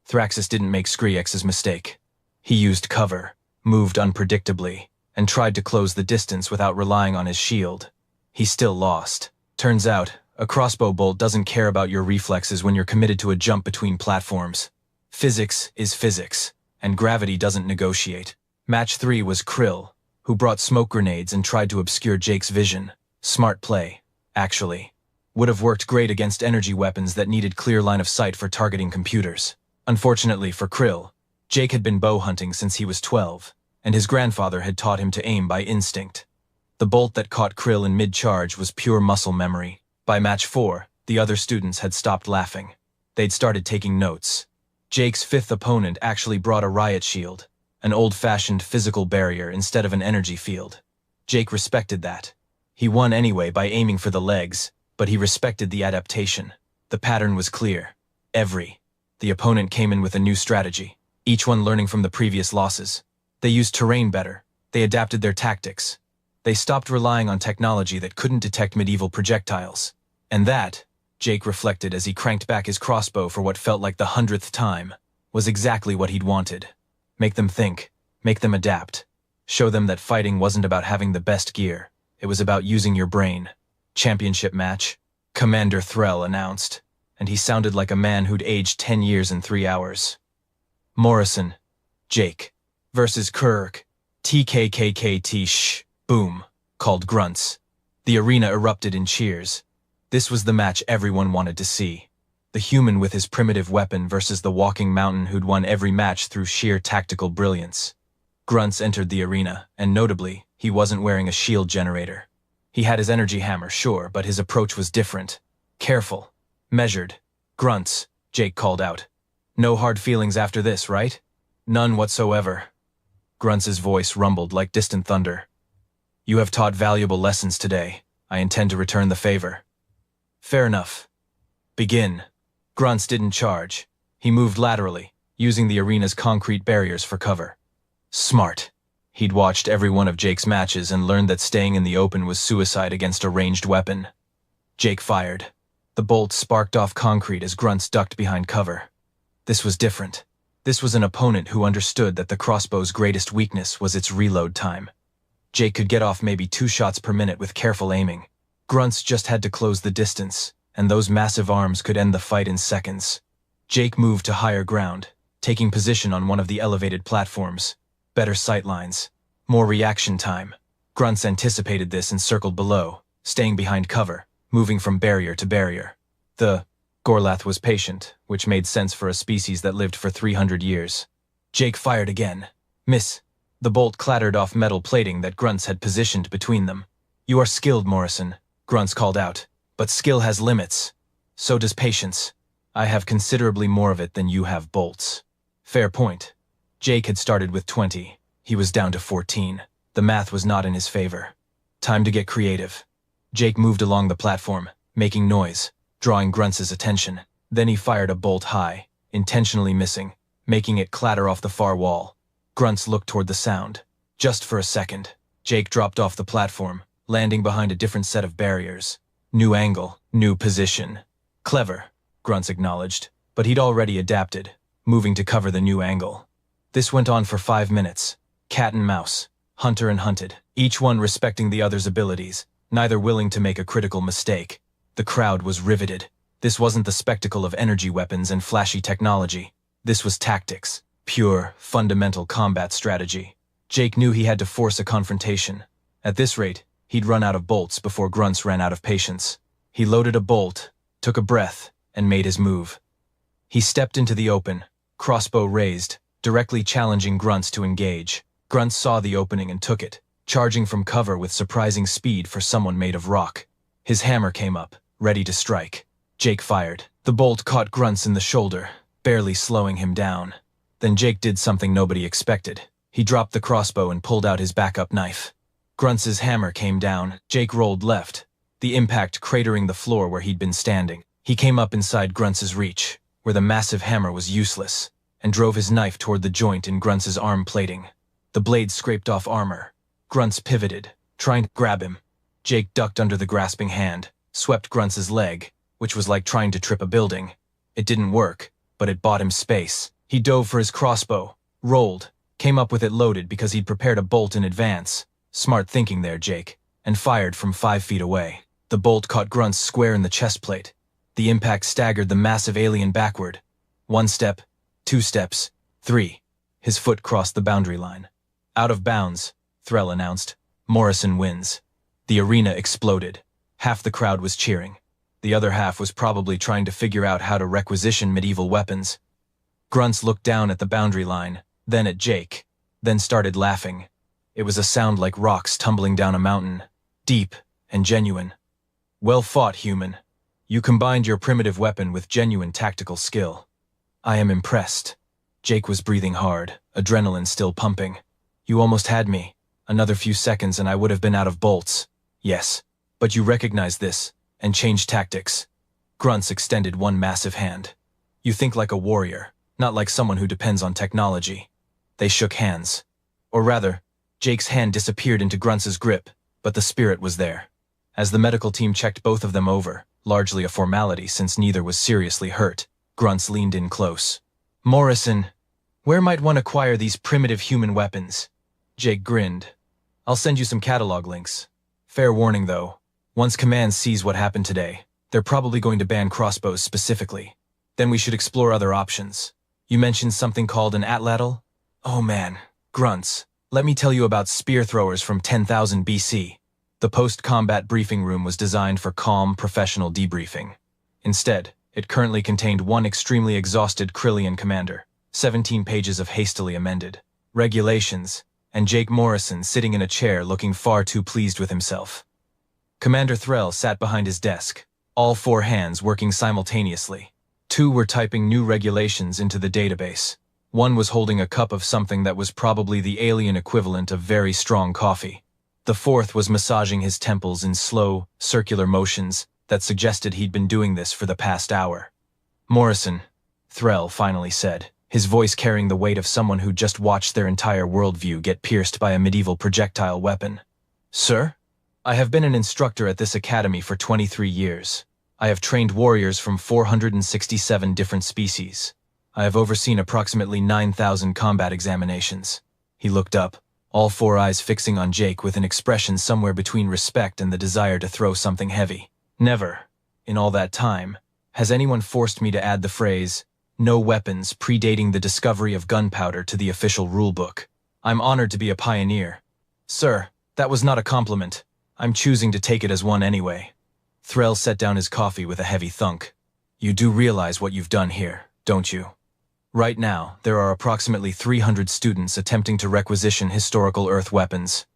Thraxis didn't make Screeks' mistake. He used cover, moved unpredictably, and tried to close the distance without relying on his shield. He still lost. Turns out, a crossbow bolt doesn't care about your reflexes when you're committed to a jump between platforms. Physics is physics, and gravity doesn't negotiate. Match 3 was Krill, who brought smoke grenades and tried to obscure Jake's vision. Smart play, actually. Would have worked great against energy weapons that needed clear line of sight for targeting computers. Unfortunately for Krill, Jake had been bow hunting since he was 12, and his grandfather had taught him to aim by instinct. The bolt that caught Krill in mid-charge was pure muscle memory. By match 4, the other students had stopped laughing. They'd started taking notes. Jake's fifth opponent actually brought a riot shield, an old-fashioned physical barrier instead of an energy field. Jake respected that. He won anyway by aiming for the legs, but he respected the adaptation. The pattern was clear. The opponent came in with a new strategy, each one learning from the previous losses. They used terrain better. They adapted their tactics. They stopped relying on technology that couldn't detect medieval projectiles. And that, Jake reflected as he cranked back his crossbow for what felt like the 100th time, was exactly what he'd wanted. Make them think, make them adapt. Show them that fighting wasn't about having the best gear, it was about using your brain. Championship match, Commander Threll announced, and he sounded like a man who'd aged 10 years in 3 hours. Morrison, Jake, versus Kirk, TKKKT boom, called grunts. The arena erupted in cheers. This was the match everyone wanted to see. The human with his primitive weapon versus the walking mountain who'd won every match through sheer tactical brilliance. Grunts entered the arena, and notably, he wasn't wearing a shield generator. He had his energy hammer, sure, but his approach was different. Careful. Measured. Grunts, Jake called out. No hard feelings after this, right? None whatsoever. Grunts' voice rumbled like distant thunder. You have taught valuable lessons today. I intend to return the favor. Fair enough. Begin. Grunts didn't charge. He moved laterally, using the arena's concrete barriers for cover. Smart. He'd watched every one of Jake's matches and learned that staying in the open was suicide against a ranged weapon. Jake fired. The bolt sparked off concrete as Grunts ducked behind cover. This was different. This was an opponent who understood that the crossbow's greatest weakness was its reload time. Jake could get off maybe 2 shots per minute with careful aiming. Grunts just had to close the distance, and those massive arms could end the fight in seconds. Jake moved to higher ground, taking position on one of the elevated platforms. Better sightlines. More reaction time. Grunts anticipated this and circled below, staying behind cover, moving from barrier to barrier. The Gorlath was patient, which made sense for a species that lived for 300 years. Jake fired again. Miss. The bolt clattered off metal plating that Grunts had positioned between them. You are skilled, Morrison, Grunts called out, but skill has limits. So does patience. I have considerably more of it than you have bolts. Fair point. Jake had started with 20. He was down to 14. The math was not in his favor. Time to get creative. Jake moved along the platform, making noise, drawing Grunts' attention. Then he fired a bolt high, intentionally missing, making it clatter off the far wall. Grunts looked toward the sound. Just for a second, Jake dropped off the platform, landing behind a different set of barriers. New angle, new position. Clever, Grunts acknowledged, but he'd already adapted, moving to cover the new angle. This went on for 5 minutes. Cat and mouse, hunter and hunted, each one respecting the other's abilities, neither willing to make a critical mistake. The crowd was riveted. This wasn't the spectacle of energy weapons and flashy technology. This was tactics, pure, fundamental combat strategy. Jake knew he had to force a confrontation. At this rate, he'd run out of bolts before Grunts ran out of patience. He loaded a bolt, took a breath, and made his move. He stepped into the open, crossbow raised, directly challenging Grunts to engage. Grunts saw the opening and took it, charging from cover with surprising speed for someone made of rock. His hammer came up, ready to strike. Jake fired. The bolt caught Grunts in the shoulder, barely slowing him down. Then Jake did something nobody expected. He dropped the crossbow and pulled out his backup knife. Grunts' hammer came down. Jake rolled left, the impact cratering the floor where he'd been standing. He came up inside Grunts' reach, where the massive hammer was useless, and drove his knife toward the joint in Grunts' arm plating. The blade scraped off armor. Grunts pivoted, trying to grab him. Jake ducked under the grasping hand, swept Grunts' leg, which was like trying to trip a building. It didn't work, but it bought him space. He dove for his crossbow, rolled, came up with it loaded because he'd prepared a bolt in advance. Smart thinking there, Jake, and fired from 5 feet away. The bolt caught Grunts square in the chest plate. The impact staggered the massive alien backward. 1 step, 2 steps, 3. His foot crossed the boundary line. Out of bounds, Threll announced. Morrison wins. The arena exploded. Half the crowd was cheering. The other half was probably trying to figure out how to requisition medieval weapons. Grunts looked down at the boundary line, then at Jake, then started laughing. It was a sound like rocks tumbling down a mountain, deep and genuine. Well fought, human. You combined your primitive weapon with genuine tactical skill. I am impressed. Jake was breathing hard, adrenaline still pumping. You almost had me. Another few seconds and I would have been out of bolts. Yes, but you recognized this and changed tactics. Grunts extended one massive hand. You think like a warrior, not like someone who depends on technology. They shook hands. Or rather, Jake's hand disappeared into Grunts' grip, but the spirit was there. As the medical team checked both of them over, largely a formality since neither was seriously hurt, Grunts leaned in close. Morrison, where might one acquire these primitive human weapons? Jake grinned. I'll send you some catalog links. Fair warning though, once Command sees what happened today, they're probably going to ban crossbows specifically. Then we should explore other options. You mentioned something called an atlatl? Oh man, Grunts, let me tell you about spear throwers from 10,000 BC. The post-combat briefing room was designed for calm, professional debriefing. Instead, it currently contained one extremely exhausted Krillian commander, 17 pages of hastily amended regulations, and Jake Morrison sitting in a chair looking far too pleased with himself. Commander Threll sat behind his desk, all four hands working simultaneously. Two were typing new regulations into the database. One was holding a cup of something that was probably the alien equivalent of very strong coffee. The fourth was massaging his temples in slow, circular motions that suggested he'd been doing this for the past hour. Morrison, Threll finally said, his voice carrying the weight of someone who'd just watched their entire worldview get pierced by a medieval projectile weapon. Sir? I have been an instructor at this academy for 23 years. I have trained warriors from 467 different species. I have overseen approximately 9,000 combat examinations. He looked up, all four eyes fixing on Jake with an expression somewhere between respect and the desire to throw something heavy. Never, in all that time, has anyone forced me to add the phrase, "no weapons" predating the discovery of gunpowder to the official rulebook. I'm honored to be a pioneer. Sir, that was not a compliment. I'm choosing to take it as one anyway. Threll set down his coffee with a heavy thunk. You do realize what you've done here, don't you? Right now, there are approximately 300 students attempting to requisition historical Earth weapons.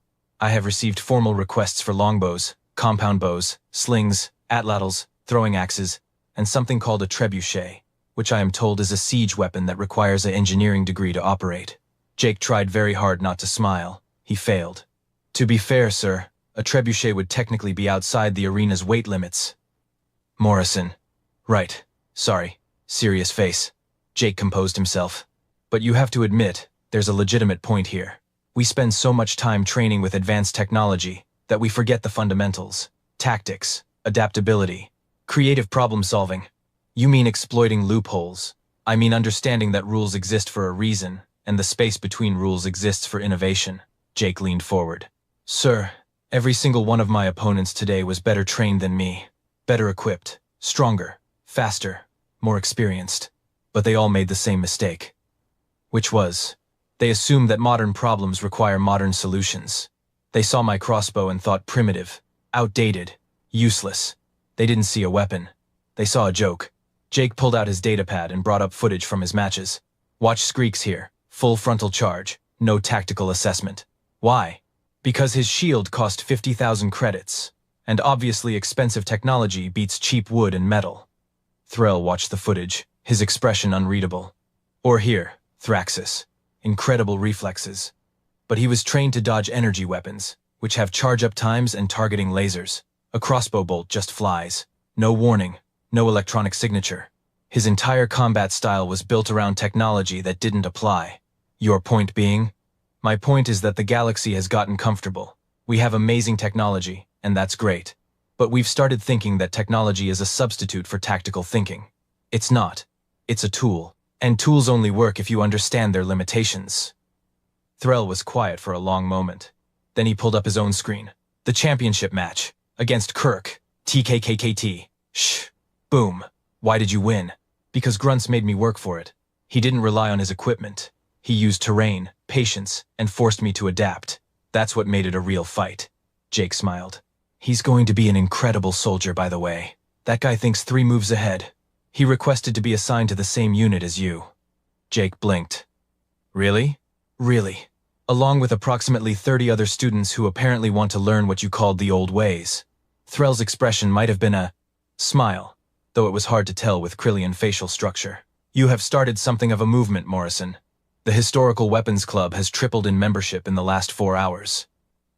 I have received formal requests for longbows, compound bows, slings, atlatls, throwing axes, and something called a trebuchet, which I am told is a siege weapon that requires an engineering degree to operate. Jake tried very hard not to smile. He failed. To be fair, sir, a trebuchet would technically be outside the arena's weight limits. Morrison. Right. Sorry. Serious face. Jake composed himself. But you have to admit, there's a legitimate point here. We spend so much time training with advanced technology that we forget the fundamentals. Tactics, adaptability, creative problem solving. You mean exploiting loopholes. I mean understanding that rules exist for a reason, and the space between rules exists for innovation. Jake leaned forward. Sir, every single one of my opponents today was better trained than me. Better equipped, stronger, faster, more experienced. But they all made the same mistake. Which was, they assumed that modern problems require modern solutions. They saw my crossbow and thought primitive, outdated, useless. They didn't see a weapon. They saw a joke. Jake pulled out his datapad and brought up footage from his matches. Watch Screeks here, full frontal charge, no tactical assessment. Why? Because his shield cost 50,000 credits, and obviously expensive technology beats cheap wood and metal. Threll watched the footage, his expression unreadable. Or here, Thraxis. Incredible reflexes. But he was trained to dodge energy weapons, which have charge-up times and targeting lasers. A crossbow bolt just flies. No warning, no electronic signature. His entire combat style was built around technology that didn't apply. Your point being? My point is that the galaxy has gotten comfortable. We have amazing technology, and that's great. But we've started thinking that technology is a substitute for tactical thinking. It's not. It's a tool, and tools only work if you understand their limitations. Threll was quiet for a long moment. Then he pulled up his own screen. The championship match, against Kirk, TKKKT. Shh. Boom. Why did you win? Because Grunts made me work for it. He didn't rely on his equipment. He used terrain, patience, and forced me to adapt. That's what made it a real fight. Jake smiled. He's going to be an incredible soldier, by the way. That guy thinks 3 moves ahead. He requested to be assigned to the same unit as you. Jake blinked. Really? Really. Along with approximately 30 other students who apparently want to learn what you called the old ways. Threll's expression might have been a smile, though it was hard to tell with Krillian facial structure. You have started something of a movement, Morrison. The Historical Weapons Club has tripled in membership in the last 4 hours.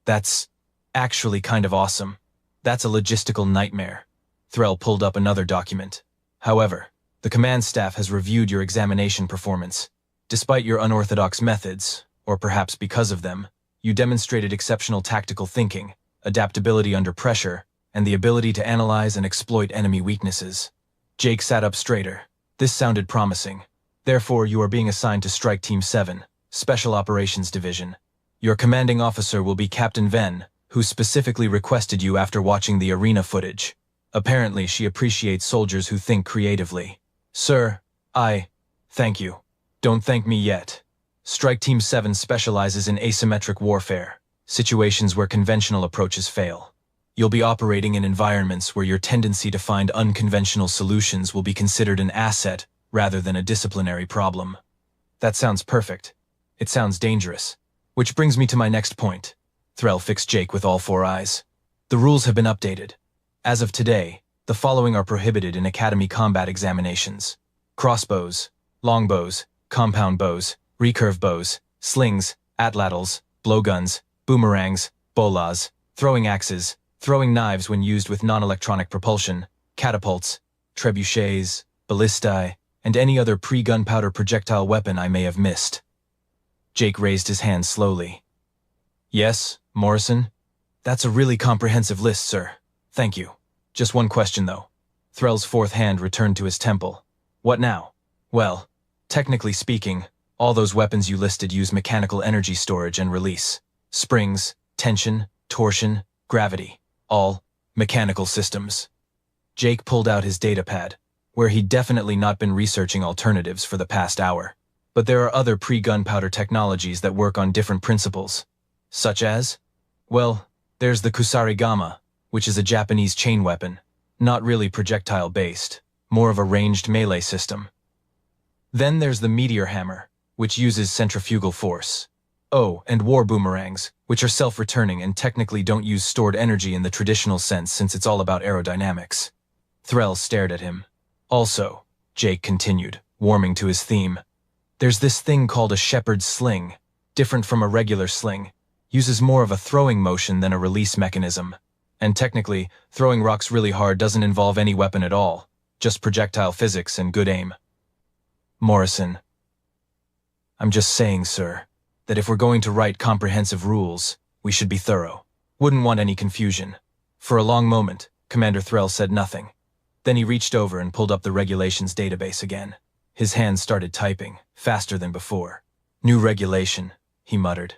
That's actually kind of awesome. That's a logistical nightmare. Threll pulled up another document. However, the command staff has reviewed your examination performance. Despite your unorthodox methods, or perhaps because of them, you demonstrated exceptional tactical thinking, adaptability under pressure, and the ability to analyze and exploit enemy weaknesses. Jake sat up straighter. This sounded promising. Therefore, you are being assigned to Strike Team 7, Special Operations Division. Your commanding officer will be Captain Ven, who specifically requested you after watching the arena footage. Apparently, she appreciates soldiers who think creatively. Sir, thank you. Don't thank me yet. Strike Team 7 specializes in asymmetric warfare, situations where conventional approaches fail. You'll be operating in environments where your tendency to find unconventional solutions will be considered an asset rather than a disciplinary problem. That sounds perfect. It sounds dangerous. Which brings me to my next point. Threll fixed Jake with all 4 eyes. The rules have been updated. As of today, the following are prohibited in Academy combat examinations: crossbows, longbows, compound bows, recurve bows, slings, atlatls, blowguns, boomerangs, bolas, throwing axes, throwing knives when used with non-electronic propulsion, catapults, trebuchets, ballistae, and any other pre-gunpowder projectile weapon I may have missed. Jake raised his hand slowly. Yes, Morrison? That's a really comprehensive list, sir. Thank you. Just one question, though. Threll's 4th hand returned to his temple. What now? Well, technically speaking, all those weapons you listed use mechanical energy storage and release. Springs, tension, torsion, gravity. All mechanical systems. Jake pulled out his datapad, where he'd definitely not been researching alternatives for the past hour. But there are other pre-gunpowder technologies that work on different principles. Such as? Well, there's the Kusarigama, which is a Japanese chain weapon, not really projectile-based, more of a ranged melee system. Then there's the meteor hammer, which uses centrifugal force. Oh, and war boomerangs, which are self-returning and technically don't use stored energy in the traditional sense since it's all about aerodynamics. Threll stared at him. Also, Jake continued, warming to his theme, there's this thing called a shepherd's sling, different from a regular sling, uses more of a throwing motion than a release mechanism. And technically, throwing rocks really hard doesn't involve any weapon at all, just projectile physics and good aim. Morrison. I'm just saying, sir, that if we're going to write comprehensive rules, we should be thorough. Wouldn't want any confusion. For a long moment, Commander Threll said nothing. Then he reached over and pulled up the regulations database again. His hands started typing, faster than before. New regulation, he muttered.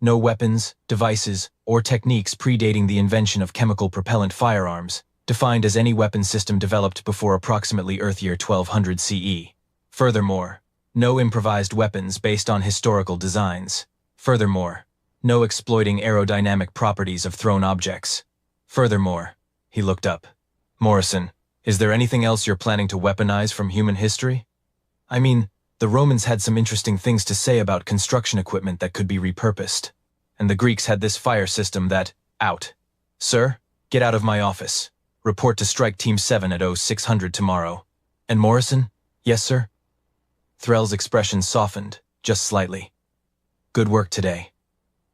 No weapons, devices, or techniques predating the invention of chemical propellant firearms, defined as any weapon system developed before approximately Earth year 1200 CE. Furthermore, no improvised weapons based on historical designs. Furthermore, no exploiting aerodynamic properties of thrown objects. Furthermore, he looked up. Morrison, is there anything else you're planning to weaponize from human history? I mean, the Romans had some interesting things to say about construction equipment that could be repurposed. And the Greeks had this fire system that, out. Sir, get out of my office. Report to Strike Team 7 at 0600 tomorrow. And Morrison? Yes, sir? Threll's expression softened, just slightly. Good work today.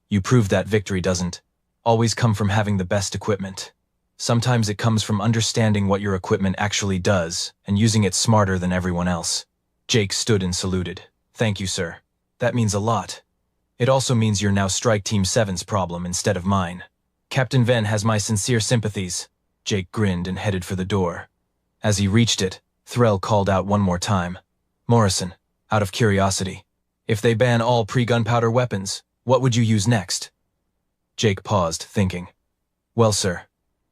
You proved that victory doesn't always come from having the best equipment. Sometimes it comes from understanding what your equipment actually does and using it smarter than everyone else. Jake stood and saluted. Thank you, sir. That means a lot. It also means you're now Strike Team 7's problem instead of mine. Captain Ven has my sincere sympathies. Jake grinned and headed for the door. As he reached it, Threll called out one more time. Morrison, out of curiosity, if they ban all pre-gunpowder weapons, what would you use next? Jake paused, thinking. Well, sir,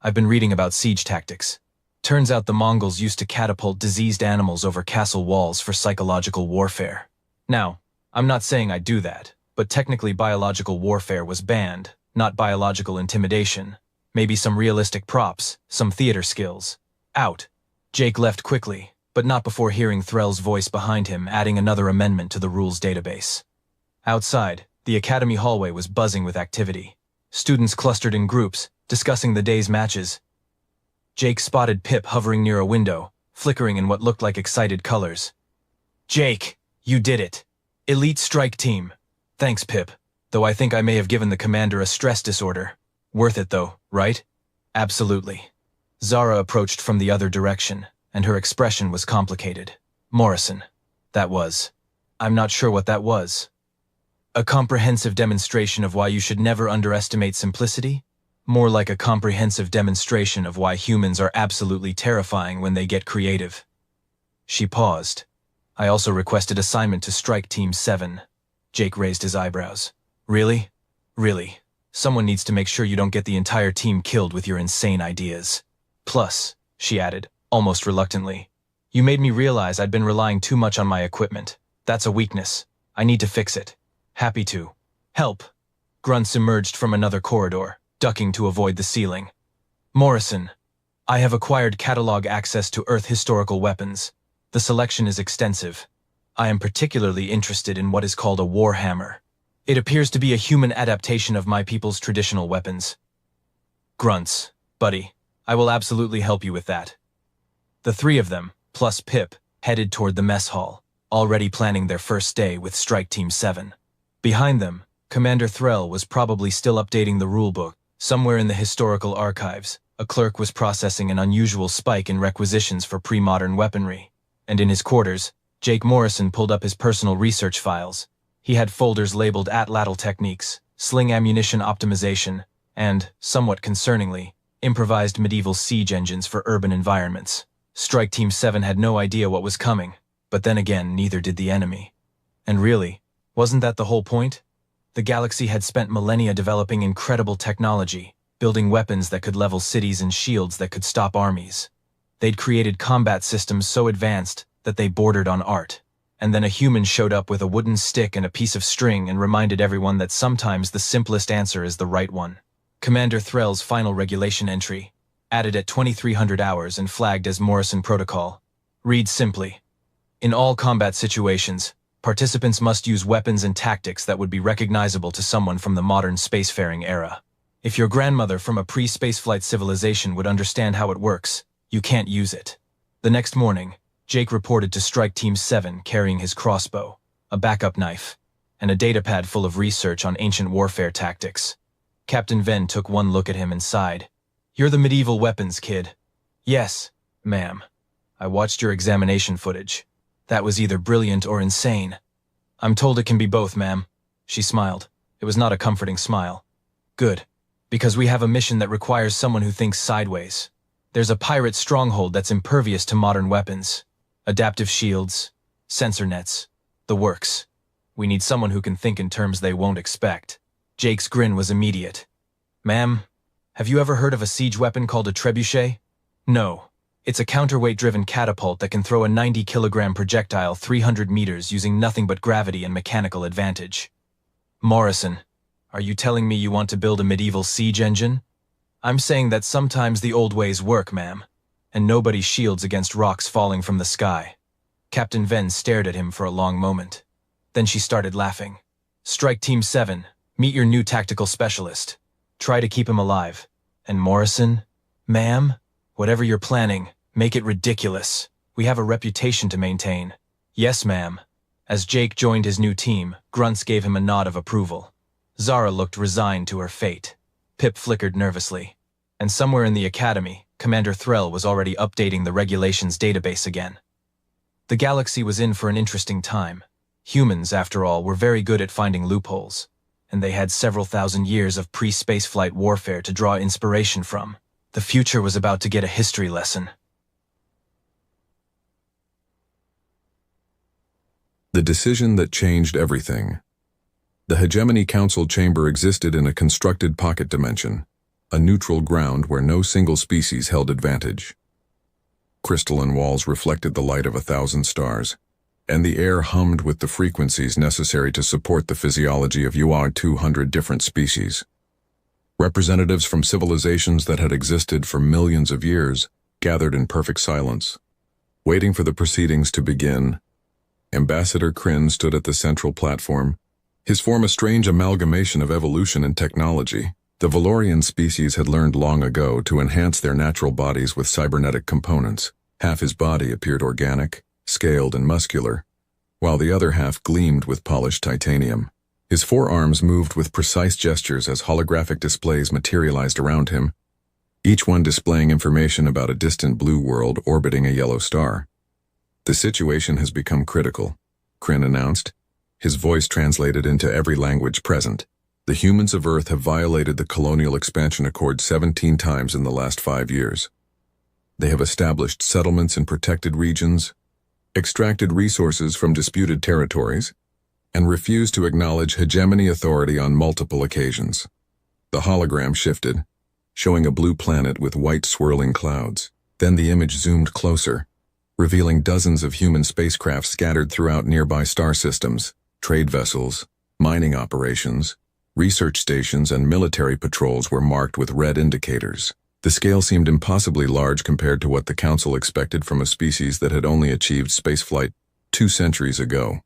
I've been reading about siege tactics. Turns out the Mongols used to catapult diseased animals over castle walls for psychological warfare. Now, I'm not saying I'd do that, but technically biological warfare was banned, not biological intimidation. Maybe some realistic props, some theater skills. Out. Jake left quickly, but not before hearing Threll's voice behind him adding another amendment to the rules database. Outside, the academy hallway was buzzing with activity. Students clustered in groups, discussing the day's matches. Jake spotted Pip hovering near a window, flickering in what looked like excited colors. "Jake, you did it. Elite strike team. Thanks, Pip. Though I think I may have given the commander a stress disorder. Worth it though, right?" "Absolutely." Zara approached from the other direction, and her expression was complicated. "Morrison. That was. I'm not sure what that was." "A comprehensive demonstration of why you should never underestimate simplicity? More like a comprehensive demonstration of why humans are absolutely terrifying when they get creative." She paused. "I also requested assignment to Strike Team 7. Jake raised his eyebrows. "Really? Really? Someone needs to make sure you don't get the entire team killed with your insane ideas. Plus," she added, almost reluctantly, "you made me realize I'd been relying too much on my equipment. That's a weakness. I need to fix it. Happy to. Help." Grunts emerged from another corridor, ducking to avoid the ceiling. "Morrison, I have acquired catalog access to Earth historical weapons. The selection is extensive. I am particularly interested in what is called a warhammer. It appears to be a human adaptation of my people's traditional weapons." Grunts. "Buddy, I will absolutely help you with that." The three of them, plus Pip, headed toward the mess hall, already planning their first day with Strike Team 7. Behind them, Commander Threll was probably still updating the rulebook. Somewhere in the historical archives, a clerk was processing an unusual spike in requisitions for pre-modern weaponry. And in his quarters, Jake Morrison pulled up his personal research files. He had folders labeled atlatl techniques, sling ammunition optimization, and, somewhat concerningly, improvised medieval siege engines for urban environments. Strike Team 7 had no idea what was coming, but then again, neither did the enemy. And really, wasn't that the whole point? The galaxy had spent millennia developing incredible technology, building weapons that could level cities and shields that could stop armies. They'd created combat systems so advanced that they bordered on art. And then a human showed up with a wooden stick and a piece of string and reminded everyone that sometimes the simplest answer is the right one. Commander Threll's final regulation entry, added at 2300 hours and flagged as Morrison Protocol, reads simply: "In all combat situations, participants must use weapons and tactics that would be recognizable to someone from the modern spacefaring era. If your grandmother from a pre-spaceflight civilization would understand how it works, you can't use it." The next morning, Jake reported to Strike Team 7 carrying his crossbow, a backup knife, and a datapad full of research on ancient warfare tactics. Captain Venn took one look at him and sighed. "You're the medieval weapons kid." "Yes, ma'am. I watched your examination footage. That was either brilliant or insane." "I'm told it can be both, ma'am." She smiled. It was not a comforting smile. "Good, because we have a mission that requires someone who thinks sideways. There's a pirate stronghold that's impervious to modern weapons. Adaptive shields, sensor nets, the works. We need someone who can think in terms they won't expect." Jake's grin was immediate. "Ma'am, have you ever heard of a siege weapon called a trebuchet?" "No. It's a counterweight-driven catapult that can throw a 90-kilogram projectile 300 meters using nothing but gravity and mechanical advantage." "Morrison, are you telling me you want to build a medieval siege engine?" "I'm saying that sometimes the old ways work, ma'am, and nobody shields against rocks falling from the sky." Captain Venn stared at him for a long moment. Then she started laughing. "Strike Team 7, meet your new tactical specialist. Try to keep him alive. And Morrison, ma'am, whatever you're planning, make it ridiculous. We have a reputation to maintain." "Yes, ma'am." As Jake joined his new team, Grunts gave him a nod of approval. Zara looked resigned to her fate. Pip flickered nervously. And somewhere in the academy, Commander Threll was already updating the regulations database again. The galaxy was in for an interesting time. Humans, after all, were very good at finding loopholes, and they had several thousand years of pre-spaceflight warfare to draw inspiration from. The future was about to get a history lesson. The decision that changed everything. The Hegemony Council chamber existed in a constructed pocket dimension, a neutral ground where no single species held advantage. Crystalline walls reflected the light of 1,000 stars, and the air hummed with the frequencies necessary to support the physiology of 200 different species. Representatives from civilizations that had existed for millions of years gathered in perfect silence. Waiting for the proceedings to begin, Ambassador Kryn stood at the central platform, his form a strange amalgamation of evolution and technology. The Valorian species had learned long ago to enhance their natural bodies with cybernetic components, Half his body appeared organic, scaled and muscular, while the other half gleamed with polished titanium. His forearms moved with precise gestures as holographic displays materialized around him, each one displaying information about a distant blue world orbiting a yellow star. "The situation has become critical," Kryn announced, his voice translated into every language present. "The humans of Earth have violated the Colonial Expansion Accord 17 times in the last 5 years. They have established settlements in protected regions, extracted resources from disputed territories, and refused to acknowledge hegemony authority on multiple occasions." The hologram shifted, showing a blue planet with white swirling clouds. Then the image zoomed closer, revealing dozens of human spacecraft scattered throughout nearby star systems, trade vessels, mining operations, research stations, and military patrols were marked with red indicators. The scale seemed impossibly large compared to what the Council expected from a species that had only achieved spaceflight 2 centuries ago.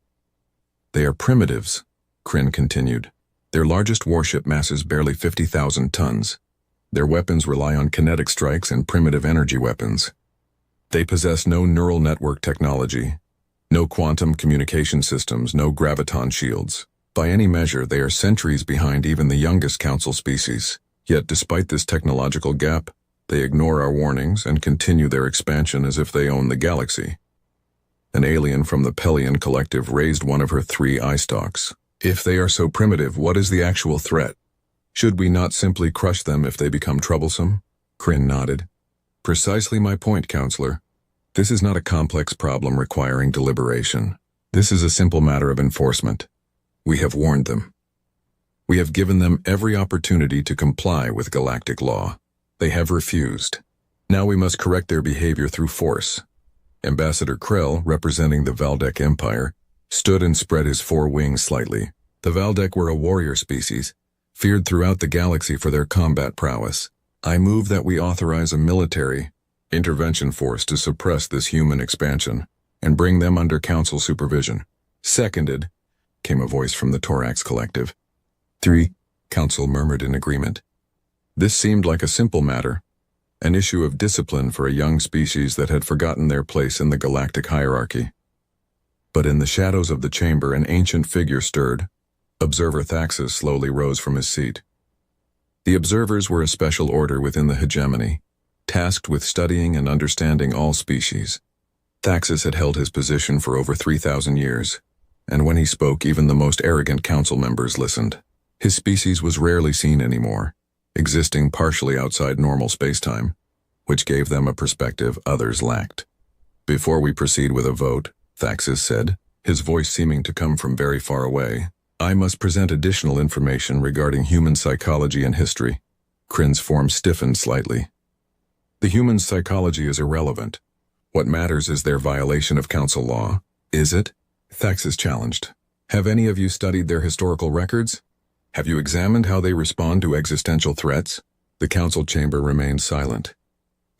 "They are primitives," Kryn continued. "Their largest warship masses barely 50,000 tons. Their weapons rely on kinetic strikes and primitive energy weapons. They possess no neural network technology, no quantum communication systems, no graviton shields. By any measure, they are centuries behind even the youngest Council species. Yet despite this technological gap, they ignore our warnings and continue their expansion as if they own the galaxy." An alien from the Pelion Collective raised one of her 3 eye stalks. "If they are so primitive, what is the actual threat? Should we not simply crush them if they become troublesome?" Kryn nodded. "Precisely my point, Counselor. This is not a complex problem requiring deliberation. This is a simple matter of enforcement. We have warned them. We have given them every opportunity to comply with galactic law. They have refused. Now we must correct their behavior through force." Ambassador Krell, representing the Valdek Empire, stood and spread his 4 wings slightly. The Valdek were a warrior species, feared throughout the galaxy for their combat prowess. "I move that we authorize a military intervention force to suppress this human expansion and bring them under Council supervision." "Seconded," came a voice from the Thorax Collective. 3, Council murmured in agreement. This seemed like a simple matter, an issue of discipline for a young species that had forgotten their place in the galactic hierarchy. But in the shadows of the chamber, an ancient figure stirred. Observer Thaxus slowly rose from his seat. The observers were a special order within the hegemony, tasked with studying and understanding all species. Thaxus had held his position for over 3,000 years, and when he spoke, even the most arrogant council members listened. His species was rarely seen anymore, existing partially outside normal spacetime, which gave them a perspective others lacked. "Before we proceed with a vote," Thaxus said, his voice seeming to come from very far away, "I must present additional information regarding human psychology and history." Kryn's form stiffened slightly. "The human psychology is irrelevant. What matters is their violation of council law." "Is it?" Thaxus challenged. "Have any of you studied their historical records? Have you examined how they respond to existential threats?" The council chamber remained silent.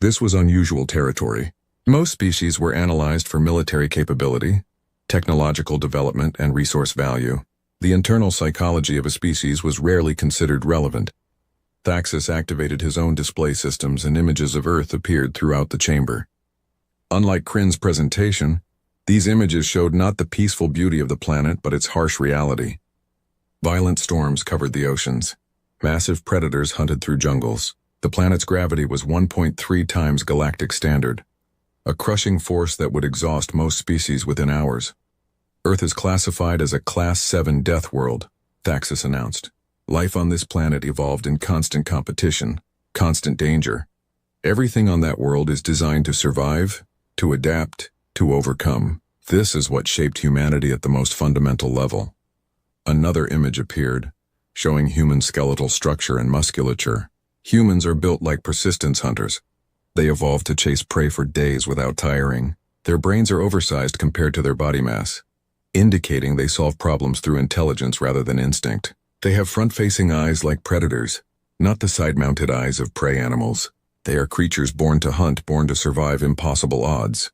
This was unusual territory. Most species were analyzed for military capability, technological development, and resource value. The internal psychology of a species was rarely considered relevant. Thaxus activated his own display systems and images of Earth appeared throughout the chamber. Unlike Kryn's presentation, these images showed not the peaceful beauty of the planet but its harsh reality. Violent storms covered the oceans. Massive predators hunted through jungles. The planet's gravity was 1.3 times galactic standard, a crushing force that would exhaust most species within hours. "Earth is classified as a Class 7 death world," Thaxus announced. "Life on this planet evolved in constant competition, constant danger. Everything on that world is designed to survive, to adapt, to overcome. This is what shaped humanity at the most fundamental level." Another image appeared, showing human skeletal structure and musculature. Humans are built like persistence hunters. They evolved to chase prey for days without tiring. Their brains are oversized compared to their body mass, indicating they solve problems through intelligence rather than instinct. They have front-facing eyes like predators, not the side-mounted eyes of prey animals. They are creatures born to hunt, born to survive impossible odds.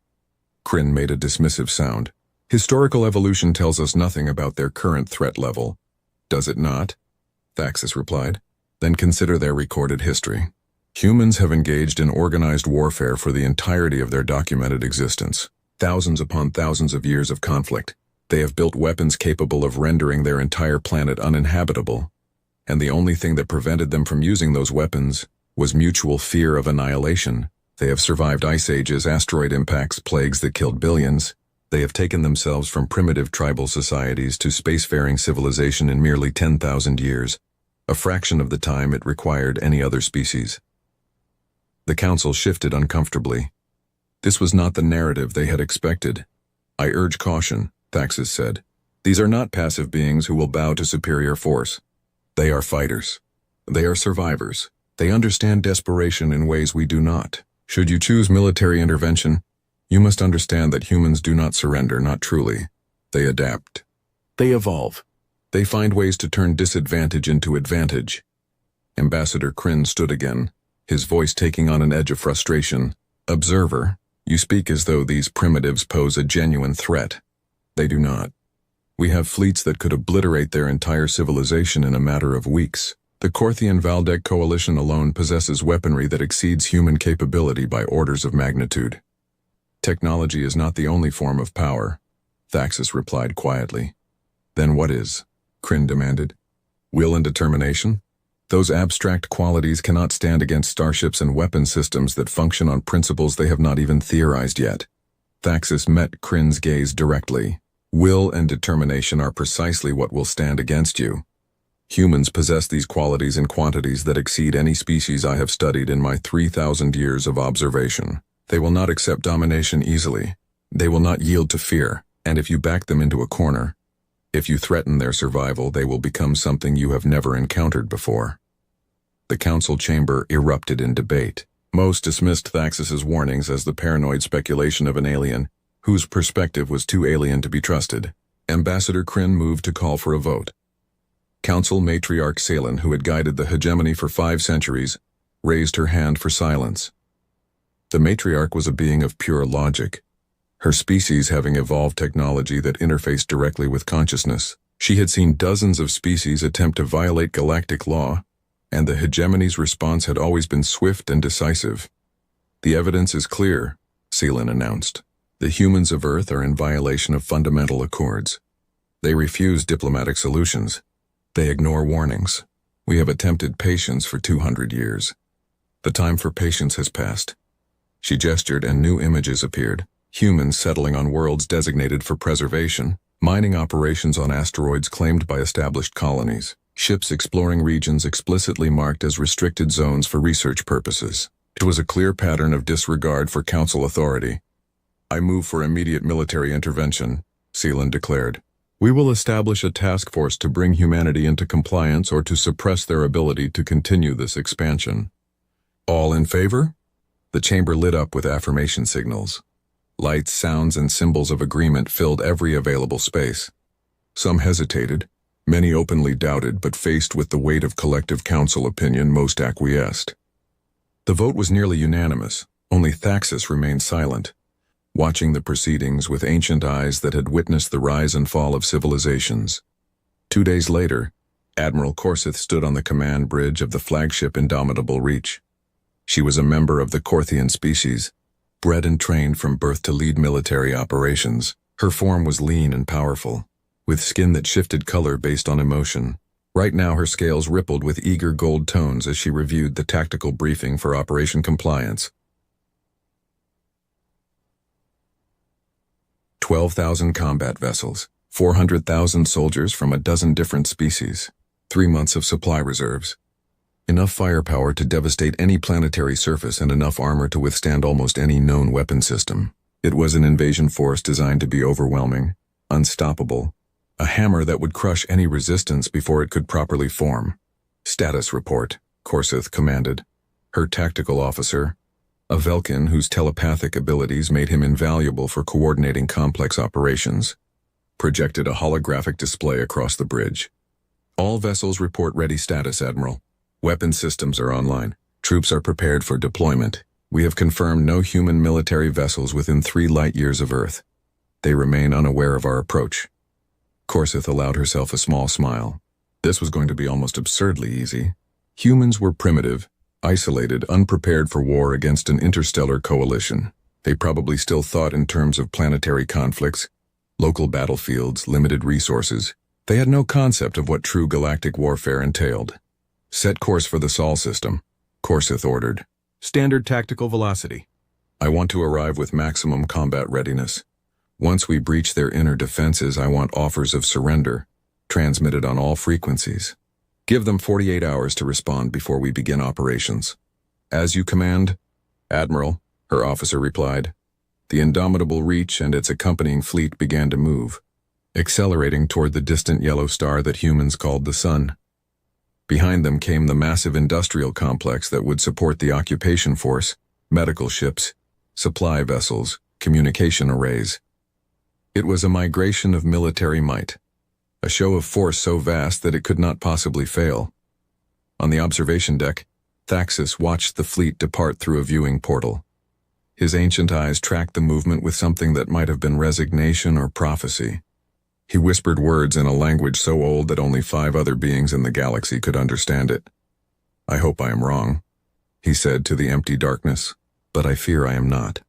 Kryn made a dismissive sound. "Historical evolution tells us nothing about their current threat level." "Does it not?" Thaxus replied. "Then consider their recorded history. Humans have engaged in organized warfare for the entirety of their documented existence. Thousands upon thousands of years of conflict. They have built weapons capable of rendering their entire planet uninhabitable. And the only thing that prevented them from using those weapons was mutual fear of annihilation. They have survived ice ages, asteroid impacts, plagues that killed billions. They have taken themselves from primitive tribal societies to spacefaring civilization in merely 10,000 years, a fraction of the time it required any other species. The council shifted uncomfortably. This was not the narrative they had expected. I urge caution, Thaxis said. These are not passive beings who will bow to superior force. They are fighters. They are survivors. They understand desperation in ways we do not. Should you choose military intervention, you must understand that humans do not surrender, not truly. They adapt. They evolve. They find ways to turn disadvantage into advantage. Ambassador Kryn stood again, his voice taking on an edge of frustration. Observer, you speak as though these primitives pose a genuine threat. They do not. We have fleets that could obliterate their entire civilization in a matter of weeks. The Korthian-Valdek coalition alone possesses weaponry that exceeds human capability by orders of magnitude. Technology is not the only form of power, Thaxis replied quietly. Then what is? Kryn demanded. Will and determination? Those abstract qualities cannot stand against starships and weapon systems that function on principles they have not even theorized yet. Thaxis met Kryn's gaze directly. Will and determination are precisely what will stand against you. Humans possess these qualities in quantities that exceed any species I have studied in my 3,000 years of observation. They will not accept domination easily. They will not yield to fear, and if you back them into a corner, if you threaten their survival, they will become something you have never encountered before. The council chamber erupted in debate. Most dismissed Thaxis's warnings as the paranoid speculation of an alien, whose perspective was too alien to be trusted. Ambassador Kryn moved to call for a vote. Council matriarch Salen, who had guided the hegemony for 5 centuries, raised her hand for silence. The matriarch was a being of pure logic, her species having evolved technology that interfaced directly with consciousness. She had seen dozens of species attempt to violate galactic law, and the hegemony's response had always been swift and decisive. The evidence is clear, Selen announced. The humans of Earth are in violation of fundamental accords. They refuse diplomatic solutions. They ignore warnings. We have attempted patience for 200 years. The time for patience has passed. She gestured and new images appeared. Humans settling on worlds designated for preservation, mining operations on asteroids claimed by established colonies, ships exploring regions explicitly marked as restricted zones for research purposes. It was a clear pattern of disregard for council authority. I move for immediate military intervention, Selen declared. We will establish a task force to bring humanity into compliance or to suppress their ability to continue this expansion. All in favor? The chamber lit up with affirmation signals. Lights, sounds, and symbols of agreement filled every available space. Some hesitated, many openly doubted, but faced with the weight of collective council opinion, most acquiesced. The vote was nearly unanimous. Only Thaxis remained silent, watching the proceedings with ancient eyes that had witnessed the rise and fall of civilizations. 2 days later, Admiral Korsith stood on the command bridge of the flagship Indomitable Reach. She was a member of the Korthian species, bred and trained from birth to lead military operations. Her form was lean and powerful, with skin that shifted color based on emotion. Right now her scales rippled with eager gold tones as she reviewed the tactical briefing for Operation Compliance. 12,000 combat vessels, 400,000 soldiers from a dozen different species, 3 months of supply reserves. Enough firepower to devastate any planetary surface and enough armor to withstand almost any known weapon system. It was an invasion force designed to be overwhelming, unstoppable, a hammer that would crush any resistance before it could properly form. Status report, Korsith commanded. Her tactical officer, a Velkin whose telepathic abilities made him invaluable for coordinating complex operations, projected a holographic display across the bridge. All vessels report ready status, Admiral. Weapon systems are online. Troops are prepared for deployment. We have confirmed no human military vessels within 3 light years of Earth. They remain unaware of our approach. Korsith allowed herself a small smile. This was going to be almost absurdly easy. Humans were primitive, isolated, unprepared for war against an interstellar coalition. They probably still thought in terms of planetary conflicts, local battlefields, limited resources. They had no concept of what true galactic warfare entailed. Set course for the Sol system, Corsith ordered. Standard tactical velocity. I want to arrive with maximum combat readiness. Once we breach their inner defenses, I want offers of surrender, transmitted on all frequencies. Give them 48 hours to respond before we begin operations. As you command, Admiral, her officer replied. The indomitable Reach and its accompanying fleet began to move, accelerating toward the distant yellow star that humans called the Sun. Behind them came the massive industrial complex that would support the occupation force, medical ships, supply vessels, communication arrays. It was a migration of military might, a show of force so vast that it could not possibly fail. On the observation deck, Thaxis watched the fleet depart through a viewing portal. His ancient eyes tracked the movement with something that might have been resignation or prophecy. He whispered words in a language so old that only 5 other beings in the galaxy could understand it. I hope I am wrong, he said to the empty darkness, but I fear I am not.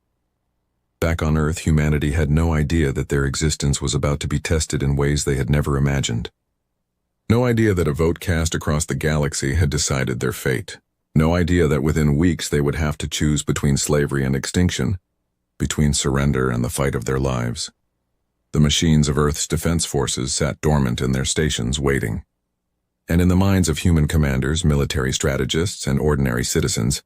Back on Earth, humanity had no idea that their existence was about to be tested in ways they had never imagined. No idea that a vote cast across the galaxy had decided their fate. No idea that within weeks they would have to choose between slavery and extinction, between surrender and the fight of their lives. The machines of Earth's defense forces sat dormant in their stations waiting. And in the minds of human commanders, military strategists, and ordinary citizens,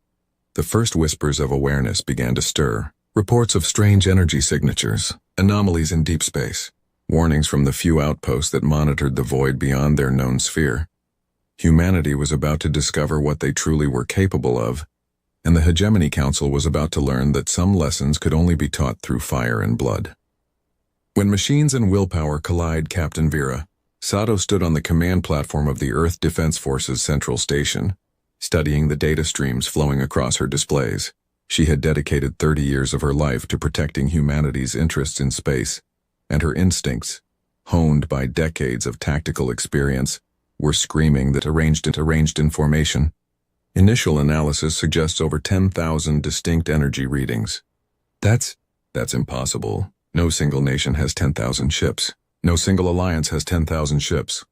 the first whispers of awareness began to stir. Reports of strange energy signatures, anomalies in deep space, warnings from the few outposts that monitored the void beyond their known sphere. Humanity was about to discover what they truly were capable of, and the Hegemony Council was about to learn that some lessons could only be taught through fire and blood. When machines and willpower collide, Captain Vera, Sato stood on the command platform of the Earth Defense Forces Central Station, studying the data streams flowing across her displays. She had dedicated 30 years of her life to protecting humanity's interests in space, and her instincts, honed by decades of tactical experience, were screaming that arranged in formation. Initial analysis suggests over 10,000 distinct energy readings. That's impossible. No single nation has 10,000 ships. No single alliance has 10,000 ships.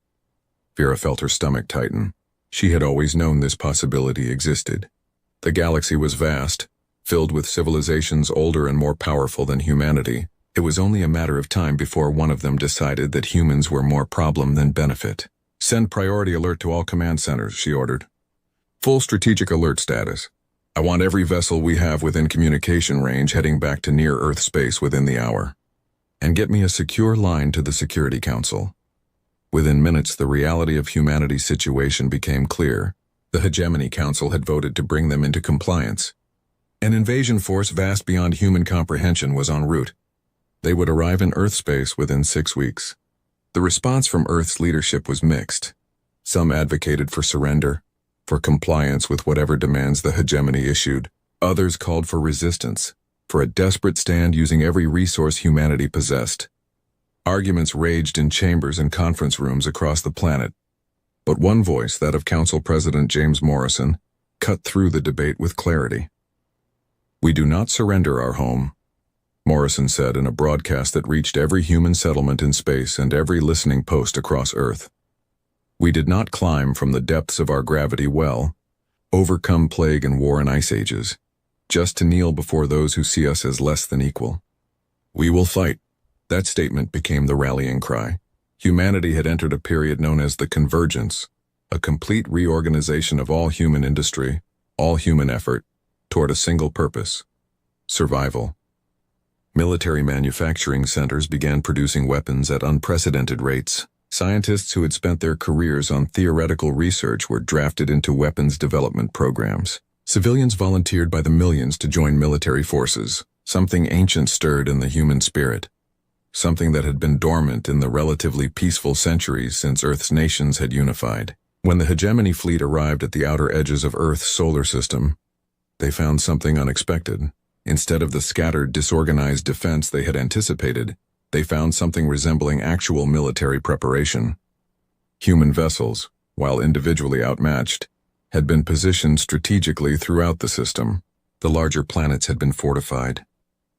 Vera felt her stomach tighten. She had always known this possibility existed. The galaxy was vast, filled with civilizations older and more powerful than humanity. It was only a matter of time before one of them decided that humans were more problem than benefit. Send priority alert to all command centers, she ordered. Full strategic alert status. I want every vessel we have within communication range heading back to near-Earth space within the hour. And get me a secure line to the Security Council. Within minutes, the reality of humanity's situation became clear. The Hegemony Council had voted to bring them into compliance. An invasion force vast beyond human comprehension was en route. They would arrive in Earth space within 6 weeks. The response from Earth's leadership was mixed. Some advocated for surrender, for compliance with whatever demands the hegemony issued. Others called for resistance, for a desperate stand using every resource humanity possessed. Arguments raged in chambers and conference rooms across the planet. But one voice, that of Council President James Morrison, cut through the debate with clarity. We do not surrender our home, Morrison said in a broadcast that reached every human settlement in space and every listening post across Earth. We did not climb from the depths of our gravity well, overcome plague and war and ice ages, just to kneel before those who see us as less than equal. We will fight. That statement became the rallying cry. Humanity had entered a period known as the Convergence, a complete reorganization of all human industry, all human effort, toward a single purpose: survival. Military manufacturing centers began producing weapons at unprecedented rates. Scientists who had spent their careers on theoretical research were drafted into weapons development programs. Civilians volunteered by the millions to join military forces. Something ancient stirred in the human spirit. Something that had been dormant in the relatively peaceful centuries since Earth's nations had unified. When the Hegemony fleet arrived at the outer edges of Earth's solar system, they found something unexpected. Instead of the scattered, disorganized defense they had anticipated, they found something resembling actual military preparation. Human vessels, while individually outmatched, had been positioned strategically throughout the system. The larger planets had been fortified.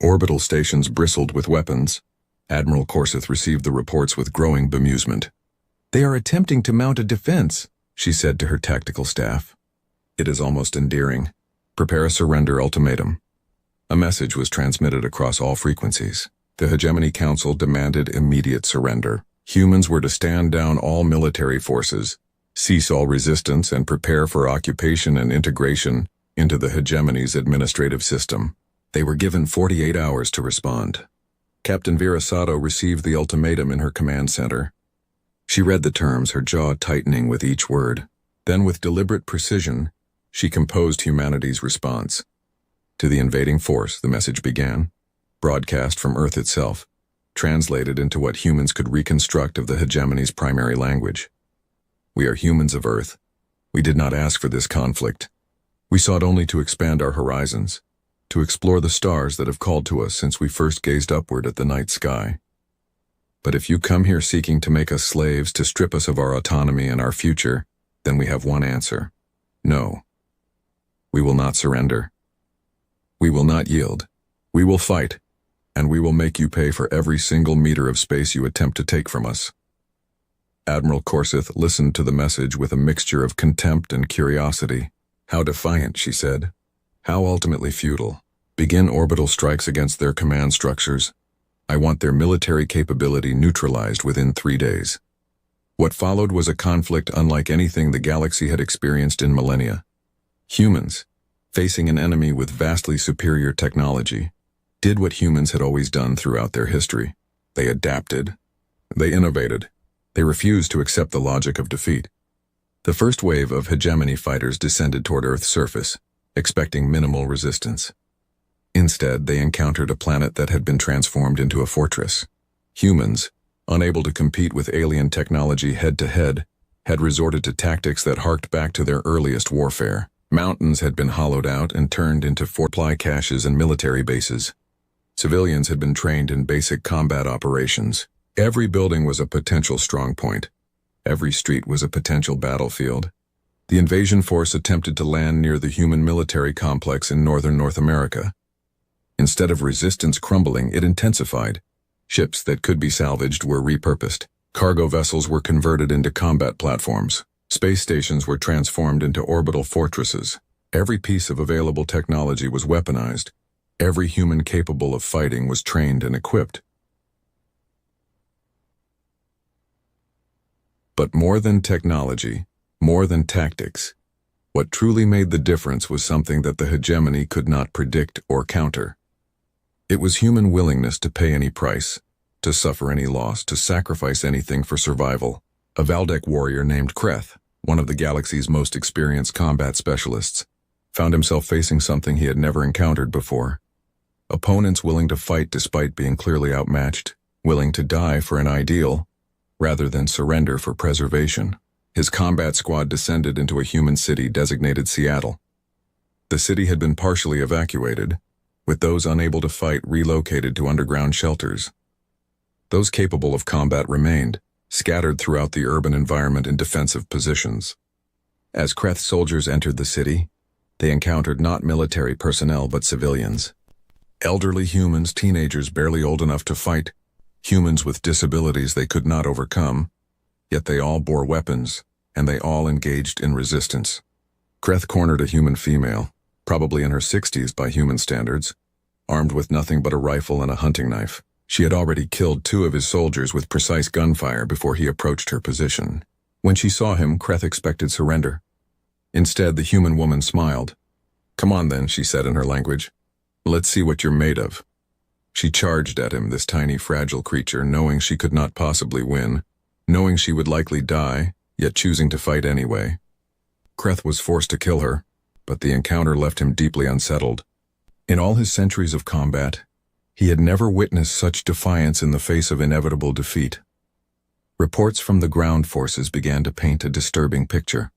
Orbital stations bristled with weapons. Admiral Corseth received the reports with growing bemusement. "They are attempting to mount a defense," she said to her tactical staff. "It is almost endearing. Prepare a surrender ultimatum." A message was transmitted across all frequencies. The Hegemony Council demanded immediate surrender. Humans were to stand down all military forces, cease all resistance, and prepare for occupation and integration into the Hegemony's administrative system. They were given 48 hours to respond. Captain Vera Sato received the ultimatum in her command center. She read the terms, her jaw tightening with each word. Then, with deliberate precision, she composed humanity's response. To the invading force, the message began, broadcast from Earth itself, translated into what humans could reconstruct of the Hegemony's primary language. "We are humans of Earth. We did not ask for this conflict. We sought only to expand our horizons, to explore the stars that have called to us since we first gazed upward at the night sky. But if you come here seeking to make us slaves, to strip us of our autonomy and our future, then we have one answer. No. We will not surrender. We will not yield. We will fight, and we will make you pay for every single meter of space you attempt to take from us." Admiral Corseth listened to the message with a mixture of contempt and curiosity. "How defiant," she said. "How ultimately futile. Begin orbital strikes against their command structures. I want their military capability neutralized within 3 days." What followed was a conflict unlike anything the galaxy had experienced in millennia. Humans, facing an enemy with vastly superior technology, did what humans had always done throughout their history. They adapted. They innovated. They refused to accept the logic of defeat. The first wave of Hegemony fighters descended toward Earth's surface, expecting minimal resistance. Instead, they encountered a planet that had been transformed into a fortress. Humans, unable to compete with alien technology head-to-head, had resorted to tactics that harked back to their earliest warfare. Mountains had been hollowed out and turned into supply caches and military bases. Civilians had been trained in basic combat operations. Every building was a potential strong point. Every street was a potential battlefield. The invasion force attempted to land near the human military complex in northern North America. Instead of resistance crumbling, it intensified. Ships that could be salvaged were repurposed. Cargo vessels were converted into combat platforms. Space stations were transformed into orbital fortresses. Every piece of available technology was weaponized. Every human capable of fighting was trained and equipped. But more than technology, more than tactics, what truly made the difference was something that the Hegemony could not predict or counter. It was human willingness to pay any price, to suffer any loss, to sacrifice anything for survival. A Valdec warrior named Kreth, one of the galaxy's most experienced combat specialists, found himself facing something he had never encountered before. Opponents willing to fight despite being clearly outmatched, willing to die for an ideal, rather than surrender for preservation. His combat squad descended into a human city designated Seattle. The city had been partially evacuated, with those unable to fight relocated to underground shelters. Those capable of combat remained, scattered throughout the urban environment in defensive positions. As Kreth's soldiers entered the city, they encountered not military personnel but civilians. Elderly humans, teenagers barely old enough to fight, humans with disabilities they could not overcome, yet they all bore weapons, and they all engaged in resistance. Kreth cornered a human female, probably in her 60s by human standards, armed with nothing but a rifle and a hunting knife. She had already killed 2 of his soldiers with precise gunfire before he approached her position. When she saw him, Kreth expected surrender. Instead, the human woman smiled. "Come on then," she said in her language. "Let's see what you're made of." She charged at him, this tiny, fragile creature, knowing she could not possibly win, knowing she would likely die, yet choosing to fight anyway. Kreth was forced to kill her, but the encounter left him deeply unsettled. In all his centuries of combat, he had never witnessed such defiance in the face of inevitable defeat. Reports from the ground forces began to paint a disturbing picture.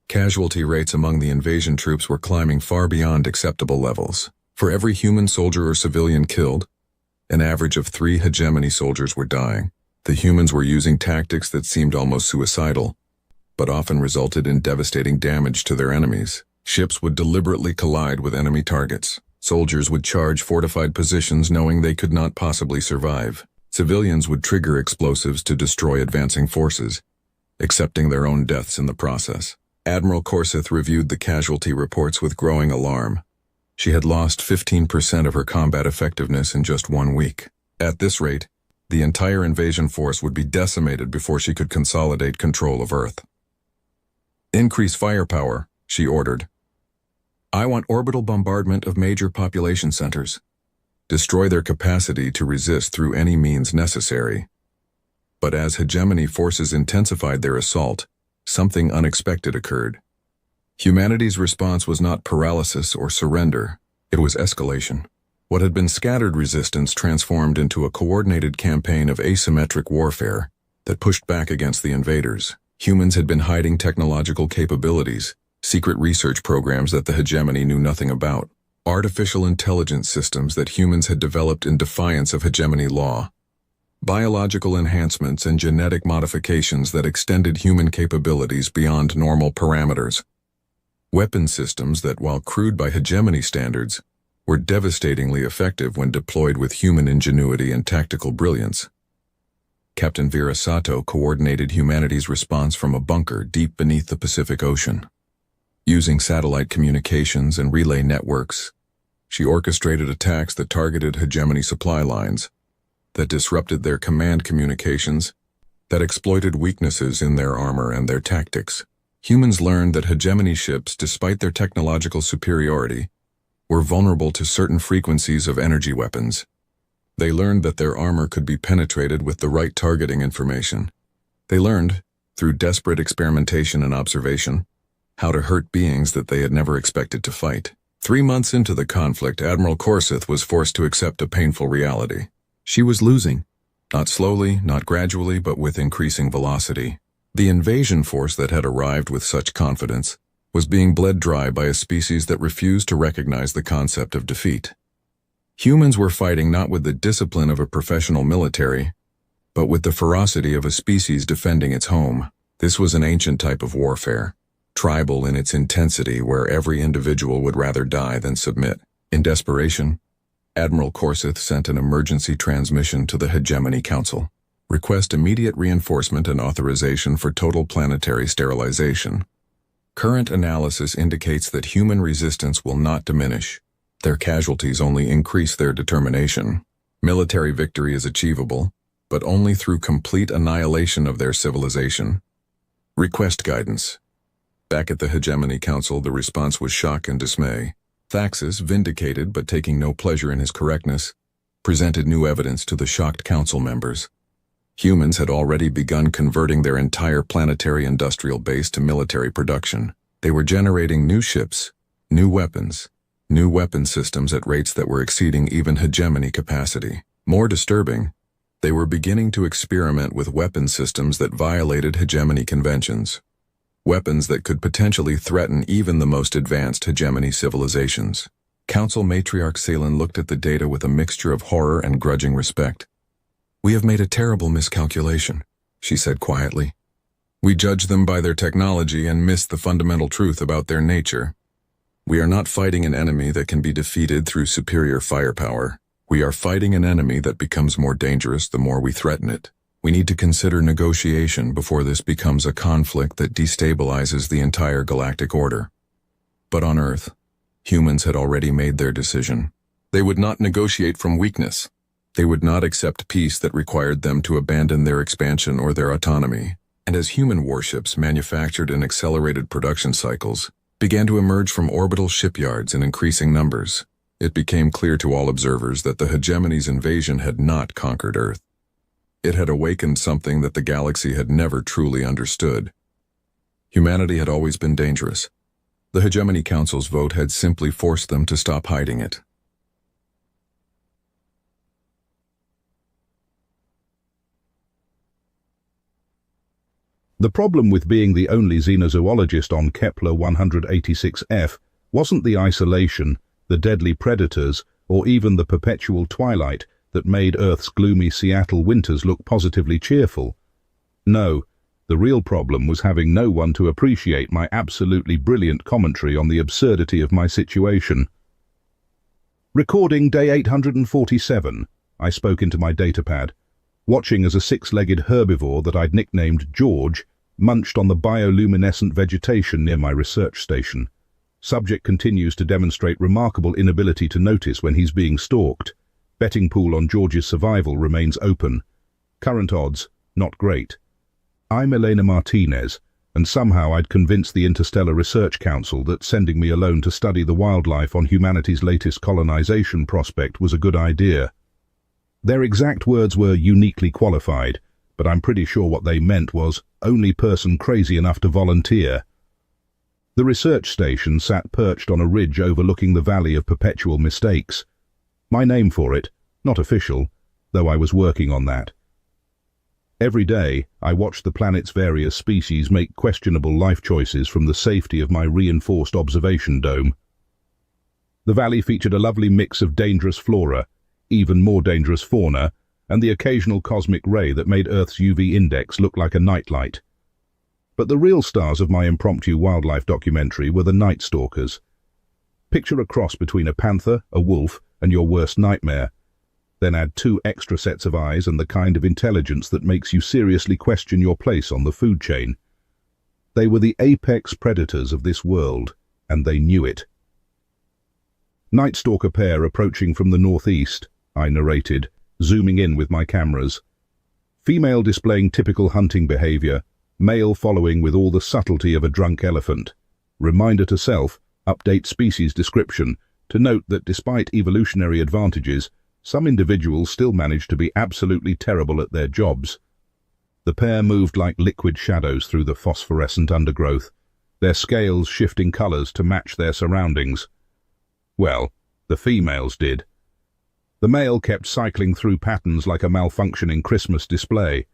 Casualty rates among the invasion troops were climbing far beyond acceptable levels. For every human soldier or civilian killed, an average of 3 Hegemony soldiers were dying. The humans were using tactics that seemed almost suicidal. but often resulted in devastating damage to their enemies. Ships would deliberately collide with enemy targets. Soldiers would charge fortified positions knowing they could not possibly survive. Civilians would trigger explosives to destroy advancing forces, accepting their own deaths in the process. Admiral Corsath reviewed the casualty reports with growing alarm. She had lost 15% of her combat effectiveness in just 1 week. At this rate, the entire invasion force would be decimated before she could consolidate control of Earth. "Increase firepower," she ordered. "I want orbital bombardment of major population centers. Destroy their capacity to resist through any means necessary." But as hegemony forces intensified their assault, something unexpected occurred. Humanity's response was not paralysis or surrender, it was escalation. What had been scattered resistance transformed into a coordinated campaign of asymmetric warfare that pushed back against the invaders. Humans had been hiding technological capabilities, secret research programs that the hegemony knew nothing about, artificial intelligence systems that humans had developed in defiance of hegemony law, biological enhancements and genetic modifications that extended human capabilities beyond normal parameters, weapon systems that, while crude by hegemony standards, were devastatingly effective when deployed with human ingenuity and tactical brilliance. Captain Vera Sato coordinated humanity's response from a bunker deep beneath the Pacific Ocean. Using satellite communications and relay networks, she orchestrated attacks that targeted hegemony supply lines, that disrupted their command communications, that exploited weaknesses in their armor and their tactics. Humans learned that hegemony ships, despite their technological superiority, were vulnerable to certain frequencies of energy weapons. They learned that their armor could be penetrated with the right targeting information. They learned, through desperate experimentation and observation, how to hurt beings that they had never expected to fight. 3 months into the conflict, Admiral Corsath was forced to accept a painful reality. She was losing, not slowly, not gradually, but with increasing velocity. The invasion force that had arrived with such confidence was being bled dry by a species that refused to recognize the concept of defeat. Humans were fighting not with the discipline of a professional military, but with the ferocity of a species defending its home. This was an ancient type of warfare, tribal in its intensity, where every individual would rather die than submit. In desperation, Admiral Corsath sent an emergency transmission to the Hegemony Council. Request immediate reinforcement and authorization for total planetary sterilization. Current analysis indicates that human resistance will not diminish. Their casualties only increase their determination. Military victory is achievable, but only through complete annihilation of their civilization. Request guidance. Back at the Hegemony Council, the response was shock and dismay. Thaxis, vindicated but taking no pleasure in his correctness, presented new evidence to the shocked council members. Humans had already begun converting their entire planetary industrial base to military production. They were generating new ships, new weapons systems at rates that were exceeding even hegemony capacity. More disturbing, they were beginning to experiment with weapon systems that violated hegemony conventions. Weapons that could potentially threaten even the most advanced hegemony civilizations. Council Matriarch Salen looked at the data with a mixture of horror and grudging respect. "We have made a terrible miscalculation," she said quietly. "We judge them by their technology and miss the fundamental truth about their nature. We are not fighting an enemy that can be defeated through superior firepower. We are fighting an enemy that becomes more dangerous the more we threaten it. We need to consider negotiation before this becomes a conflict that destabilizes the entire galactic order." But on Earth, humans had already made their decision. They would not negotiate from weakness. They would not accept peace that required them to abandon their expansion or their autonomy. And as human warships manufactured in accelerated production cycles began to emerge from orbital shipyards in increasing numbers, it became clear to all observers that the hegemony's invasion had not conquered Earth. It had awakened something that the galaxy had never truly understood. Humanity had always been dangerous. The Hegemony Council's vote had simply forced them to stop hiding it. The problem with being the only xenozoologist on Kepler 186f wasn't the isolation, the deadly predators, or even the perpetual twilight that made Earth's gloomy Seattle winters look positively cheerful. No, The real problem was having no one to appreciate my absolutely brilliant commentary on the absurdity of my situation. Recording day 847, I spoke into my datapad, watching as a six-legged herbivore that I'd nicknamed George munched on the bioluminescent vegetation near my research station. Subject continues to demonstrate remarkable inability to notice when he's being stalked. Betting pool on George's survival remains open. Current odds, not great. I'm Elena Martinez, and somehow I'd convinced the Interstellar Research Council that sending me alone to study the wildlife on humanity's latest colonization prospect was a good idea. Their exact words were uniquely qualified, but I'm pretty sure what they meant was, only person crazy enough to volunteer. The research station sat perched on a ridge overlooking the Valley of Perpetual Mistakes. My name for it, not official, though I was working on that. Every day, I watched the planet's various species make questionable life choices from the safety of my reinforced observation dome. The valley featured a lovely mix of dangerous flora, even more dangerous fauna, and the occasional cosmic ray that made Earth's UV index look like a nightlight. But the real stars of my impromptu wildlife documentary were the night stalkers. Picture a cross between a panther, a wolf, and your worst nightmare. Then add 2 extra sets of eyes and the kind of intelligence that makes you seriously question your place on the food chain. They were the apex predators of this world, and they knew it. Night stalker pair approaching from the northeast, I narrated, zooming in with my cameras. Female displaying typical hunting behavior, male following with all the subtlety of a drunk elephant. Reminder to self, update species description, to note that despite evolutionary advantages, some individuals still manage to be absolutely terrible at their jobs. The pair moved like liquid shadows through the phosphorescent undergrowth, their scales shifting colors to match their surroundings. Well, the females did. The male kept cycling through patterns like a malfunctioning Christmas display.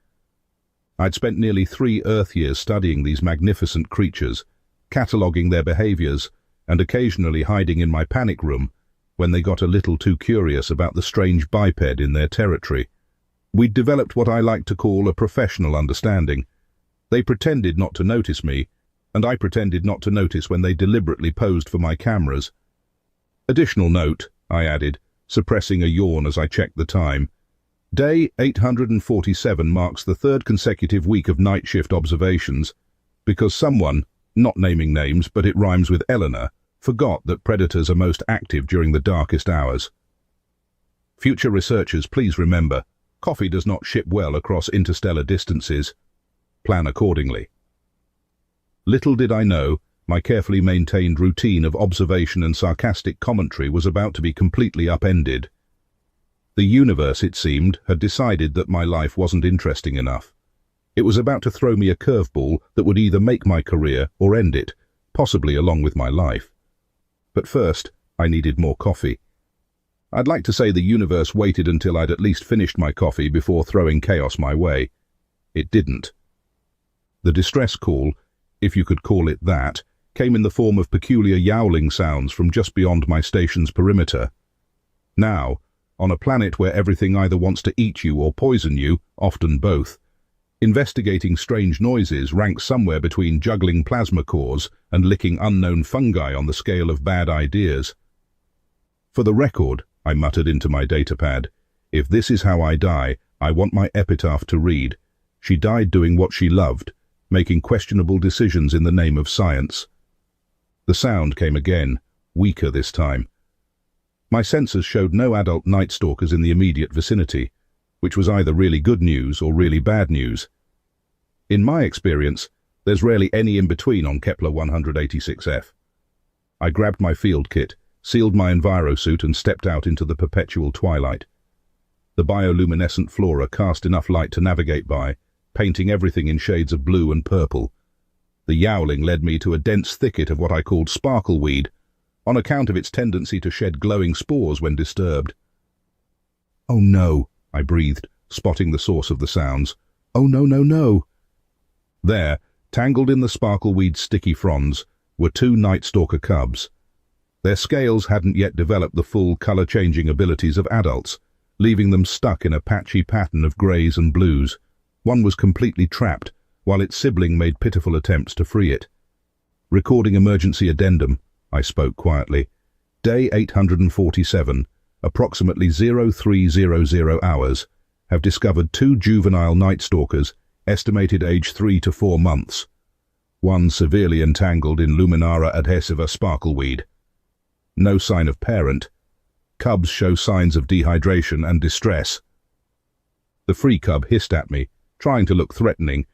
I'd spent nearly 3 Earth years studying these magnificent creatures, cataloguing their behaviors, and occasionally hiding in my panic room when they got a little too curious about the strange biped in their territory. We'd developed what I like to call a professional understanding. They pretended not to notice me, and I pretended not to notice when they deliberately posed for my cameras. Additional note, I added, suppressing a yawn as I checked the time. Day 847 marks the 3rd consecutive week of night shift observations, because someone, not naming names but it rhymes with Eleanor, forgot that predators are most active during the darkest hours. Future researchers, please remember, coffee does not ship well across interstellar distances. Plan accordingly. Little did I know, my carefully maintained routine of observation and sarcastic commentary was about to be completely upended. The universe, it seemed, had decided that my life wasn't interesting enough. It was about to throw me a curveball that would either make my career or end it, possibly along with my life. But first, I needed more coffee. I'd like to say the universe waited until I'd at least finished my coffee before throwing chaos my way. It didn't. The distress call, if you could call it that, came in the form of peculiar yowling sounds from just beyond my station's perimeter. Now, on a planet where everything either wants to eat you or poison you, often both, investigating strange noises ranks somewhere between juggling plasma cores and licking unknown fungi on the scale of bad ideas. For the record, I muttered into my datapad, if this is how I die, I want my epitaph to read, she died doing what she loved, making questionable decisions in the name of science. The sound came again, weaker this time. My sensors showed no adult night stalkers in the immediate vicinity, which was either really good news or really bad news. In my experience, there's rarely any in-between on Kepler 186f. I grabbed my field kit, sealed my envirosuit and stepped out into the perpetual twilight. The bioluminescent flora cast enough light to navigate by, painting everything in shades of blue and purple. The yowling led me to a dense thicket of what I called sparkleweed, on account of its tendency to shed glowing spores when disturbed. "Oh no," I breathed, spotting the source of the sounds. "Oh no, no, no." There, tangled in the sparkleweed's sticky fronds, were 2 night stalker cubs. Their scales hadn't yet developed the full color-changing abilities of adults, leaving them stuck in a patchy pattern of greys and blues. One was completely trapped, while its sibling made pitiful attempts to free it. Recording emergency addendum, I spoke quietly. Day 847, approximately 0300 hours, have discovered 2 juvenile night stalkers, estimated age 3 to 4 months. One severely entangled in Luminara adhesiva sparkleweed. No sign of parent. Cubs show signs of dehydration and distress. The free cub hissed at me, trying to look threatening.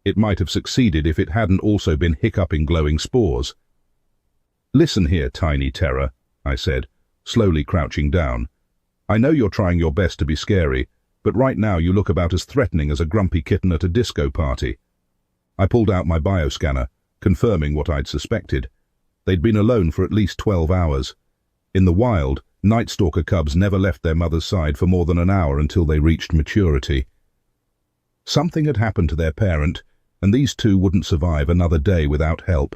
It might have succeeded if it hadn't also been hiccuping glowing spores. "Listen here, tiny terror," I said, slowly crouching down. "I know you're trying your best to be scary, but right now you look about as threatening as a grumpy kitten at a disco party." I pulled out my bioscanner, confirming what I'd suspected. They'd been alone for at least 12 hours. In the wild, night stalker cubs never left their mother's side for more than an hour until they reached maturity. Something had happened to their parent, and these 2 wouldn't survive another day without help.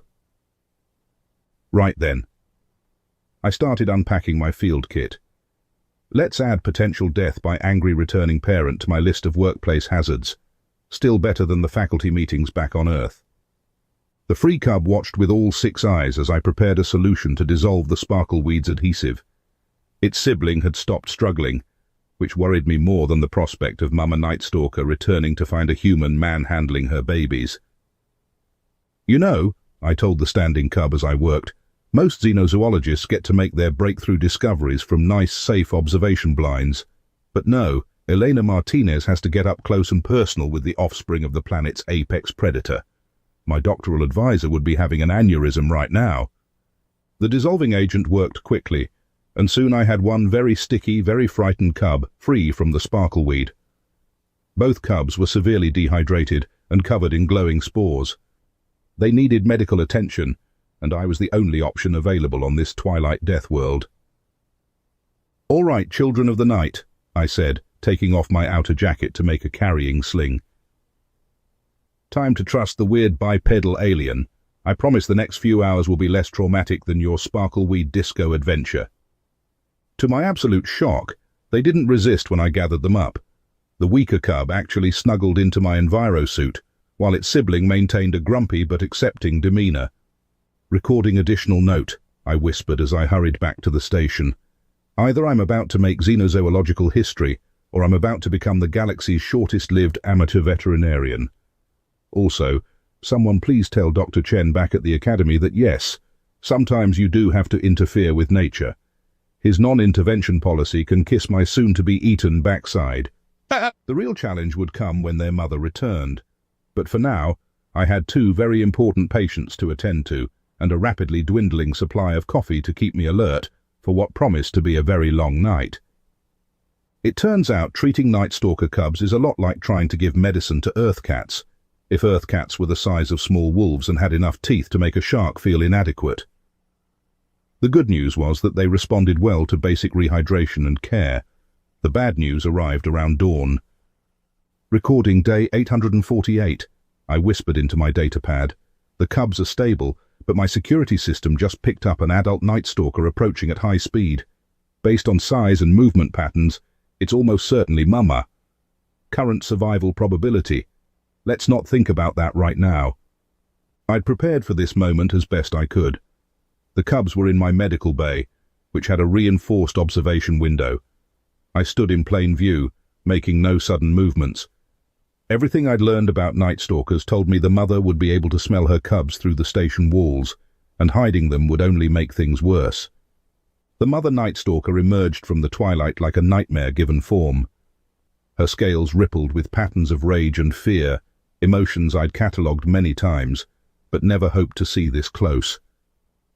Right then. I started unpacking my field kit. Let's add potential death by angry returning parent to my list of workplace hazards. Still better than the faculty meetings back on Earth. The free cub watched with all 6 eyes as I prepared a solution to dissolve the sparkleweed's adhesive. Its sibling had stopped struggling, which worried me more than the prospect of Mama Night Stalker returning to find a human manhandling her babies. "You know," I told the standing cub as I worked, "most xenozoologists get to make their breakthrough discoveries from nice, safe observation blinds. But no, Elena Martinez has to get up close and personal with the offspring of the planet's apex predator. My doctoral advisor would be having an aneurysm right now." The dissolving agent worked quickly, and soon I had one very sticky, very frightened cub free from the sparkleweed. Both cubs were severely dehydrated and covered in glowing spores. They needed medical attention, and I was the only option available on this twilight death world. "All right, children of the night," I said, taking off my outer jacket to make a carrying sling. "Time to trust the weird bipedal alien. I promise the next few hours will be less traumatic than your sparkleweed disco adventure." To my absolute shock, they didn't resist when I gathered them up. The weaker cub actually snuggled into my envirosuit, while its sibling maintained a grumpy but accepting demeanor. "Recording additional note," I whispered as I hurried back to the station. "Either I'm about to make xenozoological history, or I'm about to become the galaxy's shortest-lived amateur veterinarian. Also, someone please tell Dr. Chen back at the academy that yes, sometimes you do have to interfere with nature. His non-intervention policy can kiss my soon-to-be-eaten backside." The real challenge would come when their mother returned. But for now, I had 2 very important patients to attend to, and a rapidly dwindling supply of coffee to keep me alert for what promised to be a very long night. It turns out treating night stalker cubs is a lot like trying to give medicine to earth cats, if earth cats were the size of small wolves and had enough teeth to make a shark feel inadequate. The good news was that they responded well to basic rehydration and care. The bad news arrived around dawn. "Recording day 848, I whispered into my datapad. "The cubs are stable, but my security system just picked up an adult night stalker approaching at high speed. Based on size and movement patterns, it's almost certainly Mama. Current survival probability. Let's not think about that right now." I'd prepared for this moment as best I could. The cubs were in my medical bay, which had a reinforced observation window. I stood in plain view, making no sudden movements. Everything I'd learned about night stalkers told me the mother would be able to smell her cubs through the station walls, and hiding them would only make things worse. The mother night stalker emerged from the twilight like a nightmare given form. Her scales rippled with patterns of rage and fear, emotions I'd catalogued many times, but never hoped to see this close.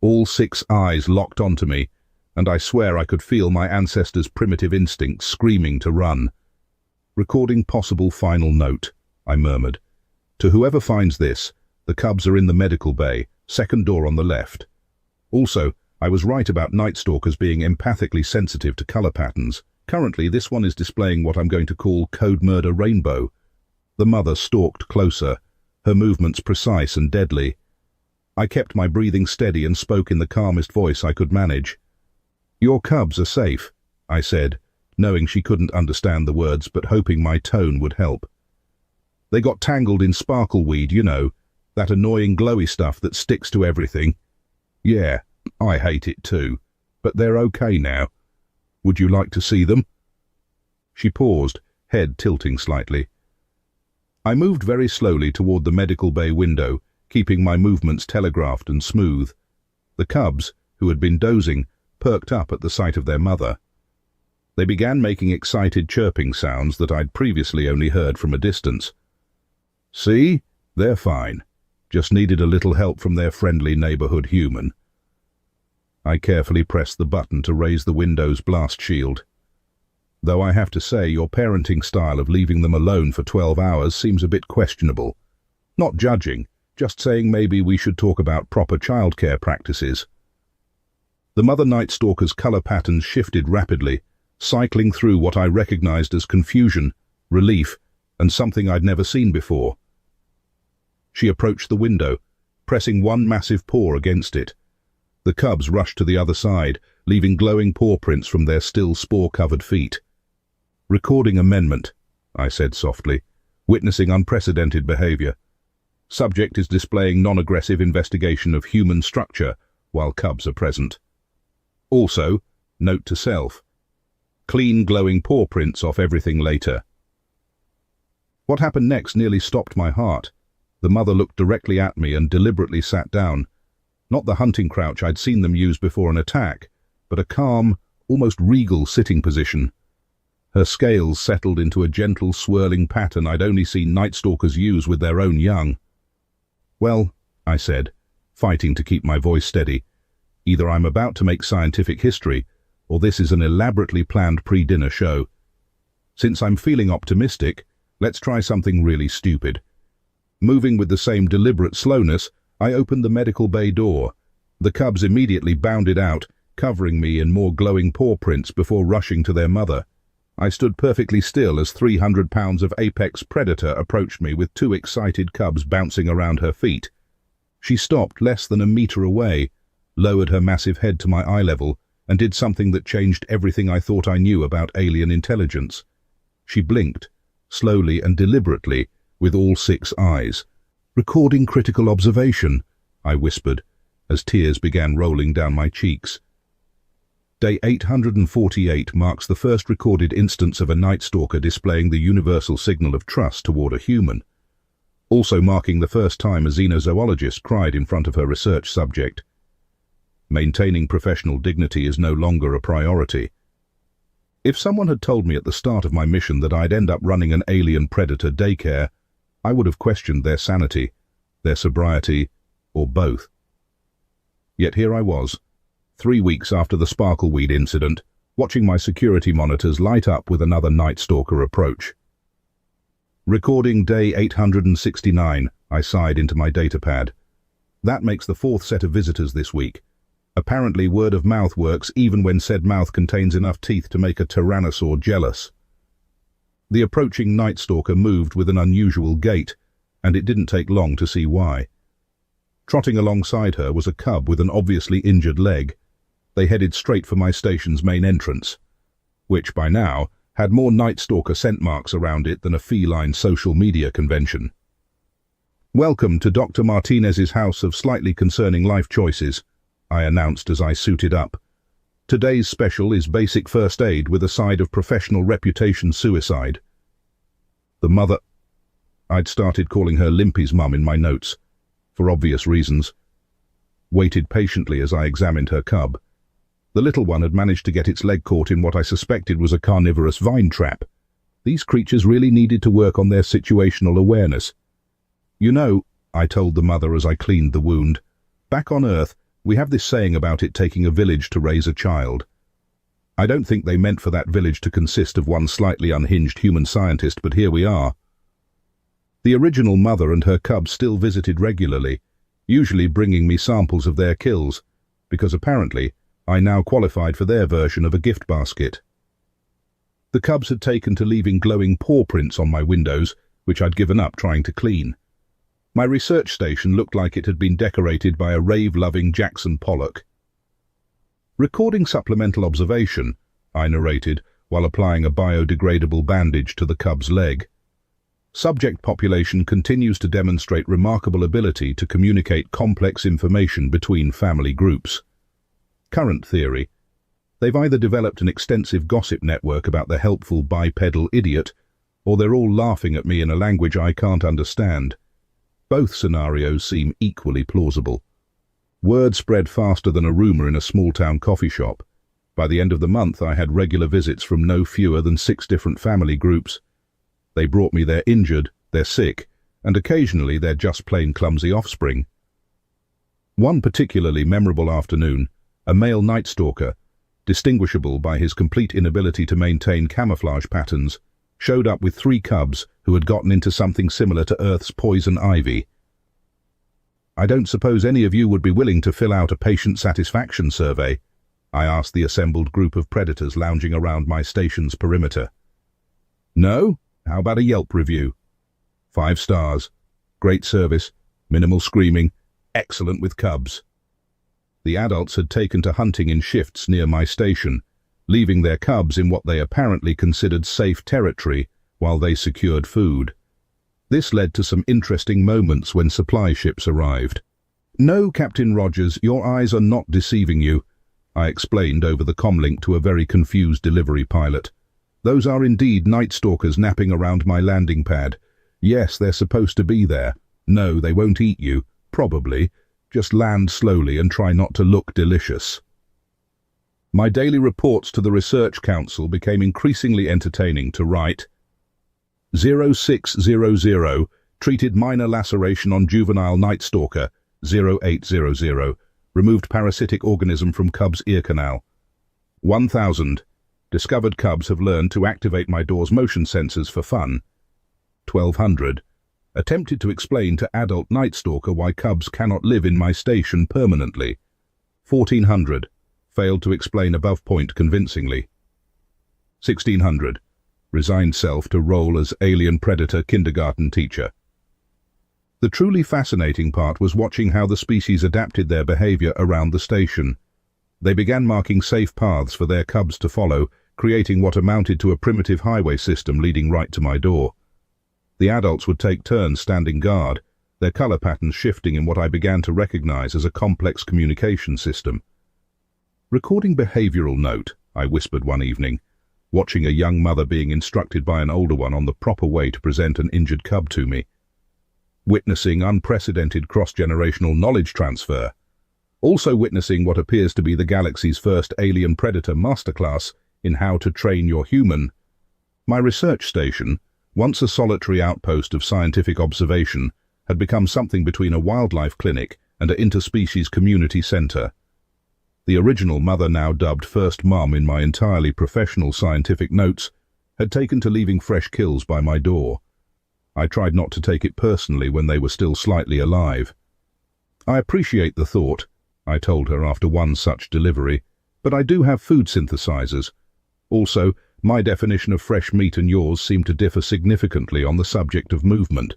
All 6 eyes locked onto me, and I swear I could feel my ancestors' primitive instincts screaming to run. "Recording possible final note," I murmured. "To whoever finds this, the cubs are in the medical bay, second door on the left. Also, I was right about night stalkers being empathically sensitive to color patterns. Currently, this one is displaying what I'm going to call code murder rainbow." The mother stalked closer, her movements precise and deadly. I kept my breathing steady and spoke in the calmest voice I could manage. "Your cubs are safe," I said, knowing she couldn't understand the words but hoping my tone would help. They got tangled in sparkleweed, you know, that annoying glowy stuff that sticks to everything. Yeah, I hate it too, but they're okay now. Would you like to see them?" She paused, head tilting slightly. I moved very slowly toward the medical bay window, keeping my movements telegraphed and smooth. The cubs, who had been dozing, perked up at the sight of their mother. They began making excited chirping sounds that I'd previously only heard from a distance. "See? They're fine. Just needed a little help from their friendly neighborhood human." I carefully pressed the button to raise the window's blast shield. "Though I have to say your parenting style of leaving them alone for 12 hours seems a bit questionable. Not judging, just saying maybe we should talk about proper childcare practices." The mother Night Stalker's color patterns shifted rapidly, cycling through what I recognized as confusion, relief, and something I'd never seen before. She approached the window, pressing one massive paw against it. The cubs rushed to the other side, leaving glowing paw prints from their still spore-covered feet. "Recording amendment," I said softly, witnessing unprecedented behavior. "Subject is displaying non-aggressive investigation of human structure while cubs are present. Also, note to self, clean glowing paw prints off everything later." What happened next nearly stopped my heart. The mother looked directly at me and deliberately sat down. Not the hunting crouch I'd seen them use before an attack, but a calm, almost regal sitting position. Her scales settled into a gentle swirling pattern I'd only seen Night Stalkers use with their own young. "Well," I said, fighting to keep my voice steady, "either I'm about to make scientific history, or this is an elaborately planned pre-dinner show. Since I'm feeling optimistic, let's try something really stupid." Moving with the same deliberate slowness, I opened the medical bay door. The cubs immediately bounded out, covering me in more glowing paw prints before rushing to their mother. I stood perfectly still as 300 pounds of apex predator approached me with two excited cubs bouncing around her feet. She stopped less than a meter away, lowered her massive head to my eye level, and did something that changed everything I thought I knew about alien intelligence. She blinked, slowly and deliberately, with all 6 eyes. "Recording critical observation," I whispered, as tears began rolling down my cheeks. Day 848 marks the first recorded instance of a Night Stalker displaying the universal signal of trust toward a human, also marking the first time a xenozoologist cried in front of her research subject. Maintaining professional dignity is no longer a priority. If someone had told me at the start of my mission that I'd end up running an alien predator daycare, I would have questioned their sanity, their sobriety, or both. Yet here I was, 3 weeks after the sparkleweed incident, watching my security monitors light up with another Night Stalker approach. "Recording day 869, I sighed into my datapad. "That makes the 4th set of visitors this week. Apparently word of mouth works even when said mouth contains enough teeth to make a tyrannosaur jealous." The approaching Night Stalker moved with an unusual gait, and it didn't take long to see why. Trotting alongside her was a cub with an obviously injured leg. They headed straight for my station's main entrance, which by now had more Night Stalker scent marks around it than a feline social media convention. "Welcome to Dr. Martinez's house of slightly concerning life choices," I announced as I suited up. "Today's special is basic first aid with a side of professional reputation suicide." The mother... I'd started calling her Limpy's mum in my notes, for obvious reasons. Waited patiently as I examined her cub. The little one had managed to get its leg caught in what I suspected was a carnivorous vine trap. These creatures really needed to work on their situational awareness. "You know," I told the mother as I cleaned the wound, "back on Earth, we have this saying about it taking a village to raise a child. I don't think they meant for that village to consist of one slightly unhinged human scientist, but here we are." The original mother and her cubs still visited regularly, usually bringing me samples of their kills, because apparently I now qualified for their version of a gift basket. The cubs had taken to leaving glowing paw prints on my windows, which I'd given up trying to clean. My research station looked like it had been decorated by a rave-loving Jackson Pollock. "Recording supplemental observation," I narrated while applying a biodegradable bandage to the cub's leg. Subject population continues to demonstrate remarkable ability to communicate complex information between family groups. Current theory. They've either developed an extensive gossip network about the helpful bipedal idiot, or they're all laughing at me in a language I can't understand. Both scenarios seem equally plausible. Word spread faster than a rumor in a small-town coffee shop. By the end of the month, I had regular visits from no fewer than 6 different family groups. They brought me their injured, their sick, and occasionally their just plain clumsy offspring. One particularly memorable afternoon, a male night stalker, distinguishable by his complete inability to maintain camouflage patterns, showed up with 3 cubs who had gotten into something similar to Earth's poison ivy. I don't suppose any of you would be willing to fill out a patient satisfaction survey, I asked the assembled group of predators lounging around my station's perimeter. No? How about a Yelp review? 5 stars. Great service, minimal screaming, excellent with cubs. The adults had taken to hunting in shifts near my station, leaving their cubs in what they apparently considered safe territory while they secured food. This led to some interesting moments when supply ships arrived. No, Captain Rogers, your eyes are not deceiving you, I explained over the comlink to a very confused delivery pilot. Those are indeed night stalkers napping around my landing pad. Yes, they're supposed to be there. No, they won't eat you, probably. Just land slowly and try not to look delicious. My daily reports to the Research Council became increasingly entertaining to write. 0600, treated minor laceration on juvenile night stalker. 0800, removed parasitic organism from cub's ear canal. 1000, discovered cubs have learned to activate my door's motion sensors for fun. 1200, attempted to explain to adult night stalker why cubs cannot live in my station permanently. 1400, failed to explain above point convincingly. 1600, resigned self to role as alien predator kindergarten teacher. The truly fascinating part was watching how the species adapted their behavior around the station. They began marking safe paths for their cubs to follow, creating what amounted to a primitive highway system leading right to my door. The adults would take turns standing guard, their color patterns shifting in what I began to recognize as a complex communication system. Recording behavioral note, I whispered one evening, watching a young mother being instructed by an older one on the proper way to present an injured cub to me. Witnessing unprecedented cross-generational knowledge transfer. Also witnessing what appears to be the galaxy's first alien predator masterclass in how to train your human. My research station, once a solitary outpost of scientific observation, had become something between a wildlife clinic and an interspecies community center. The original mother, now dubbed First Mum in my entirely professional scientific notes, had taken to leaving fresh kills by my door. I tried not to take it personally when they were still slightly alive. I appreciate the thought, I told her after one such delivery, but I do have food synthesizers. Also, my definition of fresh meat and yours seem to differ significantly on the subject of movement.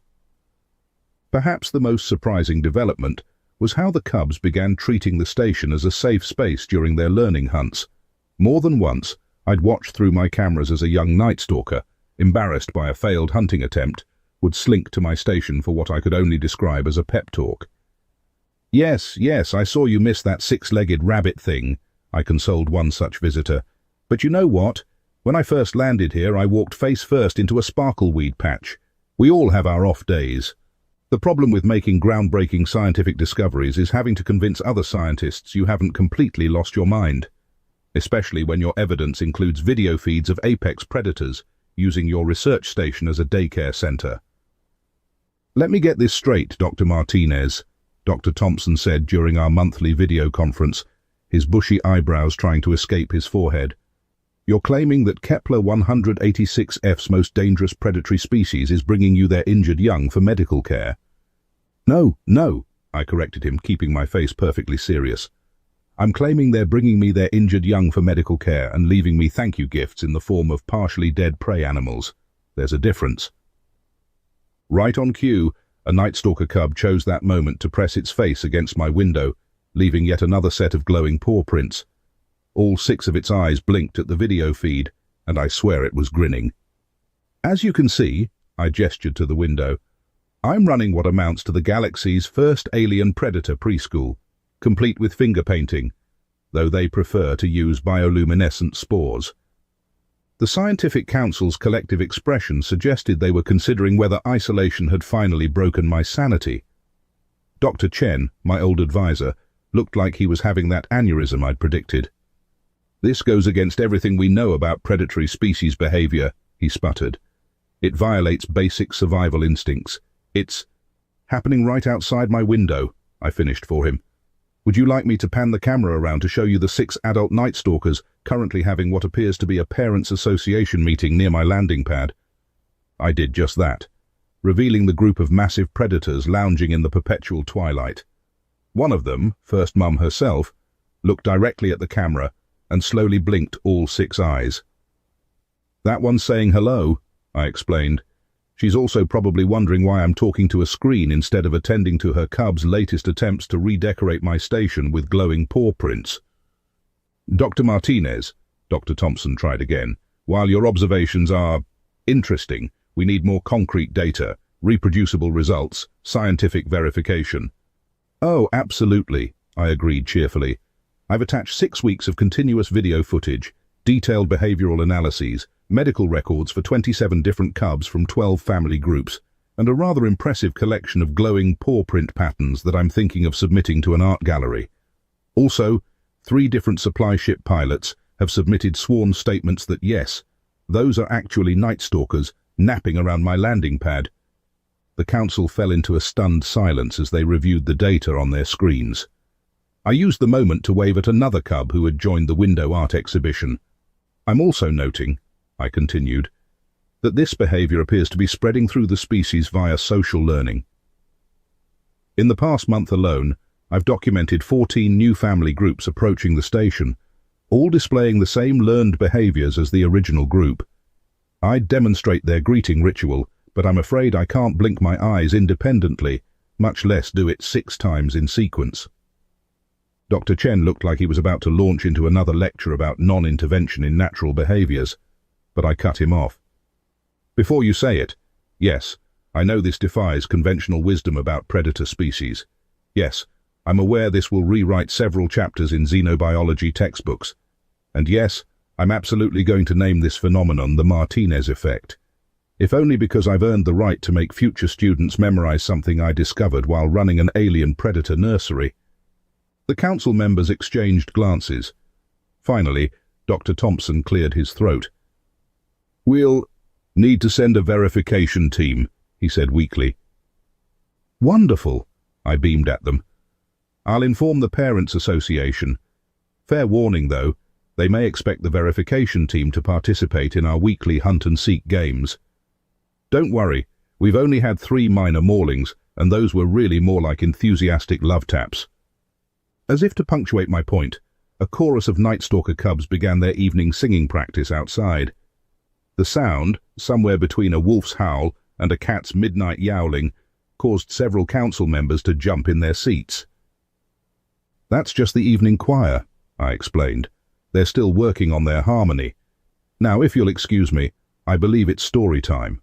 Perhaps the most surprising development was how the cubs began treating the station as a safe space during their learning hunts. More than once, I'd watched through my cameras as a young night stalker, embarrassed by a failed hunting attempt, would slink to my station for what I could only describe as a pep talk. Yes, I saw you miss that 6-legged rabbit thing, I consoled one such visitor. But you know what? When I first landed here, I walked face first into a sparkleweed patch. We all have our off days. The problem with making groundbreaking scientific discoveries is having to convince other scientists you haven't completely lost your mind, especially when your evidence includes video feeds of apex predators using your research station as a daycare center. Let me get this straight, Dr. Martinez, Dr. Thompson said during our monthly video conference, his bushy eyebrows trying to escape his forehead. You're claiming that Kepler 186f's most dangerous predatory species is bringing you their injured young for medical care. No, I corrected him, keeping my face perfectly serious. I'm claiming they're bringing me their injured young for medical care and leaving me thank you gifts in the form of partially dead prey animals. There's a difference. Right on cue, a night stalker cub chose that moment to press its face against my window, leaving yet another set of glowing paw prints. All 6 of its eyes blinked at the video feed, and I swear it was grinning. As you can see, I gestured to the window. I'm running what amounts to the galaxy's first alien predator preschool, complete with finger painting, though they prefer to use bioluminescent spores. The Scientific Council's collective expression suggested they were considering whether isolation had finally broken my sanity. Dr. Chen, my old advisor, looked like he was having that aneurysm I'd predicted. This goes against everything we know about predatory species behavior, he sputtered. It violates basic survival instincts. It's happening right outside my window, I finished for him. Would you like me to pan the camera around to show you the 6 adult night stalkers currently having what appears to be a parents' association meeting near my landing pad? I did just that, revealing the group of massive predators lounging in the perpetual twilight. One of them, First Mum herself, looked directly at the camera and slowly blinked all 6 eyes. That one's saying hello, I explained. She's also probably wondering why I'm talking to a screen instead of attending to her cub's latest attempts to redecorate my station with glowing paw prints. Dr. Martinez, Dr. Thompson tried again, while your observations are interesting, we need more concrete data, reproducible results, scientific verification. Oh, absolutely, I agreed cheerfully. I've attached 6 weeks of continuous video footage, detailed behavioral analyses, medical records for 27 different cubs from 12 family groups, and a rather impressive collection of glowing paw print patterns that I'm thinking of submitting to an art gallery. Also, 3 different supply ship pilots have submitted sworn statements that yes, those are actually night stalkers napping around my landing pad. The council fell into a stunned silence as they reviewed the data on their screens. I used the moment to wave at another cub who had joined the window art exhibition. I'm also noting, I continued, that this behavior appears to be spreading through the species via social learning. In the past month alone, I've documented 14 new family groups approaching the station, all displaying the same learned behaviors as the original group. I'd demonstrate their greeting ritual, but I'm afraid I can't blink my eyes independently, much less do it 6 times in sequence. Dr. Chen looked like he was about to launch into another lecture about non-intervention in natural behaviors, but I cut him off. Before you say it, yes, I know this defies conventional wisdom about predator species. Yes, I'm aware this will rewrite several chapters in xenobiology textbooks. And yes, I'm absolutely going to name this phenomenon the Martinez effect. If only because I've earned the right to make future students memorize something I discovered while running an alien predator nursery. The council members exchanged glances. Finally, Dr. Thompson cleared his throat. We'll need to send a verification team, he said weakly. Wonderful, I beamed at them. I'll inform the Parents Association. Fair warning, though, they may expect the verification team to participate in our weekly hunt-and-seek games. Don't worry, we've only had 3 minor maulings, and those were really more like enthusiastic love taps. As if to punctuate my point, a chorus of Night Stalker cubs began their evening singing practice outside. The sound, somewhere between a wolf's howl and a cat's midnight yowling, caused several council members to jump in their seats. That's just the evening choir, I explained. They're still working on their harmony. Now, if you'll excuse me, I believe it's story time.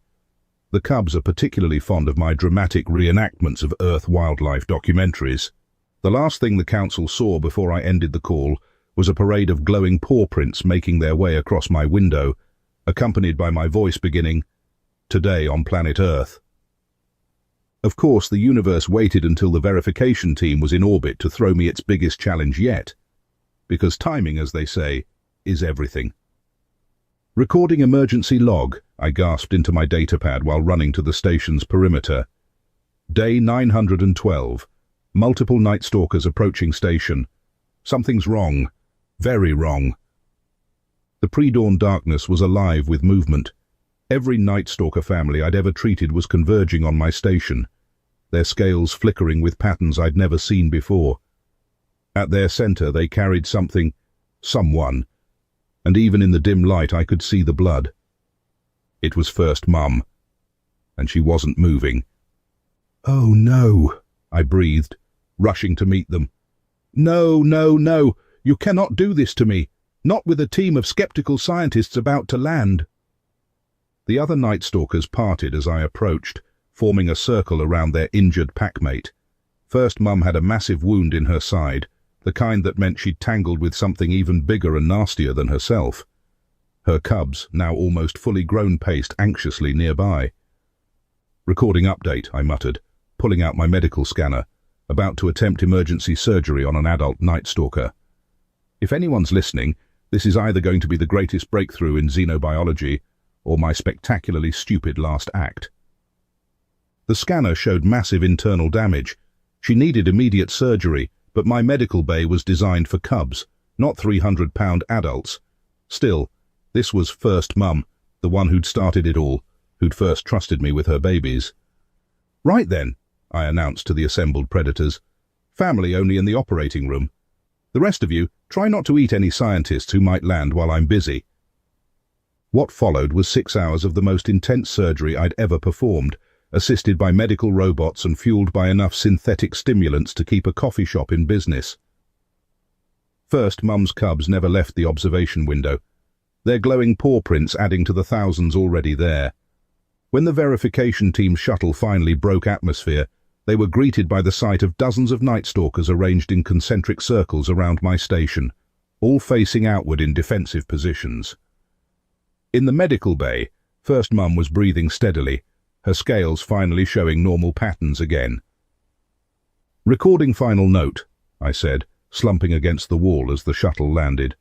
The cubs are particularly fond of my dramatic reenactments of Earth wildlife documentaries. The last thing the council saw before I ended the call was a parade of glowing paw prints making their way across my window, accompanied by my voice beginning, "Today on planet Earth." Of course, the universe waited until the verification team was in orbit to throw me its biggest challenge yet, because timing, as they say, is everything. Recording emergency log, I gasped into my datapad while running to the station's perimeter. Day 912. Multiple Night Stalkers approaching station. Something's wrong. Very wrong. The pre-dawn darkness was alive with movement. Every Night Stalker family I'd ever treated was converging on my station, their scales flickering with patterns I'd never seen before. At their center they carried someone, and even in the dim light I could see the blood. It was First Mum, and she wasn't moving. "Oh no," I breathed, rushing to meet them. "No, no, no, you cannot do this to me. Not with a team of skeptical scientists about to land." The other Night Stalkers parted as I approached, forming a circle around their injured packmate. First Mum had a massive wound in her side, the kind that meant she'd tangled with something even bigger and nastier than herself. Her cubs, now almost fully grown, paced anxiously nearby. "Recording update," I muttered, pulling out my medical scanner, about to attempt emergency surgery on an adult Night Stalker. If anyone's listening, this is either going to be the greatest breakthrough in xenobiology or my spectacularly stupid last act. The scanner showed massive internal damage. She needed immediate surgery, but my medical bay was designed for cubs, not 300-pound adults. Still, this was First Mum, the one who'd started it all, who'd first trusted me with her babies. "Right then," I announced to the assembled predators. "Family only in the operating room. The rest of you, try not to eat any scientists who might land while I'm busy." What followed was 6 hours of the most intense surgery I'd ever performed, assisted by medical robots and fueled by enough synthetic stimulants to keep a coffee shop in business. First Mum's cubs never left the observation window, their glowing paw prints adding to the thousands already there. When the verification team's shuttle finally broke atmosphere, they were greeted by the sight of dozens of Night Stalkers arranged in concentric circles around my station, all facing outward in defensive positions. In the medical bay, First Mum was breathing steadily, her scales finally showing normal patterns again. "Recording final note," I said, slumping against the wall as the shuttle landed.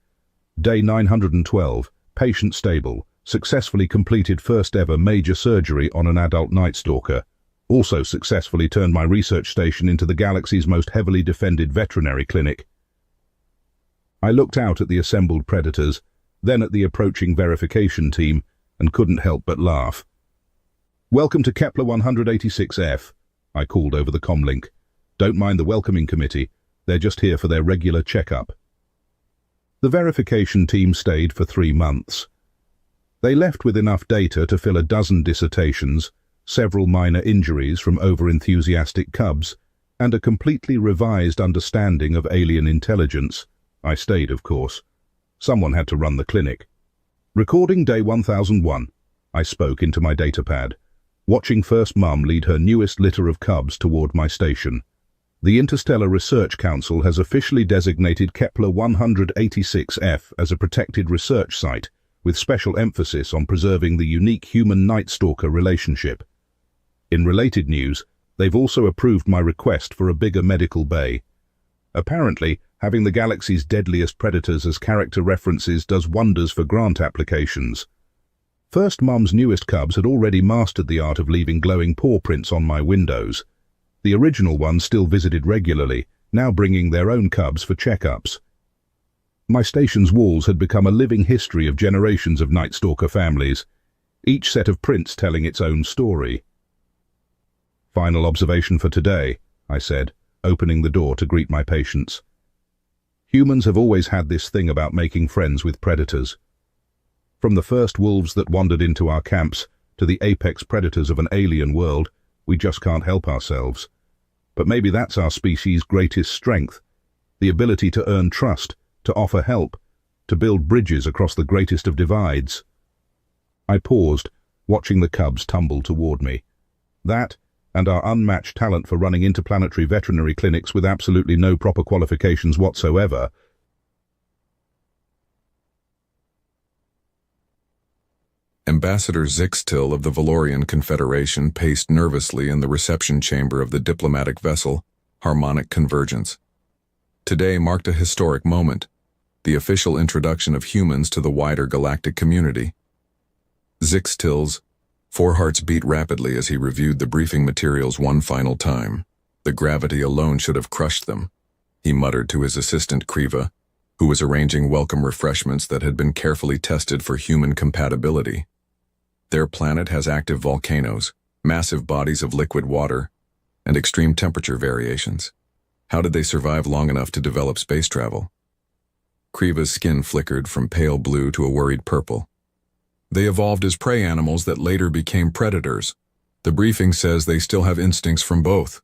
"Day 912, patient stable, successfully completed first ever major surgery on an adult Night Stalker. Also successfully turned my research station into the galaxy's most heavily defended veterinary clinic." I looked out at the assembled predators, then at the approaching verification team, and couldn't help but laugh. "Welcome to Kepler 186F, I called over the comlink. "Don't mind the welcoming committee, they're just here for their regular checkup." The verification team stayed for 3 months. They left with enough data to fill a dozen dissertations, several minor injuries from over-enthusiastic cubs, and a completely revised understanding of alien intelligence. I stayed, of course. Someone had to run the clinic. "Recording day 1001, I spoke into my datapad, watching First Mum lead her newest litter of cubs toward my station. The Interstellar Research Council has officially designated Kepler 186F as a protected research site, with special emphasis on preserving the unique human-Night Stalker relationship. In related news, they've also approved my request for a bigger medical bay. Apparently, having the galaxy's deadliest predators as character references does wonders for grant applications. First Mum's newest cubs had already mastered the art of leaving glowing paw prints on my windows. The original ones still visited regularly, now bringing their own cubs for checkups. My station's walls had become a living history of generations of Night Stalker families, each set of prints telling its own story. "Final observation for today," I said, opening the door to greet my patients. "Humans have always had this thing about making friends with predators. From the first wolves that wandered into our camps to the apex predators of an alien world, we just can't help ourselves. But maybe that's our species' greatest strength, the ability to earn trust, to offer help, to build bridges across the greatest of divides." I paused, watching the cubs tumble toward me. That, and our unmatched talent for running interplanetary veterinary clinics with absolutely no proper qualifications whatsoever. Ambassador Zixtil of the Valorian Confederation paced nervously in the reception chamber of the diplomatic vessel, Harmonic Convergence. Today marked a historic moment, the official introduction of humans to the wider galactic community. Zixtil's 4 hearts beat rapidly as he reviewed the briefing materials one final time. The gravity alone should have crushed them, he muttered to his assistant Kriva, who was arranging welcome refreshments that had been carefully tested for human compatibility. Their planet has active volcanoes, massive bodies of liquid water, and extreme temperature variations. How did they survive long enough to develop space travel? Kriva's skin flickered from pale blue to a worried purple. They evolved as prey animals that later became predators. The briefing says they still have instincts from both.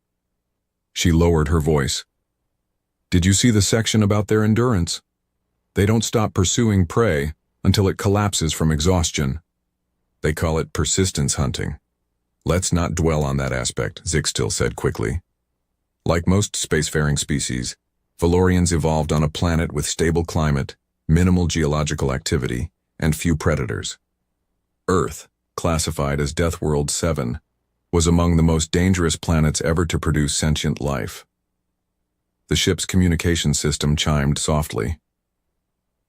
She lowered her voice. Did you see the section about their endurance? They don't stop pursuing prey until it collapses from exhaustion. They call it persistence hunting. Let's not dwell on that aspect, Zixtil said quickly. Like most spacefaring species, Valorians evolved on a planet with stable climate, minimal geological activity, and few predators. Earth, classified as Death World 7, was among the most dangerous planets ever to produce sentient life. The ship's communication system chimed softly.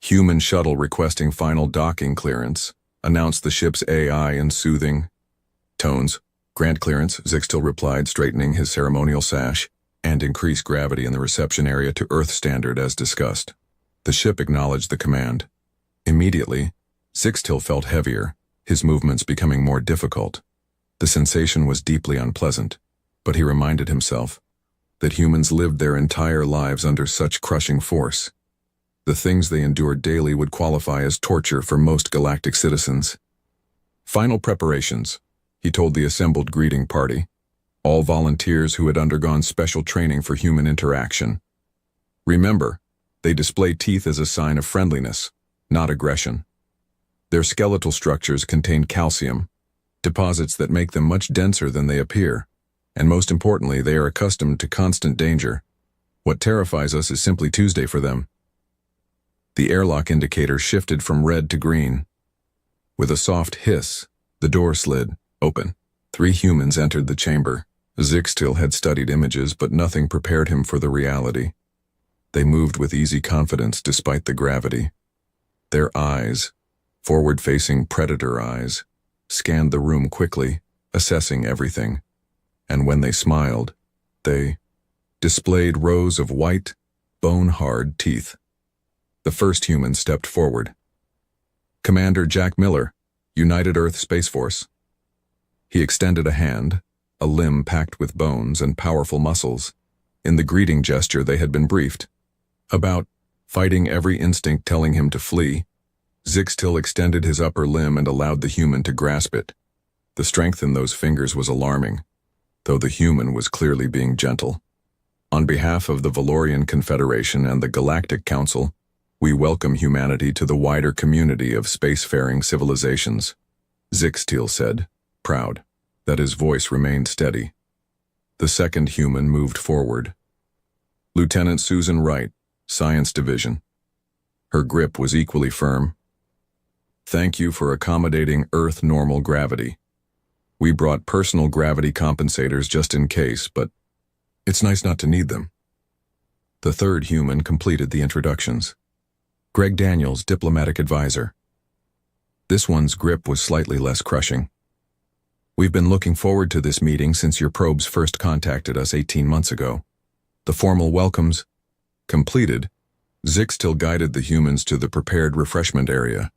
Human shuttle requesting final docking clearance, announced the ship's AI in soothing tones. Grant clearance, Zixtil replied, straightening his ceremonial sash, and increase gravity in the reception area to Earth standard as discussed. The ship acknowledged the command. Immediately, Zixtil felt heavier, his movements becoming more difficult. The sensation was deeply unpleasant, but he reminded himself that humans lived their entire lives under such crushing force. The things they endured daily would qualify as torture for most galactic citizens. Final preparations, he told the assembled greeting party, all volunteers who had undergone special training for human interaction. Remember, they display teeth as a sign of friendliness, not aggression. Their skeletal structures contain calcium, deposits that make them much denser than they appear, and most importantly, they are accustomed to constant danger. What terrifies us is simply Tuesday for them. The airlock indicator shifted from red to green. With a soft hiss, the door slid open. 3 humans entered the chamber. Zixtil had studied images, but nothing prepared him for the reality. They moved with easy confidence despite the gravity. Their eyes, forward-facing predator eyes, scanned the room quickly, assessing everything. And when they smiled, they displayed rows of white, bone-hard teeth. The first human stepped forward. Commander Jack Miller, United Earth Space Force. He extended a hand, a limb packed with bones and powerful muscles. In the greeting gesture they had been briefed. About fighting every instinct telling him to flee, Zixtil extended his upper limb and allowed the human to grasp it. The strength in those fingers was alarming, though the human was clearly being gentle. On behalf of the Valorian Confederation and the Galactic Council, we welcome humanity to the wider community of spacefaring civilizations, Zixtil said, proud that his voice remained steady. The second human moved forward. Lieutenant Susan Wright, Science Division. Her grip was equally firm. Thank you for accommodating Earth normal gravity. We brought personal gravity compensators just in case, but it's nice not to need them. The third human completed the introductions. Greg Daniels, diplomatic advisor. This one's grip was slightly less crushing. We've been looking forward to this meeting since your probes first contacted us 18 months ago. The formal welcomes completed, Zixtil guided the humans to the prepared refreshment area.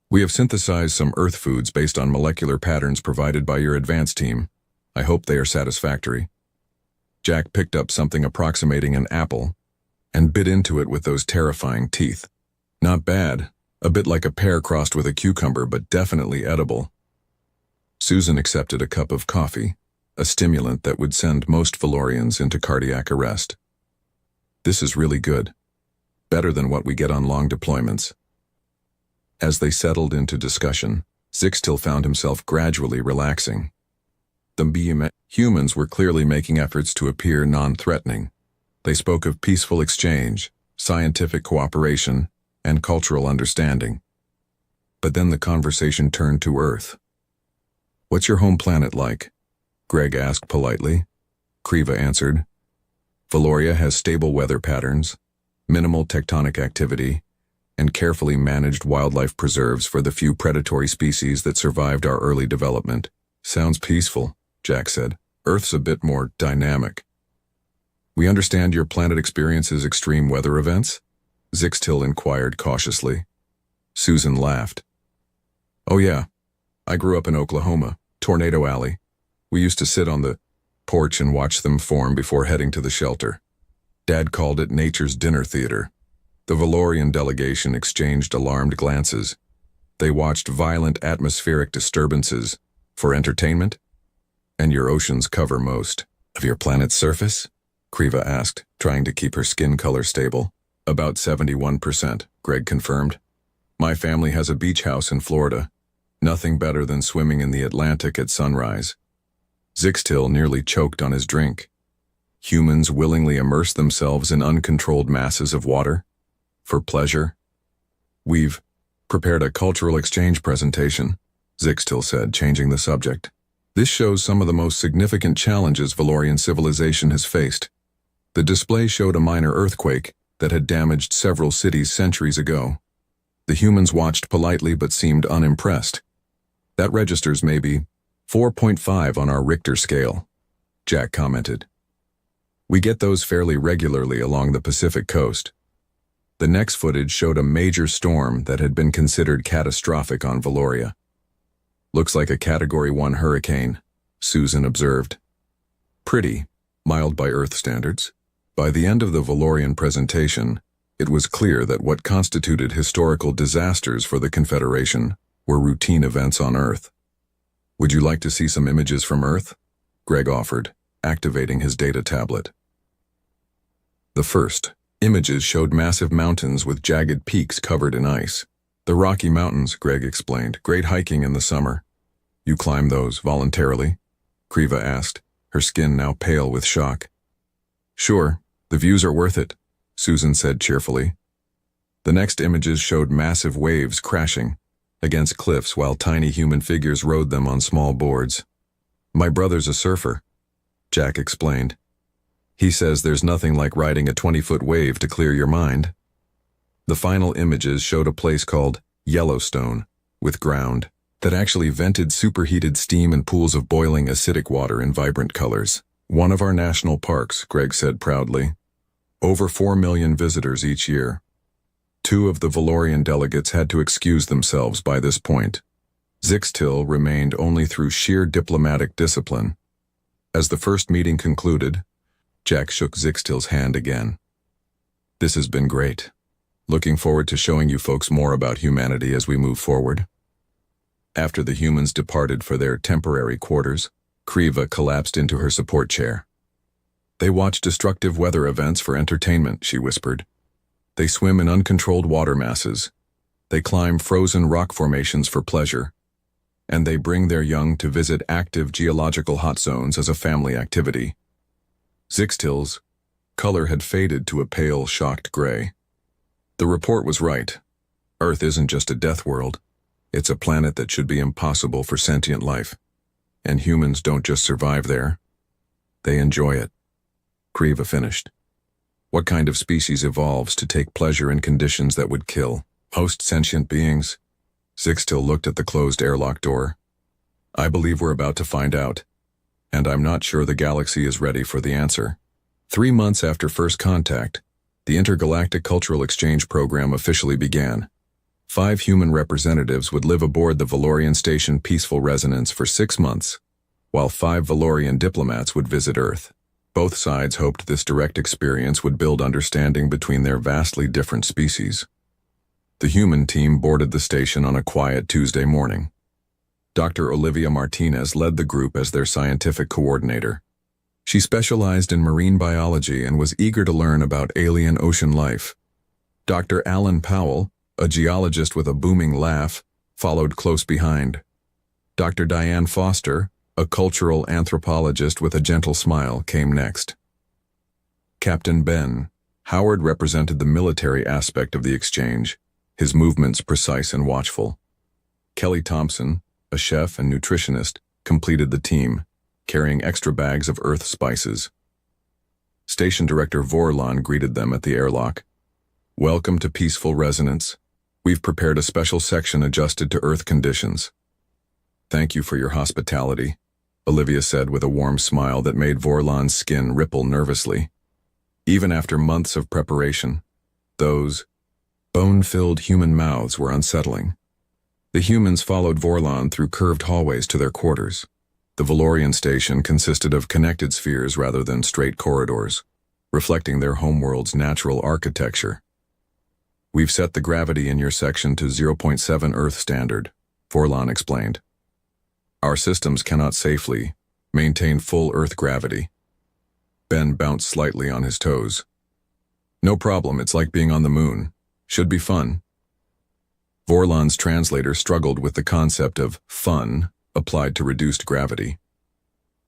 We have synthesized some Earth foods based on molecular patterns provided by your advance team. I hope they are satisfactory. Jack picked up something approximating an apple and bit into it with those terrifying teeth. Not bad, a bit like a pear crossed with a cucumber, but definitely edible. Susan accepted a cup of coffee, a stimulant that would send most Valorians into cardiac arrest. This is really good. Better than what we get on long deployments. As they settled into discussion, Zixtil found himself gradually relaxing. The humans were clearly making efforts to appear non-threatening. They spoke of peaceful exchange, scientific cooperation, and cultural understanding. But then the conversation turned to Earth. What's your home planet like? Greg asked politely. Kriva answered. Valoria has stable weather patterns, minimal tectonic activity, and carefully managed wildlife preserves for the few predatory species that survived our early development. Sounds peaceful, Jack said. Earth's a bit more dynamic. We understand your planet experiences extreme weather events? Zixtil inquired cautiously. Susan laughed. Oh yeah, I grew up in Oklahoma, Tornado Alley. We used to sit on the porch and watch them form before heading to the shelter. Dad called it nature's dinner theater. The Valorian delegation exchanged alarmed glances. They watched violent atmospheric disturbances for entertainment? And your oceans cover most of your planet's surface? Kriva asked, trying to keep her skin color stable. About 71%, Greg confirmed. My family has a beach house in Florida. Nothing better than swimming in the Atlantic at sunrise. Zixtil nearly choked on his drink. Humans willingly immerse themselves in uncontrolled masses of water? For pleasure? We've prepared a cultural exchange presentation, Zixtil said, changing the subject. This shows some of the most significant challenges Valorian civilization has faced. The display showed a minor earthquake that had damaged several cities centuries ago. The humans watched politely but seemed unimpressed. That registers maybe 4.5 on our Richter scale, Jack commented. We get those fairly regularly along the Pacific coast. The next footage showed a major storm that had been considered catastrophic on Valoria. Looks like a Category 1 hurricane, Susan observed. Pretty, mild by Earth standards. By the end of the Valorian presentation, it was clear that what constituted historical disasters for the Confederation were routine events on Earth. Would you like to see some images from Earth? Greg offered, activating his data tablet. The first images showed massive mountains with jagged peaks covered in ice. The Rocky Mountains, Greg explained, great hiking in the summer. You climb those voluntarily? Kriva asked, her skin now pale with shock. Sure, the views are worth it, Susan said cheerfully. The next images showed massive waves crashing against cliffs while tiny human figures rode them on small boards. My brother's a surfer, Jack explained. He says there's nothing like riding a 20-foot wave to clear your mind. The final images showed a place called Yellowstone, with ground that actually vented superheated steam and pools of boiling acidic water in vibrant colors. One of our national parks, Greg said proudly. Over 4 million visitors each year. 2 of the Valorian delegates had to excuse themselves by this point. Zixtil remained only through sheer diplomatic discipline. As the first meeting concluded, Jack shook Zixtil's hand again. This has been great. Looking forward to showing you folks more about humanity as we move forward. After the humans departed for their temporary quarters, Kriva collapsed into her support chair. They watch destructive weather events for entertainment, she whispered. They swim in uncontrolled water masses. They climb frozen rock formations for pleasure. And they bring their young to visit active geological hot zones as a family activity. Zixtil's color had faded to a pale, shocked gray. The report was right. Earth isn't just a death world. It's a planet that should be impossible for sentient life. And humans don't just survive there. They enjoy it. Kriva finished. What kind of species evolves to take pleasure in conditions that would kill most sentient beings? Zixtil looked at the closed airlock door. I believe we're about to find out. And I'm not sure the galaxy is ready for the answer. 3 months after first contact, the Intergalactic Cultural Exchange Program officially began. 5 human representatives would live aboard the Valorian Station Peaceful Resonance for 6 months, while 5 Valorian diplomats would visit Earth. Both sides hoped this direct experience would build understanding between their vastly different species. The human team boarded the station on a quiet Tuesday morning. Dr. Olivia Martinez led the group as their scientific coordinator. She specialized in marine biology and was eager to learn about alien ocean life. Dr. Alan Powell, a geologist with a booming laugh, followed close behind. Dr. Diane Foster, a cultural anthropologist with a gentle smile, came next. Captain Ben Howard represented the military aspect of the exchange, his movements precise and watchful. Kelly Thompson, a chef and nutritionist, completed the team, carrying extra bags of Earth spices. Station Director Vorlon greeted them at the airlock. Welcome to Peaceful Resonance. We've prepared a special section adjusted to Earth conditions. Thank you for your hospitality, Olivia said with a warm smile that made Vorlon's skin ripple nervously. Even after months of preparation, those bone-filled human mouths were unsettling. The humans followed Vorlon through curved hallways to their quarters. The Valorian station consisted of connected spheres rather than straight corridors, reflecting their homeworld's natural architecture. We've set the gravity in your section to 0.7 Earth standard, Vorlon explained. Our systems cannot safely maintain full Earth gravity. Ben bounced slightly on his toes. No problem, it's like being on the moon. Should be fun. Vorlon's translator struggled with the concept of fun applied to reduced gravity.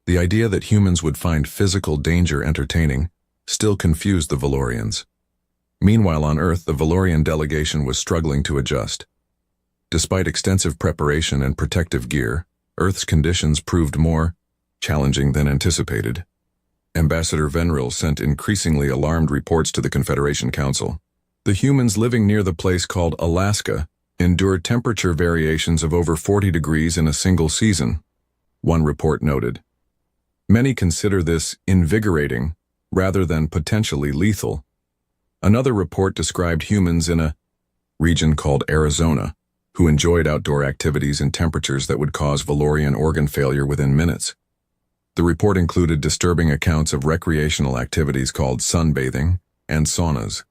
The idea that humans would find physical danger entertaining still confused the Valorians. Meanwhile, on Earth, the Valorian delegation was struggling to adjust. Despite extensive preparation and protective gear, Earth's conditions proved more challenging than anticipated. Ambassador Venril sent increasingly alarmed reports to the Confederation Council. The humans living near the place called Alaska endured temperature variations of over 40 degrees in a single season, one report noted. Many consider this invigorating rather than potentially lethal. Another report described humans in a region called Arizona who enjoyed outdoor activities in temperatures that would cause Valorian organ failure within minutes. The report included disturbing accounts of recreational activities called sunbathing and saunas,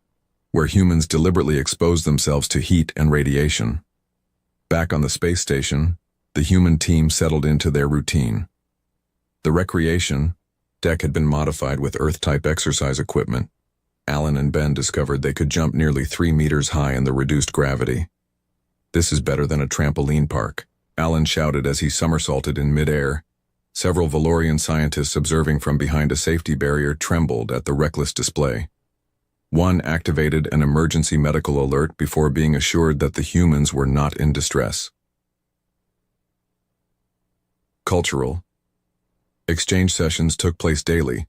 where humans deliberately exposed themselves to heat and radiation. Back on the space station, the human team settled into their routine. The recreation deck had been modified with Earth-type exercise equipment. Alan and Ben discovered they could jump nearly 3 meters high in the reduced gravity. "This is better than a trampoline park," Alan shouted as he somersaulted in midair. Several Valorian scientists observing from behind a safety barrier trembled at the reckless display. One activated an emergency medical alert before being assured that the humans were not in distress. Cultural exchange sessions took place daily.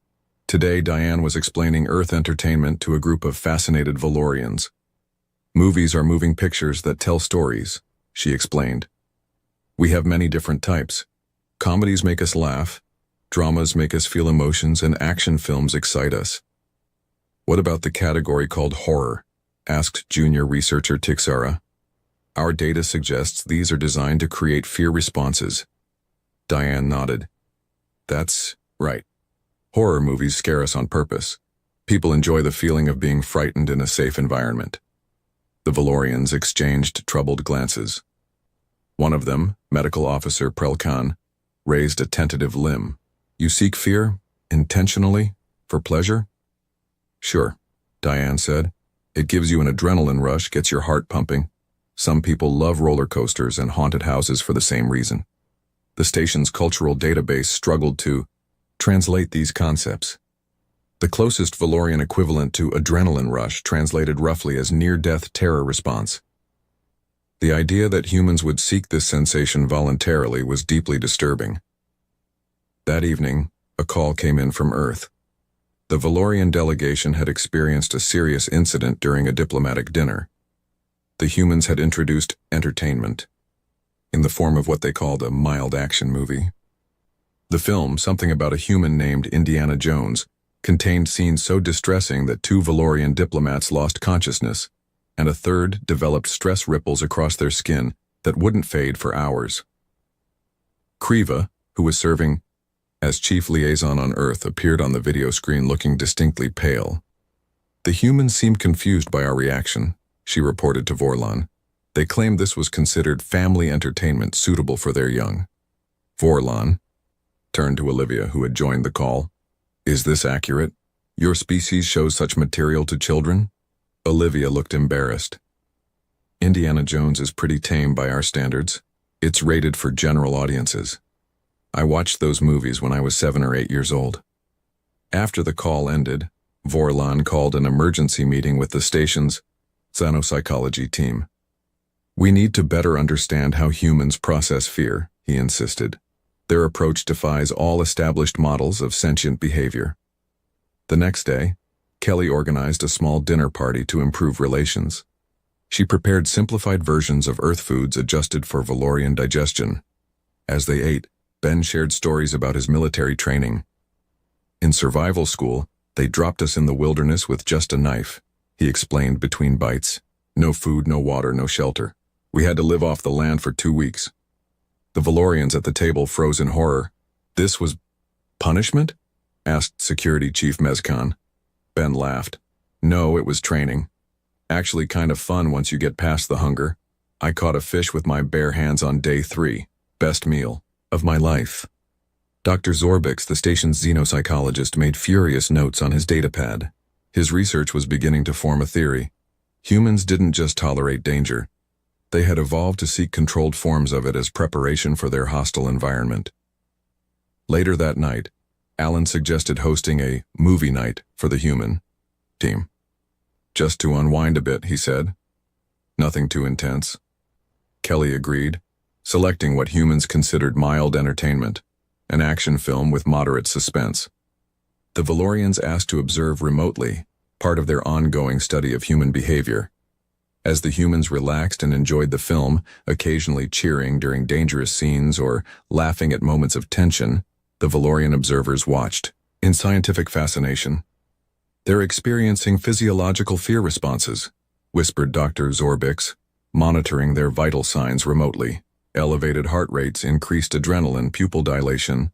Today, Diane was explaining Earth entertainment to a group of fascinated Valorians. "Movies are moving pictures that tell stories," she explained. "We have many different types. Comedies make us laugh, dramas make us feel emotions, and action films excite us." "What about the category called horror?" asked junior researcher Tixara. "Our data suggests these are designed to create fear responses." Diane nodded. "That's right. Horror movies scare us on purpose. People enjoy the feeling of being frightened in a safe environment." The Valorians exchanged troubled glances. One of them, Medical Officer Prelkan, raised a tentative limb. "You seek fear, intentionally, for pleasure?" "Sure," Diane said. "It gives you an adrenaline rush, gets your heart pumping. Some people love roller coasters and haunted houses for the same reason." The station's cultural database struggled to translate these concepts. The closest Valorian equivalent to adrenaline rush translated roughly as near-death terror response. The idea that humans would seek this sensation voluntarily was deeply disturbing. That evening, a call came in from Earth. The Valorian delegation had experienced a serious incident during a diplomatic dinner. The humans had introduced entertainment, in the form of what they called a mild action movie. The film, something about a human named Indiana Jones, contained scenes so distressing that 2 Valorian diplomats lost consciousness, and a third developed stress ripples across their skin that wouldn't fade for hours. Kriva, who was serving as chief liaison on Earth, appeared on the video screen looking distinctly pale. "The humans seemed confused by our reaction," she reported to Vorlon. "They claimed this was considered family entertainment suitable for their young." Vorlon turned to Olivia, who had joined the call. "Is this accurate? Your species shows such material to children?" Olivia looked embarrassed. "Indiana Jones is pretty tame by our standards. It's rated for general audiences. I watched those movies when I was 7 or 8 years old." After the call ended, Vorlon called an emergency meeting with the station's xenopsychology team. "We need to better understand how humans process fear," he insisted. "Their approach defies all established models of sentient behavior." The next day, Kelly organized a small dinner party to improve relations. She prepared simplified versions of Earth foods adjusted for Valorian digestion. As they ate, Ben shared stories about his military training. "In survival school, they dropped us in the wilderness with just a knife," he explained between bites. "No food, no water, no shelter. We had to live off the land for 2 weeks." The Valorians at the table froze in horror. "This was punishment?" asked Security Chief Mezcan. Ben laughed. "No, it was training. Actually kind of fun once you get past the hunger. I caught a fish with my bare hands on day 3. Best meal of my life." Dr. Zorbix, the station's xenopsychologist, made furious notes on his datapad. His research was beginning to form a theory. Humans didn't just tolerate danger. They had evolved to seek controlled forms of it as preparation for their hostile environment. Later that night, Alan suggested hosting a movie night for the human team. Just to unwind a bit, he said. Nothing too intense. Kelly agreed, selecting what humans considered mild entertainment, an action film with moderate suspense. The Valorians asked to observe remotely, part of their ongoing study of human behavior. As the humans relaxed and enjoyed the film, occasionally cheering during dangerous scenes or laughing at moments of tension, the Valorian observers watched, in scientific fascination. "They're experiencing physiological fear responses," whispered Dr. Zorbix, monitoring their vital signs remotely. Elevated heart rates, increased adrenaline, pupil dilation,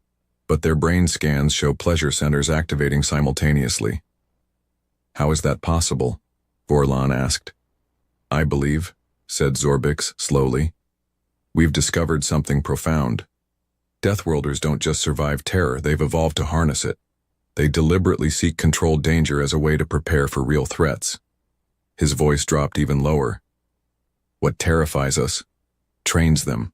but their brain scans show pleasure centers activating simultaneously. "How is that possible?" Vorlon asked. "I believe," said Zorbix slowly, "we've discovered something profound. Deathworlders don't just survive terror, they've evolved to harness it. They deliberately seek controlled danger as a way to prepare for real threats." His voice dropped even lower. "What terrifies us trains them."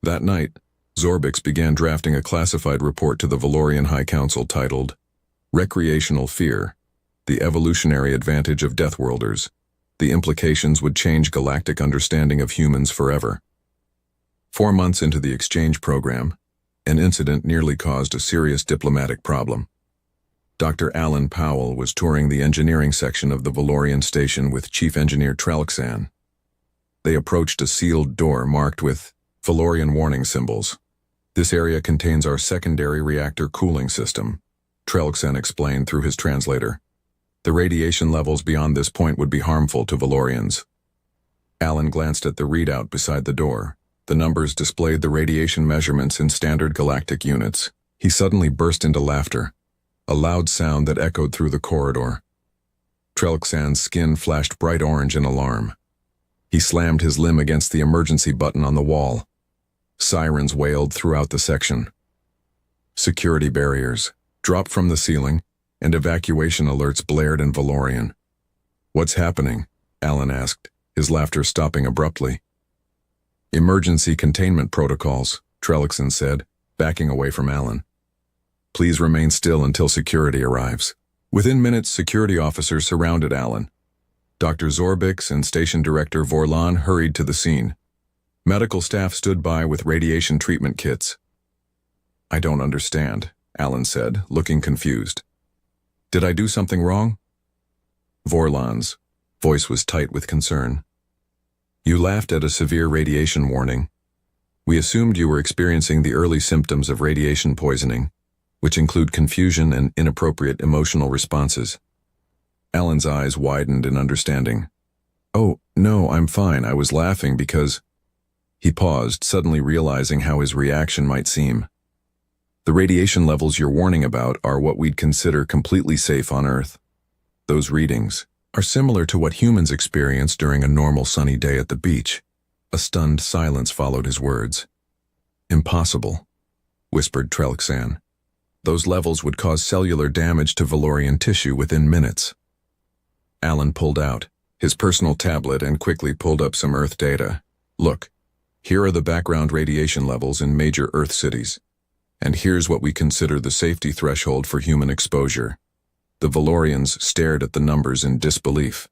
That night, Zorbix began drafting a classified report to the Valorian High Council titled, "Recreational Fear, the Evolutionary Advantage of Deathworlders. The Implications Would Change Galactic Understanding of Humans Forever." 4 months into the exchange program, an incident nearly caused a serious diplomatic problem. Dr. Alan Powell was touring the engineering section of the Valorian station with Chief Engineer Trelxan. They approached a sealed door marked with Valorian warning symbols. "This area contains our secondary reactor cooling system," Trelxan explained through his translator. "The radiation levels beyond this point would be harmful to Valorians." Alan glanced at the readout beside the door. The numbers displayed the radiation measurements in standard galactic units. He suddenly burst into laughter, a loud sound that echoed through the corridor. Trelxan's skin flashed bright orange in alarm. He slammed his limb against the emergency button on the wall. Sirens wailed throughout the section. Security barriers dropped from the ceiling, and evacuation alerts blared in Valorian. "What's happening?" Alan asked, his laughter stopping abruptly. "Emergency containment protocols," Trelxan said, backing away from Alan. "Please remain still until security arrives." Within minutes, security officers surrounded Alan. Dr. Zorbix and Station Director Vorlon hurried to the scene. Medical staff stood by with radiation treatment kits. "I don't understand," Alan said, looking confused. "Did I do something wrong?" Vorlon's voice was tight with concern. "You laughed at a severe radiation warning. We assumed you were experiencing the early symptoms of radiation poisoning, which include confusion and inappropriate emotional responses." Alan's eyes widened in understanding. "Oh, no, I'm fine. I was laughing because—" He paused, suddenly realizing how his reaction might seem. "The radiation levels you're warning about are what we'd consider completely safe on Earth. Those readings are similar to what humans experience during a normal sunny day at the beach." A stunned silence followed his words. "Impossible," whispered Trelxan. "Those levels would cause cellular damage to Valorian tissue within minutes." Alan pulled out his personal tablet and quickly pulled up some Earth data. "Look, here are the background radiation levels in major Earth cities. And here's what we consider the safety threshold for human exposure." The Valorians stared at the numbers in disbelief.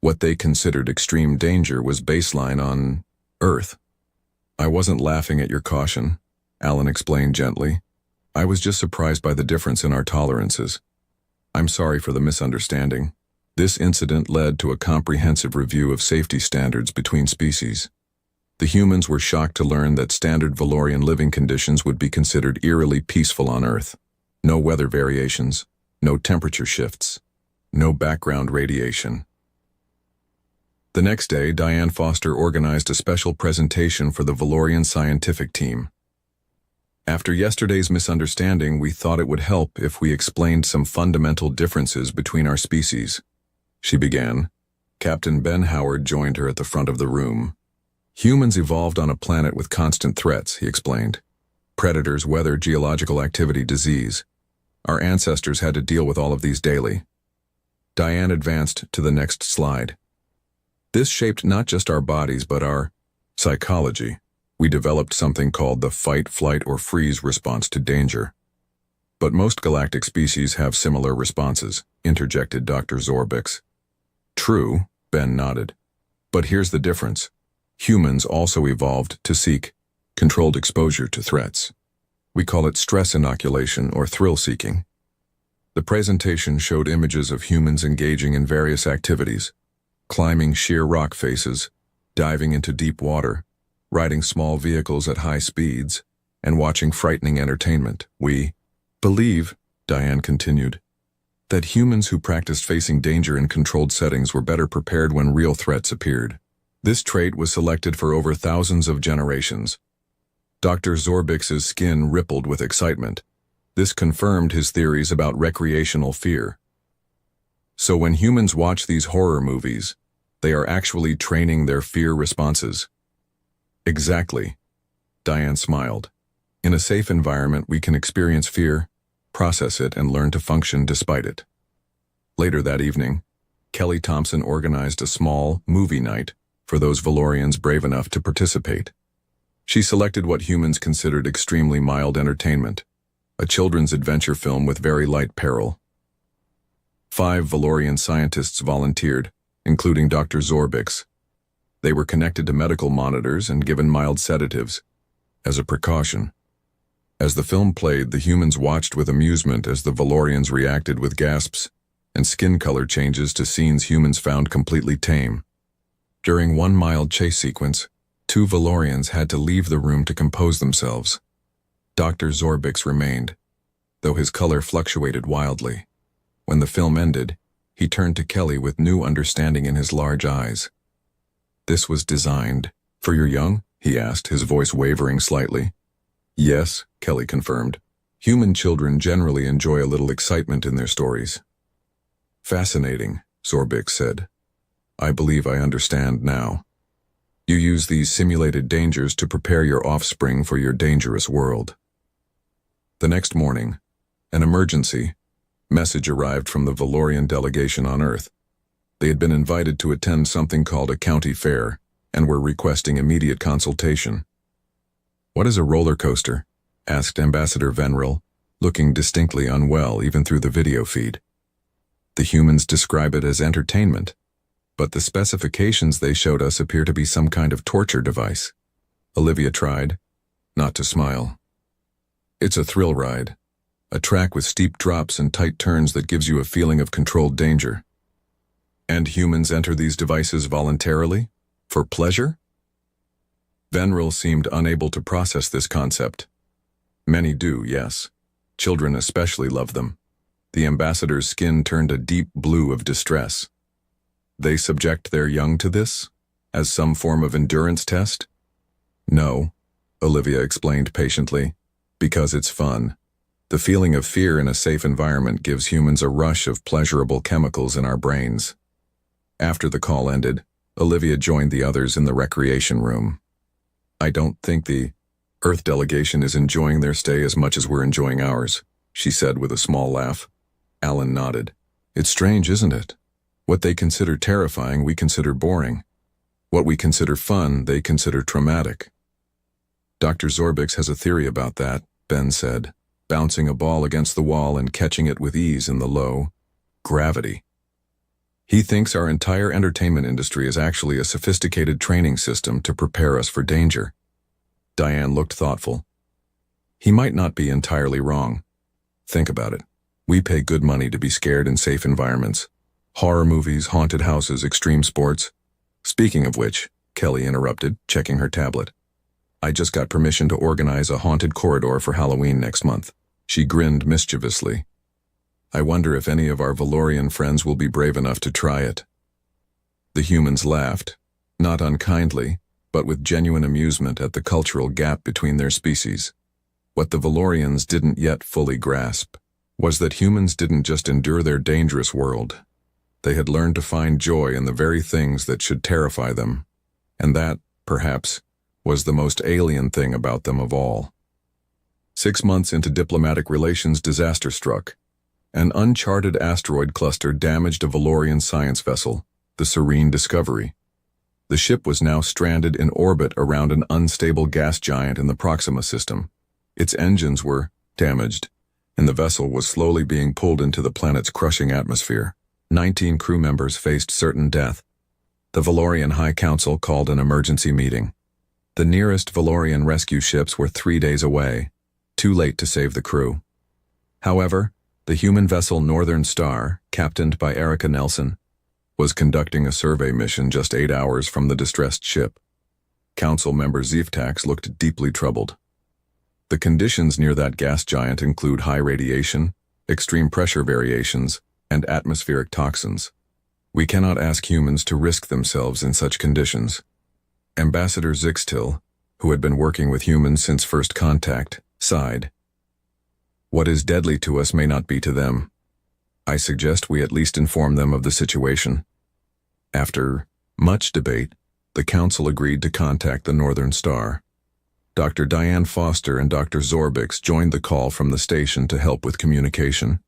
What they considered extreme danger was baseline on Earth. "I wasn't laughing at your caution," Alan explained gently. "I was just surprised by the difference in our tolerances. I'm sorry for the misunderstanding." This incident led to a comprehensive review of safety standards between species. The humans were shocked to learn that standard Valorian living conditions would be considered eerily peaceful on Earth. No weather variations, no temperature shifts, no background radiation. The next day, Diane Foster organized a special presentation for the Valorian scientific team. "After yesterday's misunderstanding, we thought it would help if we explained some fundamental differences between our species," she began. Captain Ben Howard joined her at the front of the room. "Humans evolved on a planet with constant threats," he explained. "Predators, weather, geological activity, disease. Our ancestors had to deal with all of these daily." Diane advanced to the next slide. This shaped not just our bodies but our psychology. We developed something called the fight, flight, or freeze response to danger. But most galactic species have similar responses, interjected Dr. Zorbix. True, Ben nodded. But here's the difference. Humans also evolved to seek controlled exposure to threats. We call it stress inoculation or thrill seeking. The presentation showed images of humans engaging in various activities, climbing sheer rock faces, diving into deep water, riding small vehicles at high speeds, and watching frightening entertainment. We believe, Diane continued, that humans who practiced facing danger in controlled settings were better prepared when real threats appeared. This trait was selected for over thousands of generations. Dr. Zorbix's skin rippled with excitement. This confirmed his theories about recreational fear. So when humans watch these horror movies, they are actually training their fear responses. Exactly. Diane smiled. In a safe environment, we can experience fear, process it, and learn to function despite it. Later that evening, Kelly Thompson organized a small movie night for those Valorians brave enough to participate. She selected what humans considered extremely mild entertainment, a children's adventure film with very light peril. 5 Valorian scientists volunteered, including Dr. Zorbix. They were connected to medical monitors and given mild sedatives, as a precaution. As the film played, the humans watched with amusement as the Valorians reacted with gasps and skin color changes to scenes humans found completely tame. During one mild chase sequence, 2 Valorians had to leave the room to compose themselves. Dr. Zorbix remained, though his color fluctuated wildly. When the film ended, he turned to Kelly with new understanding in his large eyes. "This was designed for your young?" he asked, his voice wavering slightly. "Yes," Kelly confirmed. "Human children generally enjoy a little excitement in their stories." "Fascinating," Zorbix said. "I believe I understand now. You use these simulated dangers to prepare your offspring for your dangerous world." The next morning, an emergency message arrived from the Valorian delegation on Earth. They had been invited to attend something called a county fair and were requesting immediate consultation. "What is a roller coaster?" asked Ambassador Venril, looking distinctly unwell even through the video feed. "The humans describe it as entertainment, but the specifications they showed us appear to be some kind of torture device." Olivia tried not to smile. "It's a thrill ride, a track with steep drops and tight turns that gives you a feeling of controlled danger." "And humans enter these devices voluntarily? For pleasure?" Venril seemed unable to process this concept. "Many do, yes. Children especially love them." The ambassador's skin turned a deep blue of distress. "They subject their young to this? As some form of endurance test?" "No," Olivia explained patiently, "because it's fun. The feeling of fear in a safe environment gives humans a rush of pleasurable chemicals in our brains." After the call ended, Olivia joined the others in the recreation room. "I don't think the Earth delegation is enjoying their stay as much as we're enjoying ours," she said with a small laugh. Alan nodded. "It's strange, isn't it? What they consider terrifying, we consider boring. What we consider fun, they consider traumatic." "Dr. Zorbix has a theory about that," Ben said, bouncing a ball against the wall and catching it with ease in the low gravity. "He thinks our entire entertainment industry is actually a sophisticated training system to prepare us for danger." Diane looked thoughtful. "He might not be entirely wrong. Think about it. We pay good money to be scared in safe environments. Horror movies, haunted houses, extreme sports. Speaking of which," Kelly interrupted, checking her tablet. "I just got permission to organize a haunted corridor for Halloween next month." She grinned mischievously. "I wonder if any of our Valorian friends will be brave enough to try it." The humans laughed, not unkindly, but with genuine amusement at the cultural gap between their species. What the Valorians didn't yet fully grasp was that humans didn't just endure their dangerous world. They had learned to find joy in the very things that should terrify them, and that, perhaps, was the most alien thing about them of all. 6 months into diplomatic relations, disaster struck. An uncharted asteroid cluster damaged a Valorian science vessel, the Serene Discovery. The ship was now stranded in orbit around an unstable gas giant in the Proxima system. Its engines were damaged, and the vessel was slowly being pulled into the planet's crushing atmosphere. 19 crew members faced certain death. The Valorian High Council called an emergency meeting. The nearest Valorian rescue ships were 3 days away, too late to save the crew. However, the human vessel Northern Star, captained by Erica Nelson, was conducting a survey mission just 8 hours from the distressed ship. Council member Zivtax looked deeply troubled. The conditions near that gas giant include high radiation, extreme pressure variations, and atmospheric toxins. We cannot ask humans to risk themselves in such conditions. Ambassador Zixtil, who had been working with humans since first contact, sighed. What is deadly to us may not be to them. I suggest we at least inform them of the situation. After much debate, the council agreed to contact the Northern Star. Dr. Diane Foster and Dr. Zorbix joined the call from the station to help with communication.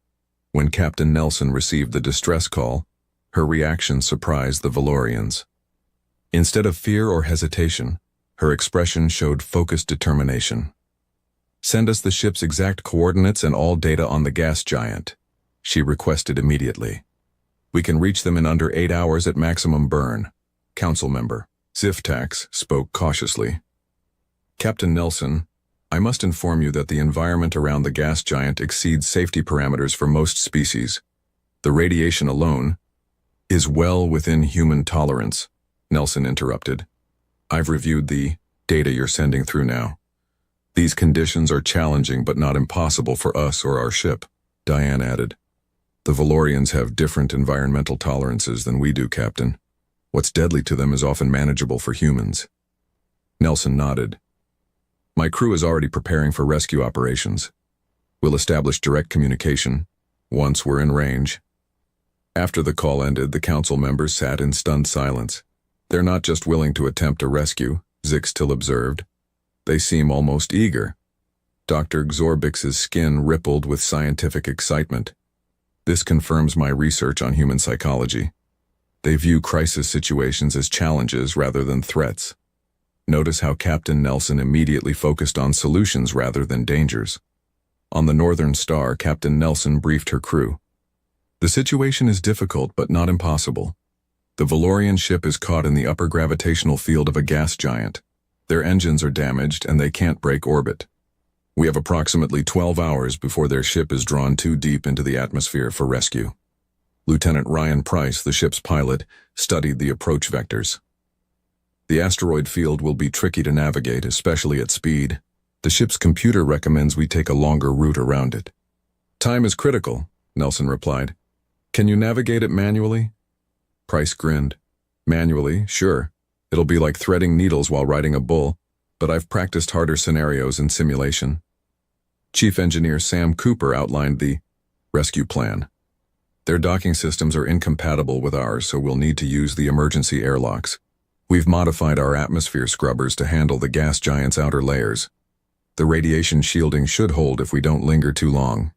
When Captain Nelson received the distress call, her reaction surprised the Valorians. Instead of fear or hesitation, her expression showed focused determination. Send us the ship's exact coordinates and all data on the gas giant, she requested immediately. We can reach them in under 8 hours at maximum burn. Council member Zivtax spoke cautiously. Captain Nelson, I must inform you that the environment around the gas giant exceeds safety parameters for most species. The radiation alone is well within human tolerance, Nelson interrupted. I've reviewed the data you're sending through now. These conditions are challenging but not impossible for us or our ship, Diane added. The Valorians have different environmental tolerances than we do, Captain. What's deadly to them is often manageable for humans. Nelson nodded. My crew is already preparing for rescue operations. We'll establish direct communication once we're in range. After the call ended, the council members sat in stunned silence. They're not just willing to attempt a rescue, Zixtil observed. They seem almost eager. Dr. Zorbix's skin rippled with scientific excitement. This confirms my research on human psychology. They view crisis situations as challenges rather than threats. Notice how Captain Nelson immediately focused on solutions rather than dangers. On the Northern Star, Captain Nelson briefed her crew. The situation is difficult but not impossible. The Valorian ship is caught in the upper gravitational field of a gas giant. Their engines are damaged and they can't break orbit. We have approximately 12 hours before their ship is drawn too deep into the atmosphere for rescue. Lieutenant Ryan Price, the ship's pilot, studied the approach vectors. The asteroid field will be tricky to navigate, especially at speed. The ship's computer recommends we take a longer route around it. Time is critical, Nelson replied. Can you navigate it manually? Price grinned. Manually, sure. It'll be like threading needles while riding a bull, but I've practiced harder scenarios in simulation. Chief Engineer Sam Cooper outlined the rescue plan. Their docking systems are incompatible with ours, so we'll need to use the emergency airlocks. We've modified our atmosphere scrubbers to handle the gas giant's outer layers. The radiation shielding should hold if we don't linger too long.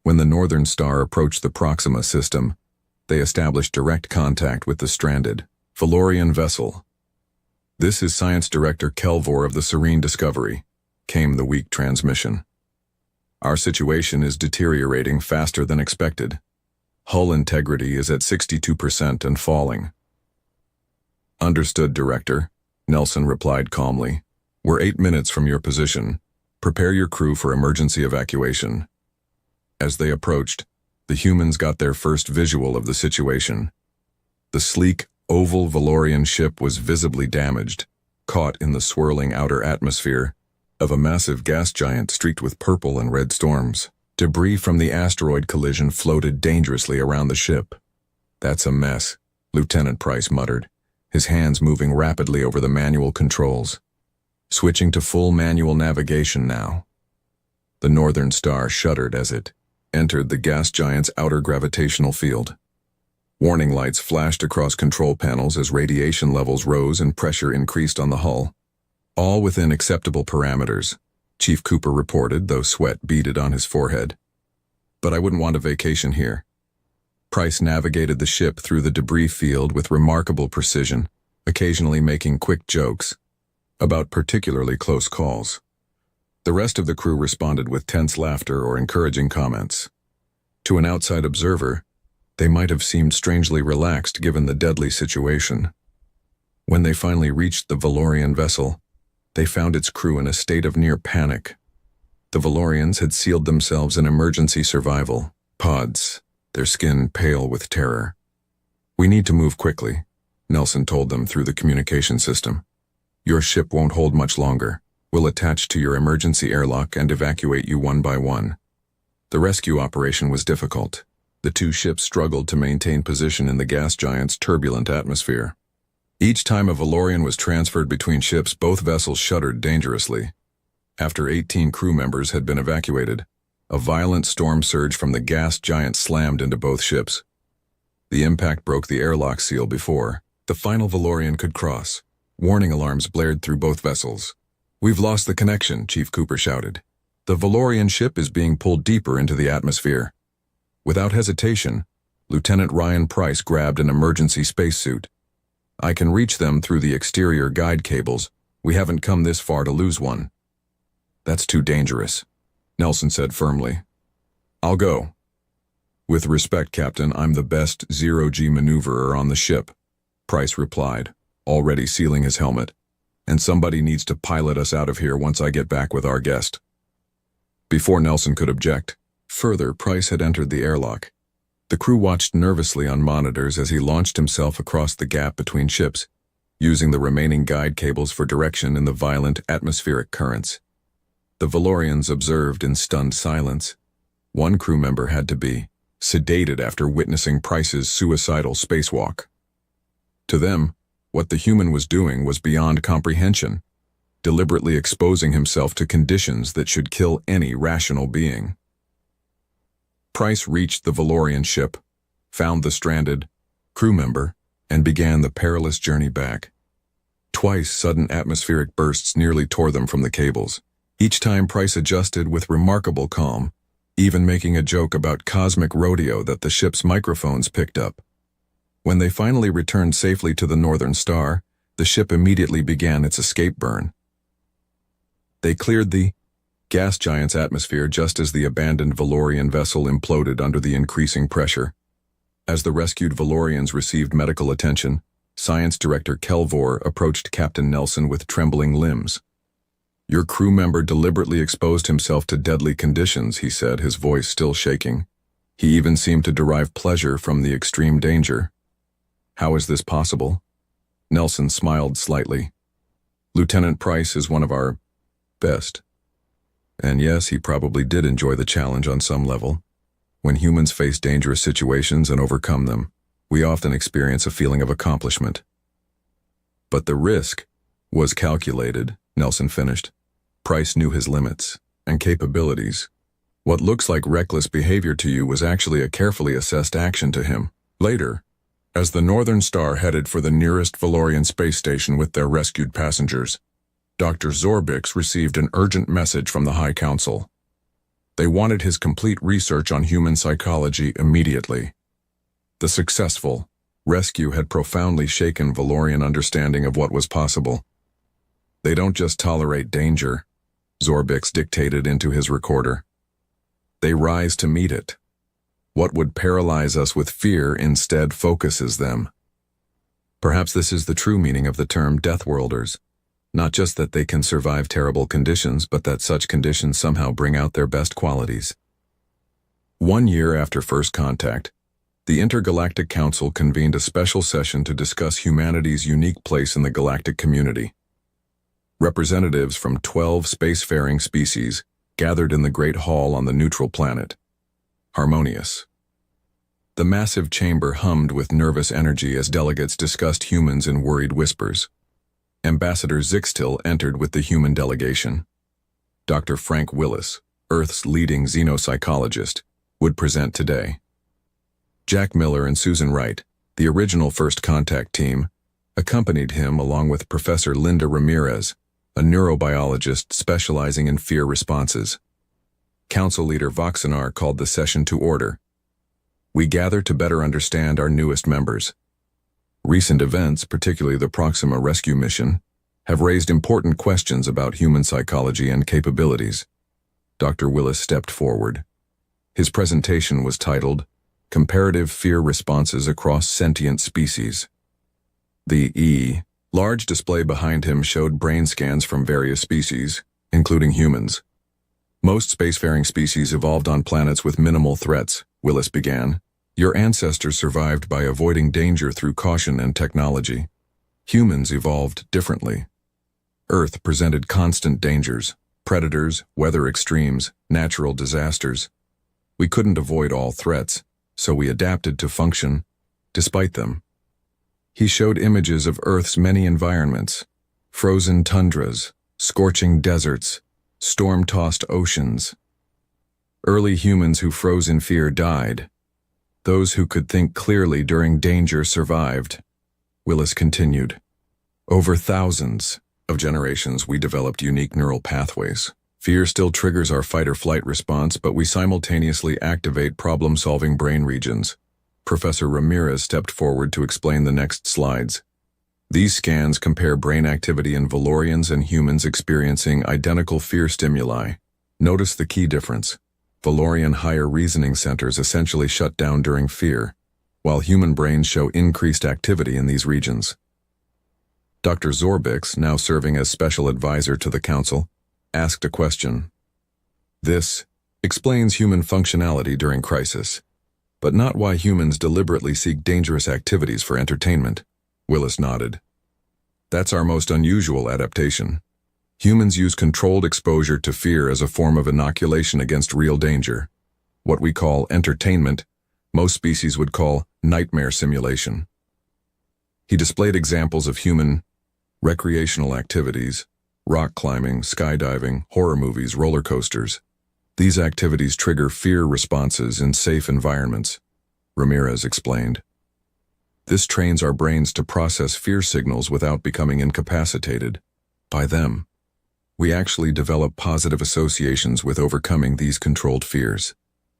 When the Northern Star approached the Proxima system, they established direct contact with the stranded Valorian vessel. This is Science Director Kelvor of the Serene Discovery, came the weak transmission. Our situation is deteriorating faster than expected. Hull integrity is at 62% and falling. Understood, Director, Nelson replied calmly. We're 8 minutes from your position. Prepare your crew for emergency evacuation. As they approached, the humans got their first visual of the situation. The sleek, oval Valorian ship was visibly damaged, caught in the swirling outer atmosphere of a massive gas giant streaked with purple and red storms. Debris from the asteroid collision floated dangerously around the ship. That's a mess, Lieutenant Price muttered, his hands moving rapidly over the manual controls. Switching to full manual navigation now. The Northern Star shuddered as it entered the gas giant's outer gravitational field. Warning lights flashed across control panels as radiation levels rose and pressure increased on the hull. All within acceptable parameters, Chief Cooper reported, though sweat beaded on his forehead. But I wouldn't want a vacation here. Price navigated the ship through the debris field with remarkable precision, occasionally making quick jokes about particularly close calls. The rest of the crew responded with tense laughter or encouraging comments. To an outside observer, they might have seemed strangely relaxed given the deadly situation. When they finally reached the Valorian vessel, they found its crew in a state of near panic. The Valorians had sealed themselves in emergency survival pods, their skin pale with terror. "We need to move quickly," Nelson told them through the communication system. "Your ship won't hold much longer. We'll attach to your emergency airlock and evacuate you one by one." The rescue operation was difficult. The two ships struggled to maintain position in the gas giant's turbulent atmosphere. Each time a Valorian was transferred between ships, both vessels shuddered dangerously. After 18 crew members had been evacuated, a violent storm surge from the gas giant slammed into both ships. The impact broke the airlock seal before the final Valorian could cross. Warning alarms blared through both vessels. "We've lost the connection," Chief Cooper shouted. "The Valorian ship is being pulled deeper into the atmosphere." Without hesitation, Lieutenant Ryan Price grabbed an emergency spacesuit. "I can reach them through the exterior guide cables. We haven't come this far to lose one." "That's too dangerous," Nelson said firmly. "I'll go." "With respect, Captain, I'm the best zero-G maneuverer on the ship," Price replied, already sealing his helmet. "And somebody needs to pilot us out of here once I get back with our guest." Before Nelson could object further, Price had entered the airlock. The crew watched nervously on monitors as he launched himself across the gap between ships, using the remaining guide cables for direction in the violent atmospheric currents. The Valorians observed in stunned silence. One crew member had to be sedated after witnessing Price's suicidal spacewalk. To them, what the human was doing was beyond comprehension, deliberately exposing himself to conditions that should kill any rational being. Price reached the Valorian ship, found the stranded crew member, and began the perilous journey back. Twice, sudden atmospheric bursts nearly tore them from the cables. Each time Price adjusted with remarkable calm, even making a joke about cosmic rodeo that the ship's microphones picked up. When they finally returned safely to the Northern Star, the ship immediately began its escape burn. They cleared the gas giant's atmosphere just as the abandoned Valorian vessel imploded under the increasing pressure. As the rescued Valorians received medical attention, Science Director Kelvor approached Captain Nelson with trembling limbs. "Your crew member deliberately exposed himself to deadly conditions," he said, his voice still shaking. "He even seemed to derive pleasure from the extreme danger." "How is this possible?" Nelson smiled slightly. "Lieutenant Price is one of our best. And yes, he probably did enjoy the challenge on some level. When humans face dangerous situations and overcome them, we often experience a feeling of accomplishment." "But the risk was calculated," Nelson finished. "Price knew his limits and capabilities. What looks like reckless behavior to you was actually a carefully assessed action to him." Later, as the Northern Star headed for the nearest Valorian space station with their rescued passengers, Dr. Zorbix received an urgent message from the High Council. They wanted his complete research on human psychology immediately. The successful rescue had profoundly shaken Valorian understanding of what was possible. "They don't just tolerate danger," Zorbix dictated into his recorder. "They rise to meet it. What would paralyze us with fear instead focuses them." Perhaps this is the true meaning of the term Deathworlders. Not just that they can survive terrible conditions, but that such conditions somehow bring out their best qualities. 1 year after first contact, the Intergalactic Council convened a special session to discuss humanity's unique place in the galactic community. Representatives from 12 spacefaring species gathered in the Great Hall on the neutral planet. Harmonious. The massive chamber hummed with nervous energy as delegates discussed humans in worried whispers. Ambassador Zixtil entered with the human delegation. Dr. Frank Willis, Earth's leading xenopsychologist, would present today. Jack Miller and Susan Wright, the original First Contact team, accompanied him along with Professor Linda Ramirez, a neurobiologist specializing in fear responses. Council leader Voxanar called the session to order. "We gather to better understand our newest members. Recent events, particularly the Proxima rescue mission, have raised important questions about human psychology and capabilities. Dr. Willis stepped forward. His presentation was titled, Comparative Fear Responses Across Sentient Species. The large display behind him showed brain scans from various species, including humans. Most spacefaring species evolved on planets with minimal threats, Willis began. Your ancestors survived by avoiding danger through caution and technology. Humans evolved differently. Earth presented constant dangers, predators, weather extremes, natural disasters. We couldn't avoid all threats, so we adapted to function, despite them. He showed images of Earth's many environments, frozen tundras, scorching deserts, storm-tossed oceans. Early humans who froze in fear died. Those who could think clearly during danger survived. Willis continued. Over thousands of generations, we developed unique neural pathways. Fear still triggers our fight-or-flight response, but we simultaneously activate problem-solving brain regions. Professor Ramirez stepped forward to explain the next slides. These scans compare brain activity in Valorians and humans experiencing identical fear stimuli. Notice the key difference. Valorian higher reasoning centers essentially shut down during fear, while human brains show increased activity in these regions. Dr. Zorbix, now serving as special advisor to the council, asked a question. This explains human functionality during crisis, but not why humans deliberately seek dangerous activities for entertainment. Willis nodded. That's our most unusual adaptation. Humans use controlled exposure to fear as a form of inoculation against real danger. What we call entertainment, most species would call nightmare simulation. He displayed examples of human recreational activities, rock climbing, skydiving, horror movies, roller coasters. These activities trigger fear responses in safe environments, Ramirez explained. This trains our brains to process fear signals without becoming incapacitated by them. We actually develop positive associations with overcoming these controlled fears.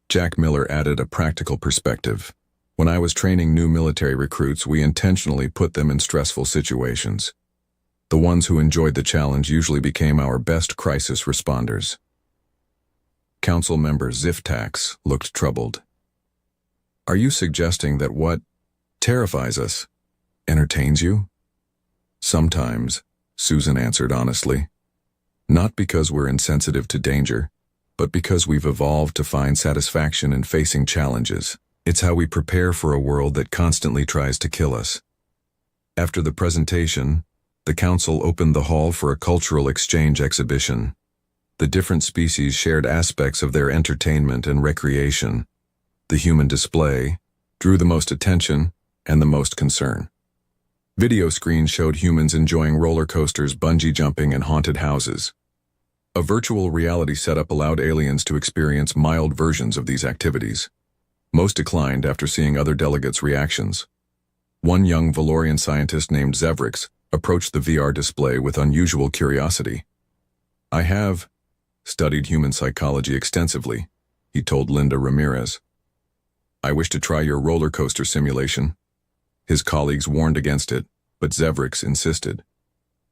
Jack Miller added a practical perspective. When I was training new military recruits, we intentionally put them in stressful situations. The ones who enjoyed the challenge usually became our best crisis responders. Council member Ziftax looked troubled. Are you suggesting that what terrifies us entertains you? Sometimes, Susan answered honestly. Not because we're insensitive to danger, but because we've evolved to find satisfaction in facing challenges. It's how we prepare for a world that constantly tries to kill us. After the presentation, the council opened the hall for a cultural exchange exhibition. The different species shared aspects of their entertainment and recreation. The human display drew the most attention and the most concern. Video screens showed humans enjoying roller coasters, bungee jumping, and haunted houses. A virtual reality setup allowed aliens to experience mild versions of these activities. Most declined after seeing other delegates' reactions. One young Valorian scientist named Zevrix approached the VR display with unusual curiosity. I have studied human psychology extensively, he told Linda Ramirez. I wish to try your roller coaster simulation. His colleagues warned against it, but Zevrix insisted.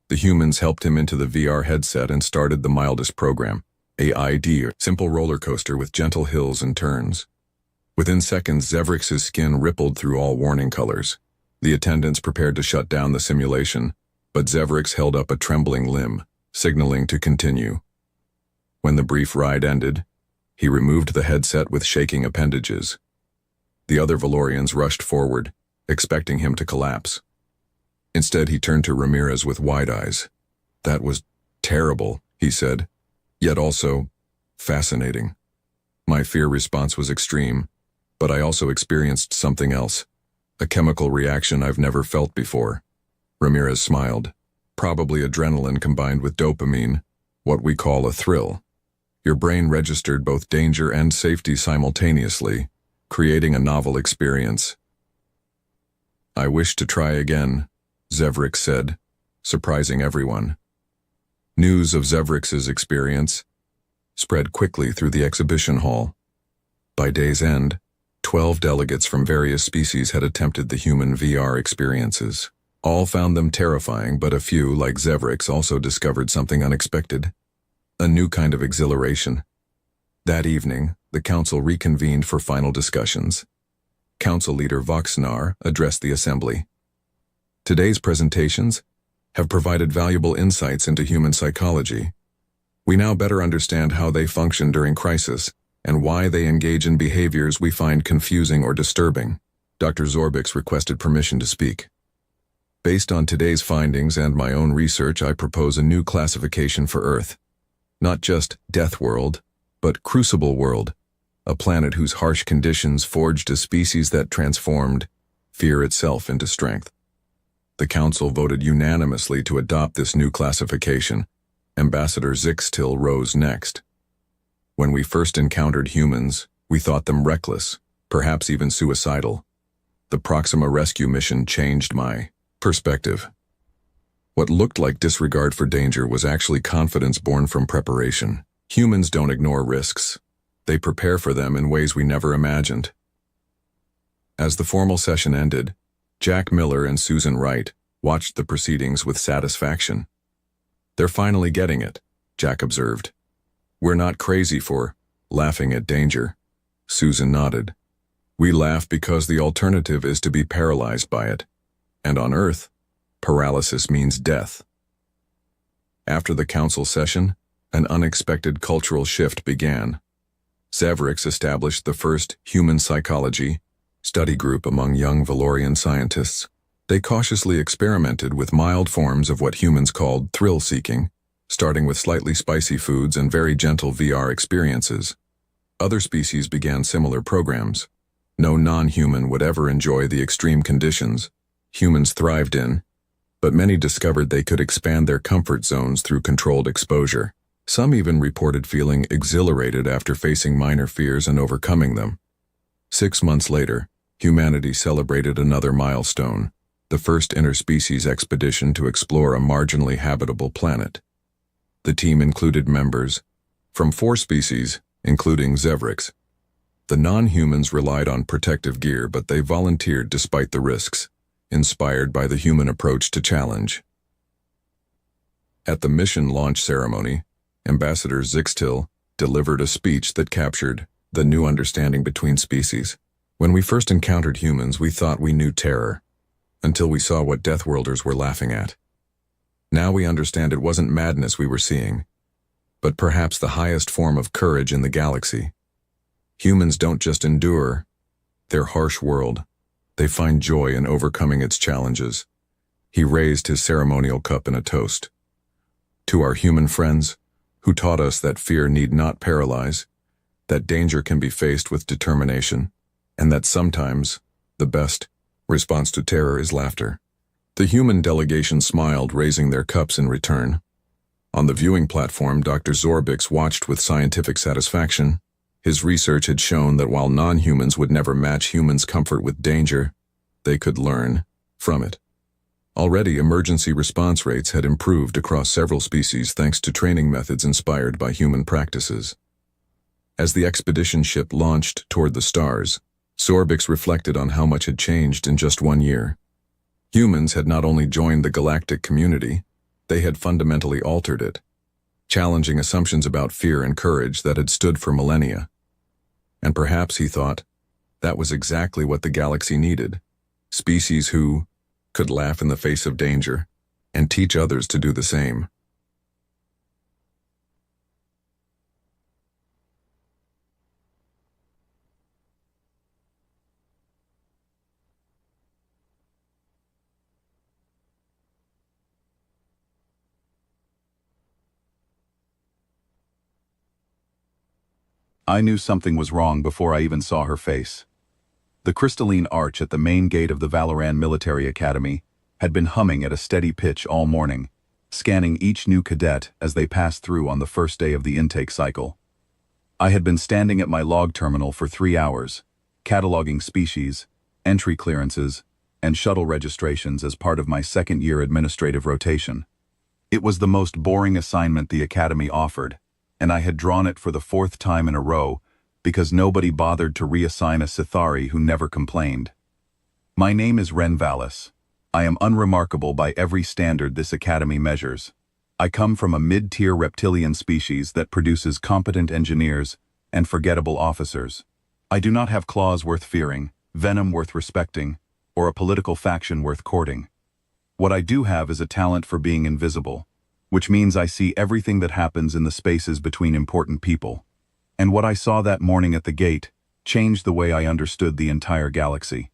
The humans helped him into the VR headset and started the mildest program, AID, simple roller coaster with gentle hills and turns. Within seconds, Zevrix's skin rippled through all warning colors. The attendants prepared to shut down the simulation, but Zevrix held up a trembling limb, signaling to continue. When the brief ride ended, he removed the headset with shaking appendages. The other Valorians rushed forward, expecting him to collapse. Instead, he turned to Ramirez with wide eyes. That was terrible, he said, yet also fascinating. My fear response was extreme, but I also experienced something else, a chemical reaction I've never felt before. Ramirez smiled. Probably adrenaline combined with dopamine, what we call a thrill. Your brain registered both danger and safety simultaneously, creating a novel experience. I wish to try again, Zevrix said, surprising everyone. News of Zevrix's experience spread quickly through the exhibition hall. By day's end, 12 delegates from various species had attempted the human VR experiences. All found them terrifying, but a few, like Zevrix, also discovered something unexpected. A new kind of exhilaration. That evening, the council reconvened for final discussions. Council leader Voxnar addressed the assembly. Today's presentations have provided valuable insights into human psychology. We now better understand how they function during crisis and why they engage in behaviors we find confusing or disturbing. Dr. Zorbix requested permission to speak. Based on today's findings and my own research, I propose a new classification for Earth. Not just Death World, but Crucible World, a planet whose harsh conditions forged a species that transformed fear itself into strength. The Council voted unanimously to adopt this new classification. Ambassador Zixtil rose next. When we first encountered humans, we thought them reckless, perhaps even suicidal. The Proxima rescue mission changed my perspective. What looked like disregard for danger was actually confidence born from preparation. Humans don't ignore risks. They prepare for them in ways we never imagined. As the formal session ended, Jack Miller and Susan Wright watched the proceedings with satisfaction. "They're finally getting it," Jack observed. "We're not crazy for laughing at danger." Susan nodded. "We laugh because the alternative is to be paralyzed by it. And on Earth, paralysis means death." After the council session, an unexpected cultural shift began. Zevrix established the first human psychology study group among young Valorian scientists. They cautiously experimented with mild forms of what humans called thrill-seeking, starting with slightly spicy foods and very gentle VR experiences. Other species began similar programs. No non-human would ever enjoy the extreme conditions humans thrived in, but many discovered they could expand their comfort zones through controlled exposure. Some even reported feeling exhilarated after facing minor fears and overcoming them. 6 months later, humanity celebrated another milestone, the first interspecies expedition to explore a marginally habitable planet. The team included members from 4 species, including Zevrix. The non-humans relied on protective gear, but they volunteered despite the risks, inspired by the human approach to challenge. At the mission launch ceremony, Ambassador Zixtil delivered a speech that captured the new understanding between species. "When we first encountered humans, we thought we knew terror, until we saw what Deathworlders were laughing at. Now we understand it wasn't madness we were seeing, but perhaps the highest form of courage in the galaxy. Humans don't just endure their harsh world, they find joy in overcoming its challenges." He raised his ceremonial cup in a toast. "To our human friends, who taught us that fear need not paralyze, that danger can be faced with determination, and that sometimes the best response to terror is laughter." The human delegation smiled, raising their cups in return. On the viewing platform, Dr. Zorbix watched with scientific satisfaction. His research had shown that while non-humans would never match humans' comfort with danger, they could learn from it. Already, emergency response rates had improved across several species thanks to training methods inspired by human practices. As the expedition ship launched toward the stars, Zorbix reflected on how much had changed in just 1 year. Humans had not only joined the galactic community, they had fundamentally altered it, challenging assumptions about fear and courage that had stood for millennia. And perhaps, he thought, that was exactly what the galaxy needed: species who could laugh in the face of danger and teach others to do the same. I knew something was wrong before I even saw her face. The crystalline arch at the main gate of the Valoran Military Academy had been humming at a steady pitch all morning, scanning each new cadet as they passed through on the first day of the intake cycle. I had been standing at my log terminal for 3 hours, cataloging species, entry clearances, and shuttle registrations as part of my second-year administrative rotation. It was the most boring assignment the Academy offered, and I had drawn it for the 4th time in a row because nobody bothered to reassign a Sithari who never complained. My name is Ren Vallis. I am unremarkable by every standard this academy measures. I come from a mid-tier reptilian species that produces competent engineers and forgettable officers. I do not have claws worth fearing, venom worth respecting, or a political faction worth courting. What I do have is a talent for being invisible, which means I see everything that happens in the spaces between important people. And what I saw that morning at the gate changed the way I understood the entire galaxy.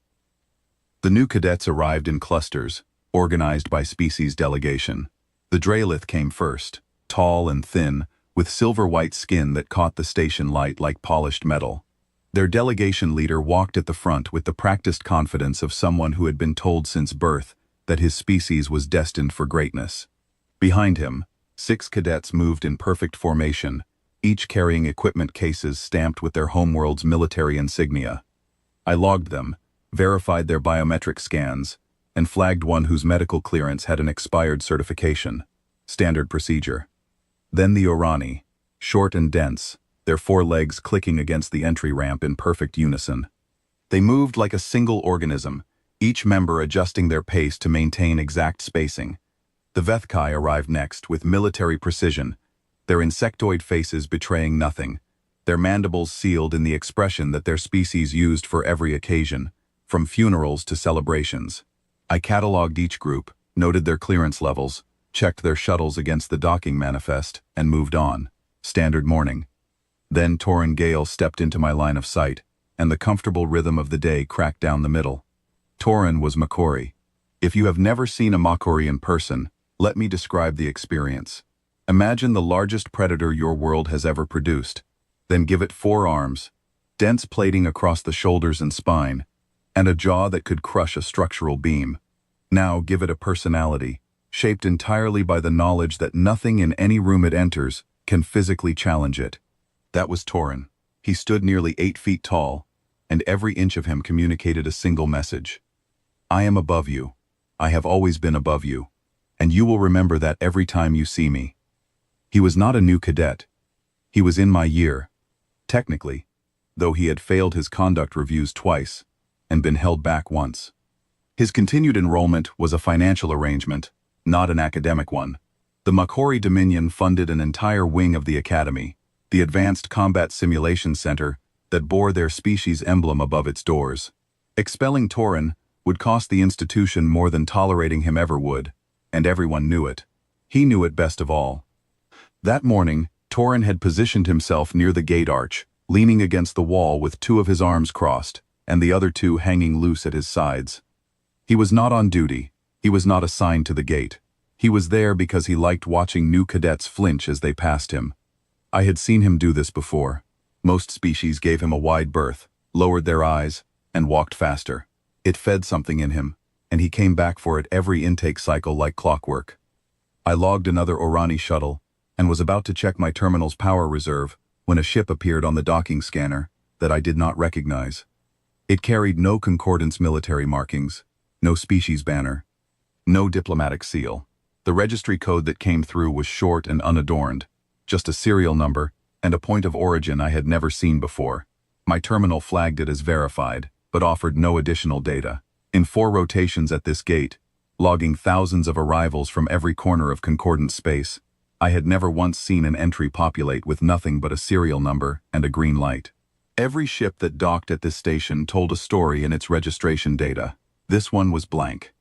The new cadets arrived in clusters, organized by species delegation. The Draelith came first, tall and thin, with silver-white skin that caught the station light like polished metal. Their delegation leader walked at the front with the practiced confidence of someone who had been told since birth that his species was destined for greatness. Behind him, 6 cadets moved in perfect formation, each carrying equipment cases stamped with their homeworld's military insignia. I logged them, verified their biometric scans, and flagged one whose medical clearance had an expired certification. Standard procedure. Then the Orani, short and dense, their 4 legs clicking against the entry ramp in perfect unison. They moved like a single organism, each member adjusting their pace to maintain exact spacing. The Vethkai arrived next with military precision, their insectoid faces betraying nothing, their mandibles sealed in the expression that their species used for every occasion, from funerals to celebrations. I cataloged each group, noted their clearance levels, checked their shuttles against the docking manifest, and moved on. Standard morning. Then Torin Gale stepped into my line of sight, and the comfortable rhythm of the day cracked down the middle. Torin was Makori. If you have never seen a Makori in person, let me describe the experience. Imagine the largest predator your world has ever produced. Then give it 4 arms, dense plating across the shoulders and spine, and a jaw that could crush a structural beam. Now give it a personality, shaped entirely by the knowledge that nothing in any room it enters can physically challenge it. That was Torin. He stood nearly 8 feet tall, and every inch of him communicated a single message. I am above you. I have always been above you, and you will remember that every time you see me. He was not a new cadet. He was in my year. Technically, though he had failed his conduct reviews twice and been held back once. His continued enrollment was a financial arrangement, not an academic one. The Makori Dominion funded an entire wing of the Academy, the Advanced Combat Simulation Center, that bore their species emblem above its doors. Expelling Torin would cost the institution more than tolerating him ever would, and everyone knew it. He knew it best of all. That morning, Torin had positioned himself near the gate arch, leaning against the wall with 2 of his arms crossed, and the other 2 hanging loose at his sides. He was not on duty. He was not assigned to the gate. He was there because he liked watching new cadets flinch as they passed him. I had seen him do this before. Most species gave him a wide berth, lowered their eyes, and walked faster. It fed something in him, and he came back for it every intake cycle like clockwork. I logged another Orani shuttle, and was about to check my terminal's power reserve when a ship appeared on the docking scanner that I did not recognize. It carried no concordance military markings, no species banner, no diplomatic seal. The registry code that came through was short and unadorned, just a serial number and a point of origin I had never seen before. My terminal flagged it as verified, but offered no additional data. In 4 rotations at this gate, logging thousands of arrivals from every corner of concordant space, I had never once seen an entry populate with nothing but a serial number and a green light. Every ship that docked at this station told a story in its registration data. This one was blank.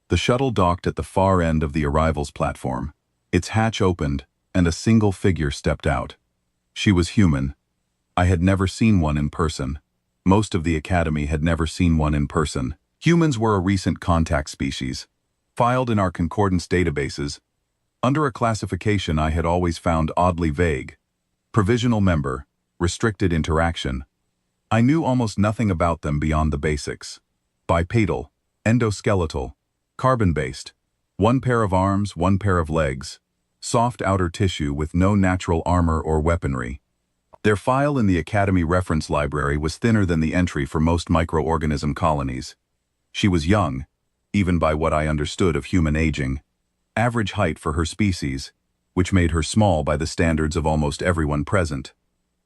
The shuttle docked at the far end of the arrivals platform. Its hatch opened, and a single figure stepped out. She was human. I had never seen one in person. Most of the Academy had never seen one in person. Humans were a recent contact species, filed in our concordance databases, under a classification I had always found oddly vague. Provisional member, restricted interaction. I knew almost nothing about them beyond the basics. Bipedal, endoskeletal, carbon-based, 1 pair of arms, 1 pair of legs, soft outer tissue with no natural armor or weaponry. Their file in the Academy reference library was thinner than the entry for most microorganism colonies. She was young, even by what I understood of human aging. Average height for her species, which made her small by the standards of almost everyone present.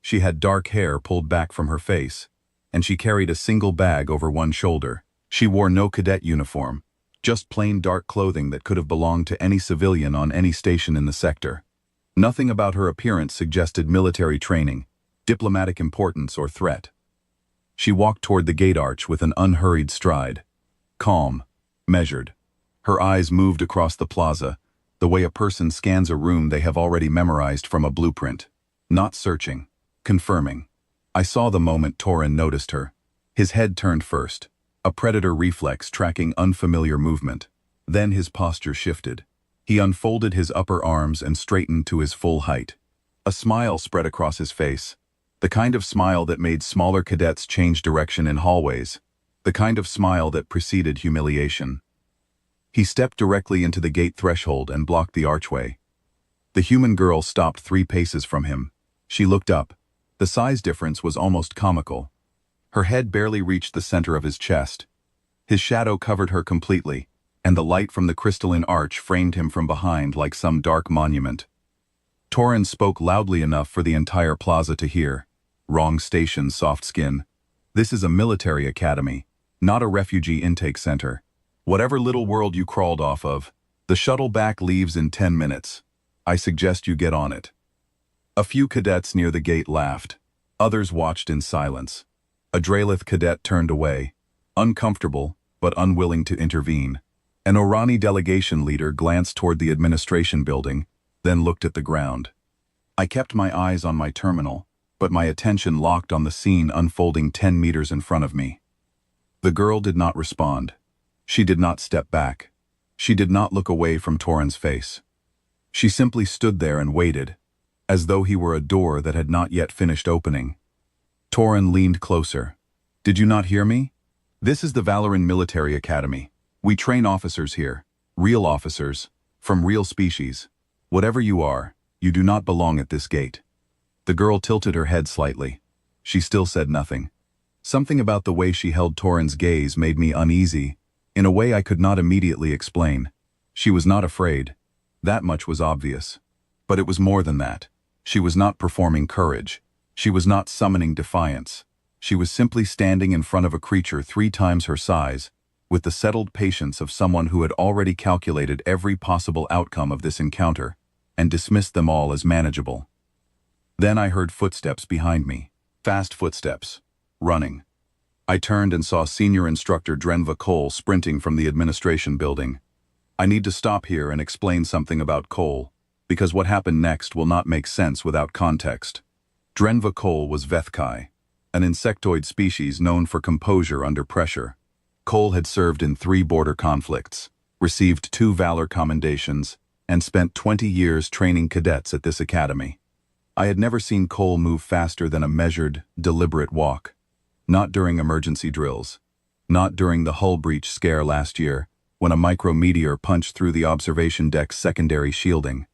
She had dark hair pulled back from her face, and she carried a single bag over one shoulder. She wore no cadet uniform, just plain dark clothing that could have belonged to any civilian on any station in the sector. Nothing about her appearance suggested military training, diplomatic importance, or threat. She walked toward the gate arch with an unhurried stride. Calm, measured. Her eyes moved across the plaza, the way a person scans a room they have already memorized from a blueprint. Not searching, confirming. I saw the moment Torin noticed her. His head turned first, a predator reflex tracking unfamiliar movement. Then his posture shifted. He unfolded his upper arms and straightened to his full height. A smile spread across his face. The kind of smile that made smaller cadets change direction in hallways. The kind of smile that preceded humiliation. He stepped directly into the gate threshold and blocked the archway. The human girl stopped 3 paces from him. She looked up. The size difference was almost comical. Her head barely reached the center of his chest. His shadow covered her completely, and the light from the crystalline arch framed him from behind like some dark monument. Torin spoke loudly enough for the entire plaza to hear. Wrong station, soft skin. This is a military academy, not a refugee intake center. Whatever little world you crawled off of, the shuttle back leaves in 10 minutes. I suggest you get on it. A few cadets near the gate laughed. Others watched in silence. A Drelith cadet turned away, uncomfortable but unwilling to intervene. An Orani delegation leader glanced toward the administration building, then looked at the ground. I kept my eyes on my terminal, but my attention locked on the scene unfolding 10 meters in front of me. The girl did not respond. She did not step back. She did not look away from Torin's face. She simply stood there and waited, as though he were a door that had not yet finished opening. Torin leaned closer. Did you not hear me? This is the Valoran Military Academy. We train officers here, real officers, from real species. Whatever you are, you do not belong at this gate. The girl tilted her head slightly. She still said nothing. Something about the way she held Torin's gaze made me uneasy, in a way I could not immediately explain. She was not afraid. That much was obvious. But it was more than that. She was not performing courage. She was not summoning defiance. She was simply standing in front of a creature 3 times her size, with the settled patience of someone who had already calculated every possible outcome of this encounter, and dismissed them all as manageable. Then I heard footsteps behind me. Fast footsteps. Running. I turned and saw Senior Instructor Drenva Cole sprinting from the administration building. I need to stop here and explain something about Cole, because what happened next will not make sense without context. Drenva Cole was Vethkai, an insectoid species known for composure under pressure. Cole had served in 3 border conflicts, received 2 valor commendations, and spent 20 years training cadets at this academy. I had never seen Cole move faster than a measured, deliberate walk. Not during emergency drills. Not during the hull breach scare last year, when a micrometeor punched through the observation deck's secondary shielding.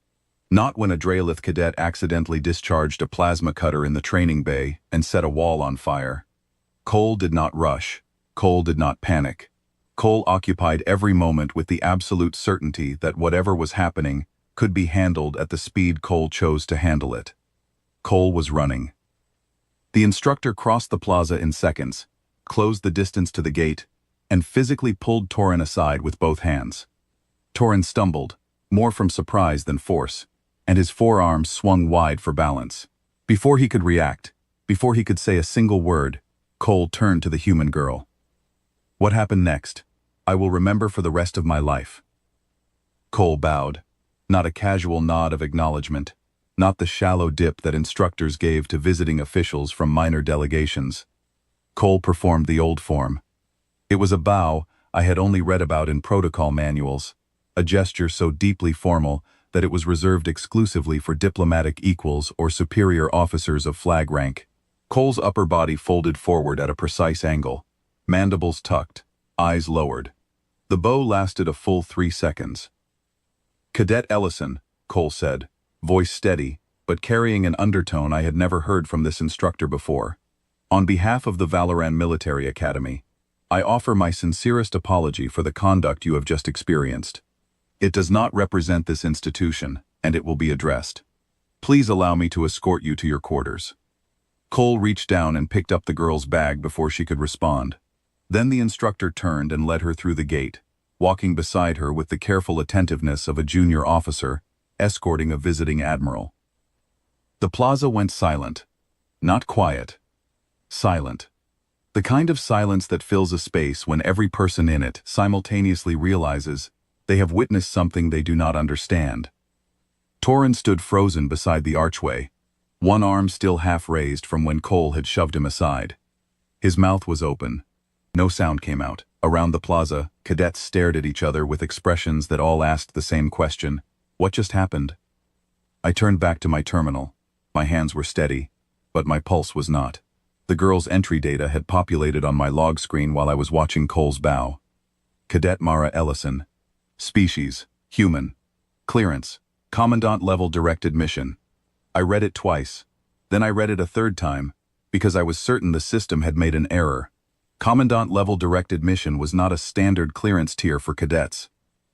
Not when a Drelith cadet accidentally discharged a plasma cutter in the training bay and set a wall on fire. Cole did not rush. Cole did not panic. Cole occupied every moment with the absolute certainty that whatever was happening could be handled at the speed Cole chose to handle it. Cole was running. The instructor crossed the plaza in seconds, closed the distance to the gate, and physically pulled Torin aside with both hands. Torin stumbled, more from surprise than force, and his forearms swung wide for balance. Before he could react, before he could say a single word, Cole turned to the human girl. What happened next, I will remember for the rest of my life. Cole bowed, not a casual nod of acknowledgement, not the shallow dip that instructors gave to visiting officials from minor delegations. Cole performed the old form. It was a bow I had only read about in protocol manuals, a gesture so deeply formal that it was reserved exclusively for diplomatic equals or superior officers of flag rank. Cole's upper body folded forward at a precise angle, mandibles tucked, eyes lowered. The bow lasted a full 3 seconds. "Cadet Ellison," Cole said, voice steady, but carrying an undertone I had never heard from this instructor before. "On behalf of the Valoran Military Academy, I offer my sincerest apology for the conduct you have just experienced. It does not represent this institution, and it will be addressed. Please allow me to escort you to your quarters." Cole reached down and picked up the girl's bag before she could respond. Then the instructor turned and led her through the gate, walking beside her with the careful attentiveness of a junior officer escorting a visiting admiral. The plaza went silent. Not quiet. Silent. The kind of silence that fills a space when every person in it simultaneously realizes they have witnessed something they do not understand. Torin stood frozen beside the archway, one arm still half raised from when Cole had shoved him aside. His mouth was open. No sound came out. Around the plaza, cadets stared at each other with expressions that all asked the same question: what just happened? I turned back to my terminal. My hands were steady, but my pulse was not. The girl's entry data had populated on my log screen while I was watching Cole's bow. Cadet Mara Ellison. Species: human. Clearance: Commandant level directed mission. I read it twice. Then I read it a third time, because I was certain the system had made an error. Commandant level directed mission was not a standard clearance tier for cadets.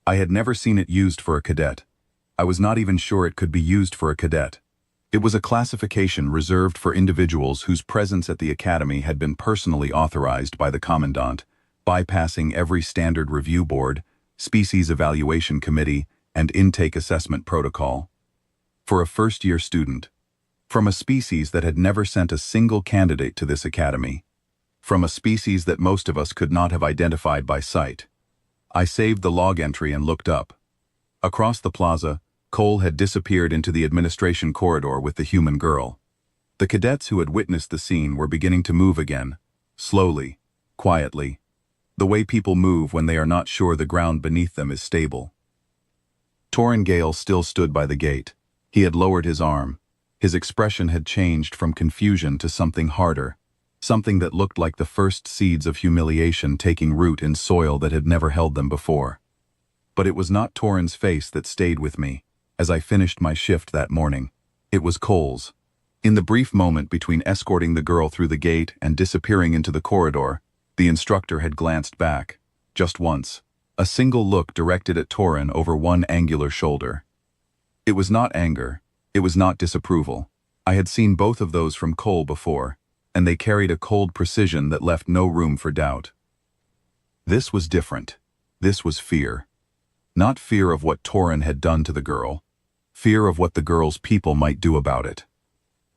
I had never seen it used for a cadet. I was not even sure it could be used for a cadet. It was a classification reserved for individuals whose presence at the academy had been personally authorized by the Commandant, bypassing every standard review board, species evaluation committee, and intake assessment protocol. For a first-year student. From a species that had never sent a single candidate to this academy. From a species that most of us could not have identified by sight. I saved the log entry and looked up. Across the plaza, Cole had disappeared into the administration corridor with the human girl. The cadets who had witnessed the scene were beginning to move again, slowly, quietly, the way people move when they are not sure the ground beneath them is stable. Torin Gale still stood by the gate. He had lowered his arm. His expression had changed from confusion to something harder, something that looked like the first seeds of humiliation taking root in soil that had never held them before. But it was not Torin's face that stayed with me. As I finished my shift that morning, it was Cole's. In the brief moment between escorting the girl through the gate and disappearing into the corridor, the instructor had glanced back, just once, a single look directed at Torin over one angular shoulder. It was not anger, it was not disapproval. I had seen both of those from Cole before, and they carried a cold precision that left no room for doubt. This was different. This was fear. Not fear of what Torin had done to the girl. Fear of what the girl's people might do about it.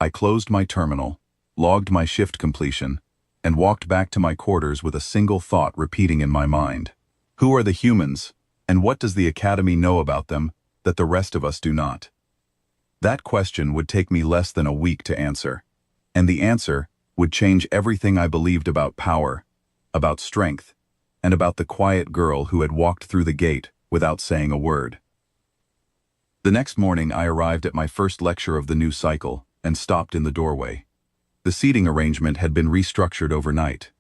I closed my terminal, logged my shift completion, and walked back to my quarters with a single thought repeating in my mind. Who are the humans, and what does the Academy know about them that the rest of us do not? That question would take me less than a week to answer, and the answer would change everything I believed about power, about strength, and about the quiet girl who had walked through the gate without saying a word. The next morning I arrived at my first lecture of the new cycle and stopped in the doorway. The seating arrangement had been restructured overnight.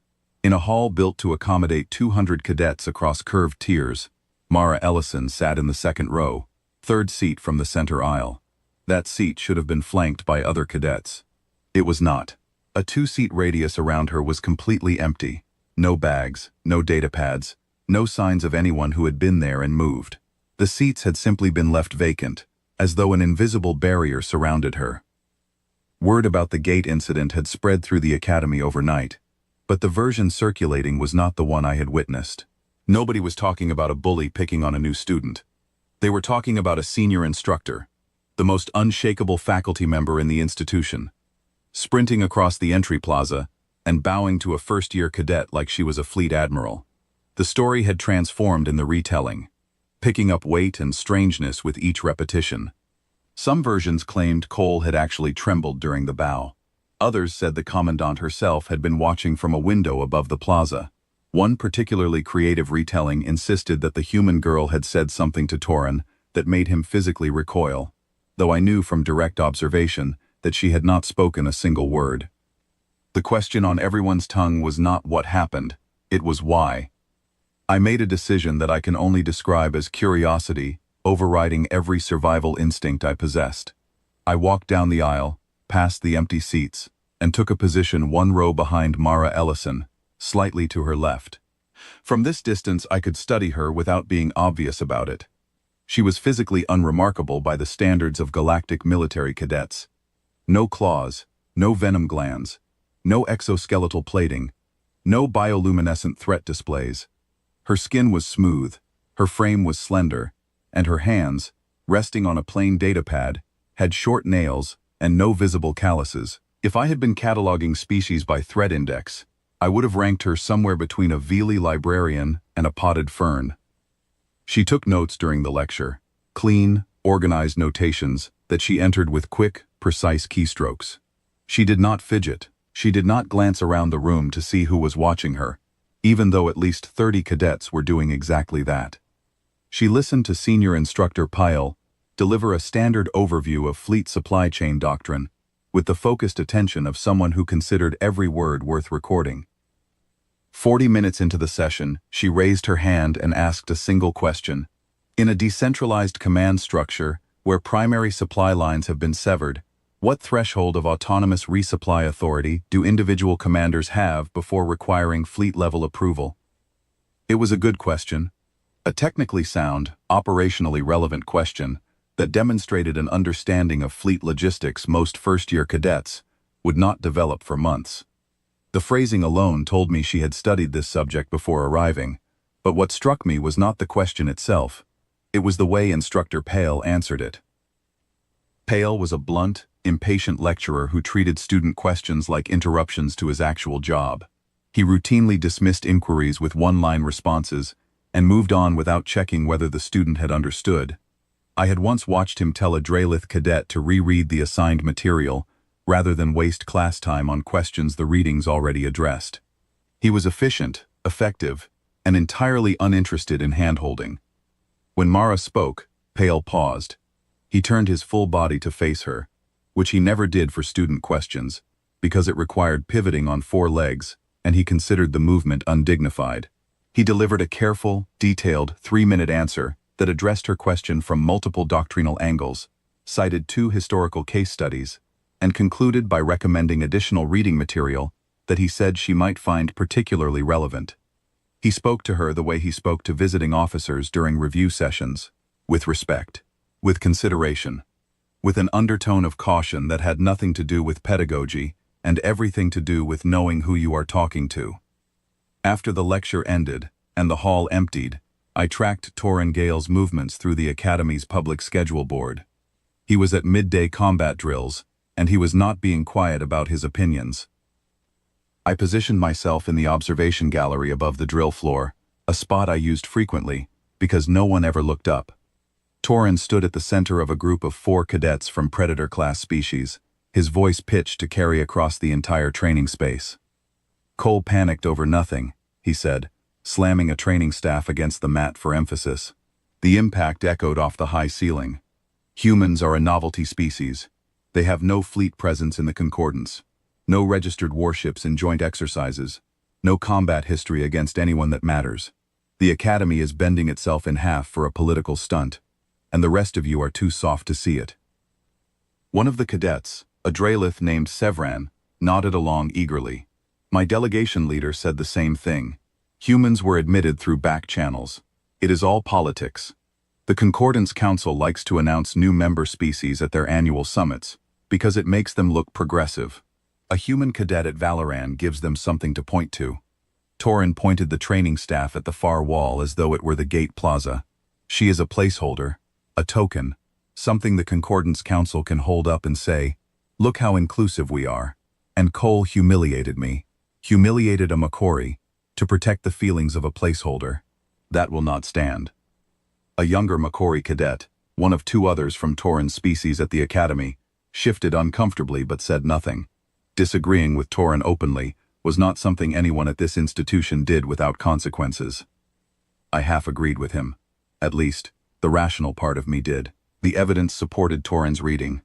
In a hall built to accommodate 200 cadets across curved tiers, Mara Ellison sat in the second row, third seat from the center aisle. That seat should have been flanked by other cadets. It was not. A 2-seat radius around her was completely empty. No bags, no data pads, no signs of anyone who had been there and moved. The seats had simply been left vacant, as though an invisible barrier surrounded her. Word about the gate incident had spread through the academy overnight, but the version circulating was not the one I had witnessed. Nobody was talking about a bully picking on a new student. They were talking about a senior instructor, the most unshakable faculty member in the institution, sprinting across the entry plaza and bowing to a first-year cadet like she was a fleet admiral. The story had transformed in the retelling, picking up weight and strangeness with each repetition. Some versions claimed Cole had actually trembled during the bow. Others said the Commandant herself had been watching from a window above the plaza. One particularly creative retelling insisted that the human girl had said something to Torin that made him physically recoil, though I knew from direct observation that she had not spoken a single word. The question on everyone's tongue was not what happened, it was why. I made a decision that I can only describe as curiosity overriding every survival instinct I possessed. I walked down the aisle, past the empty seats, and took a position one row behind Mara Ellison, slightly to her left. From this distance I could study her without being obvious about it. She was physically unremarkable by the standards of galactic military cadets. No claws, no venom glands, no exoskeletal plating, no bioluminescent threat displays. Her skin was smooth, her frame was slender, and her hands, resting on a plain datapad, had short nails and no visible calluses. If I had been cataloging species by threat index, I would have ranked her somewhere between a Veely librarian and a potted fern. She took notes during the lecture, clean, organized notations that she entered with quick, precise keystrokes. She did not fidget. She did not glance around the room to see who was watching her, even though at least 30 cadets were doing exactly that. She listened to Senior Instructor Pyle deliver a standard overview of fleet supply chain doctrine, with the focused attention of someone who considered every word worth recording. 40 minutes into the session, she raised her hand and asked a single question. In a decentralized command structure, where primary supply lines have been severed, what threshold of autonomous resupply authority do individual commanders have before requiring fleet-level approval? It was a good question, a technically sound, operationally relevant question that demonstrated an understanding of fleet logistics most first-year cadets would not develop for months. The phrasing alone told me she had studied this subject before arriving, but what struck me was not the question itself. It was the way Instructor Pale answered it. Pale was a blunt, impatient lecturer who treated student questions like interruptions to his actual job. He routinely dismissed inquiries with one-line responses and moved on without checking whether the student had understood. I had once watched him tell a Draelith cadet to reread the assigned material, rather than waste class time on questions the readings already addressed. He was efficient, effective, and entirely uninterested in hand-holding. When Mara spoke, Pale paused. He turned his full body to face her, which he never did for student questions, because it required pivoting on 4 legs, and he considered the movement undignified. He delivered a careful, detailed, 3-minute answer that addressed her question from multiple doctrinal angles, cited 2 historical case studies, and concluded by recommending additional reading material that he said she might find particularly relevant. He spoke to her the way he spoke to visiting officers during review sessions, with respect, with consideration, with an undertone of caution that had nothing to do with pedagogy and everything to do with knowing who you are talking to. After the lecture ended and the hall emptied, I tracked Torin Gale's movements through the Academy's public schedule board. He was at midday combat drills, and he was not being quiet about his opinions. I positioned myself in the observation gallery above the drill floor, a spot I used frequently, because no one ever looked up. Torin stood at the center of a group of 4 cadets from Predator-class species, his voice pitched to carry across the entire training space. Cole panicked over nothing, he said, slamming a training staff against the mat for emphasis. The impact echoed off the high ceiling. Humans are a novelty species. They have no fleet presence in the Concordance, no registered warships in joint exercises, no combat history against anyone that matters. The Academy is bending itself in half for a political stunt, and the rest of you are too soft to see it. One of the cadets, a Draelith named Sevran, nodded along eagerly. My delegation leader said the same thing. Humans were admitted through back channels. It is all politics. The Concordance Council likes to announce new member species at their annual summits, because it makes them look progressive. A human cadet at Valoran gives them something to point to. Torin pointed the training staff at the far wall as though it were the gate plaza. She is a placeholder, a token, something the Concordance Council can hold up and say, "Look how inclusive we are." And Cole humiliated me, humiliated a Makori, to protect the feelings of a placeholder. That will not stand. A younger Makori cadet, one of 2 others from Torin's species at the Academy, shifted uncomfortably but said nothing. Disagreeing with Torin openly was not something anyone at this institution did without consequences. I half agreed with him. At least, the rational part of me did. The evidence supported Torin's reading.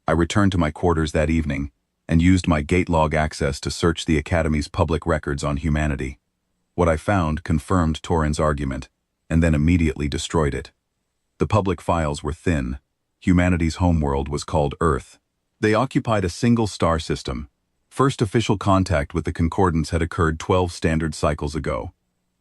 I returned to my quarters that evening and used my gate log access to search the Academy's public records on humanity. What I found confirmed Torin's argument, and then immediately destroyed it. The public files were thin. Humanity's homeworld was called Earth. They occupied a single star system. First official contact with the Concordance had occurred 12 standard cycles ago.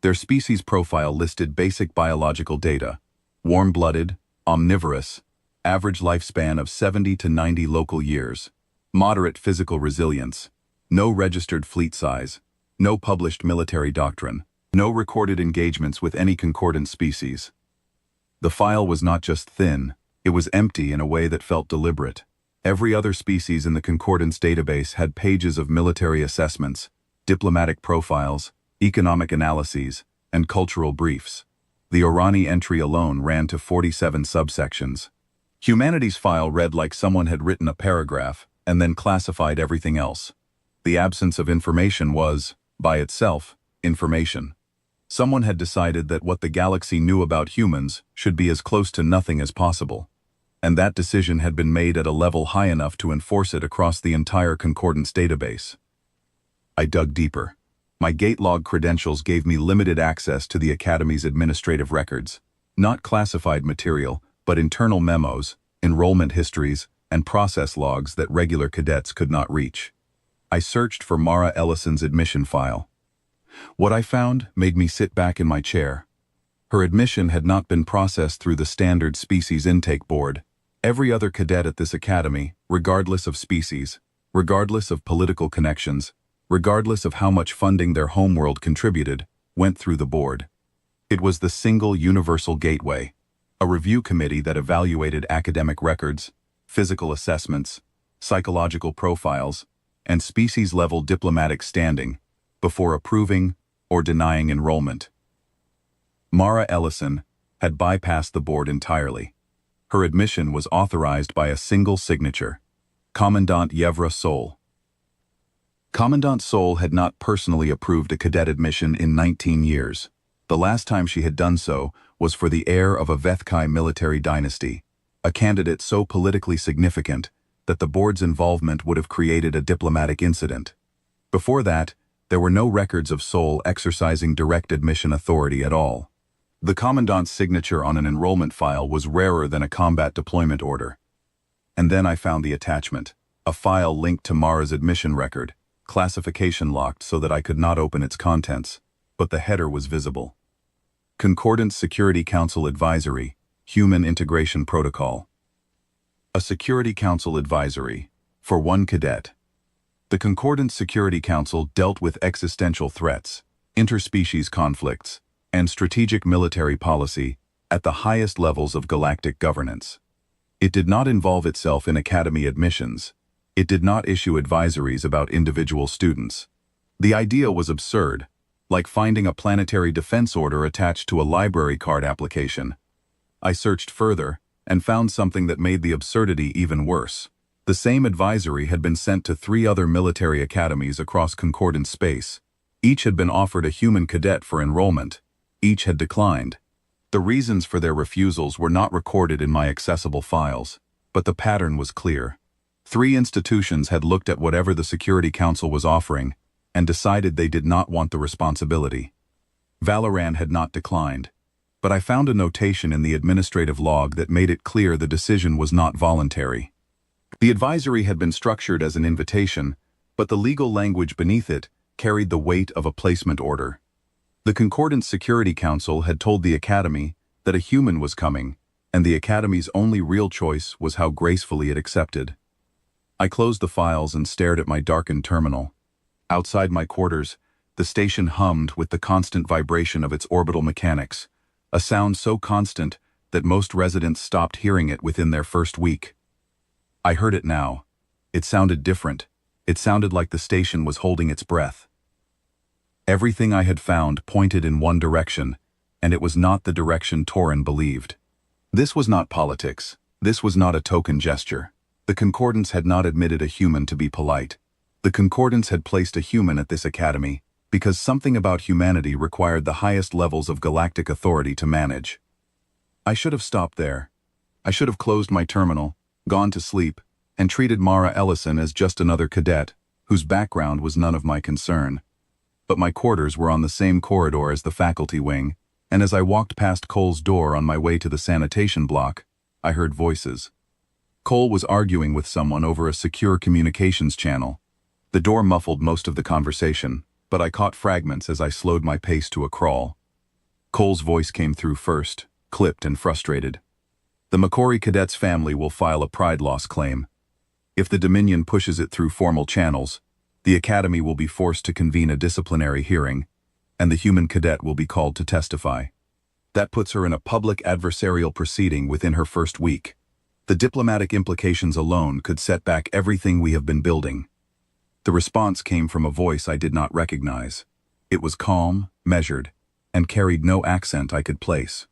Their species profile listed basic biological data: warm-blooded, omnivorous, average lifespan of 70 to 90 local years. Moderate physical resilience. No registered fleet size. No published military doctrine. No recorded engagements with any concordant species. The file was not just thin, it was empty in a way that felt deliberate. Every other species in the concordance database had pages of military assessments, diplomatic profiles, economic analyses, and cultural briefs. The Orani entry alone ran to 47 subsections. Humanity's file read like someone had written a paragraph and then classified everything else. The absence of information was, by itself, information. Someone had decided that what the galaxy knew about humans should be as close to nothing as possible. And that decision had been made at a level high enough to enforce it across the entire concordance database. I dug deeper. My gate log credentials gave me limited access to the Academy's administrative records. Not classified material, but internal memos, enrollment histories, and process logs that regular cadets could not reach. I searched for Mara Ellison's admission file. What I found made me sit back in my chair. Her admission had not been processed through the standard species intake board. Every other cadet at this academy, regardless of species, regardless of political connections, regardless of how much funding their homeworld contributed, went through the board. It was the single universal gateway, a review committee that evaluated academic records, physical assessments, psychological profiles, and species-level diplomatic standing before approving or denying enrollment. Mara Ellison had bypassed the board entirely. Her admission was authorized by a single signature, Commandant Yevra Sol. Commandant Sol had not personally approved a cadet admission in 19 years. The last time she had done so was for the heir of a Vethkai military dynasty, a candidate so politically significant that the board's involvement would have created a diplomatic incident. Before that, there were no records of Sol exercising direct admission authority at all. The commandant's signature on an enrollment file was rarer than a combat deployment order. And then I found the attachment, a file linked to Mara's admission record, classification locked so that I could not open its contents, but the header was visible. Concordance Security Council Advisory, Human Integration Protocol. A Security Council Advisory, for one cadet. The Concordance Security Council dealt with existential threats, interspecies conflicts, and strategic military policy at the highest levels of galactic governance. It did not involve itself in academy admissions. It did not issue advisories about individual students. The idea was absurd, like finding a planetary defense order attached to a library card application. I searched further and found something that made the absurdity even worse. The same advisory had been sent to 3 other military academies across concordant space. Each had been offered a human cadet for enrollment. Each had declined. The reasons for their refusals were not recorded in my accessible files, but the pattern was clear. 3 institutions had looked at whatever the Security Council was offering and decided they did not want the responsibility. Valoran had not declined, but I found a notation in the administrative log that made it clear the decision was not voluntary. The advisory had been structured as an invitation, but the legal language beneath it carried the weight of a placement order. The Concordance Security Council had told the Academy that a human was coming, and the Academy's only real choice was how gracefully it accepted. I closed the files and stared at my darkened terminal. Outside my quarters, the station hummed with the constant vibration of its orbital mechanics, a sound so constant that most residents stopped hearing it within their first week. I heard it now. It sounded different. It sounded like the station was holding its breath. Everything I had found pointed in one direction, and it was not the direction Torin believed. This was not politics. This was not a token gesture. The Concordance had not admitted a human to be polite. The Concordance had placed a human at this academy because something about humanity required the highest levels of galactic authority to manage. I should have stopped there. I should have closed my terminal, gone to sleep, and treated Mara Ellison as just another cadet, whose background was none of my concern. But my quarters were on the same corridor as the faculty wing, and as I walked past Cole's door on my way to the sanitation block, I heard voices. Cole was arguing with someone over a secure communications channel. The door muffled most of the conversation, but I caught fragments as I slowed my pace to a crawl. Cole's voice came through first, clipped and frustrated. The McCory cadet's family will file a pride loss claim. If the Dominion pushes it through formal channels, the Academy will be forced to convene a disciplinary hearing, and the human cadet will be called to testify. That puts her in a public adversarial proceeding within her first week. The diplomatic implications alone could set back everything we have been building. The response came from a voice I did not recognize. It was calm, measured, and carried no accent I could place.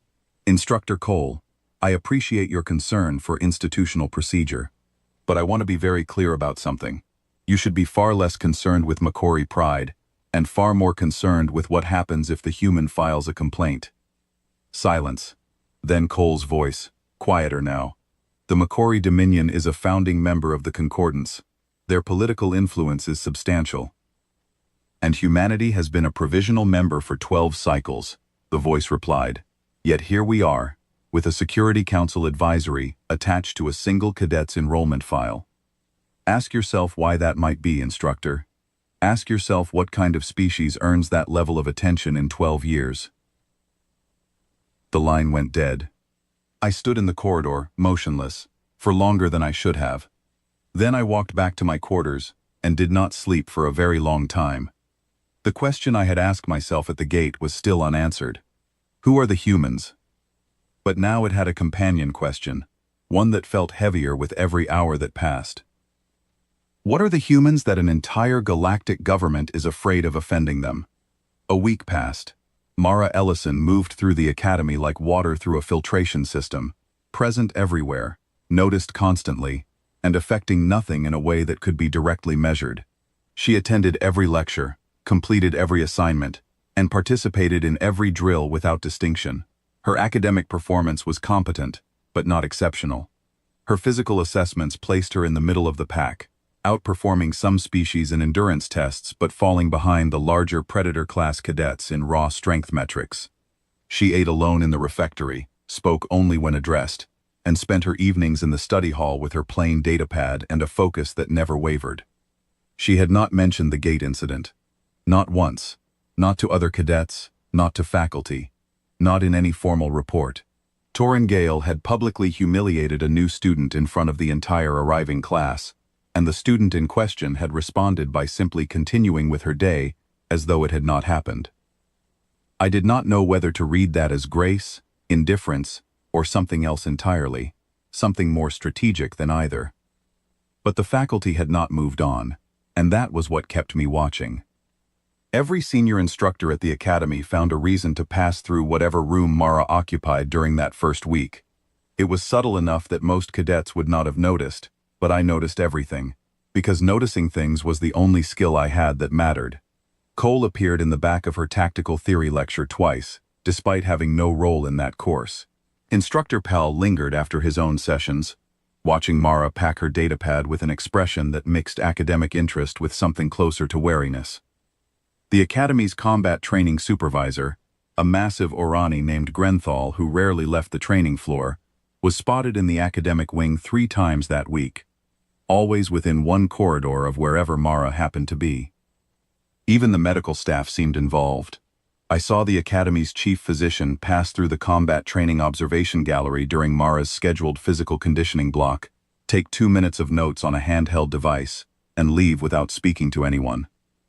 Instructor Cole, I appreciate your concern for institutional procedure, but I want to be very clear about something. You should be far less concerned with Macquarie pride, and far more concerned with what happens if the human files a complaint. Silence. Then Cole's voice, quieter now. The Macquarie Dominion is a founding member of the Concordance. Their political influence is substantial. And humanity has been a provisional member for 12 cycles, the voice replied. Yet here we are, with a Security Council advisory attached to a single cadet's enrollment file. Ask yourself why that might be, instructor. Ask yourself what kind of species earns that level of attention in 12 years. The line went dead. I stood in the corridor, motionless, for longer than I should have. Then I walked back to my quarters, and did not sleep for a very long time. The question I had asked myself at the gate was still unanswered. Who are the humans? But now it had a companion question, one that felt heavier with every hour that passed. What are the humans that an entire galactic government is afraid of offending them? A week passed. Mara Ellison moved through the academy like water through a filtration system, present everywhere, noticed constantly, and affecting nothing in a way that could be directly measured. She attended every lecture, completed every assignment, and participated in every drill without distinction. Her academic performance was competent, but not exceptional. Her physical assessments placed her in the middle of the pack, outperforming some species in endurance tests but falling behind the larger predator-class cadets in raw strength metrics. She ate alone in the refectory, spoke only when addressed, and spent her evenings in the study hall with her plain datapad and a focus that never wavered. She had not mentioned the gate incident. Not once. Not to other cadets, not to faculty. Not in any formal report. Torrin Gale had publicly humiliated a new student in front of the entire arriving class, and the student in question had responded by simply continuing with her day as though it had not happened. I did not know whether to read that as grace, indifference, or something else entirely, something more strategic than either. But the faculty had not moved on, and that was what kept me watching. Every senior instructor at the academy found a reason to pass through whatever room Mara occupied during that first week. It was subtle enough that most cadets would not have noticed, but I noticed everything, because noticing things was the only skill I had that mattered. Cole appeared in the back of her tactical theory lecture twice, despite having no role in that course. Instructor Pell lingered after his own sessions, watching Mara pack her datapad with an expression that mixed academic interest with something closer to wariness. The Academy's combat training supervisor, a massive Orani named Grenthal who rarely left the training floor, was spotted in the academic wing 3 times that week, always within one corridor of wherever Mara happened to be. Even the medical staff seemed involved. I saw the Academy's chief physician pass through the combat training observation gallery during Mara's scheduled physical conditioning block, take 2 minutes of notes on a handheld device, and leave without speaking to anyone.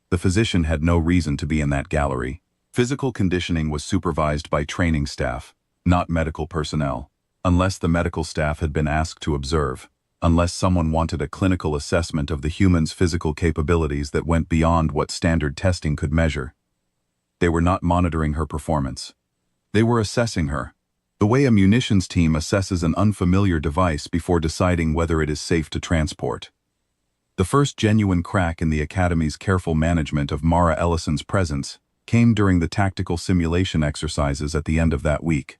The physician had no reason to be in that gallery. Physical conditioning was supervised by training staff, not medical personnel, unless the medical staff had been asked to observe, unless someone wanted a clinical assessment of the human's physical capabilities that went beyond what standard testing could measure. They were not monitoring her performance. They were assessing her, the way a munitions team assesses an unfamiliar device before deciding whether it is safe to transport. The first genuine crack in the Academy's careful management of Mara Ellison's presence came during the tactical simulation exercises at the end of that week.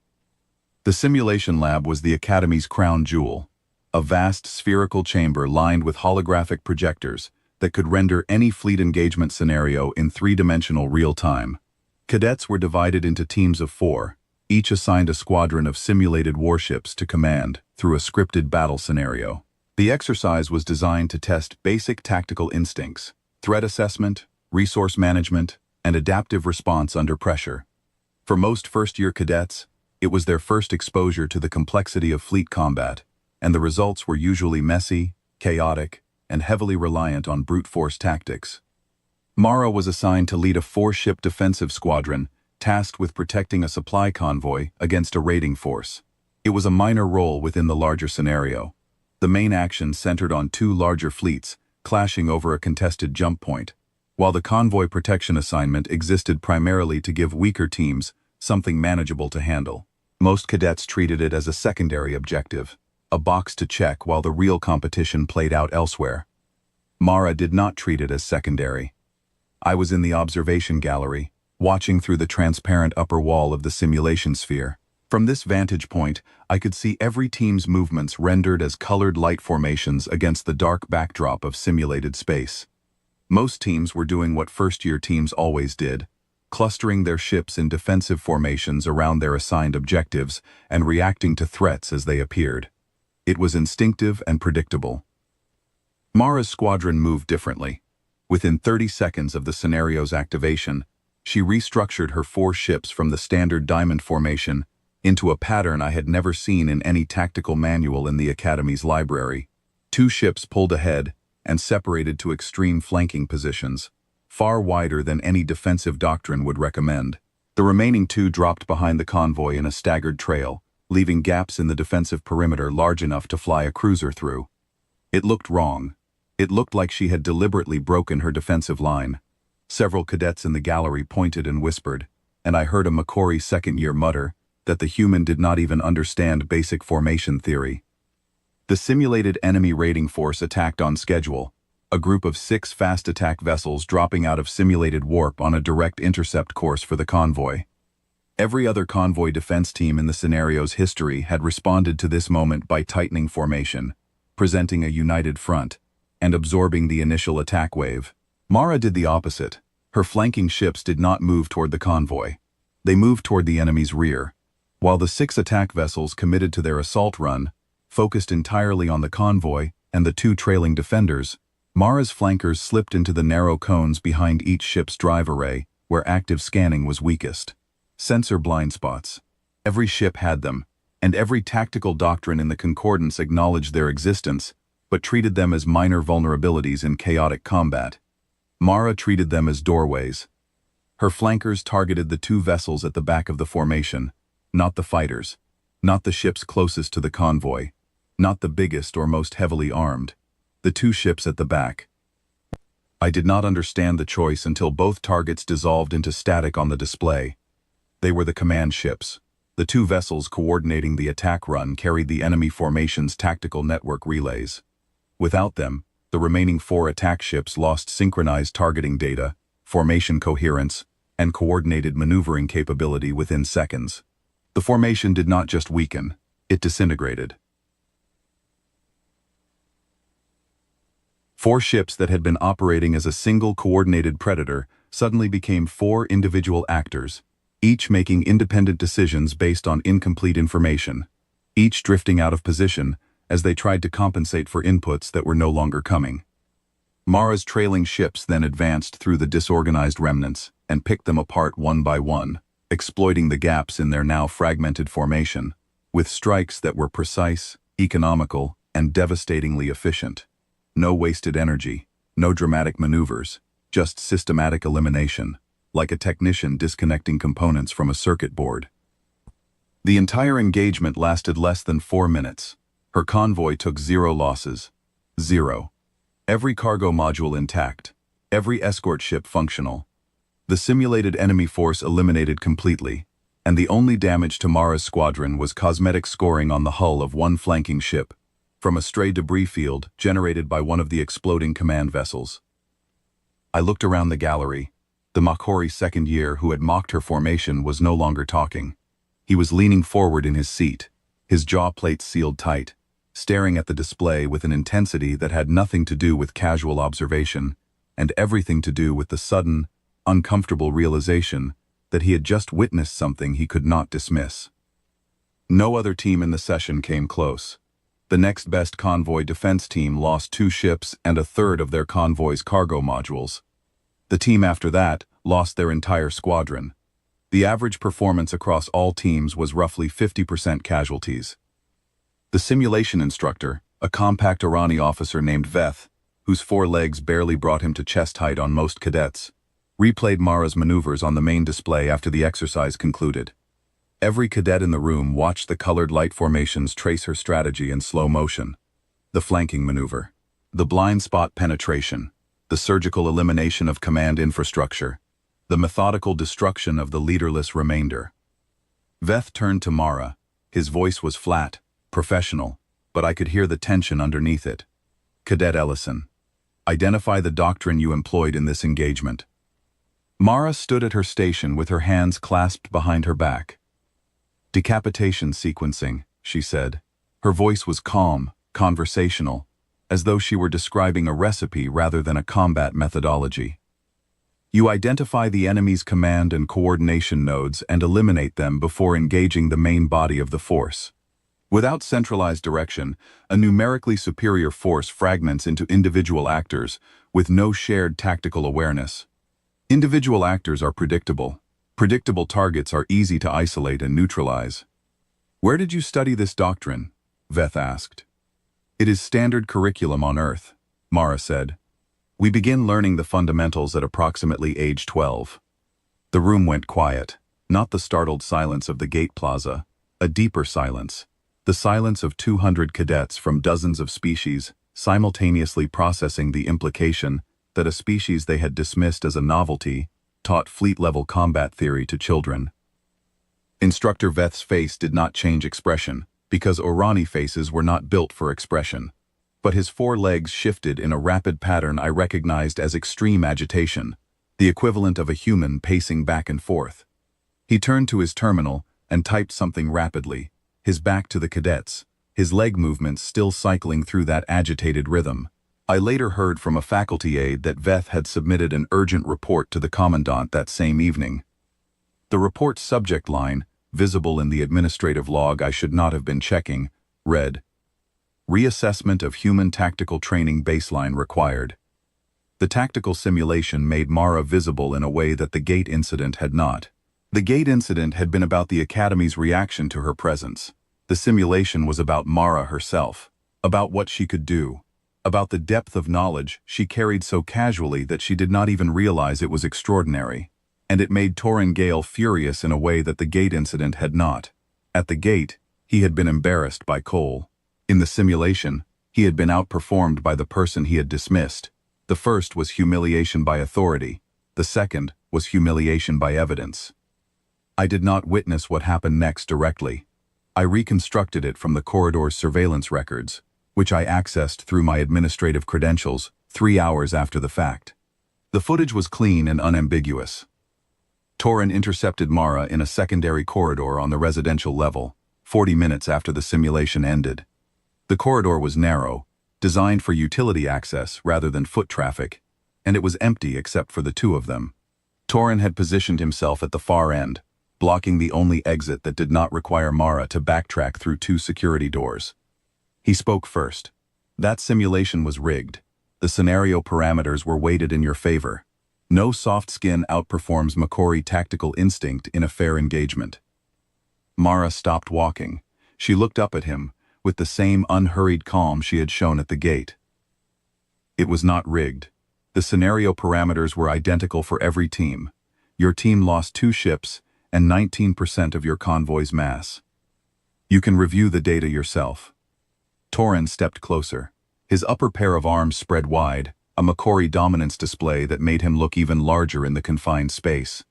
The simulation lab was the Academy's crown jewel, a vast spherical chamber lined with holographic projectors that could render any fleet engagement scenario in 3-dimensional real time. Cadets were divided into teams of 4, each assigned a squadron of simulated warships to command through a scripted battle scenario. The exercise was designed to test basic tactical instincts, threat assessment, resource management, and adaptive response under pressure. For most first-year cadets, it was their first exposure to the complexity of fleet combat, and the results were usually messy, chaotic, and heavily reliant on brute force tactics. Mara was assigned to lead a 4-ship defensive squadron, tasked with protecting a supply convoy against a raiding force. It was a minor role within the larger scenario. The main action centered on 2 larger fleets, clashing over a contested jump point, while the convoy protection assignment existed primarily to give weaker teams something manageable to handle. Most cadets treated it as a secondary objective, a box to check while the real competition played out elsewhere. Mara did not treat it as secondary. I was in the observation gallery, watching through the transparent upper wall of the simulation sphere. From this vantage point, I could see every team's movements rendered as colored light formations against the dark backdrop of simulated space. Most teams were doing what first-year teams always did, clustering their ships in defensive formations around their assigned objectives and reacting to threats as they appeared. It was instinctive and predictable. Mara's squadron moved differently. Within 30 seconds of the scenario's activation, she restructured her 4 ships from the standard diamond formation into a pattern I had never seen in any tactical manual in the Academy's library. 2 ships pulled ahead and separated to extreme flanking positions, far wider than any defensive doctrine would recommend. The remaining 2 dropped behind the convoy in a staggered trail, leaving gaps in the defensive perimeter large enough to fly a cruiser through. It looked wrong. It looked like she had deliberately broken her defensive line. Several cadets in the gallery pointed and whispered, and I heard a Macquarie second-year mutter that the human did not even understand basic formation theory. The simulated enemy raiding force attacked on schedule, a group of 6 fast attack vessels dropping out of simulated warp on a direct intercept course for the convoy. Every other convoy defense team in the scenario's history had responded to this moment by tightening formation, presenting a united front, and absorbing the initial attack wave. Mara did the opposite. Her flanking ships did not move toward the convoy. They moved toward the enemy's rear. While the 6 attack vessels committed to their assault run, focused entirely on the convoy and the 2 trailing defenders, Mara's flankers slipped into the narrow cones behind each ship's drive array, where active scanning was weakest. Sensor blind spots. Every ship had them, and every tactical doctrine in the concordance acknowledged their existence, but treated them as minor vulnerabilities in chaotic combat. Mara treated them as doorways. Her flankers targeted the 2 vessels at the back of the formation, not the fighters, not the ships closest to the convoy, not the biggest or most heavily armed, the 2 ships at the back. I did not understand the choice until both targets dissolved into static on the display. They were the command ships. The 2 vessels coordinating the attack run carried the enemy formation's tactical network relays. Without them, the remaining 4 attack ships lost synchronized targeting data, formation coherence, and coordinated maneuvering capability within seconds. The formation did not just weaken, it disintegrated. 4 ships that had been operating as a single coordinated predator suddenly became 4 individual actors, each making independent decisions based on incomplete information, each drifting out of position as they tried to compensate for inputs that were no longer coming. Mara's trailing ships then advanced through the disorganized remnants and picked them apart one by one, exploiting the gaps in their now fragmented formation, with strikes that were precise, economical, and devastatingly efficient. No wasted energy, no dramatic maneuvers, just systematic elimination, like a technician disconnecting components from a circuit board. The entire engagement lasted less than 4 minutes. Her convoy took 0 losses. 0. Every cargo module intact. Every escort ship functional. The simulated enemy force eliminated completely, and the only damage to Mara's squadron was cosmetic scoring on the hull of 1 flanking ship, from a stray debris field generated by one of the exploding command vessels. I looked around the gallery. The Macquarie second year who had mocked her formation was no longer talking. He was leaning forward in his seat, his jaw plates sealed tight, staring at the display with an intensity that had nothing to do with casual observation, and everything to do with the sudden, uncomfortable realization that he had just witnessed something he could not dismiss. No other team in the session came close. The next best convoy defense team lost 2 ships and 1/3 of their convoy's cargo modules. The team after that lost their entire squadron. The average performance across all teams was roughly 50% casualties. The simulation instructor, a compact Irani officer named Veth, whose 4 legs barely brought him to chest height on most cadets, replayed Mara's maneuvers on the main display after the exercise concluded. Every cadet in the room watched the colored light formations trace her strategy in slow motion. The flanking maneuver, the blind spot penetration, the surgical elimination of command infrastructure, the methodical destruction of the leaderless remainder. Veth turned to Mara. His voice was flat, professional, but I could hear the tension underneath it. Cadet Ellison, identify the doctrine you employed in this engagement. Mara stood at her station with her hands clasped behind her back. Decapitation sequencing, she said. Her voice was calm, conversational, as though she were describing a recipe rather than a combat methodology. You identify the enemy's command and coordination nodes and eliminate them before engaging the main body of the force. Without centralized direction, a numerically superior force fragments into individual actors with no shared tactical awareness. Individual actors are predictable. Predictable targets are easy to isolate and neutralize. Where did you study this doctrine? Veth asked. It is standard curriculum on Earth, Mara said. We begin learning the fundamentals at approximately age 12. The room went quiet, not the startled silence of the gate plaza, a deeper silence, the silence of 200 cadets from dozens of species, simultaneously processing the implication that a species they had dismissed as a novelty taught fleet-level combat theory to children. Instructor Veth's face did not change expression, because Orani faces were not built for expression. But his 4 legs shifted in a rapid pattern I recognized as extreme agitation, the equivalent of a human pacing back and forth. He turned to his terminal and typed something rapidly, his back to the cadets, his leg movements still cycling through that agitated rhythm. I later heard from a faculty aide that Veth had submitted an urgent report to the commandant that same evening. The report's subject line, visible in the administrative log I should not have been checking, read, Reassessment of Human Tactical Training Baseline Required. The tactical simulation made Mara visible in a way that the gate incident had not. The gate incident had been about the Academy's reaction to her presence. The simulation was about Mara herself, about what she could do, about the depth of knowledge she carried so casually that she did not even realize it was extraordinary. And it made Torin Gale furious in a way that the gate incident had not. At the gate, he had been embarrassed by Cole. In the simulation, he had been outperformed by the person he had dismissed. The first was humiliation by authority. The second was humiliation by evidence. I did not witness what happened next directly. I reconstructed it from the corridor's surveillance records, which I accessed through my administrative credentials 3 hours after the fact. The footage was clean and unambiguous. Torin intercepted Mara in a secondary corridor on the residential level, 40 minutes after the simulation ended. The corridor was narrow, designed for utility access rather than foot traffic, and it was empty except for the 2 of them. Torin had positioned himself at the far end, blocking the only exit that did not require Mara to backtrack through 2 security doors. He spoke first. That simulation was rigged. The scenario parameters were weighted in your favor. No soft skin outperforms Makori tactical instinct in a fair engagement. Mara stopped walking. She looked up at him, with the same unhurried calm she had shown at the gate. It was not rigged. The scenario parameters were identical for every team. Your team lost 2 ships and 19% of your convoy's mass. You can review the data yourself. Torin stepped closer. His upper pair of arms spread wide, a Makori dominance display that made him look even larger in the confined space.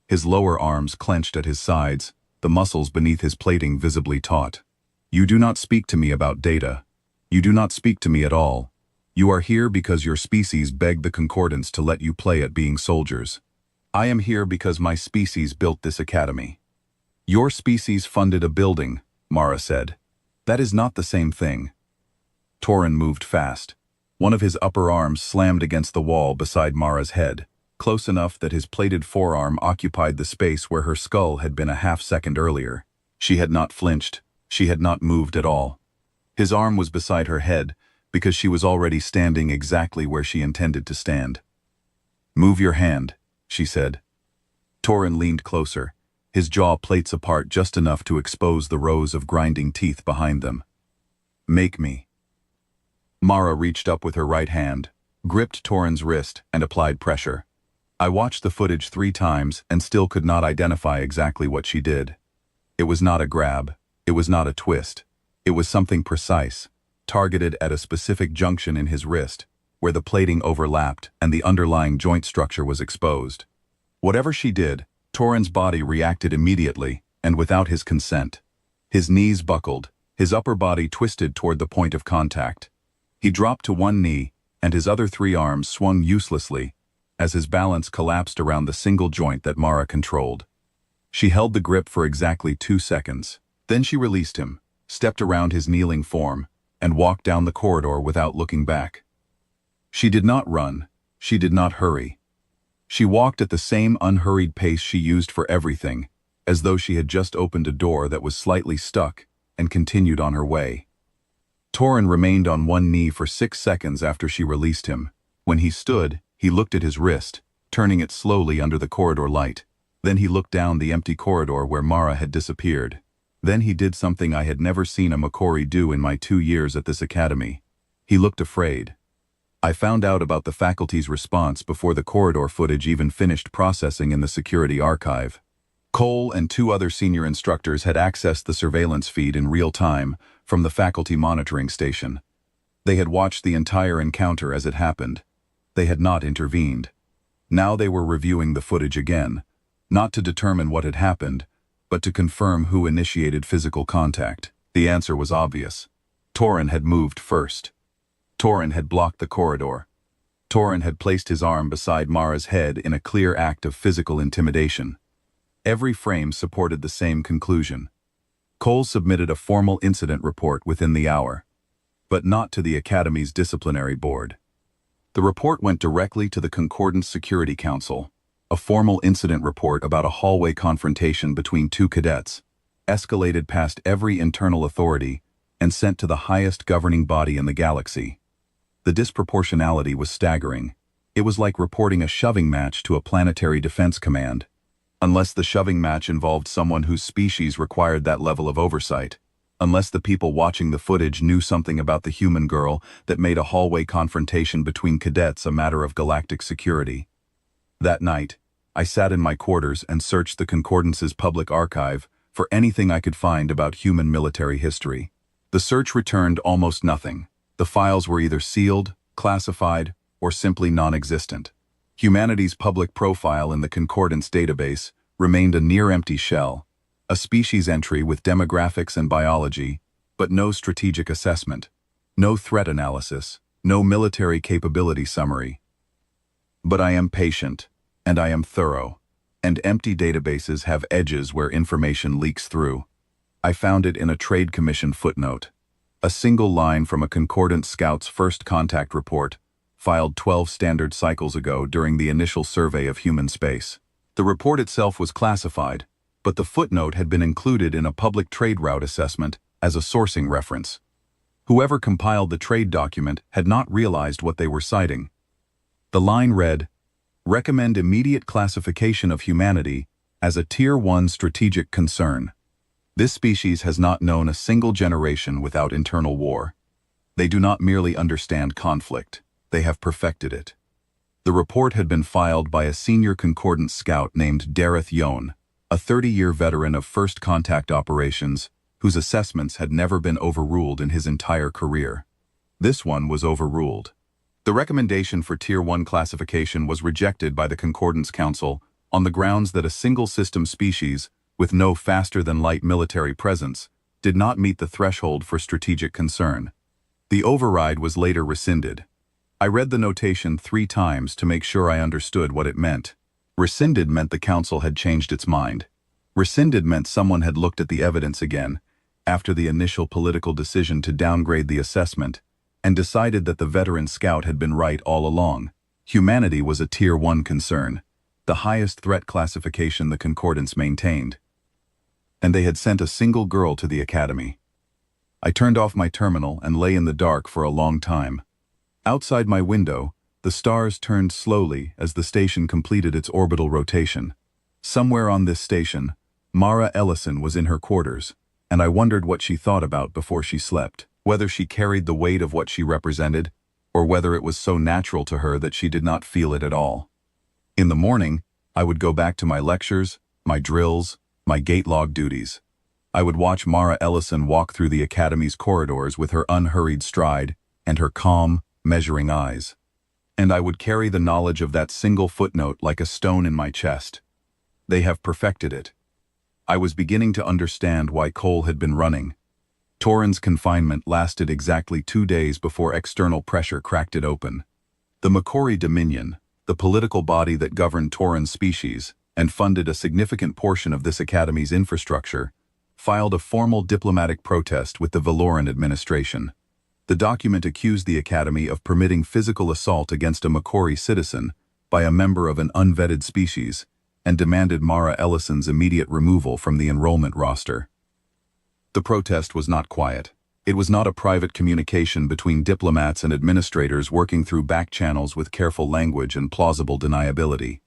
His lower arms clenched at his sides, the muscles beneath his plating visibly taut. You do not speak to me about data. You do not speak to me at all. You are here because your species begged the Concordance to let you play at being soldiers. I am here because my species built this academy. Your species funded a building, Mara said. That is not the same thing. Torin moved fast. One of his upper arms slammed against the wall beside Mara's head, close enough that his plated forearm occupied the space where her skull had been a half-second earlier. She had not flinched. She had not moved at all. His arm was beside her head because she was already standing exactly where she intended to stand. Move your hand, she said. Torin leaned closer, his jaw plates apart just enough to expose the rows of grinding teeth behind them. Make me. Mara reached up with her right hand, gripped Torin's wrist, and applied pressure. I watched the footage 3 times and still could not identify exactly what she did. It was not a grab. It was not a twist. It was something precise, targeted at a specific junction in his wrist, where the plating overlapped and the underlying joint structure was exposed. Whatever she did, Torin's body reacted immediately and without his consent. His knees buckled, his upper body twisted toward the point of contact. He dropped to one knee, and his other 3 arms swung uselessly as his balance collapsed around the single joint that Mara controlled. She held the grip for exactly 2 seconds. Then she released him, stepped around his kneeling form, and walked down the corridor without looking back. She did not run. She did not hurry. She walked at the same unhurried pace she used for everything, as though she had just opened a door that was slightly stuck and continued on her way. Torin remained on one knee for 6 seconds after she released him. When he stood, he looked at his wrist, turning it slowly under the corridor light. Then he looked down the empty corridor where Mara had disappeared. Then he did something I had never seen a Makori do in my 2 years at this academy. He looked afraid. I found out about the faculty's response before the corridor footage even finished processing in the security archive. Cole and 2 other senior instructors had accessed the surveillance feed in real time from the faculty monitoring station. They had watched the entire encounter as it happened. They had not intervened. Now they were reviewing the footage again, not to determine what had happened, but to confirm who initiated physical contact. The answer was obvious. Torin had moved first. Torin had blocked the corridor. Torin had placed his arm beside Mara's head in a clear act of physical intimidation. Every frame supported the same conclusion. Cole submitted a formal incident report within the hour, but not to the Academy's disciplinary board. The report went directly to the Concordance Security Council, a formal incident report about a hallway confrontation between 2 cadets, escalated past every internal authority and sent to the highest governing body in the galaxy. The disproportionality was staggering. It was like reporting a shoving match to a planetary defense command. Unless the shoving match involved someone whose species required that level of oversight. Unless the people watching the footage knew something about the human girl that made a hallway confrontation between cadets a matter of galactic security. That night, I sat in my quarters and searched the Concordance's public archive for anything I could find about human military history. The search returned almost nothing. The files were either sealed, classified, or simply non-existent. Humanity's public profile in the Concordance database remained a near-empty shell, a species entry with demographics and biology, but no strategic assessment, no threat analysis, no military capability summary. But I am patient, and I am thorough, and empty databases have edges where information leaks through. I found it in a Trade Commission footnote, a single line from a Concordance Scout's first contact report, filed 12 standard cycles ago during the initial survey of human space. The report itself was classified, but the footnote had been included in a public trade route assessment as a sourcing reference. Whoever compiled the trade document had not realized what they were citing. The line read, "Recommend immediate classification of humanity as a Tier 1 strategic concern. This species has not known a single generation without internal war. They do not merely understand conflict. They have perfected it." The report had been filed by a senior Concordance scout named Dareth Yon, a 30-year veteran of first contact operations whose assessments had never been overruled in his entire career. This one was overruled. The recommendation for Tier 1 classification was rejected by the Concordance Council on the grounds that a single system species with no faster-than-light military presence did not meet the threshold for strategic concern. The override was later rescinded. I read the notation 3 times to make sure I understood what it meant. Rescinded meant the council had changed its mind. Rescinded meant someone had looked at the evidence again, after the initial political decision to downgrade the assessment, and decided that the veteran scout had been right all along. Humanity was a Tier 1 concern, the highest threat classification the Concordance maintained. And they had sent a single girl to the academy. I turned off my terminal and lay in the dark for a long time. Outside my window, the stars turned slowly as the station completed its orbital rotation. Somewhere on this station, Mara Ellison was in her quarters, and I wondered what she thought about before she slept, whether she carried the weight of what she represented, or whether it was so natural to her that she did not feel it at all. In the morning, I would go back to my lectures, my drills, my gate log duties. I would watch Mara Ellison walk through the academy's corridors with her unhurried stride and her calm, measuring eyes. And I would carry the knowledge of that single footnote like a stone in my chest. They have perfected it. I was beginning to understand why Cole had been running. Torin's confinement lasted exactly 2 days before external pressure cracked it open. The Macquarie Dominion, the political body that governed Torin's species and funded a significant portion of this academy's infrastructure, filed a formal diplomatic protest with the Valoran administration. The document accused the academy of permitting physical assault against a Macquarie citizen by a member of an unvetted species and demanded Mara Ellison's immediate removal from the enrollment roster. The protest was not quiet. It was not a private communication between diplomats and administrators working through back channels with careful language and plausible deniability.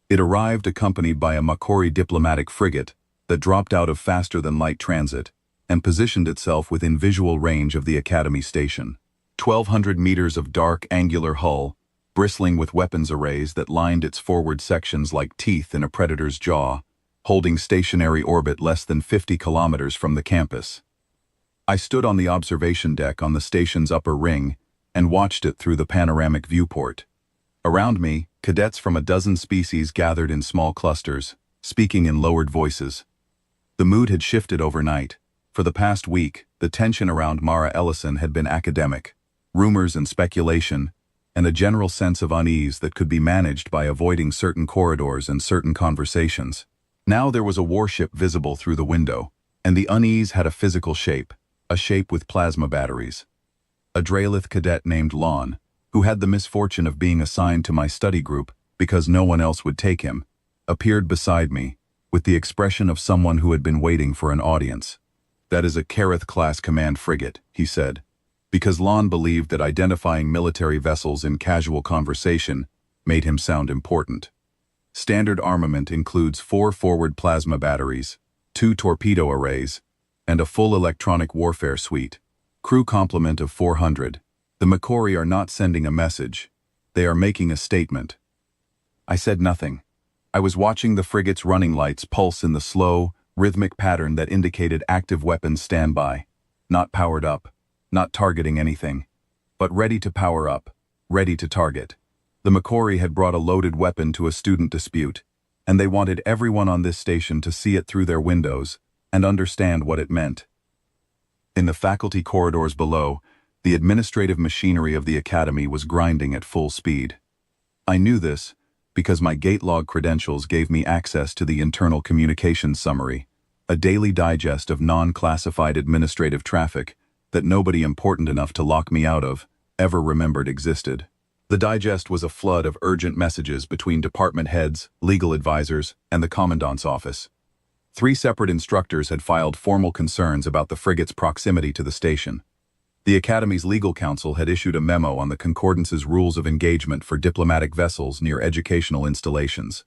It arrived accompanied by a Macquarie diplomatic frigate that dropped out of faster-than-light transit and positioned itself within visual range of the Academy station. 1,200 meters of dark, angular hull, bristling with weapons arrays that lined its forward sections like teeth in a predator's jaw, holding stationary orbit less than 50 kilometers from the campus. I stood on the observation deck on the station's upper ring and watched it through the panoramic viewport. Around me, cadets from a dozen species gathered in small clusters, speaking in lowered voices. The mood had shifted overnight. For the past week, the tension around Mara Ellison had been academic, rumors and speculation, and a general sense of unease that could be managed by avoiding certain corridors and certain conversations. Now there was a warship visible through the window, and the unease had a physical shape, a shape with plasma batteries. A Draelith cadet named Lon, who had the misfortune of being assigned to my study group because no one else would take him, appeared beside me, with the expression of someone who had been waiting for an audience. "That is a Kareth-class command frigate," he said, because Lon believed that identifying military vessels in casual conversation made him sound important. Standard armament includes 4 forward plasma batteries, 2 torpedo arrays, and a full electronic warfare suite. Crew complement of 400. The Macquarie are not sending a message. They are making a statement. I said nothing. I was watching the frigate's running lights pulse in the slow, rhythmic pattern that indicated active weapons standby, not powered up, not targeting anything, but ready to power up, ready to target. The Macquarie had brought a loaded weapon to a student dispute, and they wanted everyone on this station to see it through their windows and understand what it meant. In the faculty corridors below, the administrative machinery of the academy was grinding at full speed. I knew this because my gate log credentials gave me access to the internal communications summary, a daily digest of non-classified administrative traffic that nobody important enough to lock me out of ever remembered existed. The digest was a flood of urgent messages between department heads, legal advisors, and the commandant's office. 3 separate instructors had filed formal concerns about the frigate's proximity to the station. The Academy's legal counsel had issued a memo on the Concordance's rules of engagement for diplomatic vessels near educational installations.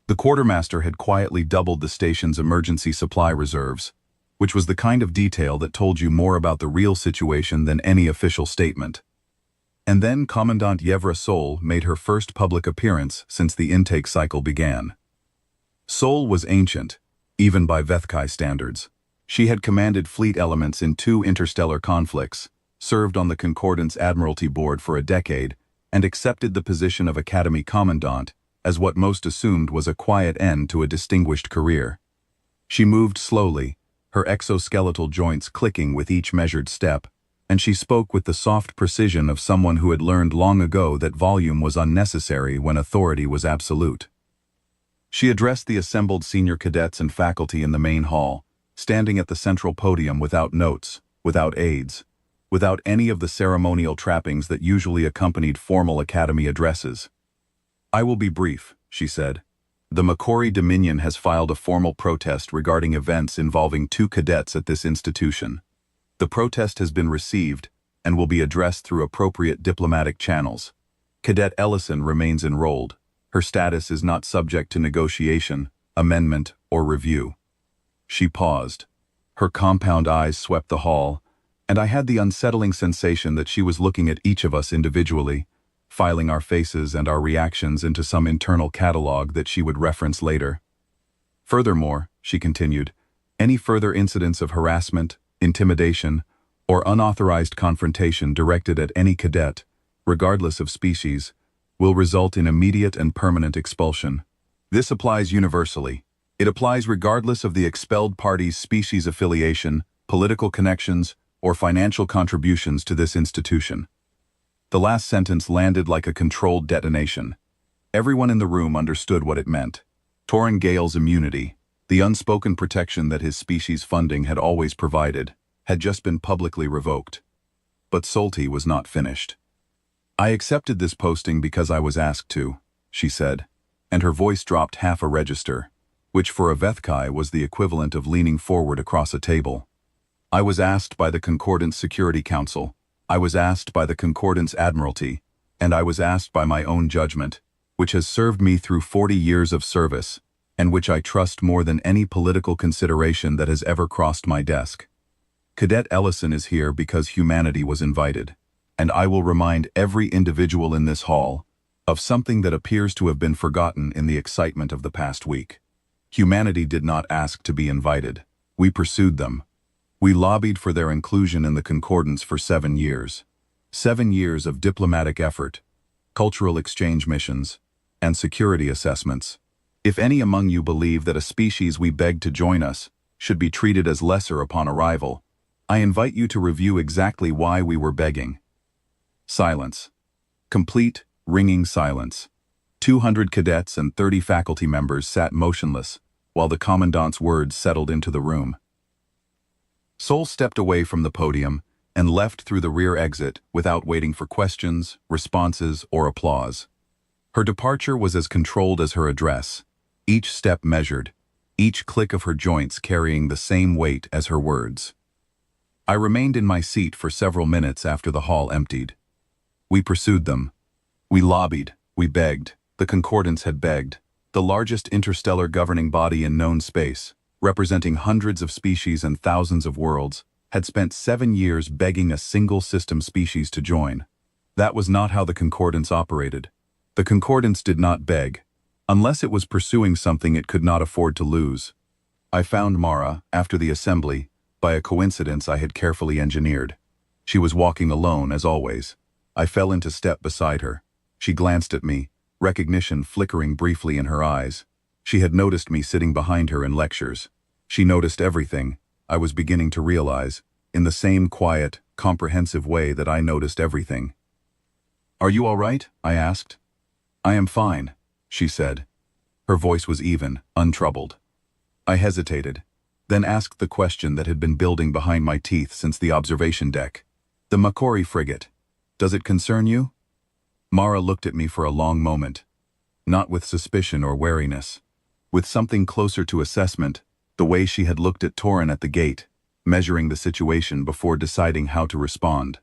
The quartermaster had quietly doubled the station's emergency supply reserves, which was the kind of detail that told you more about the real situation than any official statement. And then Commandant Yevra Sol made her first public appearance since the intake cycle began. Sol was ancient, even by Vethkai standards. She had commanded fleet elements in 2 interstellar conflicts, served on the Concordance Admiralty Board for a decade, and accepted the position of Academy Commandant as what most assumed was a quiet end to a distinguished career. She moved slowly, her exoskeletal joints clicking with each measured step, and she spoke with the soft precision of someone who had learned long ago that volume was unnecessary when authority was absolute. She addressed the assembled senior cadets and faculty in the main hall, standing at the central podium without notes, without aids, without any of the ceremonial trappings that usually accompanied formal academy addresses. "I will be brief," she said. "The Macquarie Dominion has filed a formal protest regarding events involving 2 cadets at this institution. The protest has been received and will be addressed through appropriate diplomatic channels. Cadet Ellison remains enrolled. Her status is not subject to negotiation, amendment, or review." She paused. Her compound eyes swept the hall, and I had the unsettling sensation that she was looking at each of us individually, filing our faces and our reactions into some internal catalog that she would reference later. Furthermore, she continued, any further incidents of harassment, intimidation, or unauthorized confrontation directed at any cadet, regardless of species, will result in immediate and permanent expulsion. This applies universally. It applies regardless of the expelled party's species affiliation, political connections, or financial contributions to this institution. The last sentence landed like a controlled detonation. Everyone in the room understood what it meant. Torrin Gale's immunity, the unspoken protection that his species funding had always provided, had just been publicly revoked. But Solti was not finished. I accepted this posting because I was asked to, she said, and her voice dropped half a register, which for a Vethkai was the equivalent of leaning forward across a table. I was asked by the Concordance Security Council, I was asked by the Concordance Admiralty, and I was asked by my own judgment, which has served me through 40 years of service, and which I trust more than any political consideration that has ever crossed my desk. Cadet Ellison is here because humanity was invited, and I will remind every individual in this hall of something that appears to have been forgotten in the excitement of the past week. Humanity did not ask to be invited. We pursued them. We lobbied for their inclusion in the Concordance for 7 years. 7 years of diplomatic effort, cultural exchange missions, and security assessments. If any among you believe that a species we begged to join us should be treated as lesser upon arrival, I invite you to review exactly why we were begging. Silence. Complete, ringing silence. 200 cadets and 30 faculty members sat motionless while the commandant's words settled into the room. Sol stepped away from the podium and left through the rear exit without waiting for questions, responses, or applause. Her departure was as controlled as her address, each step measured, each click of her joints carrying the same weight as her words. I remained in my seat for several minutes after the hall emptied. We pursued them. We lobbied, we begged, the Concordance had begged, the largest interstellar governing body in known space, representing hundreds of species and thousands of worlds, had spent 7 years begging a single system species to join. That was not how the Concordance operated. The Concordance did not beg, unless it was pursuing something it could not afford to lose. I found Mara, after the assembly, by a coincidence I had carefully engineered. She was walking alone, as always. I fell into step beside her. She glanced at me, recognition flickering briefly in her eyes. She had noticed me sitting behind her in lectures. She noticed everything, I was beginning to realize, in the same quiet, comprehensive way that I noticed everything. "Are you all right?" I asked. "I am fine," she said. Her voice was even, untroubled. I hesitated, then asked the question that had been building behind my teeth since the observation deck. "The Makori frigate. Does it concern you?" Mara looked at me for a long moment, not with suspicion or wariness, with something closer to assessment, the way she had looked at Torrin at the gate, measuring the situation before deciding how to respond.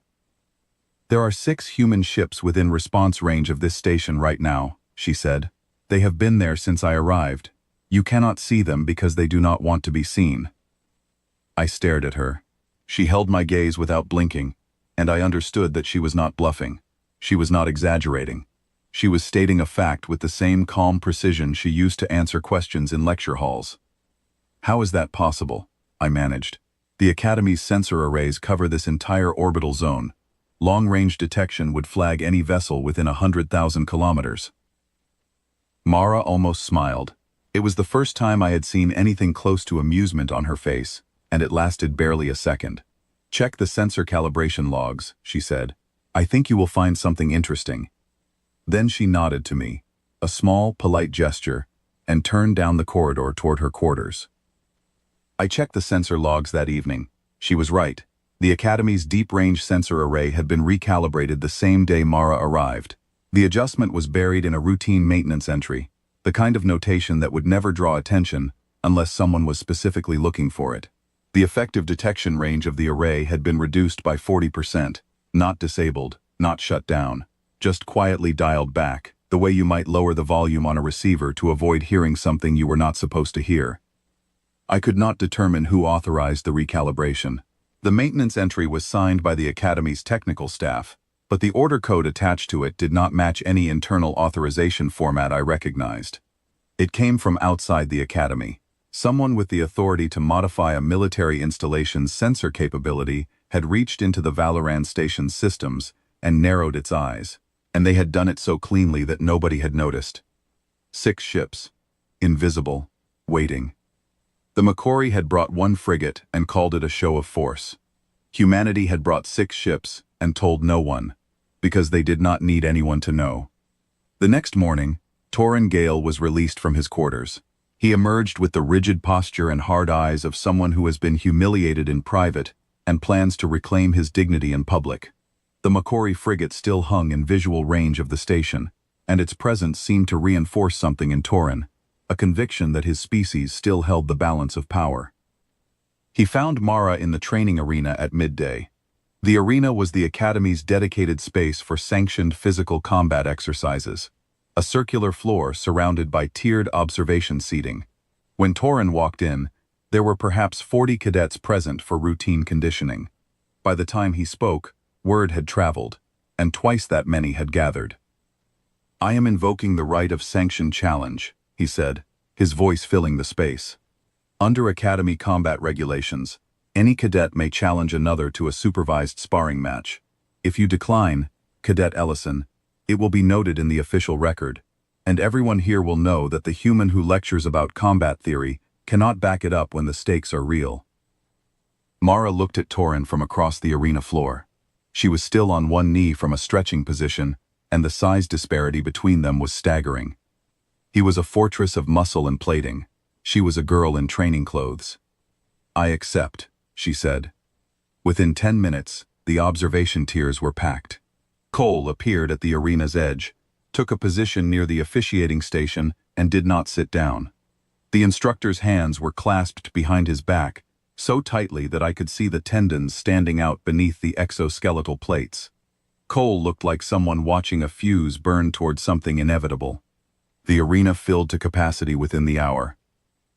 "There are 6 human ships within response range of this station right now," she said. "They have been there since I arrived. You cannot see them because they do not want to be seen." I stared at her. She held my gaze without blinking, and I understood that she was not bluffing. She was not exaggerating. She was stating a fact with the same calm precision she used to answer questions in lecture halls. "How is that possible?" I managed. "The Academy's sensor arrays cover this entire orbital zone. Long-range detection would flag any vessel within 100,000 kilometers." Mara almost smiled. It was the first time I had seen anything close to amusement on her face, and it lasted barely a second. "Check the sensor calibration logs," she said. "I think you will find something interesting." Then she nodded to me, a small, polite gesture, and turned down the corridor toward her quarters. I checked the sensor logs that evening. She was right. The Academy's deep-range sensor array had been recalibrated the same day Mara arrived. The adjustment was buried in a routine maintenance entry, the kind of notation that would never draw attention unless someone was specifically looking for it. The effective detection range of the array had been reduced by 40%, not disabled, not shut down, just quietly dialed back, the way you might lower the volume on a receiver to avoid hearing something you were not supposed to hear. I could not determine who authorized the recalibration. The maintenance entry was signed by the Academy's technical staff, but the order code attached to it did not match any internal authorization format I recognized. It came from outside the Academy. Someone with the authority to modify a military installation's sensor capability had reached into the Valoran station's systems and narrowed its eyes, and they had done it so cleanly that nobody had noticed. 6 ships. Invisible. Waiting. The Macquarie had brought 1 frigate and called it a show of force. Humanity had brought 6 ships and told no one, because they did not need anyone to know. The next morning, Torrin Gale was released from his quarters. He emerged with the rigid posture and hard eyes of someone who has been humiliated in private and plans to reclaim his dignity in public. The Macquarie frigate still hung in visual range of the station, and its presence seemed to reinforce something in Torrin, a conviction that his species still held the balance of power. He found Mara in the training arena at midday. The arena was the Academy's dedicated space for sanctioned physical combat exercises, a circular floor surrounded by tiered observation seating. When Torrin walked in, there were perhaps 40 cadets present for routine conditioning. By the time he spoke, word had traveled, and twice that many had gathered. "I am invoking the right of sanctioned challenge," he said, his voice filling the space. "Under Academy combat regulations, any cadet may challenge another to a supervised sparring match. If you decline, Cadet Ellison, it will be noted in the official record, and everyone here will know that the human who lectures about combat theory cannot back it up when the stakes are real." Mara looked at Torrin from across the arena floor. She was still on one knee from a stretching position, and the size disparity between them was staggering. He was a fortress of muscle and plating. She was a girl in training clothes. "I accept," she said. Within 10 minutes, the observation tiers were packed. Cole appeared at the arena's edge, took a position near the officiating station, and did not sit down. The instructor's hands were clasped behind his back, so tightly that I could see the tendons standing out beneath the exoskeletal plates. Cole looked like someone watching a fuse burn toward something inevitable. The arena filled to capacity within the hour.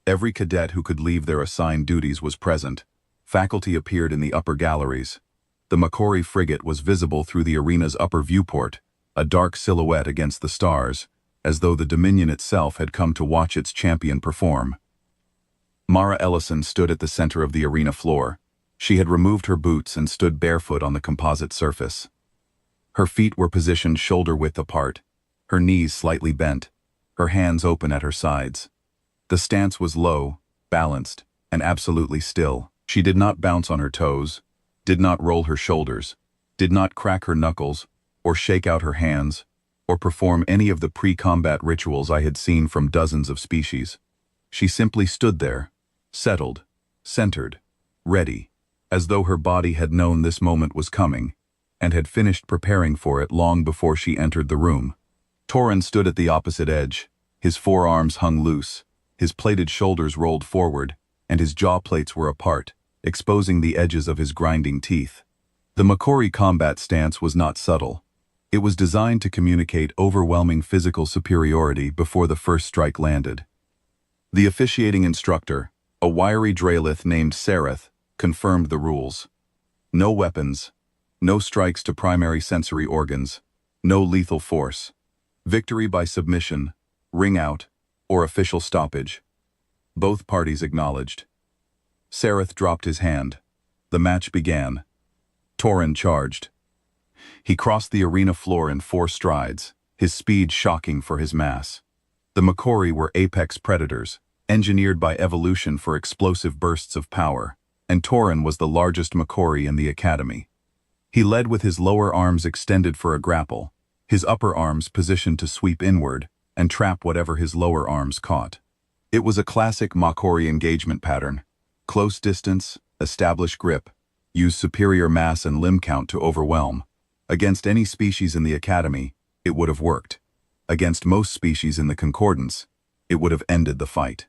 Every cadet who could leave their assigned duties was present. Faculty appeared in the upper galleries. The Macquarie frigate was visible through the arena's upper viewport, a dark silhouette against the stars, as though the Dominion itself had come to watch its champion perform. Mara Ellison stood at the center of the arena floor. She had removed her boots and stood barefoot on the composite surface. Her feet were positioned shoulder-width apart, her knees slightly bent, her hands open at her sides. The stance was low, balanced, and absolutely still. She did not bounce on her toes, did not roll her shoulders, did not crack her knuckles, or shake out her hands, or perform any of the pre-combat rituals I had seen from dozens of species. She simply stood there, settled, centered, ready, as though her body had known this moment was coming, and had finished preparing for it long before she entered the room. Torrin stood at the opposite edge. His forearms hung loose, his plated shoulders rolled forward, and his jaw plates were apart, exposing the edges of his grinding teeth. The Macquarie combat stance was not subtle. It was designed to communicate overwhelming physical superiority before the first strike landed. The officiating instructor, a wiry Draelith named Sereth, confirmed the rules. No weapons, no strikes to primary sensory organs, no lethal force. Victory by submission, ring out, or official stoppage. Both parties acknowledged. Sereth dropped his hand. The match began. Torrin charged. He crossed the arena floor in 4 strides, his speed shocking for his mass. The Macquarie were apex predators, engineered by evolution for explosive bursts of power, and Torrin was the largest Macquarie in the Academy. He led with his lower arms extended for a grapple, his upper arms positioned to sweep inward and trap whatever his lower arms caught. It was a classic Macquarie engagement pattern. Close distance, establish grip, use superior mass and limb count to overwhelm. Against any species in the Academy, it would have worked. Against most species in the Concordance, it would have ended the fight.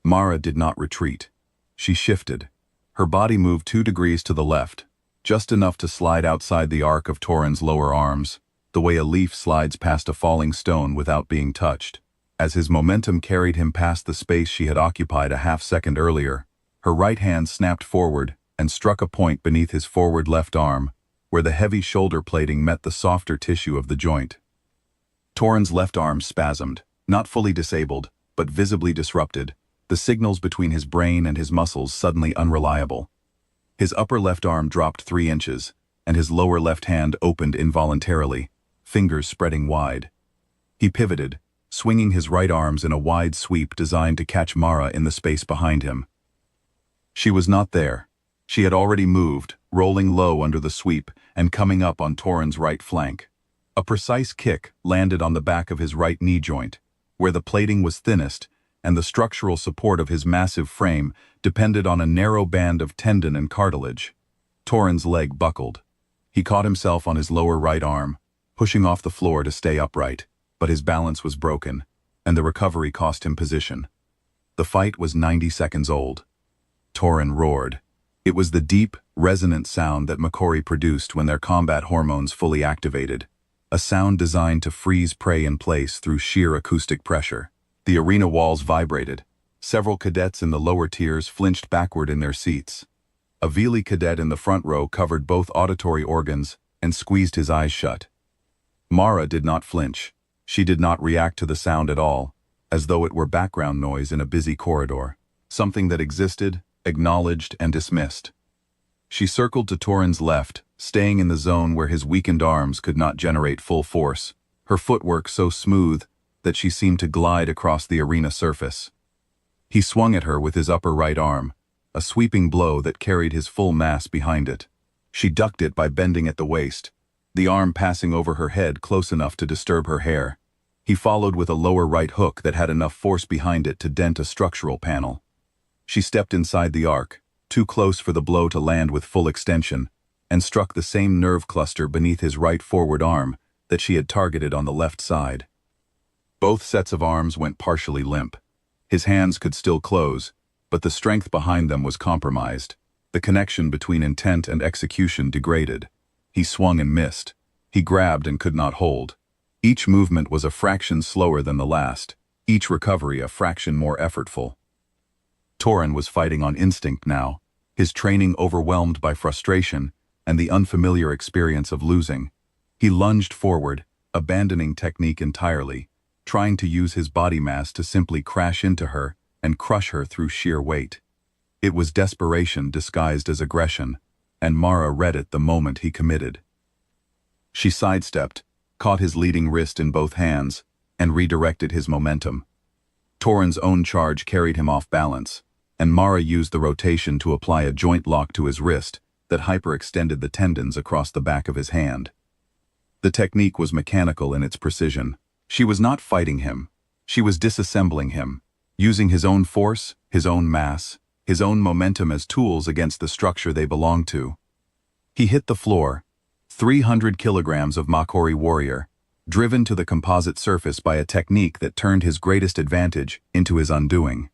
Mara did not retreat. She shifted. Her body moved 2 degrees to the left, just enough to slide outside the arc of Torrin's lower arms, the way a leaf slides past a falling stone without being touched. As his momentum carried him past the space she had occupied a half-second earlier, her right hand snapped forward and struck a point beneath his forward left arm, where the heavy shoulder plating met the softer tissue of the joint. Torin's left arm spasmed, not fully disabled, but visibly disrupted, the signals between his brain and his muscles suddenly unreliable. His upper left arm dropped 3 inches, and his lower left hand opened involuntarily, fingers spreading wide. He pivoted, swinging his right arms in a wide sweep designed to catch Mara in the space behind him. She was not there. She had already moved, rolling low under the sweep and coming up on Torin's right flank. A precise kick landed on the back of his right knee joint, where the plating was thinnest and the structural support of his massive frame depended on a narrow band of tendon and cartilage. Torin's leg buckled. He caught himself on his lower right arm, pushing off the floor to stay upright, but his balance was broken, and the recovery cost him position. The fight was 90 seconds old. Torin roared. It was the deep, resonant sound that Makori produced when their combat hormones fully activated, a sound designed to freeze prey in place through sheer acoustic pressure. The arena walls vibrated. Several cadets in the lower tiers flinched backward in their seats. A Vili cadet in the front row covered both auditory organs and squeezed his eyes shut. Mara did not flinch. She did not react to the sound at all, as though it were background noise in a busy corridor, something that existed, acknowledged, and dismissed. She circled to Torin's left, staying in the zone where his weakened arms could not generate full force, her footwork so smooth that she seemed to glide across the arena surface. He swung at her with his upper right arm, a sweeping blow that carried his full mass behind it. She ducked it by bending at the waist, the arm passing over her head close enough to disturb her hair. He followed with a lower right hook that had enough force behind it to dent a structural panel. She stepped inside the arc, too close for the blow to land with full extension, and struck the same nerve cluster beneath his right forward arm that she had targeted on the left side. Both sets of arms went partially limp. His hands could still close, but the strength behind them was compromised. The connection between intent and execution degraded. He swung and missed. He grabbed and could not hold. Each movement was a fraction slower than the last, each recovery a fraction more effortful. Torin was fighting on instinct now, his training overwhelmed by frustration and the unfamiliar experience of losing. He lunged forward, abandoning technique entirely, trying to use his body mass to simply crash into her and crush her through sheer weight. It was desperation disguised as aggression, and Mara read it the moment he committed. She sidestepped, caught his leading wrist in both hands, and redirected his momentum. Torin's own charge carried him off balance, and Mara used the rotation to apply a joint lock to his wrist that hyperextended the tendons across the back of his hand. The technique was mechanical in its precision. She was not fighting him. She was disassembling him, using his own force, his own mass, his own momentum as tools against the structure they belonged to. He hit the floor, 300 kilograms of Makori warrior, driven to the composite surface by a technique that turned his greatest advantage into his undoing.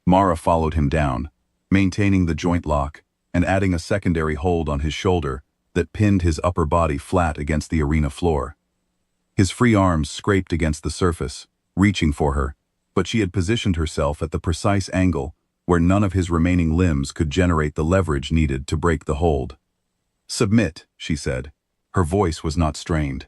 Mara followed him down, maintaining the joint lock and adding a secondary hold on his shoulder that pinned his upper body flat against the arena floor. His free arms scraped against the surface, reaching for her, but she had positioned herself at the precise angle where none of his remaining limbs could generate the leverage needed to break the hold. "Submit," she said. Her voice was not strained.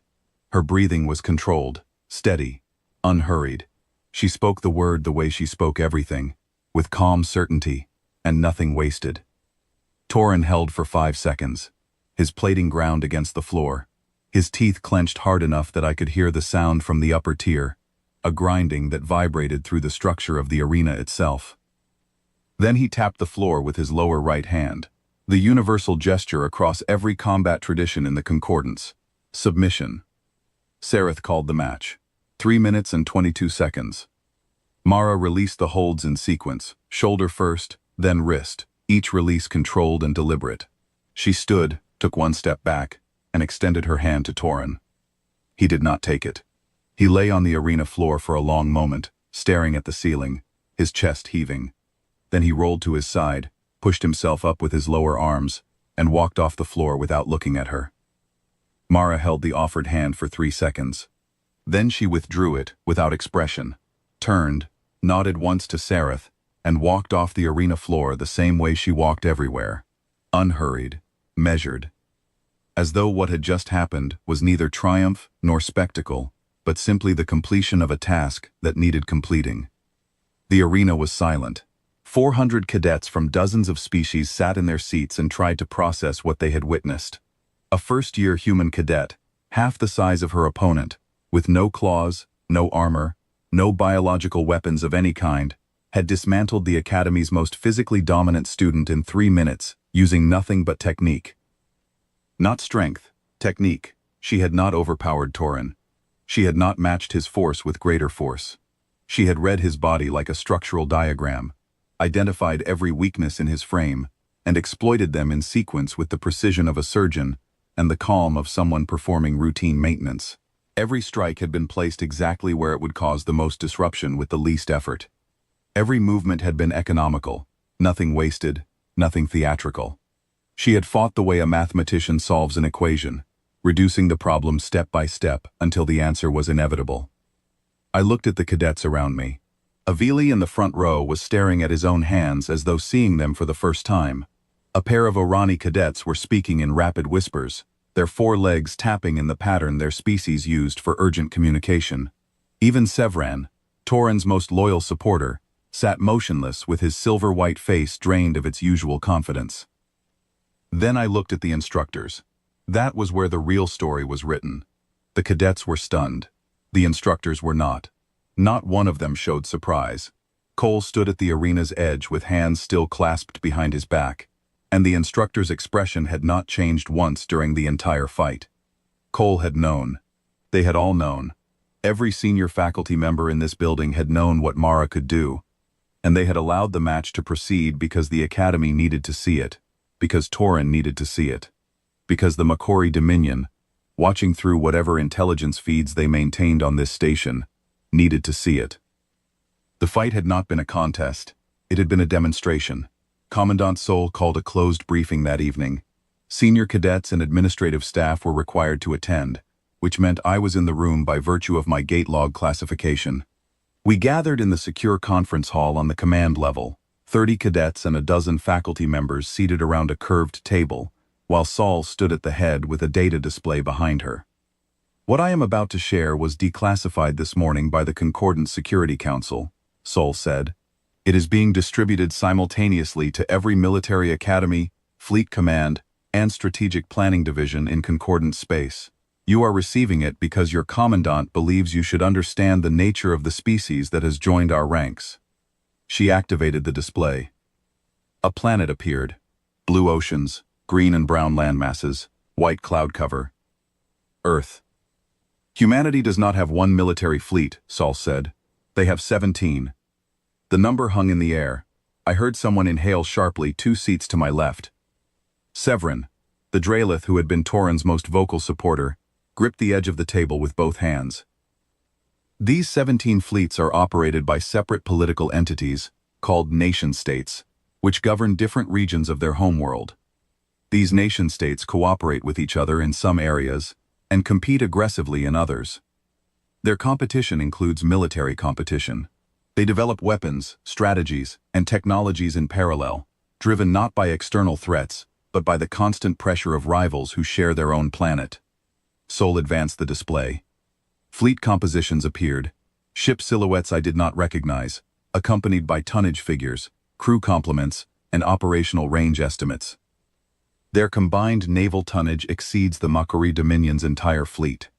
Her breathing was controlled, steady, unhurried. She spoke the word the way she spoke everything, with calm certainty, and nothing wasted. Torin held for 5 seconds, his plating ground against the floor, his teeth clenched hard enough that I could hear the sound from the upper tier, a grinding that vibrated through the structure of the arena itself. Then he tapped the floor with his lower right hand, the universal gesture across every combat tradition in the concordance. Submission. Sareth called the match. 3 minutes and 22 seconds. Mara released the holds in sequence, shoulder first, then wrist, each release controlled and deliberate. She stood, took 1 step back, and extended her hand to Torin. He did not take it. He lay on the arena floor for a long moment, staring at the ceiling, his chest heaving. Then he rolled to his side, pushed himself up with his lower arms, and walked off the floor without looking at her. Mara held the offered hand for 3 seconds. Then she withdrew it without expression, turned, nodded once to Sareth, and walked off the arena floor the same way she walked everywhere, unhurried, measured, as though what had just happened was neither triumph nor spectacle, but simply the completion of a task that needed completing. The arena was silent. 400 cadets from dozens of species sat in their seats and tried to process what they had witnessed. A first-year human cadet, half the size of her opponent, with no claws, no armor, no biological weapons of any kind, had dismantled the Academy's most physically dominant student in 3 minutes, using nothing but technique. Not strength, technique. She had not overpowered Torin. She had not matched his force with greater force. She had read his body like a structural diagram, identified every weakness in his frame, and exploited them in sequence with the precision of a surgeon and the calm of someone performing routine maintenance. Every strike had been placed exactly where it would cause the most disruption with the least effort. Every movement had been economical, nothing wasted, nothing theatrical. She had fought the way a mathematician solves an equation, reducing the problem step by step until the answer was inevitable. I looked at the cadets around me. Avili in the front row was staring at his own hands as though seeing them for the first time. A pair of Orani cadets were speaking in rapid whispers, their 4 legs tapping in the pattern their species used for urgent communication. Even Sevran, Torin's most loyal supporter, sat motionless with his silver-white face drained of its usual confidence. Then I looked at the instructors. That was where the real story was written. The cadets were stunned. The instructors were not. Not one of them showed surprise. Cole stood at the arena's edge with hands still clasped behind his back, and the instructor's expression had not changed once during the entire fight. Cole had known. They had all known. Every senior faculty member in this building had known what Mara could do, and they had allowed the match to proceed because the Academy needed to see it, because Torin needed to see it, because the Makori Dominion, watching through whatever intelligence feeds they maintained on this station, needed to see it. The fight had not been a contest. It had been a demonstration. Commandant Sol called a closed briefing that evening. Senior cadets and administrative staff were required to attend, which meant I was in the room by virtue of my gate log classification. We gathered in the secure conference hall on the command level, 30 cadets and a dozen faculty members seated around a curved table, while Sol stood at the head with a data display behind her. What I am about to share was declassified this morning by the Concordant Security Council, Sol said. It is being distributed simultaneously to every military academy, fleet command, and strategic planning division in Concordant space. You are receiving it because your commandant believes you should understand the nature of the species that has joined our ranks. She activated the display. A planet appeared. Blue oceans, green and brown landmasses, white cloud cover. Earth. Humanity does not have one military fleet, Sol said. They have 17. The number hung in the air. I heard someone inhale sharply 2 seats to my left. Severin, the Draelith who had been Torin's most vocal supporter, gripped the edge of the table with both hands. These 17 fleets are operated by separate political entities, called nation-states, which govern different regions of their homeworld. These nation-states cooperate with each other in some areas, and compete aggressively in others. Their competition includes military competition. They develop weapons, strategies, and technologies in parallel, driven not by external threats, but by the constant pressure of rivals who share their own planet. Sol advanced the display. Fleet compositions appeared, ship silhouettes I did not recognize, accompanied by tonnage figures, crew complements, and operational range estimates. Their combined naval tonnage exceeds the Makori Dominion's entire fleet.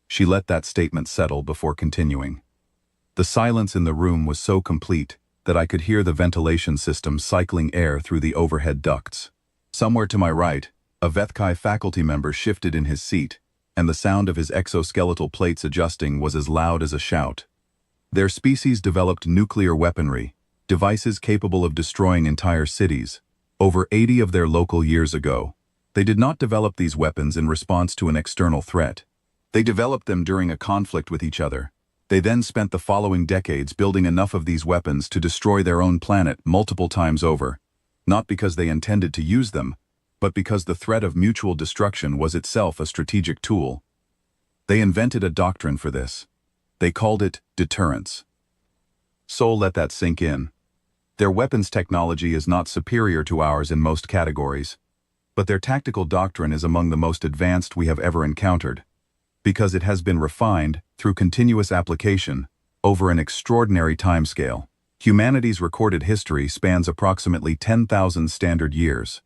She let that statement settle before continuing. The silence in the room was so complete that I could hear the ventilation system cycling air through the overhead ducts. Somewhere to my right, a Vethkai faculty member shifted in his seat, and the sound of his exoskeletal plates adjusting was as loud as a shout. Their species developed nuclear weaponry, devices capable of destroying entire cities, over 80 of their local years ago. They did not develop these weapons in response to an external threat. They developed them during a conflict with each other. They then spent the following decades building enough of these weapons to destroy their own planet multiple times over, not because they intended to use them, but because the threat of mutual destruction was itself a strategic tool. They invented a doctrine for this. They called it deterrence. Sol let that sink in. Their weapons technology is not superior to ours in most categories, but their tactical doctrine is among the most advanced we have ever encountered, because it has been refined through continuous application over an extraordinary timescale. Humanity's recorded history spans approximately 10,000 standard years.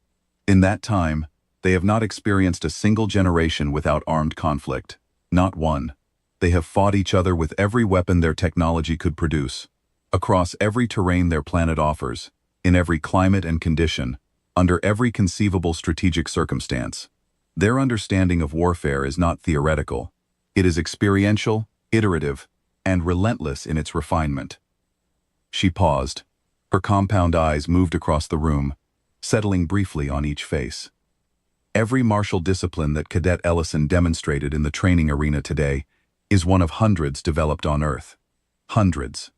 In that time, they have not experienced a single generation without armed conflict. Not one. They have fought each other with every weapon their technology could produce, across every terrain their planet offers, in every climate and condition, under every conceivable strategic circumstance. Their understanding of warfare is not theoretical. It is experiential, iterative, and relentless in its refinement. She paused. Her compound eyes moved across the room, settling briefly on each face. Every martial discipline that Cadet Ellison demonstrated in the training arena today is one of hundreds developed on Earth. Hundreds.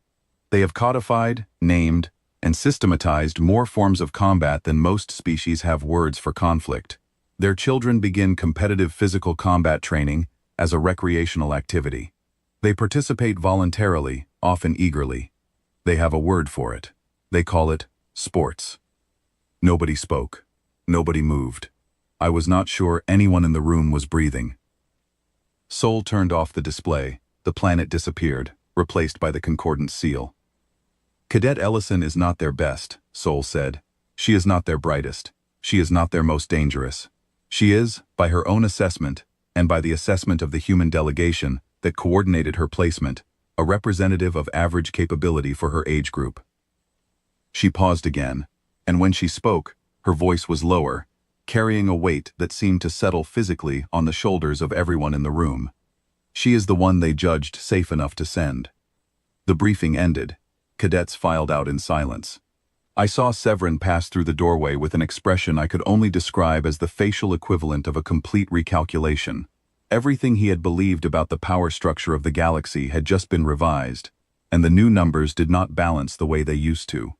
They have codified, named, and systematized more forms of combat than most species have words for conflict. Their children begin competitive physical combat training as a recreational activity. They participate voluntarily, often eagerly. They have a word for it. They call it sports. Nobody spoke. Nobody moved. I was not sure anyone in the room was breathing. Sol turned off the display. The planet disappeared, replaced by the concordant seal. Cadet Ellison is not their best, Sol said. She is not their brightest. She is not their most dangerous. She is, by her own assessment, and by the assessment of the human delegation that coordinated her placement, a representative of average capability for her age group. She paused again, and when she spoke, her voice was lower, carrying a weight that seemed to settle physically on the shoulders of everyone in the room. She is the one they judged safe enough to send. The briefing ended. Cadets filed out in silence. I saw Severin pass through the doorway with an expression I could only describe as the facial equivalent of a complete recalculation. Everything he had believed about the power structure of the galaxy had just been revised, and the new numbers did not balance the way they used to.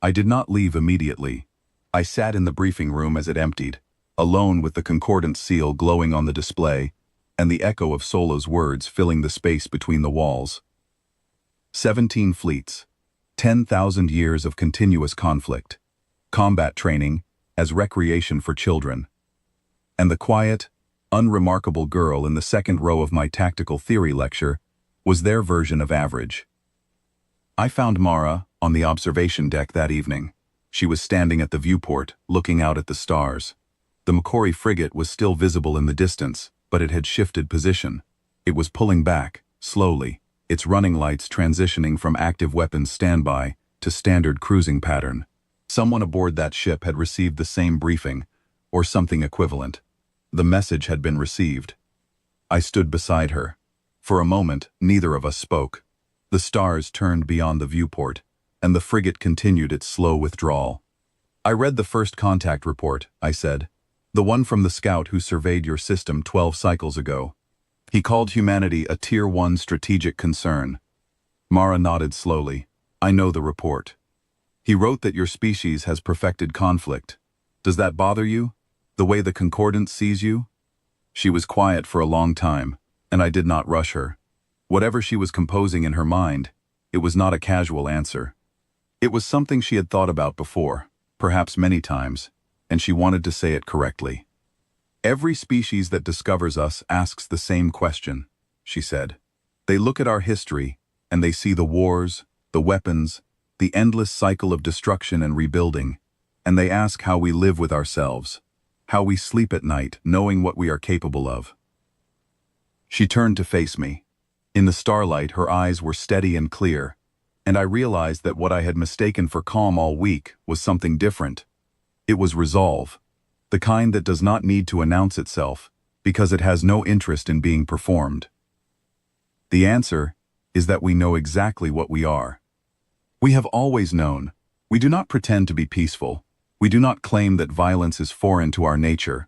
I did not leave immediately. I sat in the briefing room as it emptied, alone with the concordant seal glowing on the display, and the echo of Solo's words filling the space between the walls. 17 fleets, 10,000 years of continuous conflict, combat training as recreation for children, and the quiet, unremarkable girl in the second row of my tactical theory lecture was their version of average. I found Mara on the observation deck that evening. She was standing at the viewport, looking out at the stars. The Macquarie frigate was still visible in the distance, but it had shifted position. It was pulling back, slowly, its running lights transitioning from active weapons standby to standard cruising pattern. Someone aboard that ship had received the same briefing, or something equivalent. The message had been received. I stood beside her. For a moment, neither of us spoke. The stars turned beyond the viewport, and the frigate continued its slow withdrawal. I read the first contact report, I said. The one from the scout who surveyed your system 12 cycles ago. He called humanity a Tier 1 strategic concern. Mara nodded slowly. I know the report. He wrote that your species has perfected conflict. Does that bother you? The way the concordance sees you? She was quiet for a long time, and I did not rush her. Whatever she was composing in her mind, it was not a casual answer. It was something she had thought about before, perhaps many times, and she wanted to say it correctly. Every species that discovers us asks the same question, she said. They look at our history, and they see the wars, the weapons, the endless cycle of destruction and rebuilding, and they ask how we live with ourselves, how we sleep at night knowing what we are capable of. She turned to face me. In the starlight, her eyes were steady and clear, and I realized that what I had mistaken for calm all week was something different. It was resolve, the kind that does not need to announce itself because it has no interest in being performed. The answer is that we know exactly what we are. We have always known. We do not pretend to be peaceful. We do not claim that violence is foreign to our nature.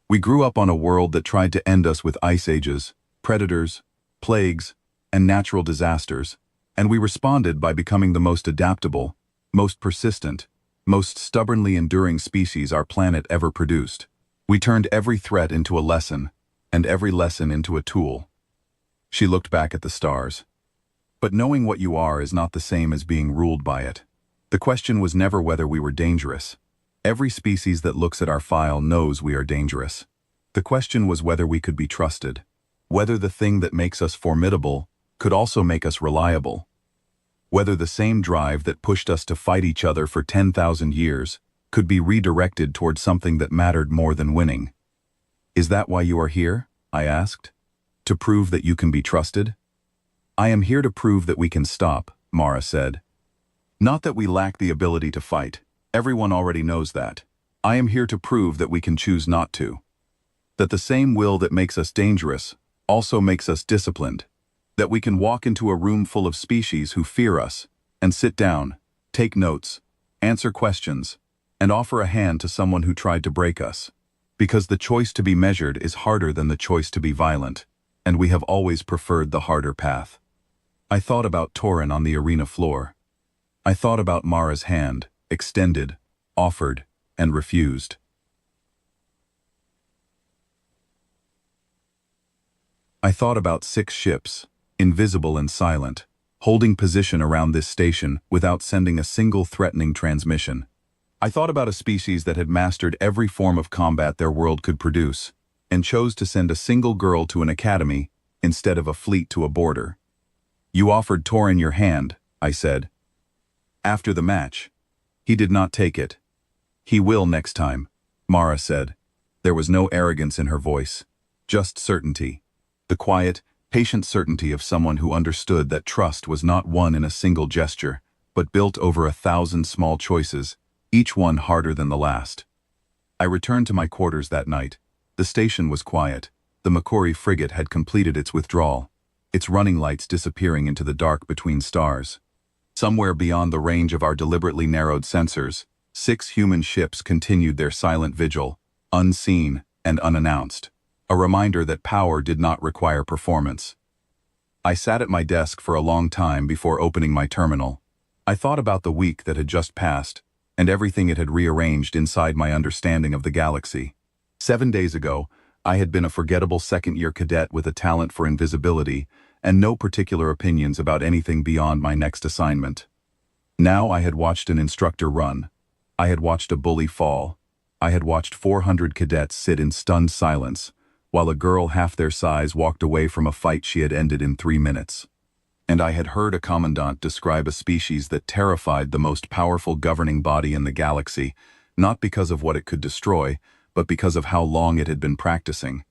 We grew up on a world that tried to end us with ice ages, predators, plagues, and natural disasters, and we responded by becoming the most adaptable, most persistent, most stubbornly enduring species our planet ever produced. We turned every threat into a lesson, and every lesson into a tool. She looked back at the stars. But knowing what you are is not the same as being ruled by it. The question was never whether we were dangerous. Every species that looks at our file knows we are dangerous. The question was whether we could be trusted, whether the thing that makes us formidable could also make us reliable, whether the same drive that pushed us to fight each other for 10,000 years could be redirected toward something that mattered more than winning. "Is that why you are here?" I asked. "To prove that you can be trusted?" "I am here to prove that we can stop," Mara said. "Not that we lack the ability to fight. Everyone already knows that. I am here to prove that we can choose not to. That the same will that makes us dangerous also makes us disciplined. That we can walk into a room full of species who fear us, and sit down, take notes, answer questions, and offer a hand to someone who tried to break us. Because the choice to be measured is harder than the choice to be violent, and we have always preferred the harder path." I thought about Torin on the arena floor. I thought about Mara's hand, extended, offered, and refused. I thought about 6 ships, invisible and silent, holding position around this station without sending a single threatening transmission. I thought about a species that had mastered every form of combat their world could produce, and chose to send a single girl to an academy instead of a fleet to a border. "You offered Torin your hand," I said. "After the match. He did not take it." "He will next time," Mara said. There was no arrogance in her voice, just certainty. The quiet, patient certainty of someone who understood that trust was not won in a single gesture, but built over 1,000 small choices, each one harder than the last. I returned to my quarters that night. The station was quiet. The Makori frigate had completed its withdrawal, its running lights disappearing into the dark between stars. Somewhere beyond the range of our deliberately narrowed sensors, 6 human ships continued their silent vigil, unseen and unannounced, a reminder that power did not require performance. I sat at my desk for a long time before opening my terminal. I thought about the week that had just passed, and everything it had rearranged inside my understanding of the galaxy. 7 days ago, I had been a forgettable second-year cadet with a talent for invisibility and no particular opinions about anything beyond my next assignment. Now I had watched an instructor run. I had watched a bully fall. I had watched 400 cadets sit in stunned silence, while a girl half their size walked away from a fight she had ended in 3 minutes. And I had heard a commandant describe a species that terrified the most powerful governing body in the galaxy, not because of what it could destroy, but because of how long it had been practicing.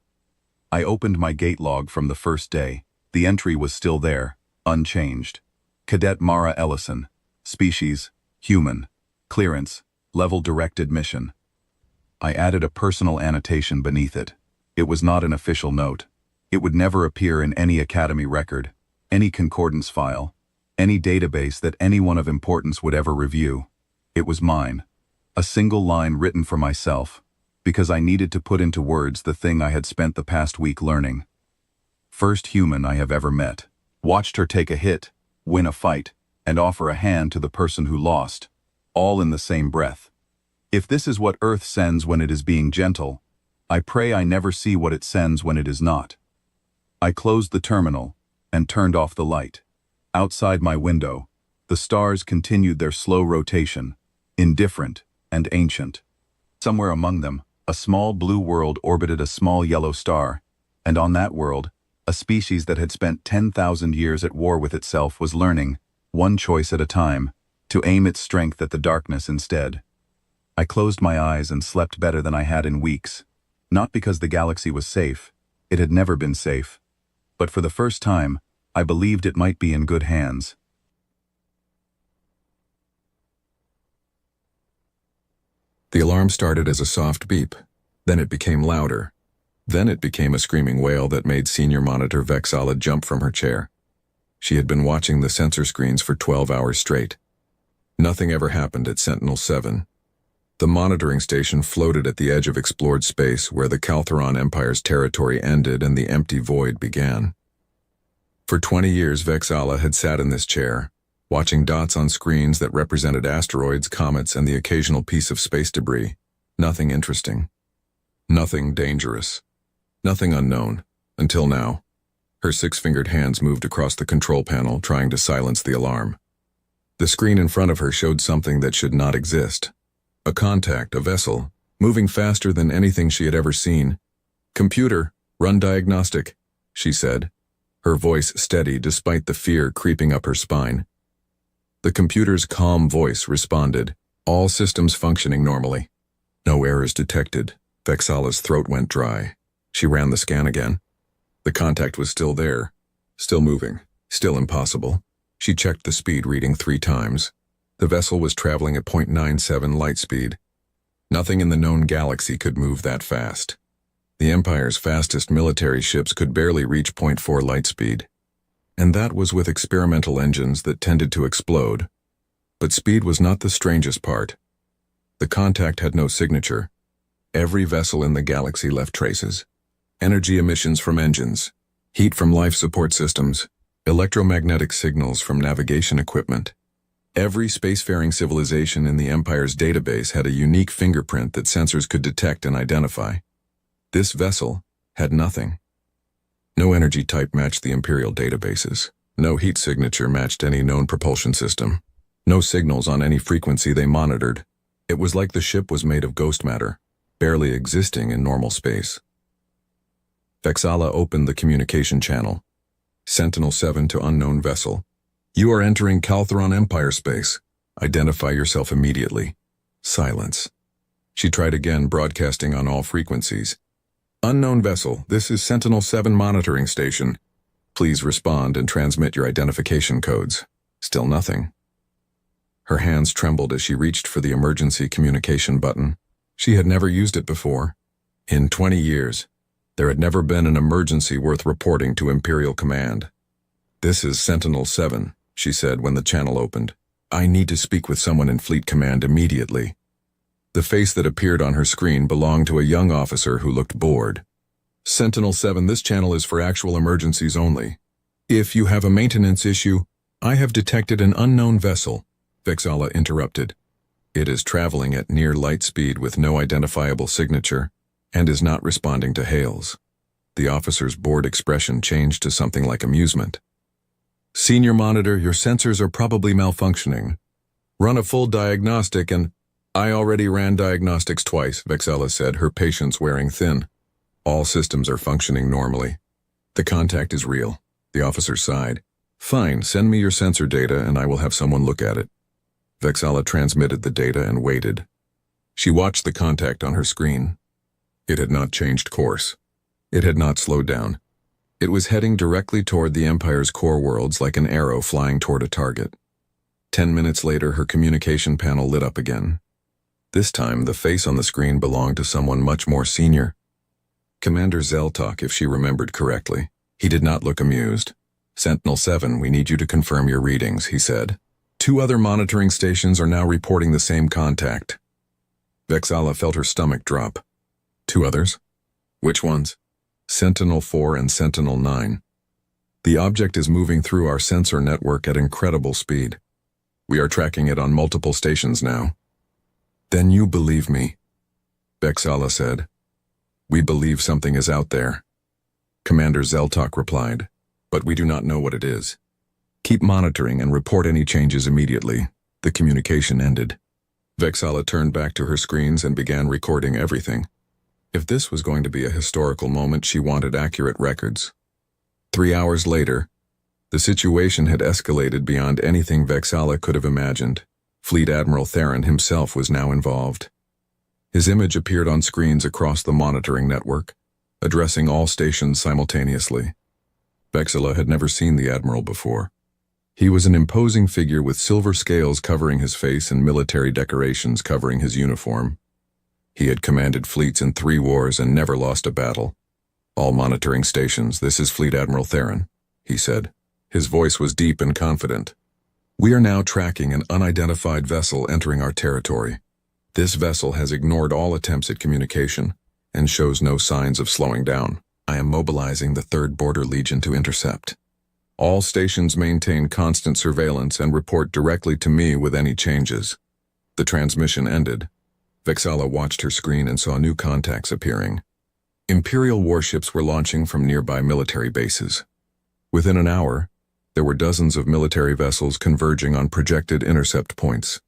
I opened my gate log from the first day. The entry was still there, unchanged. Cadet Mara Ellison, species, human, clearance, level directed mission. I added a personal annotation beneath it. It was not an official note. It would never appear in any academy record, any concordance file, any database that anyone of importance would ever review. It was mine. A single line written for myself, because I needed to put into words the thing I had spent the past week learning. First human I have ever met. Watched her take a hit, win a fight, and offer a hand to the person who lost, all in the same breath. If this is what Earth sends when it is being gentle, I pray I never see what it sends when it is not. I closed the terminal and turned off the light. Outside my window, the stars continued their slow rotation, indifferent and ancient. Somewhere among them, a small blue world orbited a small yellow star, and on that world, a species that had spent 10,000 years at war with itself was learning, one choice at a time, to aim its strength at the darkness instead. I closed my eyes and slept better than I had in weeks, not because the galaxy was safe, it had never been safe, but for the first time, I believed it might be in good hands. The alarm started as a soft beep, then it became louder. Then it became a screaming wail that made Senior Monitor Vexala jump from her chair. She had been watching the sensor screens for 12 hours straight. Nothing ever happened at Sentinel-7. The monitoring station floated at the edge of explored space where the Caltheron Empire's territory ended and the empty void began. For 20 years, Vexala had sat in this chair, watching dots on screens that represented asteroids, comets, and the occasional piece of space debris. Nothing interesting. Nothing dangerous. Nothing unknown, until now. Her 6-fingered hands moved across the control panel, trying to silence the alarm. The screen in front of her showed something that should not exist. A contact, a vessel, moving faster than anything she had ever seen. "Computer, run diagnostic," she said, her voice steady despite the fear creeping up her spine. The computer's calm voice responded, all systems functioning normally. No errors detected. Vexala's throat went dry. She ran the scan again. The contact was still there, still moving, still impossible. She checked the speed reading 3 times. The vessel was traveling at 0.97 light speed. Nothing in the known galaxy could move that fast. The Empire's fastest military ships could barely reach 0.4 light speed. And that was with experimental engines that tended to explode. But speed was not the strangest part. The contact had no signature. Every vessel in the galaxy left traces. Energy emissions from engines, heat from life support systems, electromagnetic signals from navigation equipment. Every spacefaring civilization in the Empire's database had a unique fingerprint that sensors could detect and identify. This vessel had nothing. No energy type matched the Imperial databases. No heat signature matched any known propulsion system. No signals on any frequency they monitored. It was like the ship was made of ghost matter, barely existing in normal space. Vexala opened the communication channel. Sentinel-7 to unknown vessel. "You are entering Caltheron Empire space. Identify yourself immediately." Silence. She tried again, broadcasting on all frequencies. "Unknown vessel, this is Sentinel-7 monitoring station. Please respond and transmit your identification codes." Still nothing. Her hands trembled as she reached for the emergency communication button. She had never used it before. In 20 years, there had never been an emergency worth reporting to Imperial Command. "This is Sentinel-7, she said when the channel opened. "I need to speak with someone in Fleet Command immediately." The face that appeared on her screen belonged to a young officer who looked bored. "Sentinel-7, this channel is for actual emergencies only. If you have a maintenance issue, I have detected an unknown vessel," Vexala interrupted. "It is traveling at near light speed with no identifiable signature and is not responding to hails." The officer's bored expression changed to something like amusement. "Senior Monitor, your sensors are probably malfunctioning. Run a full diagnostic and—" "I already ran diagnostics twice," Vexala said, her patience wearing thin. "All systems are functioning normally. The contact is real." The officer sighed. "Fine, send me your sensor data and I will have someone look at it." Vexala transmitted the data and waited. She watched the contact on her screen. It had not changed course. It had not slowed down. It was heading directly toward the Empire's core worlds like an arrow flying toward a target. 10 minutes later, her communication panel lit up again. This time, the face on the screen belonged to someone much more senior. Commander Zeltok, if she remembered correctly. He did not look amused. "Sentinel-7, we need you to confirm your readings," he said. "2 other monitoring stations are now reporting the same contact." Vexala felt her stomach drop. 2 others? Which ones? Sentinel-4 and Sentinel-9. "The object is moving through our sensor network at incredible speed. We are tracking it on multiple stations now." "Then you believe me," Vexala said. "We believe something is out there." Commander Zeltok replied, "But we do not know what it is. Keep monitoring and report any changes immediately." The communication ended. Vexala turned back to her screens and began recording everything. If this was going to be a historical moment, she wanted accurate records. 3 hours later, the situation had escalated beyond anything Vexala could have imagined. Fleet Admiral Theron himself was now involved. His image appeared on screens across the monitoring network, addressing all stations simultaneously. Vexala had never seen the Admiral before. He was an imposing figure with silver scales covering his face and military decorations covering his uniform. He had commanded fleets in 3 wars and never lost a battle. "All monitoring stations, this is Fleet Admiral Theron," he said. His voice was deep and confident. "We are now tracking an unidentified vessel entering our territory. This vessel has ignored all attempts at communication and shows no signs of slowing down. I am mobilizing the 3rd Border Legion to intercept. All stations maintain constant surveillance and report directly to me with any changes." The transmission ended. Vexala watched her screen and saw new contacts appearing. Imperial warships were launching from nearby military bases. Within an hour, there were dozens of military vessels converging on projected intercept points.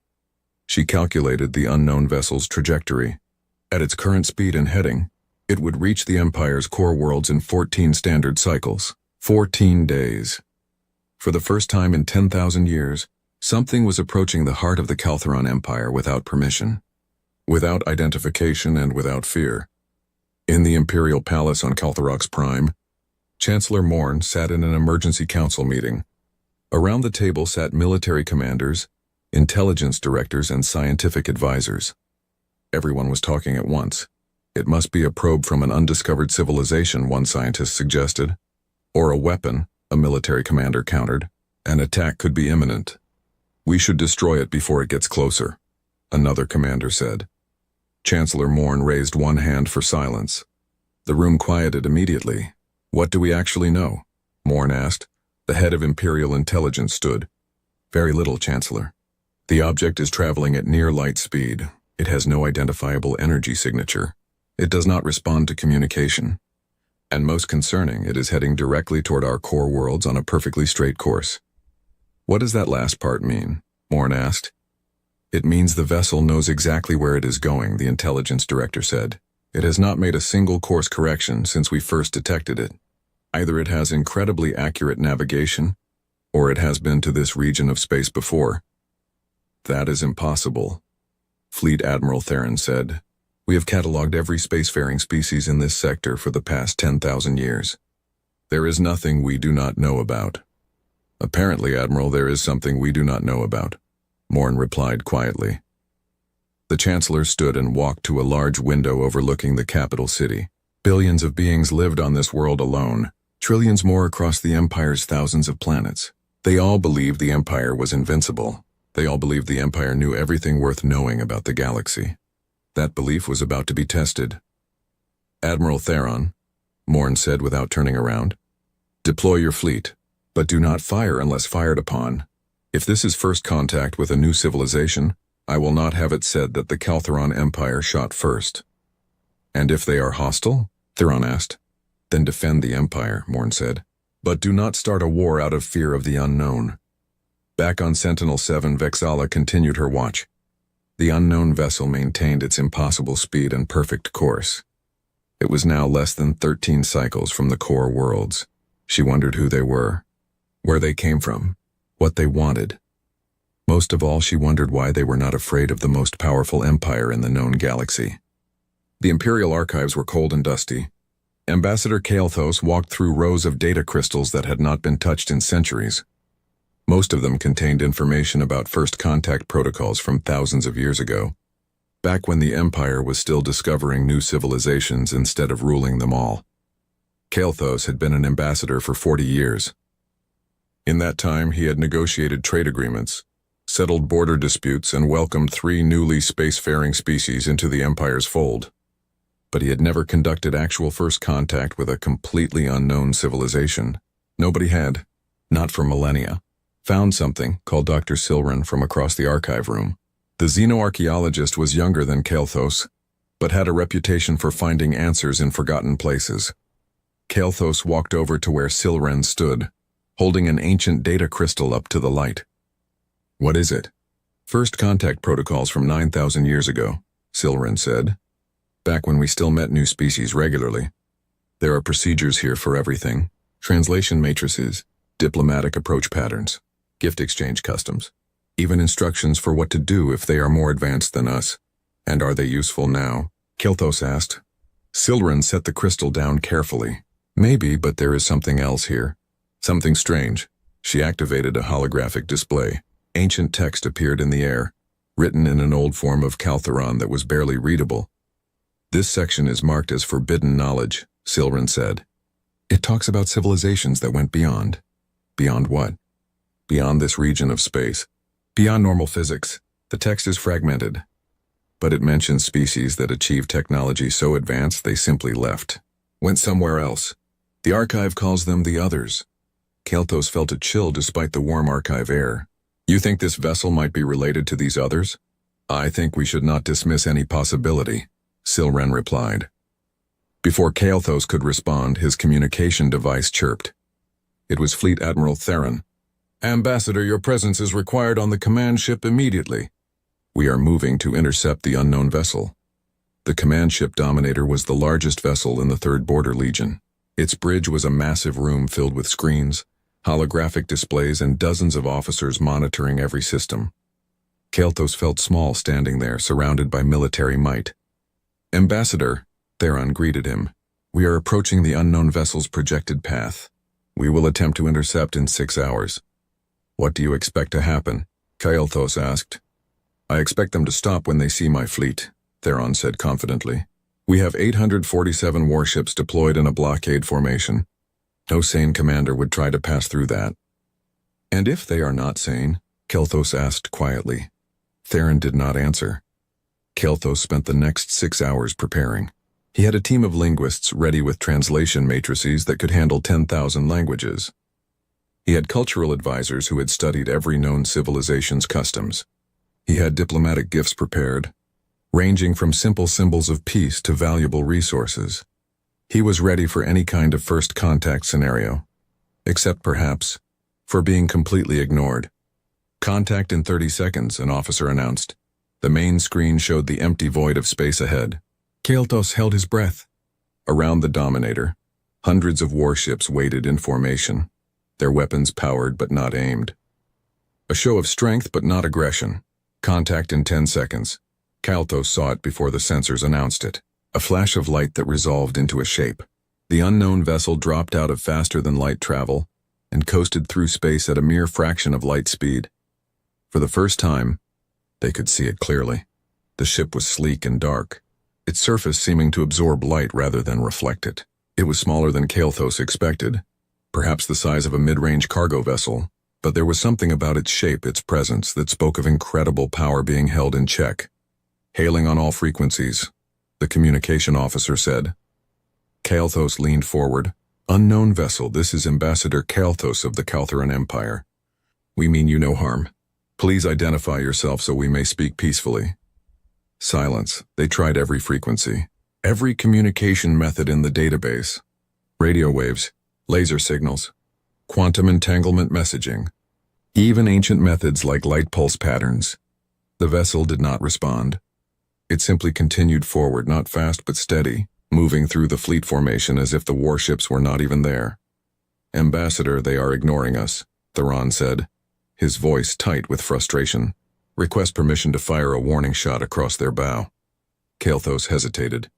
She calculated the unknown vessel's trajectory. At its current speed and heading, it would reach the Empire's core worlds in 14 standard cycles. 14 days. For the first time in 10,000 years, something was approaching the heart of the Caltheron Empire without permission, without identification and without fear. In the Imperial Palace on Caltherox Prime, Chancellor Morn sat in an emergency council meeting. Around the table sat military commanders, intelligence directors, and scientific advisors. Everyone was talking at once. It must be a probe from an undiscovered civilization, one scientist suggested. Or a weapon, a military commander countered. An attack could be imminent. We should destroy it before it gets closer, another commander said. Chancellor Morn raised one hand for silence. The room quieted immediately. What do we actually know? Morn asked. The head of Imperial Intelligence stood. Very little, Chancellor. The object is traveling at near light speed. It has no identifiable energy signature. It does not respond to communication. And most concerning, it is heading directly toward our core worlds on a perfectly straight course. What does that last part mean? Morn asked. It means the vessel knows exactly where it is going, the intelligence director said. It has not made a single course correction since we first detected it. Either it has incredibly accurate navigation, or it has been to this region of space before. That is impossible, Fleet Admiral Theron said. We have catalogued every spacefaring species in this sector for the past 10,000 years. There is nothing we do not know about. Apparently, Admiral, there is something we do not know about, Morn replied quietly. The Chancellor stood and walked to a large window overlooking the capital city. Billions of beings lived on this world alone, trillions more across the Empire's thousands of planets. They all believed the Empire was invincible. They all believed the Empire knew everything worth knowing about the galaxy. That belief was about to be tested. Admiral Theron, Morn said without turning around, deploy your fleet, but do not fire unless fired upon. If this is first contact with a new civilization, I will not have it said that the Caltheron Empire shot first. And if they are hostile? Theron asked. Then defend the Empire, Morn said. But do not start a war out of fear of the unknown. Back on Sentinel-7, Vexala continued her watch. The unknown vessel maintained its impossible speed and perfect course. It was now less than 13 cycles from the core worlds. She wondered who they were, where they came from, what they wanted. Most of all, she wondered why they were not afraid of the most powerful empire in the known galaxy. The Imperial archives were cold and dusty. Ambassador Kael'thos walked through rows of data crystals that had not been touched in centuries. Most of them contained information about first contact protocols from thousands of years ago, back when the Empire was still discovering new civilizations instead of ruling them all. Kael'thos had been an ambassador for 40 years. In that time, he had negotiated trade agreements, settled border disputes, and welcomed 3 newly spacefaring species into the Empire's fold. But he had never conducted actual first contact with a completely unknown civilization. Nobody had, not for millennia. Found something, called Dr. Silren from across the archive room. The xenoarchaeologist was younger than Kael'thos, but had a reputation for finding answers in forgotten places. Kael'thos walked over to where Silren stood, holding an ancient data crystal up to the light. What is it? First contact protocols from 9,000 years ago, Silren said. Back when we still met new species regularly. There are procedures here for everything. Translation matrices, diplomatic approach patterns, gift exchange customs, even instructions for what to do if they are more advanced than us. And are they useful now? Kael'thos asked. Silren set the crystal down carefully. Maybe, but there is something else here. Something strange. She activated a holographic display. Ancient text appeared in the air, written in an old form of Caltheron that was barely readable. This section is marked as forbidden knowledge, Silren said. It talks about civilizations that went beyond. Beyond what? Beyond this region of space. Beyond normal physics. The text is fragmented. But it mentions species that achieved technology so advanced they simply left. Went somewhere else. The archive calls them the Others. Kael'thos felt a chill despite the warm archive air. You think this vessel might be related to these Others? I think we should not dismiss any possibility, Silren replied. Before Kael'thos could respond, his communication device chirped. It was Fleet Admiral Theron. Ambassador, your presence is required on the command ship immediately. We are moving to intercept the unknown vessel. The command ship Dominator was the largest vessel in the 3rd Border Legion. Its bridge was a massive room filled with screens, holographic displays, and dozens of officers monitoring every system. Kael'thas felt small standing there, surrounded by military might. "Ambassador," Theron greeted him, "we are approaching the unknown vessel's projected path. We will attempt to intercept in 6 hours." "What do you expect to happen?" Kael'thas asked. "I expect them to stop when they see my fleet," Theron said confidently. "We have 847 warships deployed in a blockade formation. No sane commander would try to pass through that." "And if they are not sane?" Kael'thas asked quietly. Theron did not answer. Kael'thas spent the next 6 hours preparing. He had a team of linguists ready with translation matrices that could handle 10,000 languages. He had cultural advisors who had studied every known civilization's customs. He had diplomatic gifts prepared, ranging from simple symbols of peace to valuable resources. He was ready for any kind of first contact scenario, except perhaps for being completely ignored. "Contact in 30 seconds, an officer announced. The main screen showed the empty void of space ahead. Kael'thas held his breath. Around the Dominator, hundreds of warships waited in formation, their weapons powered but not aimed. A show of strength but not aggression. "Contact in 10 seconds. Kael'thas saw it before the sensors announced it. A flash of light that resolved into a shape. The unknown vessel dropped out of faster-than-light travel and coasted through space at a mere fraction of light speed. For the first time, they could see it clearly. The ship was sleek and dark, its surface seeming to absorb light rather than reflect it. It was smaller than Kael'thas expected, perhaps the size of a mid-range cargo vessel, but there was something about its shape, its presence, that spoke of incredible power being held in check. "Hailing on all frequencies," the communication officer said. Kael'thas leaned forward. "Unknown vessel, this is Ambassador Kael'thas of the Kaltheran Empire. We mean you no harm. Please identify yourself so we may speak peacefully." Silence. They tried every frequency, every communication method in the database. Radio waves, laser signals, quantum entanglement messaging, even ancient methods like light pulse patterns. The vessel did not respond. It simply continued forward, not fast but steady, moving through the fleet formation as if the warships were not even there. "Ambassador, they are ignoring us," Theron said, his voice tight with frustration. "Request permission to fire a warning shot across their bow." Kael'thas hesitated.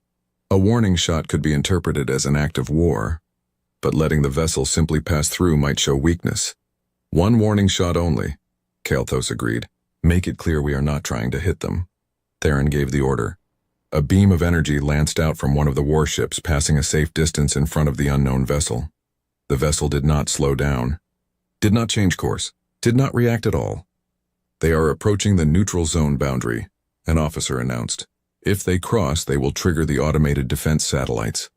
A warning shot could be interpreted as an act of war, but letting the vessel simply pass through might show weakness. "One warning shot only," Kael'thas agreed. "Make it clear we are not trying to hit them." Theron gave the order. A beam of energy lanced out from one of the warships, passing a safe distance in front of the unknown vessel. The vessel did not slow down, did not change course, did not react at all. "They are approaching the neutral zone boundary," an officer announced. "If they cross, they will trigger the automated defense satellites."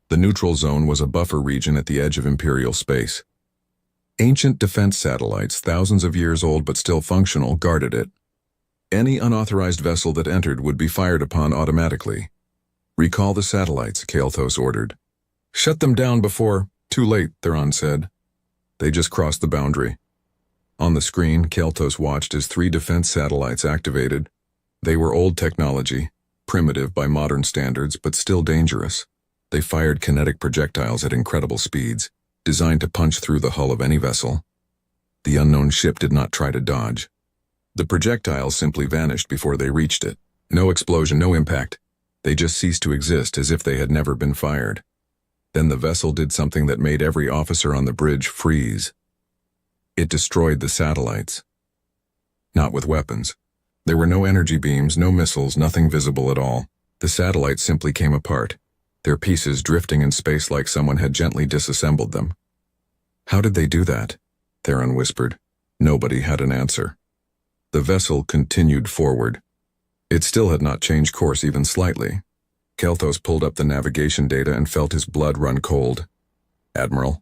The neutral zone was a buffer region at the edge of Imperial space. Ancient defense satellites, thousands of years old but still functional, guarded it. Any unauthorized vessel that entered would be fired upon automatically. "Recall the satellites," Kael'thas ordered. "Shut them down before—" "Too late," Theron said. "They just crossed the boundary." On the screen, Kael'thas watched as 3 defense satellites activated. They were old technology, primitive by modern standards, but still dangerous. They fired kinetic projectiles at incredible speeds, designed to punch through the hull of any vessel. The unknown ship did not try to dodge. The projectiles simply vanished before they reached it. No explosion, no impact. They just ceased to exist as if they had never been fired. Then the vessel did something that made every officer on the bridge freeze. It destroyed the satellites. Not with weapons. There were no energy beams, no missiles, nothing visible at all. The satellites simply came apart, their pieces drifting in space like someone had gently disassembled them. "How did they do that?" Theron whispered. Nobody had an answer. The vessel continued forward. It still had not changed course even slightly. Kael'thas pulled up the navigation data and felt his blood run cold. "Admiral,"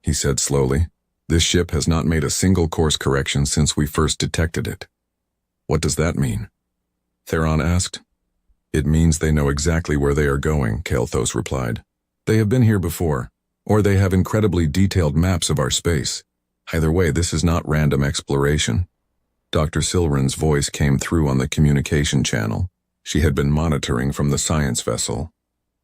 he said slowly, "this ship has not made a single course correction since we first detected it." "What does that mean?" Theron asked. "It means they know exactly where they are going," Kael'thas replied. "They have been here before, or they have incredibly detailed maps of our space. Either way, this is not random exploration. Dr. Silrin's voice came through on the communication channel. She had been monitoring from the science vessel.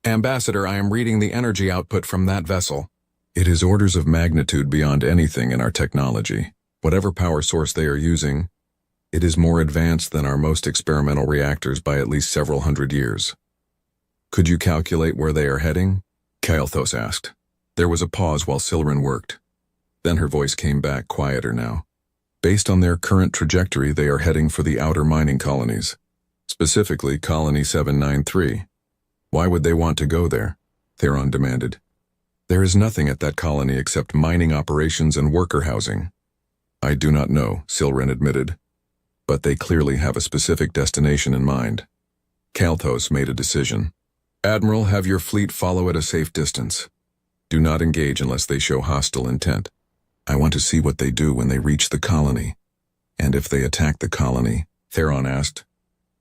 Ambassador, I am reading the energy output from that vessel. It is orders of magnitude beyond anything in our technology. Whatever power source they are using, it is more advanced than our most experimental reactors by at least several hundred years. Could you calculate where they are heading? Kael'thas asked. There was a pause while Silrin worked. Then her voice came back, quieter now. Based on their current trajectory, they are heading for the outer mining colonies, specifically Colony 793. Why would they want to go there? Theron demanded. There is nothing at that colony except mining operations and worker housing. I do not know, Silrin admitted. But they clearly have a specific destination in mind. Kael'thas made a decision. Admiral, have your fleet follow at a safe distance. Do not engage unless they show hostile intent. I want to see what they do when they reach the colony. And if they attack the colony, Theron asked.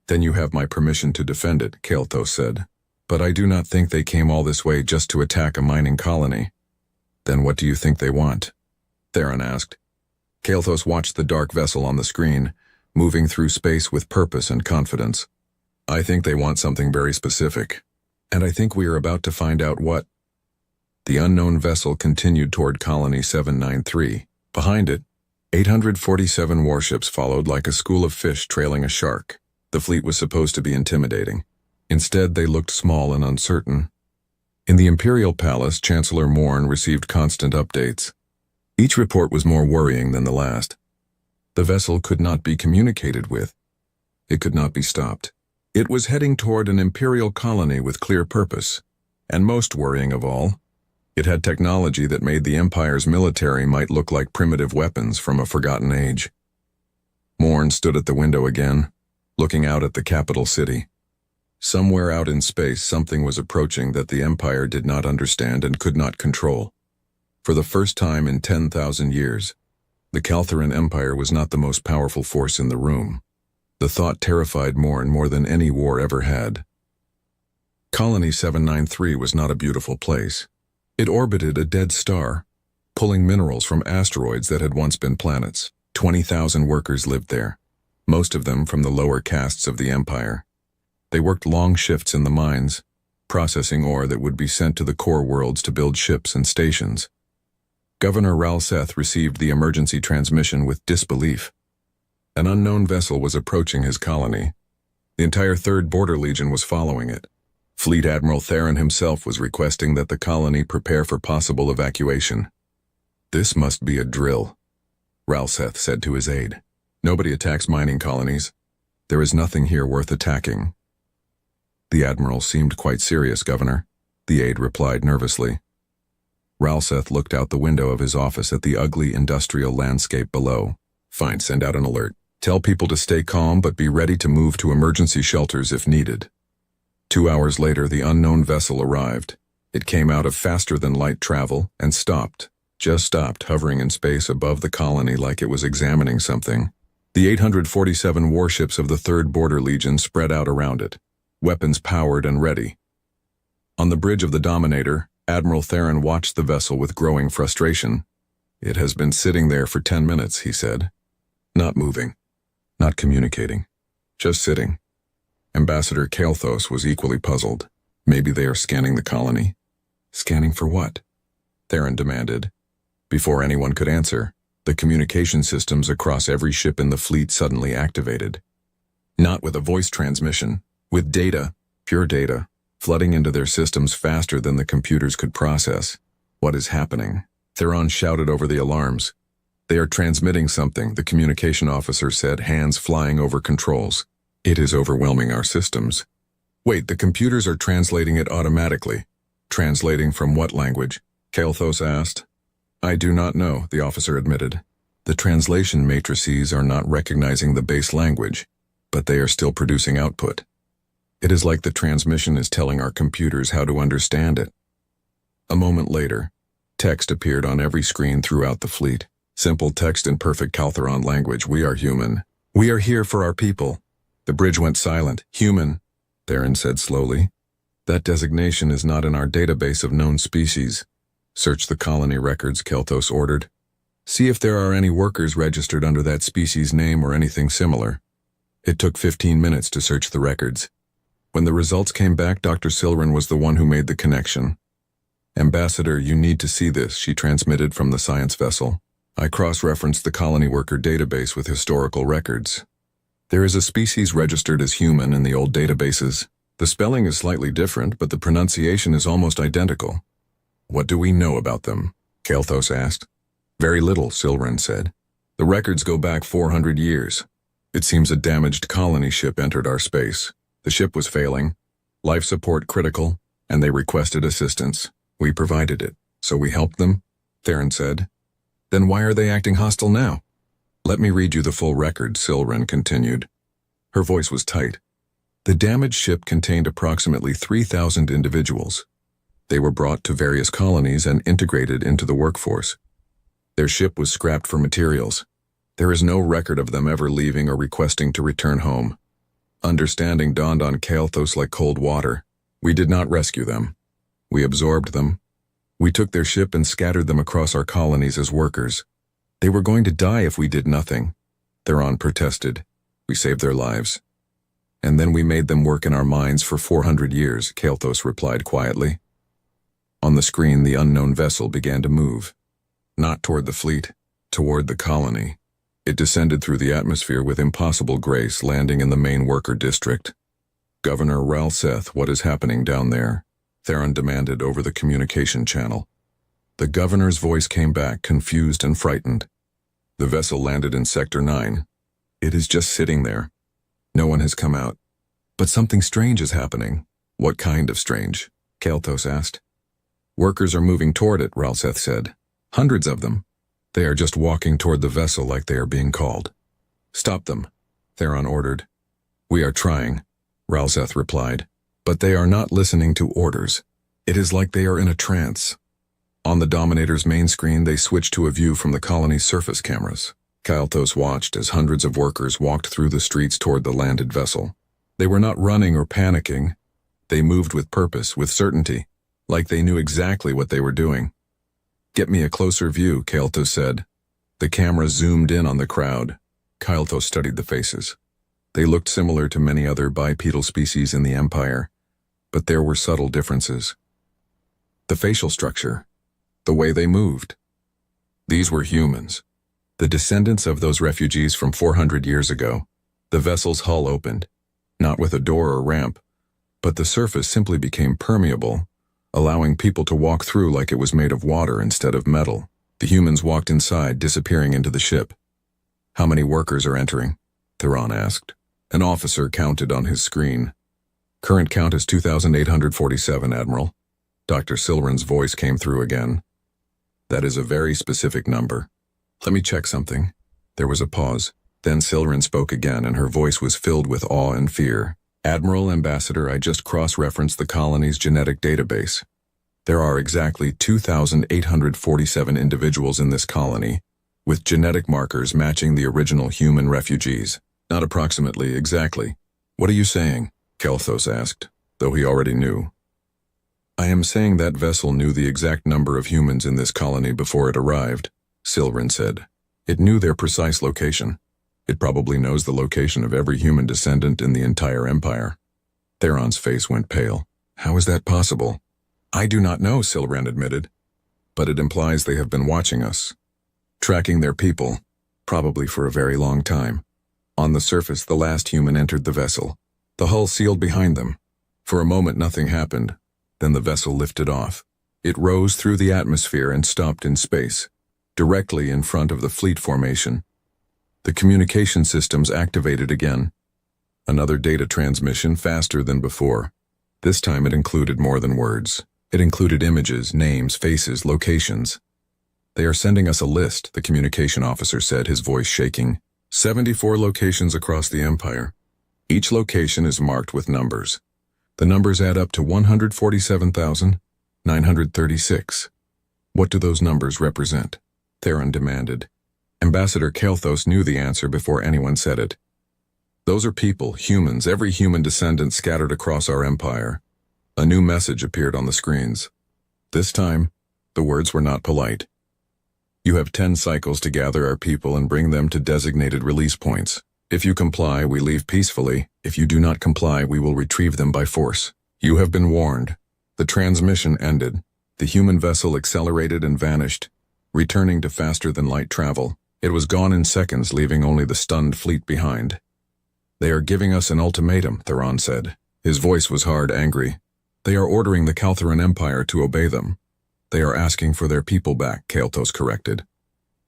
Then you have my permission to defend it, Kael'thas said. But I do not think they came all this way just to attack a mining colony. Then what do you think they want? Theron asked. Kael'thas watched the dark vessel on the screen, moving through space with purpose and confidence. I think they want something very specific. And I think we are about to find out what. The unknown vessel continued toward Colony 793. Behind it, 847 warships followed like a school of fish trailing a shark. The fleet was supposed to be intimidating. Instead, they looked small and uncertain. In the Imperial Palace, Chancellor Morn received constant updates. Each report was more worrying than the last. The vessel could not be communicated with. It could not be stopped. It was heading toward an Imperial colony with clear purpose. And most worrying of all, it had technology that made the Empire's military might look like primitive weapons from a forgotten age. Morn stood at the window again, looking out at the capital city. Somewhere out in space, something was approaching that the Empire did not understand and could not control. For the first time in 10,000 years, the Kaltheran Empire was not the most powerful force in the room. The thought terrified Morn more than any war ever had. Colony 793 was not a beautiful place. It orbited a dead star, pulling minerals from asteroids that had once been planets. 20,000 workers lived there, most of them from the lower castes of the Empire. They worked long shifts in the mines, processing ore that would be sent to the core worlds to build ships and stations. Governor Ralseth received the emergency transmission with disbelief. An unknown vessel was approaching his colony. The entire 3rd Border Legion was following it. Fleet Admiral Theron himself was requesting that the colony prepare for possible evacuation. This must be a drill, Ralseth said to his aide. Nobody attacks mining colonies. There is nothing here worth attacking. The Admiral seemed quite serious, Governor, the aide replied nervously. Ralseth looked out the window of his office at the ugly industrial landscape below. Fine, send out an alert. Tell people to stay calm but be ready to move to emergency shelters if needed. 2 hours later, the unknown vessel arrived. It came out of faster-than-light travel and stopped, just stopped, hovering in space above the colony like it was examining something. The 847 warships of the 3rd Border Legion spread out around it, weapons powered and ready. On the bridge of the Dominator, Admiral Theron watched the vessel with growing frustration. It has been sitting there for 10 minutes, he said. Not moving, not communicating, just sitting. Ambassador Kael'thas was equally puzzled. Maybe they are scanning the colony. Scanning for what? Theron demanded. Before anyone could answer, the communication systems across every ship in the fleet suddenly activated. Not with a voice transmission, with data, pure data, flooding into their systems faster than the computers could process. What is happening? Theron shouted over the alarms. They are transmitting something, the communication officer said, hands flying over controls. It is overwhelming our systems. Wait, the computers are translating it automatically. Translating from what language? Kael'thas asked. I do not know, the officer admitted. The translation matrices are not recognizing the base language, but they are still producing output. It is like the transmission is telling our computers how to understand it. A moment later, text appeared on every screen throughout the fleet. Simple text in perfect Kaltheran language. We are human. We are here for our people. The bridge went silent. Human, Theron said slowly. That designation is not in our database of known species. Search the colony records, Kael'thas ordered. See if there are any workers registered under that species name or anything similar. It took 15 minutes to search the records. When the results came back, Dr. Silren was the one who made the connection. Ambassador, you need to see this, she transmitted from the science vessel. I cross-referenced the colony worker database with historical records. There is a species registered as human in the old databases. The spelling is slightly different, but the pronunciation is almost identical. What do we know about them? Kael'thas asked. Very little, Silren said. The records go back 400 years. It seems a damaged colony ship entered our space. The ship was failing, life support critical, and they requested assistance. We provided it, so we helped them, Theron said. Then why are they acting hostile now? Let me read you the full record, Silren continued. Her voice was tight. The damaged ship contained approximately 3,000 individuals. They were brought to various colonies and integrated into the workforce. Their ship was scrapped for materials. There is no record of them ever leaving or requesting to return home. Understanding dawned on Kael'thas like cold water. We did not rescue them. We absorbed them. We took their ship and scattered them across our colonies as workers. They were going to die if we did nothing. Theron protested. We saved their lives. And then we made them work in our mines for 400 years, Kael'thas replied quietly. On the screen, the unknown vessel began to move. Not toward the fleet, toward the colony. It descended through the atmosphere with impossible grace, landing in the main worker district. Governor Ralseth, what is happening down there? Theron demanded over the communication channel. The governor's voice came back, confused and frightened. The vessel landed in Sector 9. It is just sitting there. No one has come out. But something strange is happening. What kind of strange? Kael'thas asked. Workers are moving toward it, Ralseth said. Hundreds of them. They are just walking toward the vessel like they are being called. Stop them, Theron ordered. We are trying, Ralseth replied. But they are not listening to orders. It is like they are in a trance. On the Dominator's main screen, they switched to a view from the colony's surface cameras. Kael'thas watched as hundreds of workers walked through the streets toward the landed vessel. They were not running or panicking. They moved with purpose, with certainty, like they knew exactly what they were doing. Get me a closer view, Kael'thas said. The camera zoomed in on the crowd. Kael'thas studied the faces. They looked similar to many other bipedal species in the Empire, but there were subtle differences. The facial structure, the way they moved. These were humans, the descendants of those refugees from 400 years ago. The vessel's hull opened, not with a door or ramp, but the surface simply became permeable, allowing people to walk through like it was made of water instead of metal. The humans walked inside, disappearing into the ship. How many workers are entering? Theron asked. An officer counted on his screen. Current count is 2,847, Admiral. Dr. Silren's voice came through again. That is a very specific number. Let me check something. There was a pause. Then Silren spoke again, and her voice was filled with awe and fear. Admiral, Ambassador, I just cross-referenced the colony's genetic database. There are exactly 2,847 individuals in this colony, with genetic markers matching the original human refugees. Not approximately, exactly. What are you saying? Kael'thas asked, though he already knew. I am saying that vessel knew the exact number of humans in this colony before it arrived, Silren said. It knew their precise location. It probably knows the location of every human descendant in the entire Empire. Theron's face went pale. How is that possible? I do not know, Silren admitted. But it implies they have been watching us, tracking their people, probably for a very long time. On the surface, the last human entered the vessel. The hull sealed behind them. For a moment, nothing happened. Then the vessel lifted off. It rose through the atmosphere and stopped in space, directly in front of the fleet formation. The communication systems activated again. Another data transmission faster than before. This time it included more than words. It included images, names, faces, locations. They are sending us a list, the communication officer said, his voice shaking. 74 locations across the Empire. Each location is marked with numbers. The numbers add up to 147,936. What do those numbers represent? Theron demanded. Ambassador Kael'thas knew the answer before anyone said it. Those are people, humans, every human descendant scattered across our empire. A new message appeared on the screens. This time, the words were not polite. You have 10 cycles to gather our people and bring them to designated release points. If you comply, we leave peacefully. If you do not comply, we will retrieve them by force. You have been warned. The transmission ended. The human vessel accelerated and vanished, returning to faster-than-light travel. It was gone in seconds, leaving only the stunned fleet behind. They are giving us an ultimatum, Theron said. His voice was hard, angry. They are ordering the Kaltheran Empire to obey them. They are asking for their people back, Kael'thas corrected.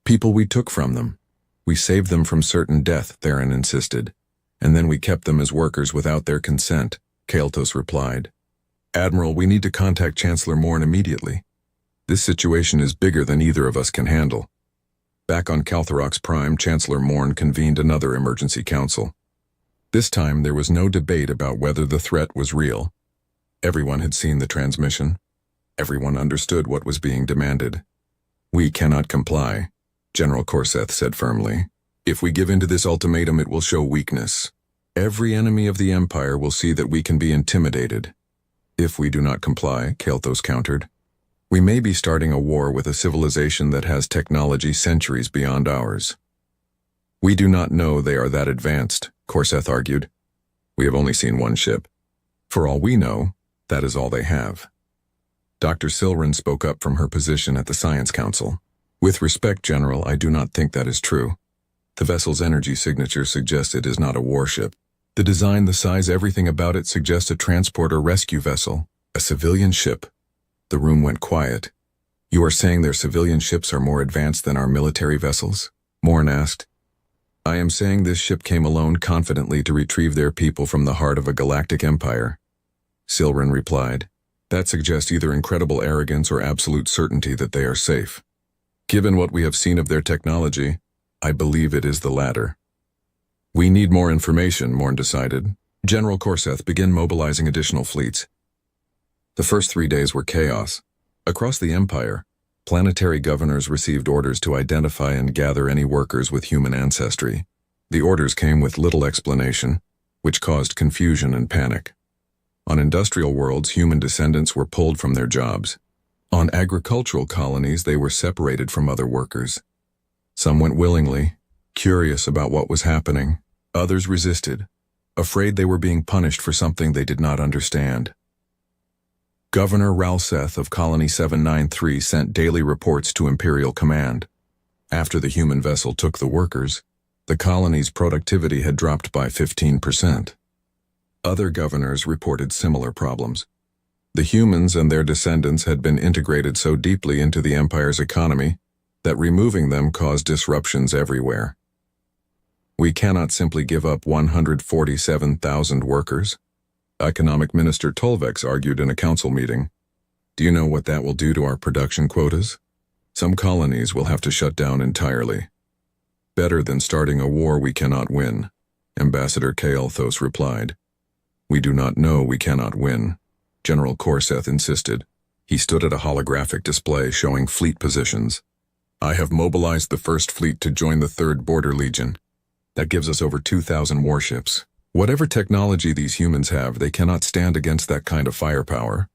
People we took from them. We saved them from certain death, Theron insisted. And then we kept them as workers without their consent, Kael'thas replied. Admiral, we need to contact Chancellor Morn immediately. This situation is bigger than either of us can handle. Back on Kaltherox Prime, Chancellor Morn convened another emergency council. This time there was no debate about whether the threat was real. Everyone had seen the transmission. Everyone understood what was being demanded. We cannot comply, General Korseth said firmly. If we give in to this ultimatum, it will show weakness. Every enemy of the Empire will see that we can be intimidated. If we do not comply, Kael'thas countered, we may be starting a war with a civilization that has technology centuries beyond ours. We do not know they are that advanced, Korseth argued. We have only seen one ship. For all we know, that is all they have. Dr. Silren spoke up from her position at the Science Council. With respect, General, I do not think that is true. The vessel's energy signature suggests it is not a warship. The design, the size, everything about it suggests a transport or rescue vessel, a civilian ship. The room went quiet. You are saying their civilian ships are more advanced than our military vessels? Morn asked. I am saying this ship came alone confidently to retrieve their people from the heart of a galactic empire. Silren replied. That suggests either incredible arrogance or absolute certainty that they are safe. Given what we have seen of their technology, I believe it is the latter. We need more information, Morn decided. General Korseth, begin mobilizing additional fleets. The first 3 days were chaos. Across the Empire, planetary governors received orders to identify and gather any workers with human ancestry. The orders came with little explanation, which caused confusion and panic. On industrial worlds, human descendants were pulled from their jobs. On agricultural colonies, they were separated from other workers. Some went willingly, curious about what was happening. Others resisted, afraid they were being punished for something they did not understand. Governor Ralseth of Colony 793 sent daily reports to Imperial Command. After the human vessel took the workers, the colony's productivity had dropped by 15%. Other governors reported similar problems. The humans and their descendants had been integrated so deeply into the Empire's economy that removing them caused disruptions everywhere. We cannot simply give up 147,000 workers, Economic Minister Tolvex argued in a council meeting. Do you know what that will do to our production quotas? Some colonies will have to shut down entirely. Better than starting a war we cannot win, Ambassador Kael'thas replied. We do not know we cannot win, General Korseth insisted. He stood at a holographic display showing fleet positions. I have mobilized the first fleet to join the 3rd Border Legion. That gives us over 2,000 warships. Whatever technology these humans have, they cannot stand against that kind of firepower.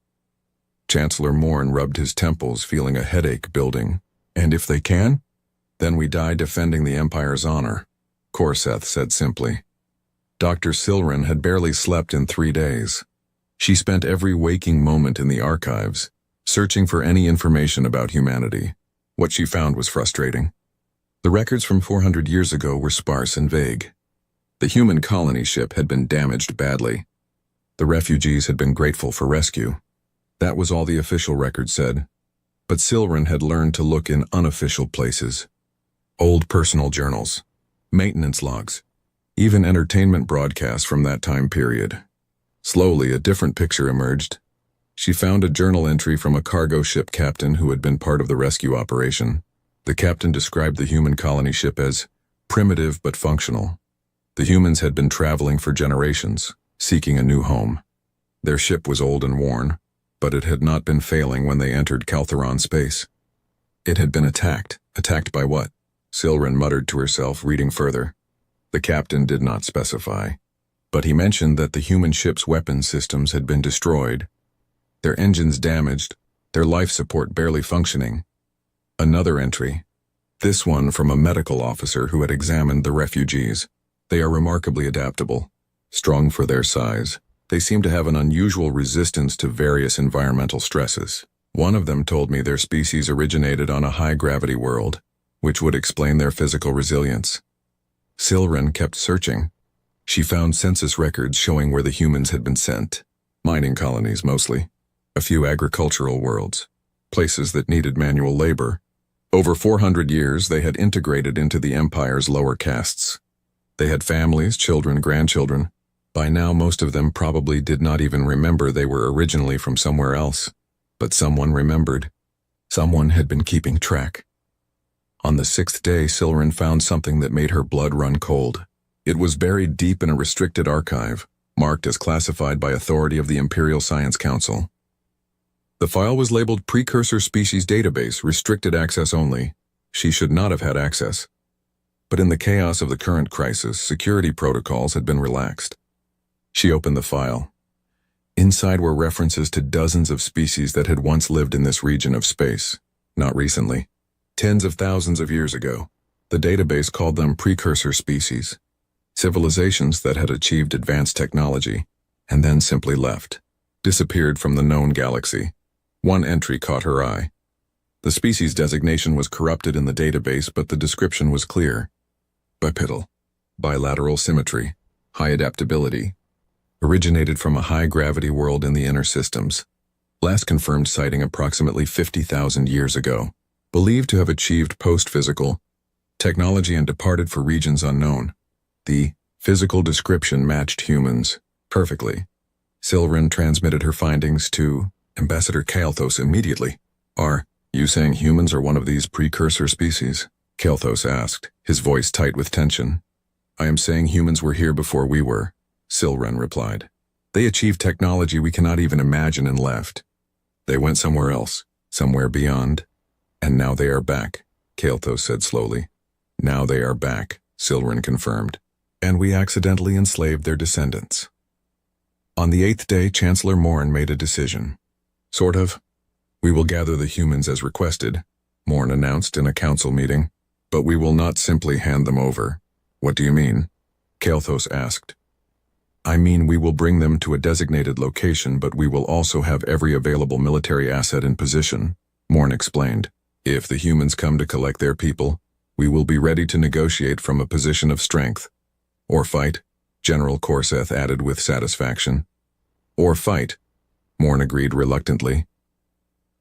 Chancellor Morn rubbed his temples, feeling a headache building. And if they can? Then we die defending the Empire's honor, Korseth said simply. Dr. Silren had barely slept in 3 days. She spent every waking moment in the archives, searching for any information about humanity. What she found was frustrating. The records from 400 years ago were sparse and vague. The human colony ship had been damaged badly. The refugees had been grateful for rescue. That was all the official record said. But Silren had learned to look in unofficial places. Old personal journals, maintenance logs, even entertainment broadcasts from that time period. Slowly, a different picture emerged. She found a journal entry from a cargo ship captain who had been part of the rescue operation. The captain described the human colony ship as primitive but functional. The humans had been traveling for generations, seeking a new home. Their ship was old and worn, but it had not been failing when they entered Kaltheran space. It had been attacked. Attacked by what? Silren muttered to herself, reading further. The captain did not specify, but he mentioned that the human ship's weapon systems had been destroyed, their engines damaged, their life support barely functioning. Another entry. This one from a medical officer who had examined the refugees. They are remarkably adaptable. Strong for their size, they seem to have an unusual resistance to various environmental stresses. One of them told me their species originated on a high-gravity world, which would explain their physical resilience. Silren kept searching. She found census records showing where the humans had been sent. Mining colonies, mostly. A few agricultural worlds. Places that needed manual labor. Over 400 years, they had integrated into the Empire's lower castes. They had families, children, grandchildren. By now, most of them probably did not even remember they were originally from somewhere else. But someone remembered. Someone had been keeping track. On the 6th day, Silren found something that made her blood run cold. It was buried deep in a restricted archive, marked as classified by authority of the Imperial Science Council. The file was labeled Precursor Species Database, restricted access only. She should not have had access. But in the chaos of the current crisis, security protocols had been relaxed. She opened the file. Inside were references to dozens of species that had once lived in this region of space. Not recently. Tens of thousands of years ago. The database called them precursor species. Civilizations that had achieved advanced technology, and then simply left. Disappeared from the known galaxy. One entry caught her eye. The species designation was corrupted in the database, but the description was clear. Bipedal. Bilateral symmetry. High adaptability. Originated from a high-gravity world in the inner systems. Last confirmed sighting approximately 50,000 years ago. Believed to have achieved post-physical technology and departed for regions unknown. The physical description matched humans perfectly. Silren transmitted her findings to Ambassador Kael'thas immediately. Are you saying humans are one of these precursor species? Kael'thas asked, his voice tight with tension. I am saying humans were here before we were, Silren replied. They achieved technology we cannot even imagine and left. They went somewhere else, somewhere beyond. And now they are back, Kael'thas said slowly. Now they are back, Silren confirmed. And we accidentally enslaved their descendants. On the 8th day, Chancellor Morn made a decision. Sort of. We will gather the humans as requested, Morn announced in a council meeting. But we will not simply hand them over. What do you mean? Kael'thas asked. I mean we will bring them to a designated location, but we will also have every available military asset in position, Morn explained. If the humans come to collect their people, we will be ready to negotiate from a position of strength. Or fight, General Korseth added with satisfaction. Or fight, Morn agreed reluctantly.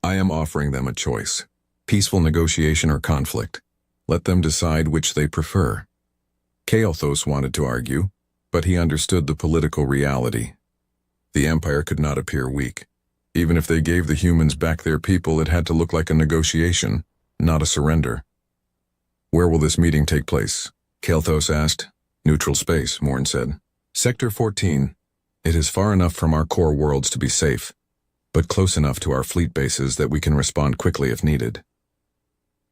I am offering them a choice. Peaceful negotiation or conflict. Let them decide which they prefer. Kael'thas wanted to argue, but he understood the political reality. The Empire could not appear weak. Even if they gave the humans back their people, it had to look like a negotiation, not a surrender. Where will this meeting take place? Kael'thas asked. Neutral space, Morn said. Sector 14. It is far enough from our core worlds to be safe, but close enough to our fleet bases that we can respond quickly if needed.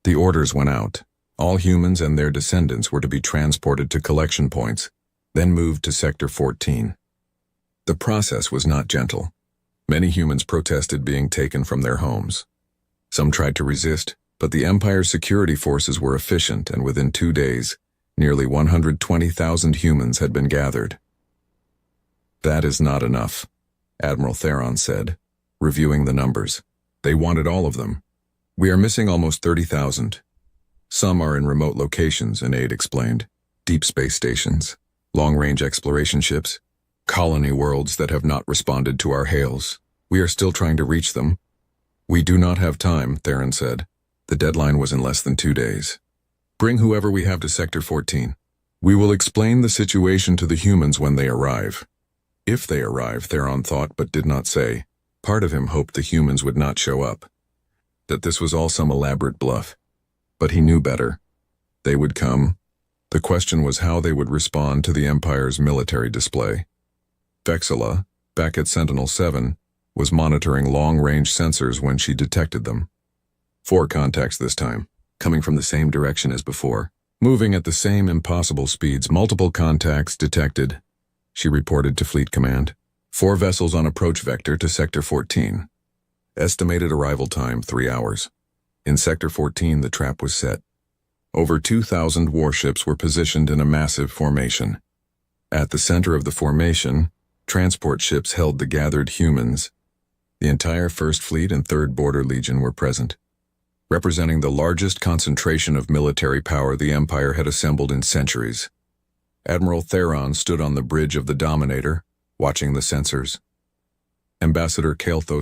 The orders went out. All humans and their descendants were to be transported to collection points, then moved to Sector 14. The process was not gentle. Many humans protested being taken from their homes. Some tried to resist, but the Empire's security forces were efficient, and within 2 days, nearly 120,000 humans had been gathered. That is not enough, Admiral Theron said, reviewing the numbers. They wanted all of them. We are missing almost 30,000. Some are in remote locations, an aide explained. Deep space stations, long-range exploration ships, colony worlds that have not responded to our hails. We are still trying to reach them. We do not have time, Theron said. The deadline was in less than 2 days. Bring whoever we have to Sector 14. We will explain the situation to the humans when they arrive. If they arrive, Theron thought but did not say. Part of him hoped the humans would not show up. That this was all some elaborate bluff. But he knew better. They would come. The question was how they would respond to the Empire's military display. Vexilla, back at Sentinel-7, was monitoring long-range sensors when she detected them. 4 contacts this time, coming from the same direction as before. Moving at the same impossible speeds, multiple contacts detected, she reported to Fleet Command. 4 vessels on approach vector to Sector 14. Estimated arrival time, 3 hours. In Sector 14, the trap was set. Over 2,000 warships were positioned in a massive formation. At the center of the formation, transport ships held the gathered humans. The entire First Fleet and Third Border Legion were present, representing the largest concentration of military power the Empire had assembled in centuries. Admiral Theron stood on the bridge of the Dominator, watching the sensors. Ambassador Kael'thas